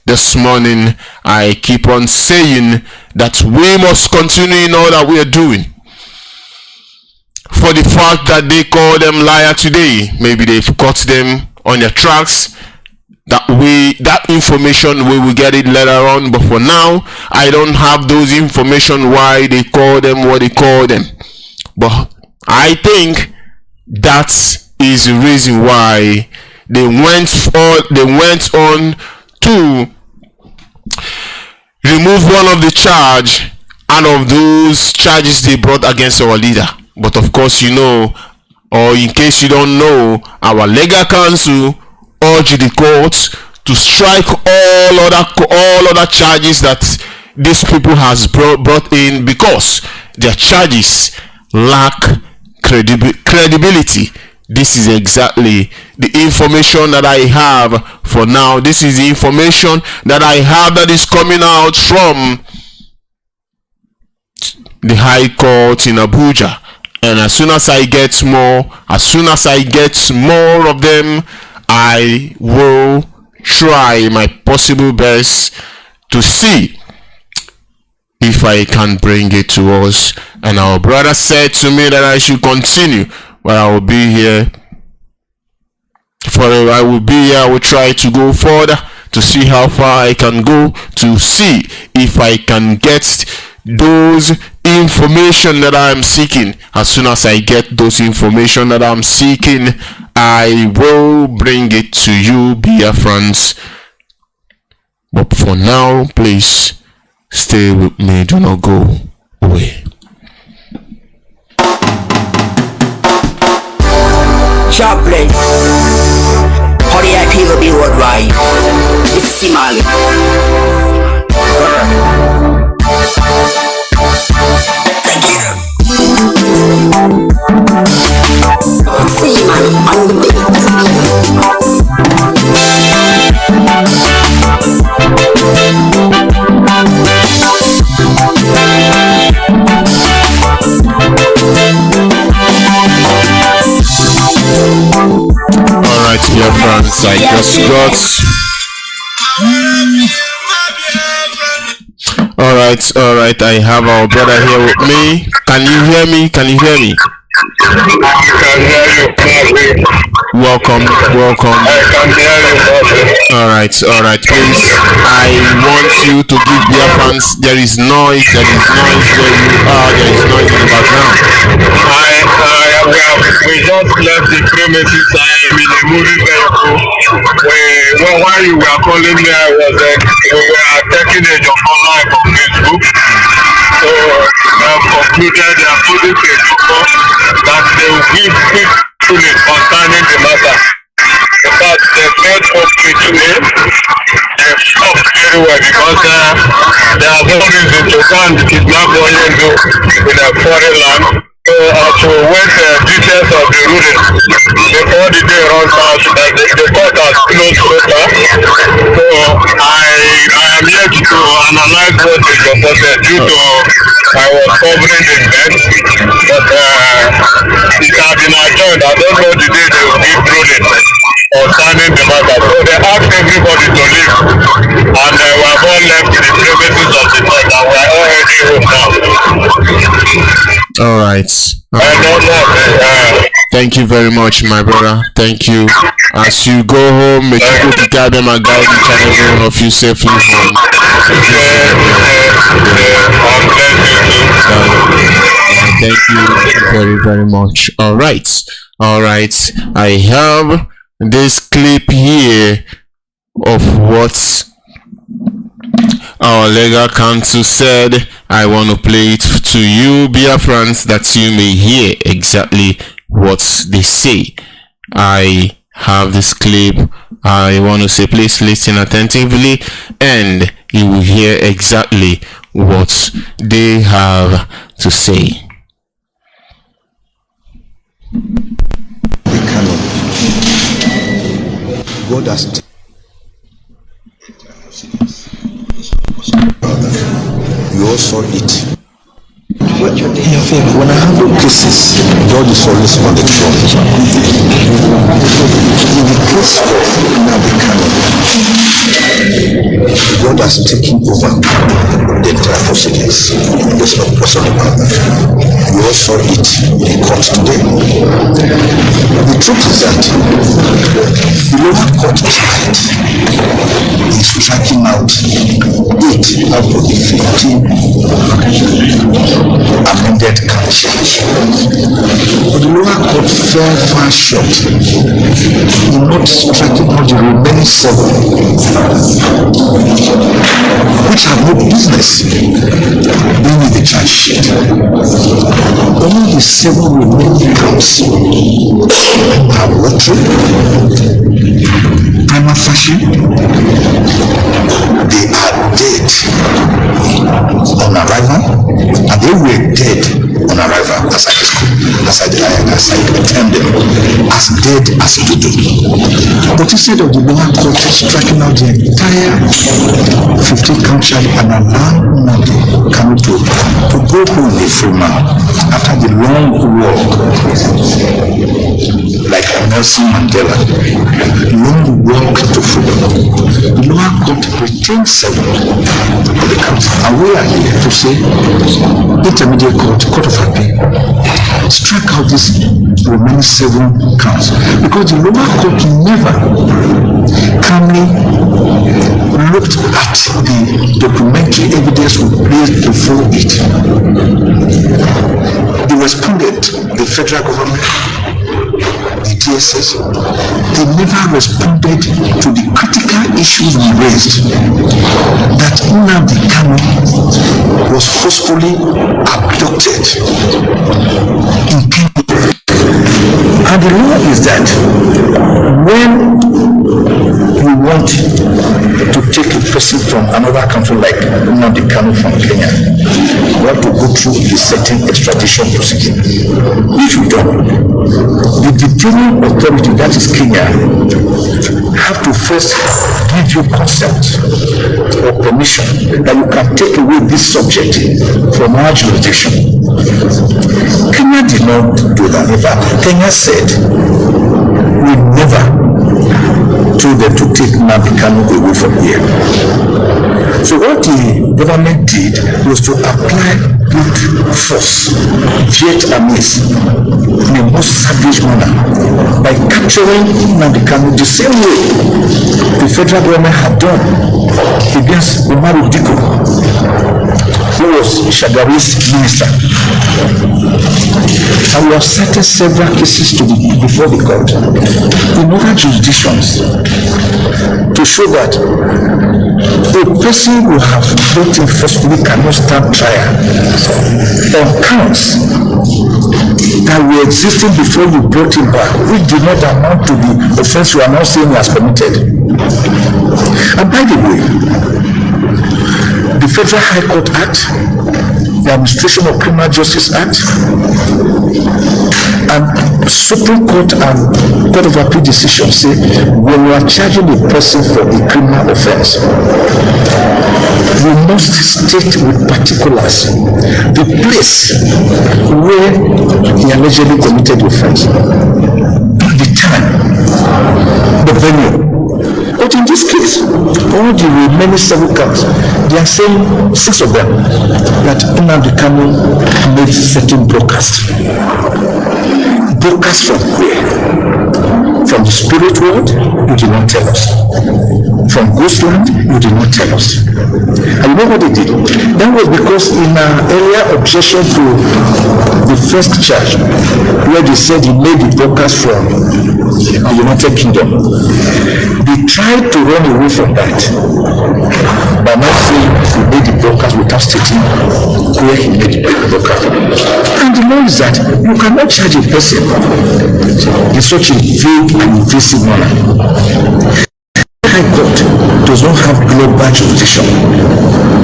This morning, I keep on saying that we must continue in all that we are doing. For the fact that they call them liar today, maybe they've caught them on their tracks, that that information we will get it later on, but for now I don't have those information why they call them what they call them. But I think that is the reason why they went on to remove one of the charge out of those charges they brought against our leader. But of course, you know, or in case you don't know, our legal counsel urged the courts to strike all other charges that these people has brought in, because their charges lack credibility. This is exactly the information that I have for now. This is the information that I have that is coming out from the High Court in Abuja. And as soon as I get more of them, I will try my possible best to see if I can bring it to us. And our brother said to me that I should continue, but I will be here forever. I will try to go further to see how far I can go, to see if I can get those information that I am seeking. As soon as I get those information that I'm seeking, I will bring it to you, Biafrans. But for now, please stay with me. Do not go away. Jobless. Hurry up, people be worldwide. This is Simali. Thank you. Simali on the beat. Alright, dear friends, I just got. Alright, I have our brother here with me. Can you hear me? I can hear you clearly. Welcome. I can hear you clearly. Alright, please. I want you to give Biafrans. There is noise where you are. There is noise in the background. We just left the premises. I am in a moving vehicle. While you were calling me, we were taking a job online on Facebook. So I have concluded they are putting Facebook that they will give people concerning the matter. In fact, they made up with me. They stopped very well because there are no reason to go and kidnap one in a foreign land. So to wait details of the ruling before the day runs out, that the court has closed paper. So I am here to analyze what is reported due to I was covering the event, but it has been adjourned. I don't know the day they will give ruling concerning the matter. So they asked everybody to leave, and we have all left the premises of the court, and we are all heading home now. Alright. Thank you very much, my brother. Thank you. As you go home, make you go to guide them and guide each and every one of you safely home. Thank you very, very much. Alright. I have this clip here of what our legal counsel said. I want to play it to you, Biafrans, that you may hear exactly what they say. I have this clip. I want to say, please listen attentively, and you will hear exactly what they have to say. God has you all saw it. When I handle cases, God is always on the throne. In the case of Nnamdi Kanu, God has taken over the entire proceedings. There's no question about that. You all saw it in court today. The truth is that the lower court tonight striking out 8 out of the 15 amended counts. But the lower court fell far short in not striking out the remaining 7, which have no business being in the charge sheet. Only the 7 remaining counts are water, prima facie, they are dead on arrival, and they were dead on arrival as I term them, as dead as dodo. But instead of the lower court striking out the entire 15 count charge and allowing Nnamdi Kanu to go home a free man after the long walk, like Nelson Mandela, long walk to freedom, the lower court retained 7 of the counts. And we are here to say, intermediate court, court of appeal, strike out these remaining 7 counts, because the lower court never calmly looked at the documentary evidence we placed before it. The respondent, the federal government, the DSS, they never responded to the critical issues we raised, that Nnamdi Kanu was forcefully abducted in Kenya. And the law is that when you want to take a person from another country like Nnamdi Kanu from Kenya, you have to go through a certain extradition procedure. If you don't, the detaining authority, that is Kenya, have to first give you consent or permission that you can take away this subject from our jurisdiction. Kenya did not do that. In fact, Kenya said, we never told them to take Nnamdi Kanu away from here. So what the government did was to apply brute force, Vietnamese, in a most savage manner, by capturing Nnamdi Kanu the same way the federal government had done against Umaru Diko, who was Shagari's minister. And we have cited several cases before the court in other jurisdictions to show that a person who have brought in forcefully cannot stand trial on counts that were existing before you brought him back, which did not amount to the offense you are now saying he has committed. And by the way, the Federal High Court Act, the Administration of Criminal Justice Act, and Supreme Court and Court of Appeal decisions say when you are charging a person for a criminal offense, you must state with particulars the place where he allegedly committed the offense, the time, the venue. But in this case, all the remaining 7 counts, they are saying 6 of them that Nnamdi Kanu made certain broadcasts. Broadcasts from where? From the spirit world, you did not tell us. From Ghostland, you did not tell us. And you know what they did? That was because in an earlier objection to the first charge, where they said he made the broadcast from the United Kingdom, they tried to run away from that by not saying he made the broadcast without stating where he made the broadcast. And the law is that you cannot charge a person in such a vague and invasive manner. The High Court does not have global jurisdiction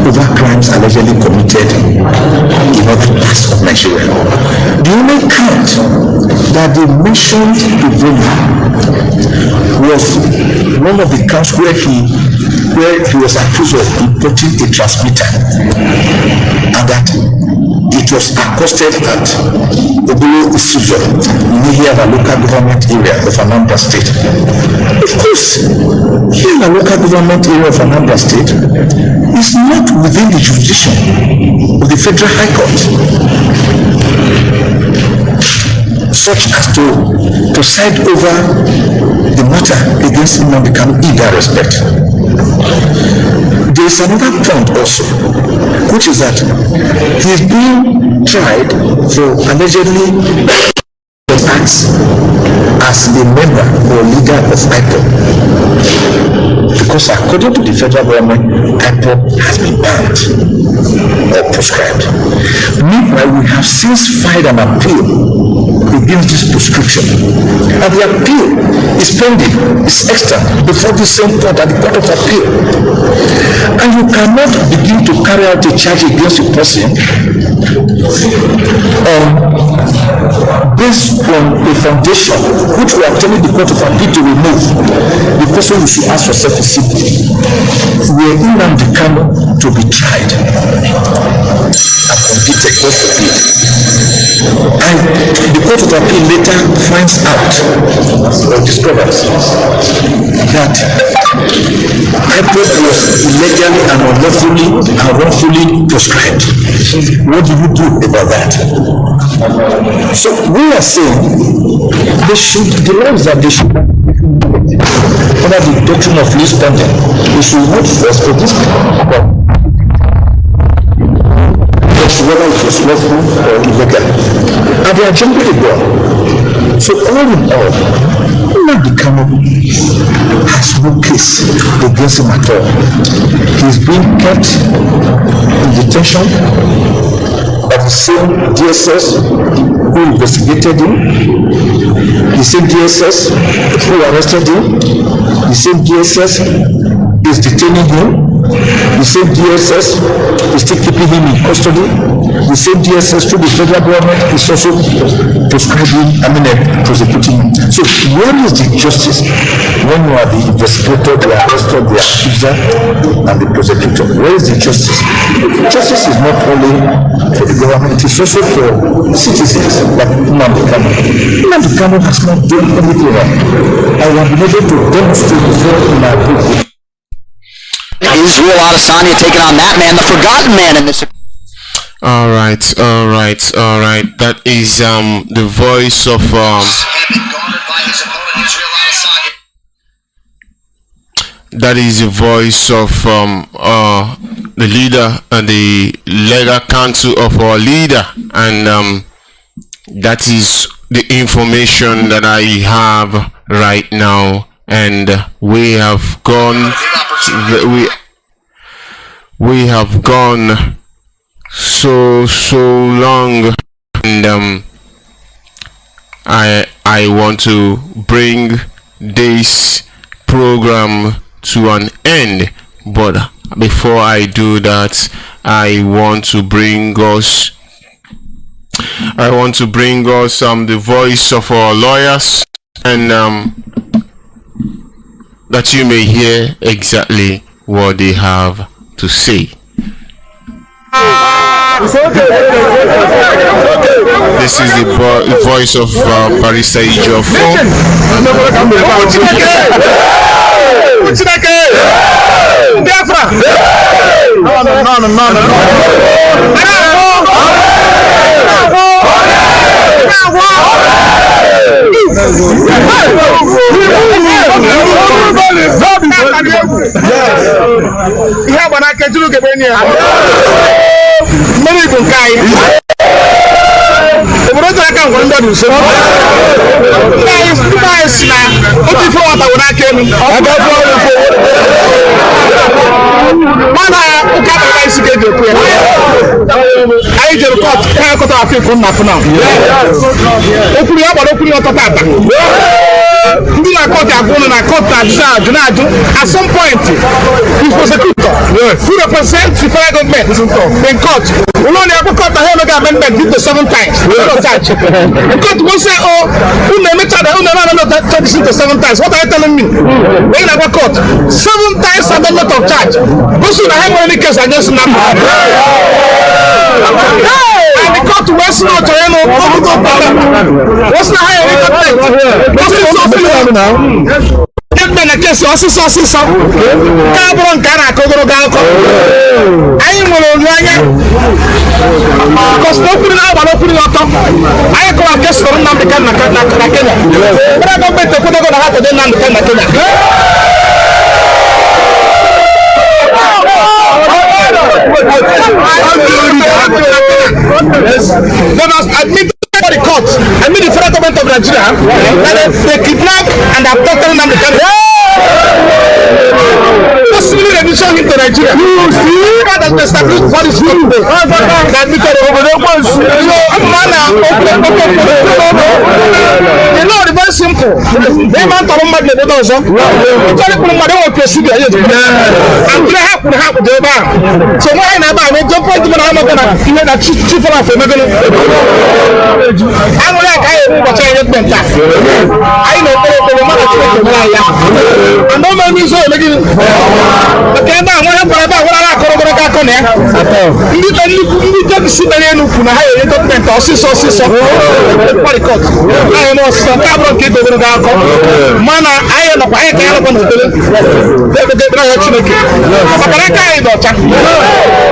over crimes allegedly committed in other parts of Nigeria. The only count that they mentioned was one of the counts where he was accused of importing a transmitter, and that it was accosted at Obulo Isuzo, near the local government area of Anambra State. Of course, here in the local government area of Anambra State is not within the jurisdiction of the Federal High Court, such as to preside over the matter against Nnamdi Kanu in that respect. There is another point also, which is that he's being tried for allegedly acts as the member or leader of IPOB, because according to the federal government, IPOB has been banned or proscribed. Meanwhile, we have since filed an appeal against this prescription, and the appeal is pending, is extant before the same court at the Court of Appeal. And you cannot begin to carry out a charge against a person based on a foundation which we are telling the Court of Appeal to remove. The person you should ask yourself is simple: were Nnamdi Kanu to be tried and convicted, God forbid, and the Court of Appeal later finds out or discovers that IPOB was illegally and unlawfully and wrongfully prescribed, what do you do about that? So we are saying the laws that they should under the doctrine of least spending, they should vote first for this whether it was lawful or illegal, and they are generally gone. So all in all, Nnamdi Kanu has no case against him at all. He's being kept in detention of the same DSS who investigated him, the same DSS who arrested him, the same DSS is detaining him, the same DSS is still keeping him in custody, the same DSS through the federal government is also prosecuting him. So where is the justice when you are the investigator, the arrestor, the accuser, and the prosecutor? Where is the justice? Justice is not only for the government, it is also for citizens like Nnamdi Kanu. Nnamdi Kanu has not done anything wrong. I have been able to demonstrate before in my book. Israel Adesanya taking on that man, the forgotten man in this. All right. That is the voice of that is the voice of the leader and the legal counsel of our leader, and that is the information that I have right now. And we have gone so long, and I want to bring this program to an end, but before I do that, I want to bring us the voice of our lawyers, and that you may hear exactly what they have to say. This is the voice of Barrister Ejiofor. Biafra! Ihe gbara aka juru gebe ni ya. Mmiri bụ nke anyị. Obodo tara aka ngwa ndị ọdụ nso. Ndị anyị si na otu ife nwata were aka elu. Mana ụka bara isi ga-eji okwu ya. Anyị jere kọt ka akọta afọ ikwu nna afọ na. Okwuru ya gbara okwuru ya ọtọ tata. Ndị na-akọta agwụnụ na-akọta ajụ at some point the prosecutor who represents the federal government in court will only have court the whole amendment did the 7 times. The court will say, oh, who charge to 7 times. What are you telling me? When I go court 7 times amendment of charge. Go see the high money case against Nnamdi. And the court was not to what's the higher get me na case ọsịsọ ka bụrụ nke a na-akọgoro gị akọ anyị nwere olileanya because n'okpuru na-agbara okpuru ọtọ anyị kọwa nke soro Nnamdi Kanu na Kenya ebe gọọmenti ekwudogo na ha tede Nnamdi Kanu na Kenya They must admit for the court, the federal government of Nigeria, that they kidnap and abducted Nnamdi Kanu. Possibly they mission him to Nigeria. You see that they established for this group. That because over there was you know, it's very simple. They man to run back the bottle also. Sorry, put my own procedure. And they have to have the bar. So why not? I mean, don't point to me. I'm not gonna even a chief of a family. I'm like I am what I meant. I know the man and no man is so making. But can I want to about what I call it? You don't see the end of the higher document or so. What it costs. I know some carbon kit over the dark. Mana, I am a fire can open the building. They will get right to the kid. But I can't go.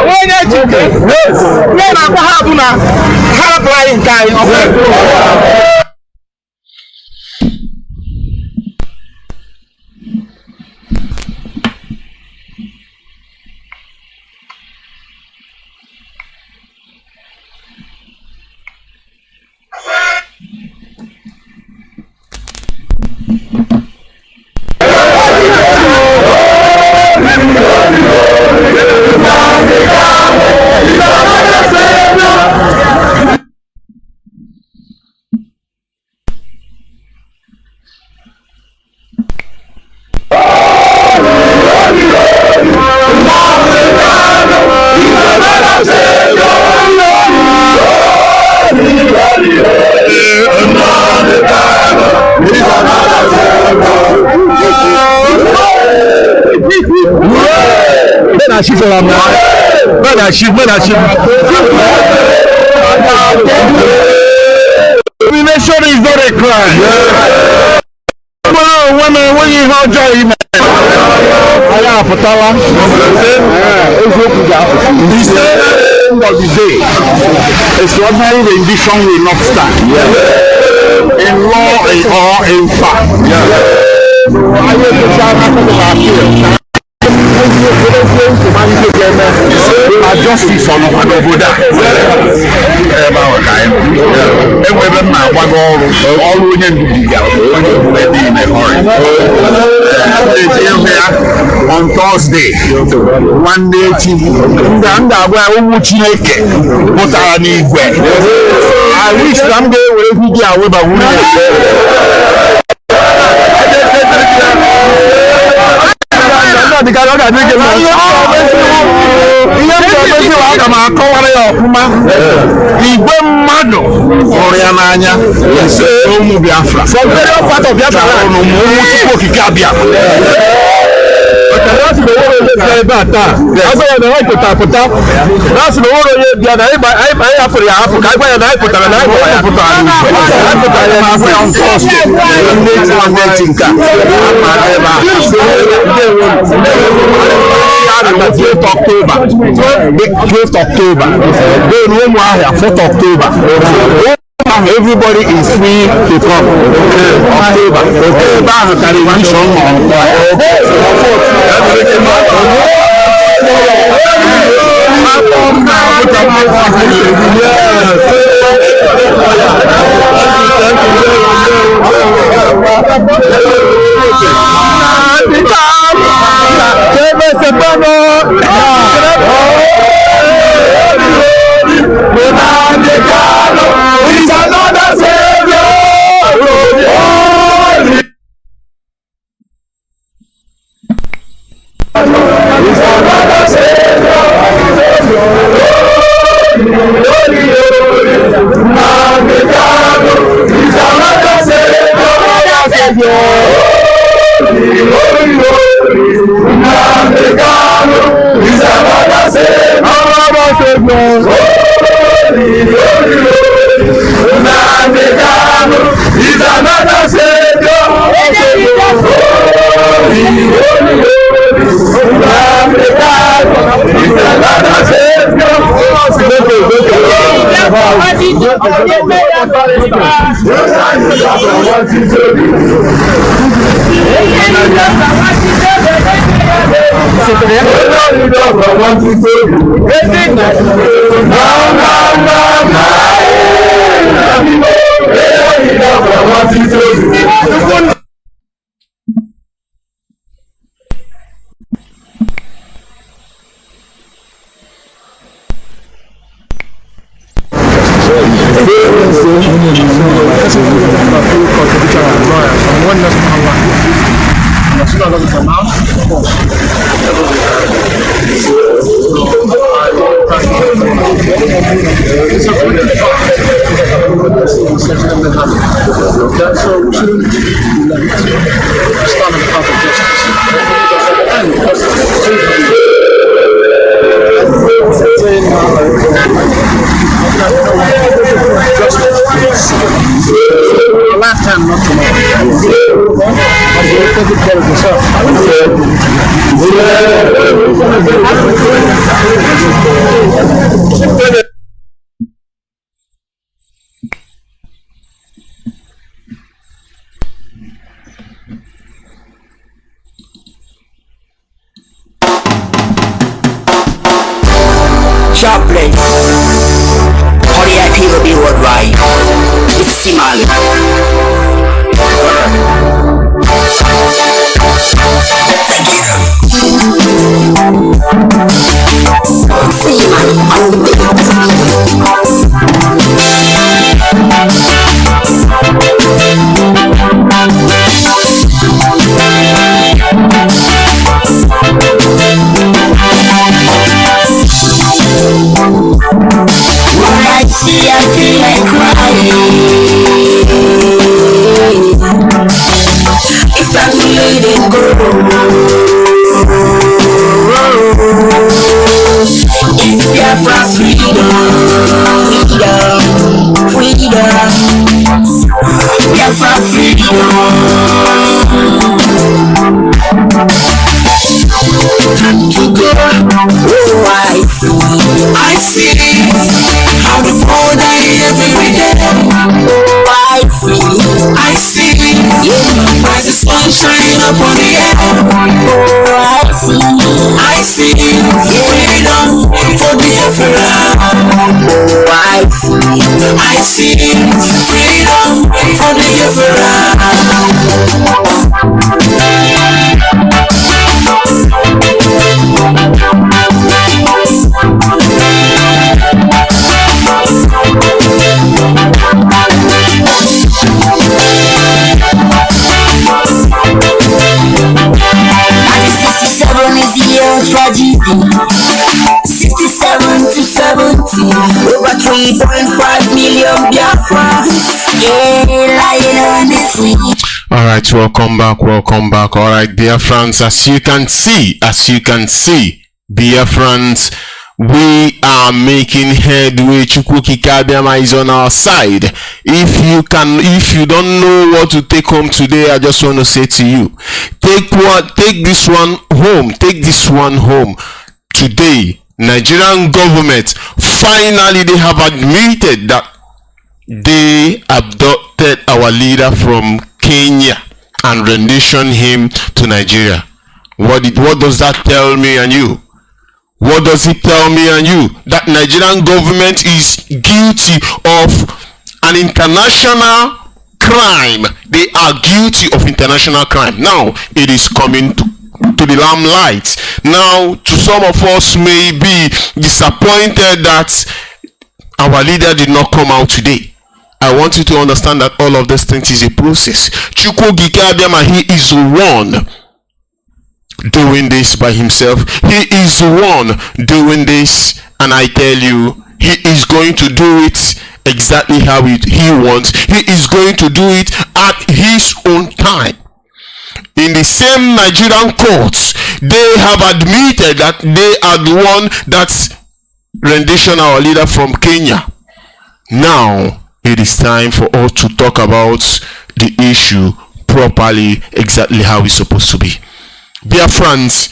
When I took it, when I have flying guy. Elimination is not a crime. When you hold your email, he said, end of the day, extraordinary rendition will not stand. In law or in fact. I will justice on Abuja. On Thursday, one day, I wish someday we'll be away by Igwe mmadụ hụrụ ya n'anya ụmụ Biafra from various parts of Biafra ụmụ Chukwu okike abịa that's the way ebe a taa agwa na anyị pụta that's the way bịa na anyị hapụrụ ya hapụ ka agwa ya na anyị pụtara na anyị ya pụtara ya na afọ ya Thursday ndị nka ebe a 12th October then ụmụahịa 4th October everybody is free to come. October. Lifetime, not tomorrow. Take care of yourself. Sharp place. All the IP will be worldwide. This is Simali. I feel like crying. It's time to let it go. It's Biafra's freedom, Biafra time to go. Oh, I see how the poor die every day. Oh, I see, yeah, as the sun shine up on the air. Oh, I see, freedom for the Biafra. Oh, I see, freedom for the Biafra. Tragedy. 67 to 70, over 3.5 million Biafra. Yeah, lying on the sea. All right, welcome back. All right, Biafrans, as you can see, Biafrans, we are making headway. Chukwuki Kabiama is on our side. If you don't know what to take home today, I just want to say to you, take this one home. Today, Nigerian government, finally they have admitted that they abducted our leader from Kenya and renditioned him to Nigeria. What does that tell me and you? What does it tell me and you? That Nigerian government is guilty of an international crime. They are guilty of international crime. Now it is coming to the limelight. Now, to some of us may be disappointed that our leader did not come out today. I want you to understand that all of these things is a process. Chukwuka Abiama, he is one doing this by himself. He is the one doing this, and I tell you, he is going to do it exactly how he wants. He is going to do it at his own time. In the same Nigerian courts, they have admitted that they are the one that's rendition our leader from Kenya. Now it is time for us to talk about the issue properly, exactly how it's supposed to be. Biafrans,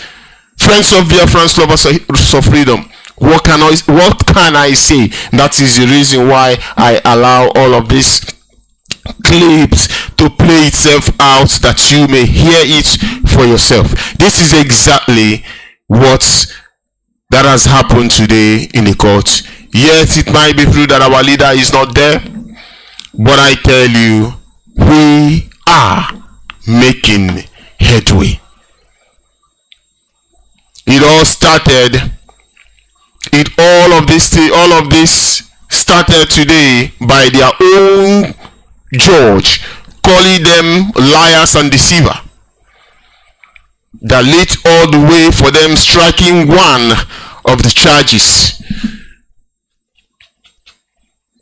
friends of Biafrans, lovers of freedom, what can I say? That is the reason why I allow all of these clips to play itself out, that you may hear it for yourself. This is exactly what that has happened today in the court. Yes, it might be true that our leader is not there, but I tell you, we are making headway. All of this started today by their own judge calling them liars and deceiver, that led all the way for them striking one of the charges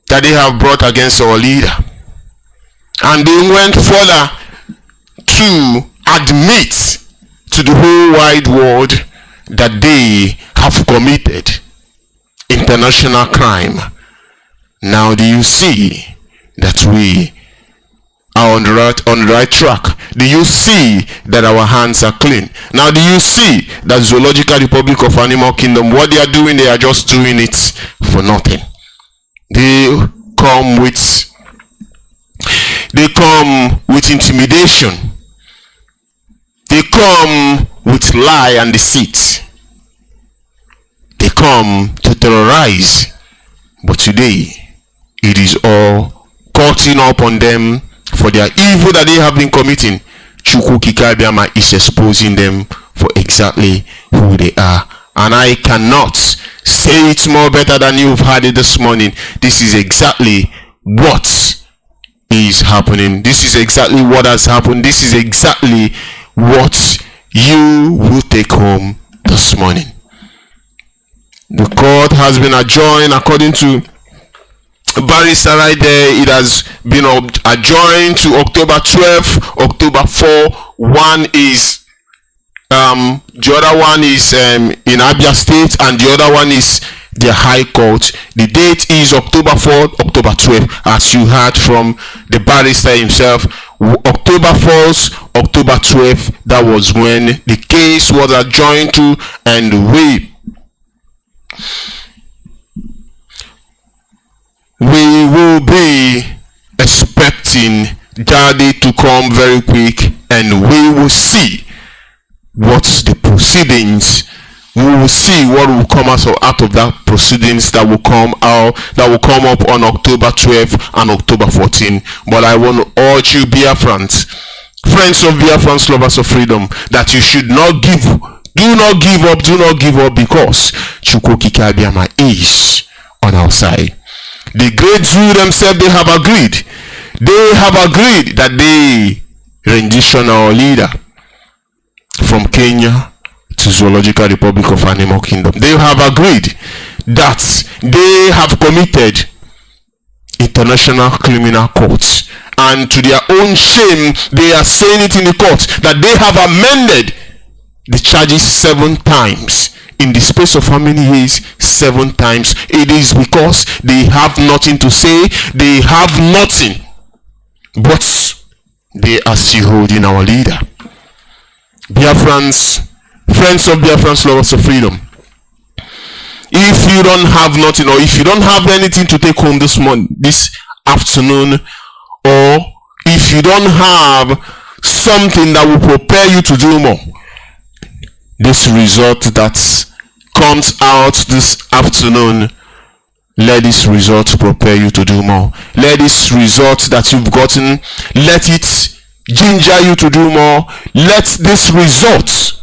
that they have brought against our leader. And they went further to admit to the whole wide world that they have committed international crime. Now do you see that we are on the right track? Do you see that our hands are clean? Now do you see that Zoological Republic of Animal Kingdom, what they are doing, they are just doing it for nothing. They come with intimidation. They come with lie and deceit. They come to terrorize. But today, it is all cutting up on them for their evil that they have been committing. Chukwu Kikabiama is exposing them for exactly who they are. And I cannot say it more better than you've heard it this morning. This is exactly what is happening. This is exactly what has happened. This is exactly what you will take home this morning. The court has been adjourned according to Barrister right there. It has been adjourned to October 12, October 4. One is the other one is in Abia State, and the other one is the High Court. The date is October 4th, October 12th, as you heard from the barrister himself. October 1st, October 12th, that was when the case was adjourned to, and we will be expecting that day to come very quick, and we will see what's the proceedings. We will see what will come out of that proceedings that will come up on October 12th and October 14th. But I want to urge you, Biafrans, friends of Biafrans, lovers of freedom, that you should not give up. Do not give up, because Chukwu Kikabiama is on our side. The great zoo themselves, they have agreed that they rendition our leader from Kenya to Zoological Republic of Animal Kingdom. They have agreed that they have committed international criminal courts, and to their own shame, they are saying it in the court that they have amended the charges 7 times. In the space of how many years? 7 times. It is because they have nothing to say. They have nothing, but they are still holding our leader. Biafrans, friends of Biafrans, lovers of freedom, if you don't have nothing, or if you don't have anything to take home this afternoon, or if you don't have something that will prepare you to do more, this result that comes out this afternoon, let this result prepare you to do more. Let this result that you've gotten, let it ginger you to do more. Let this result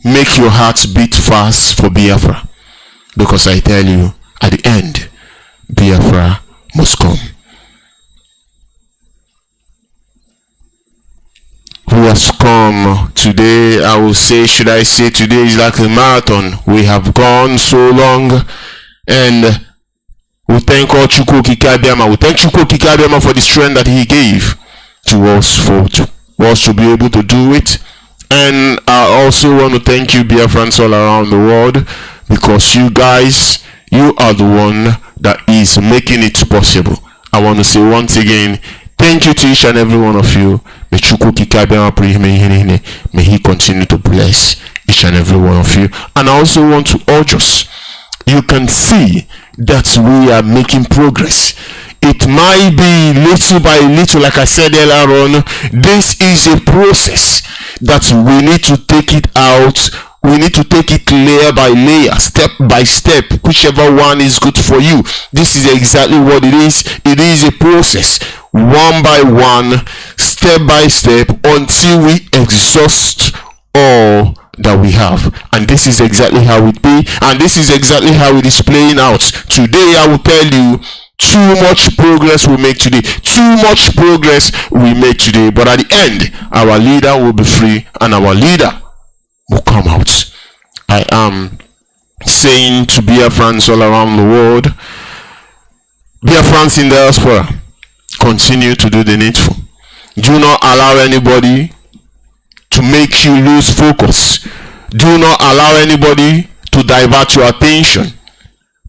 make your heart beat fast for Biafra, because I tell you, at the end, Biafra must come. Who has come today? I will say, should I say, today is like a marathon. We have gone so long, and we thank all Chukwu Kikabiama. We thank Chukwu Kikabiama for the strength that he gave to us for us to be able to do it. And I also want to thank you, Biafrans, all around the world, because you guys, you are the one that is making it possible. I want to say once again, thank you to each and every one of you. May Chukwu Kikabiama, may he continue to bless each and every one of you. And I also want to urge us, you can see that we are making progress. It might be little by little, like I said earlier on. This is a process that we need to take it out we need to take it layer by layer, step by step, whichever one is good for you. This is exactly what it is. It is a process, one by one, step by step, until we exhaust all that we have. And this is exactly how it be, and this is exactly how it is playing out. Today I will tell you, too much progress we make today, too much progress we make today, but at the end our leader will be free and our leader will come out. I am saying to Biafrans all around the world, Biafrans in diaspora, continue to do the needful. Do not allow anybody to make you lose focus. Do not allow anybody to divert your attention.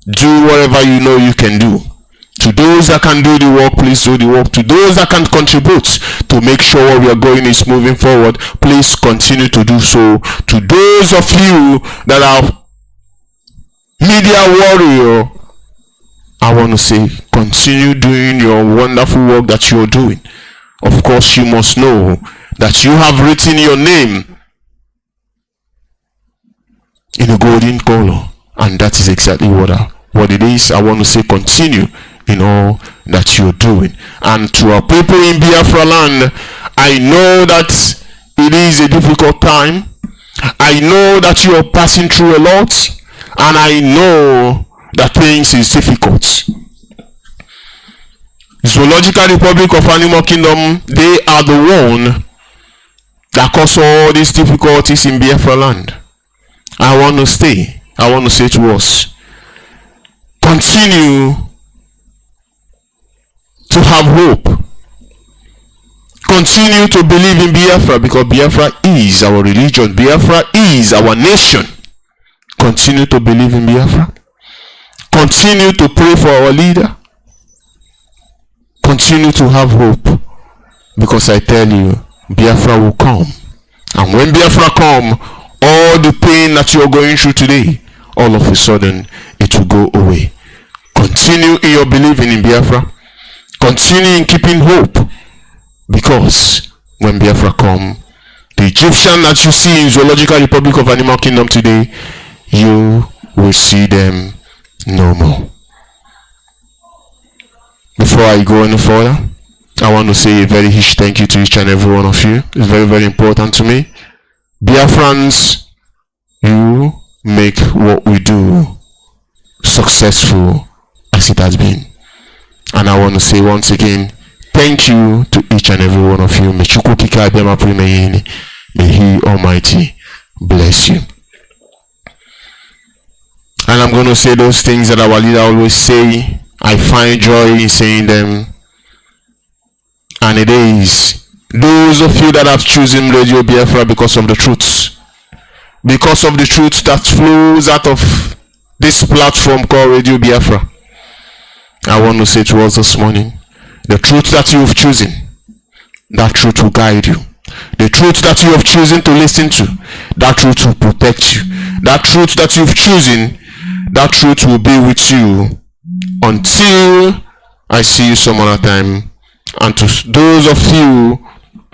Do whatever you know you can do. To those that can do the work, please do the work. To those that can contribute to make sure what we are going is moving forward, please continue to do so. To those of you that are media warrior, I want to say, continue doing your wonderful work that you are doing. Of course, you must know that you have written your name in a golden color, and that is exactly what it is. I want to say, continue in all that you're doing. And to our people in Biafra land, I know that it is a difficult time. I know that you are passing through a lot, and I know that things is difficult. Zoological Republic of Animal Kingdom, they are the one that cause all these difficulties in Biafra land. I want to say to us, continue to have hope. Continue to believe in Biafra, because Biafra is our religion. Biafra is our nation. Continue to believe in Biafra. Continue to pray for our leader. Continue to have hope, because I tell you, Biafra will come. And when Biafra come, all the pain that you're going through today, all of a sudden it will go away. Continue in your believing in Biafra. Continue in keeping hope, because when Biafra come, the Egyptian that you see in Zoological Republic of Animal Kingdom today, you will see them no more. Before I go any further, I want to say a very huge thank you to each and every one of you. It's very, very important to me. Biafrans, you make what we do successful as it has been. And I want to say once again, thank you to each and every one of you. May He Almighty bless you. And I'm going to say those things that our leader always say. I find joy in saying them. And it is those of you that have chosen Radio Biafra because of the truths. Because of the truth that flows out of this platform called Radio Biafra. I want to say to us this morning, the truth that you have chosen, that truth will guide you. The truth that you have chosen to listen to, that truth will protect you. That truth that you've chosen, that truth will be with you until I see you some other time. And to those of you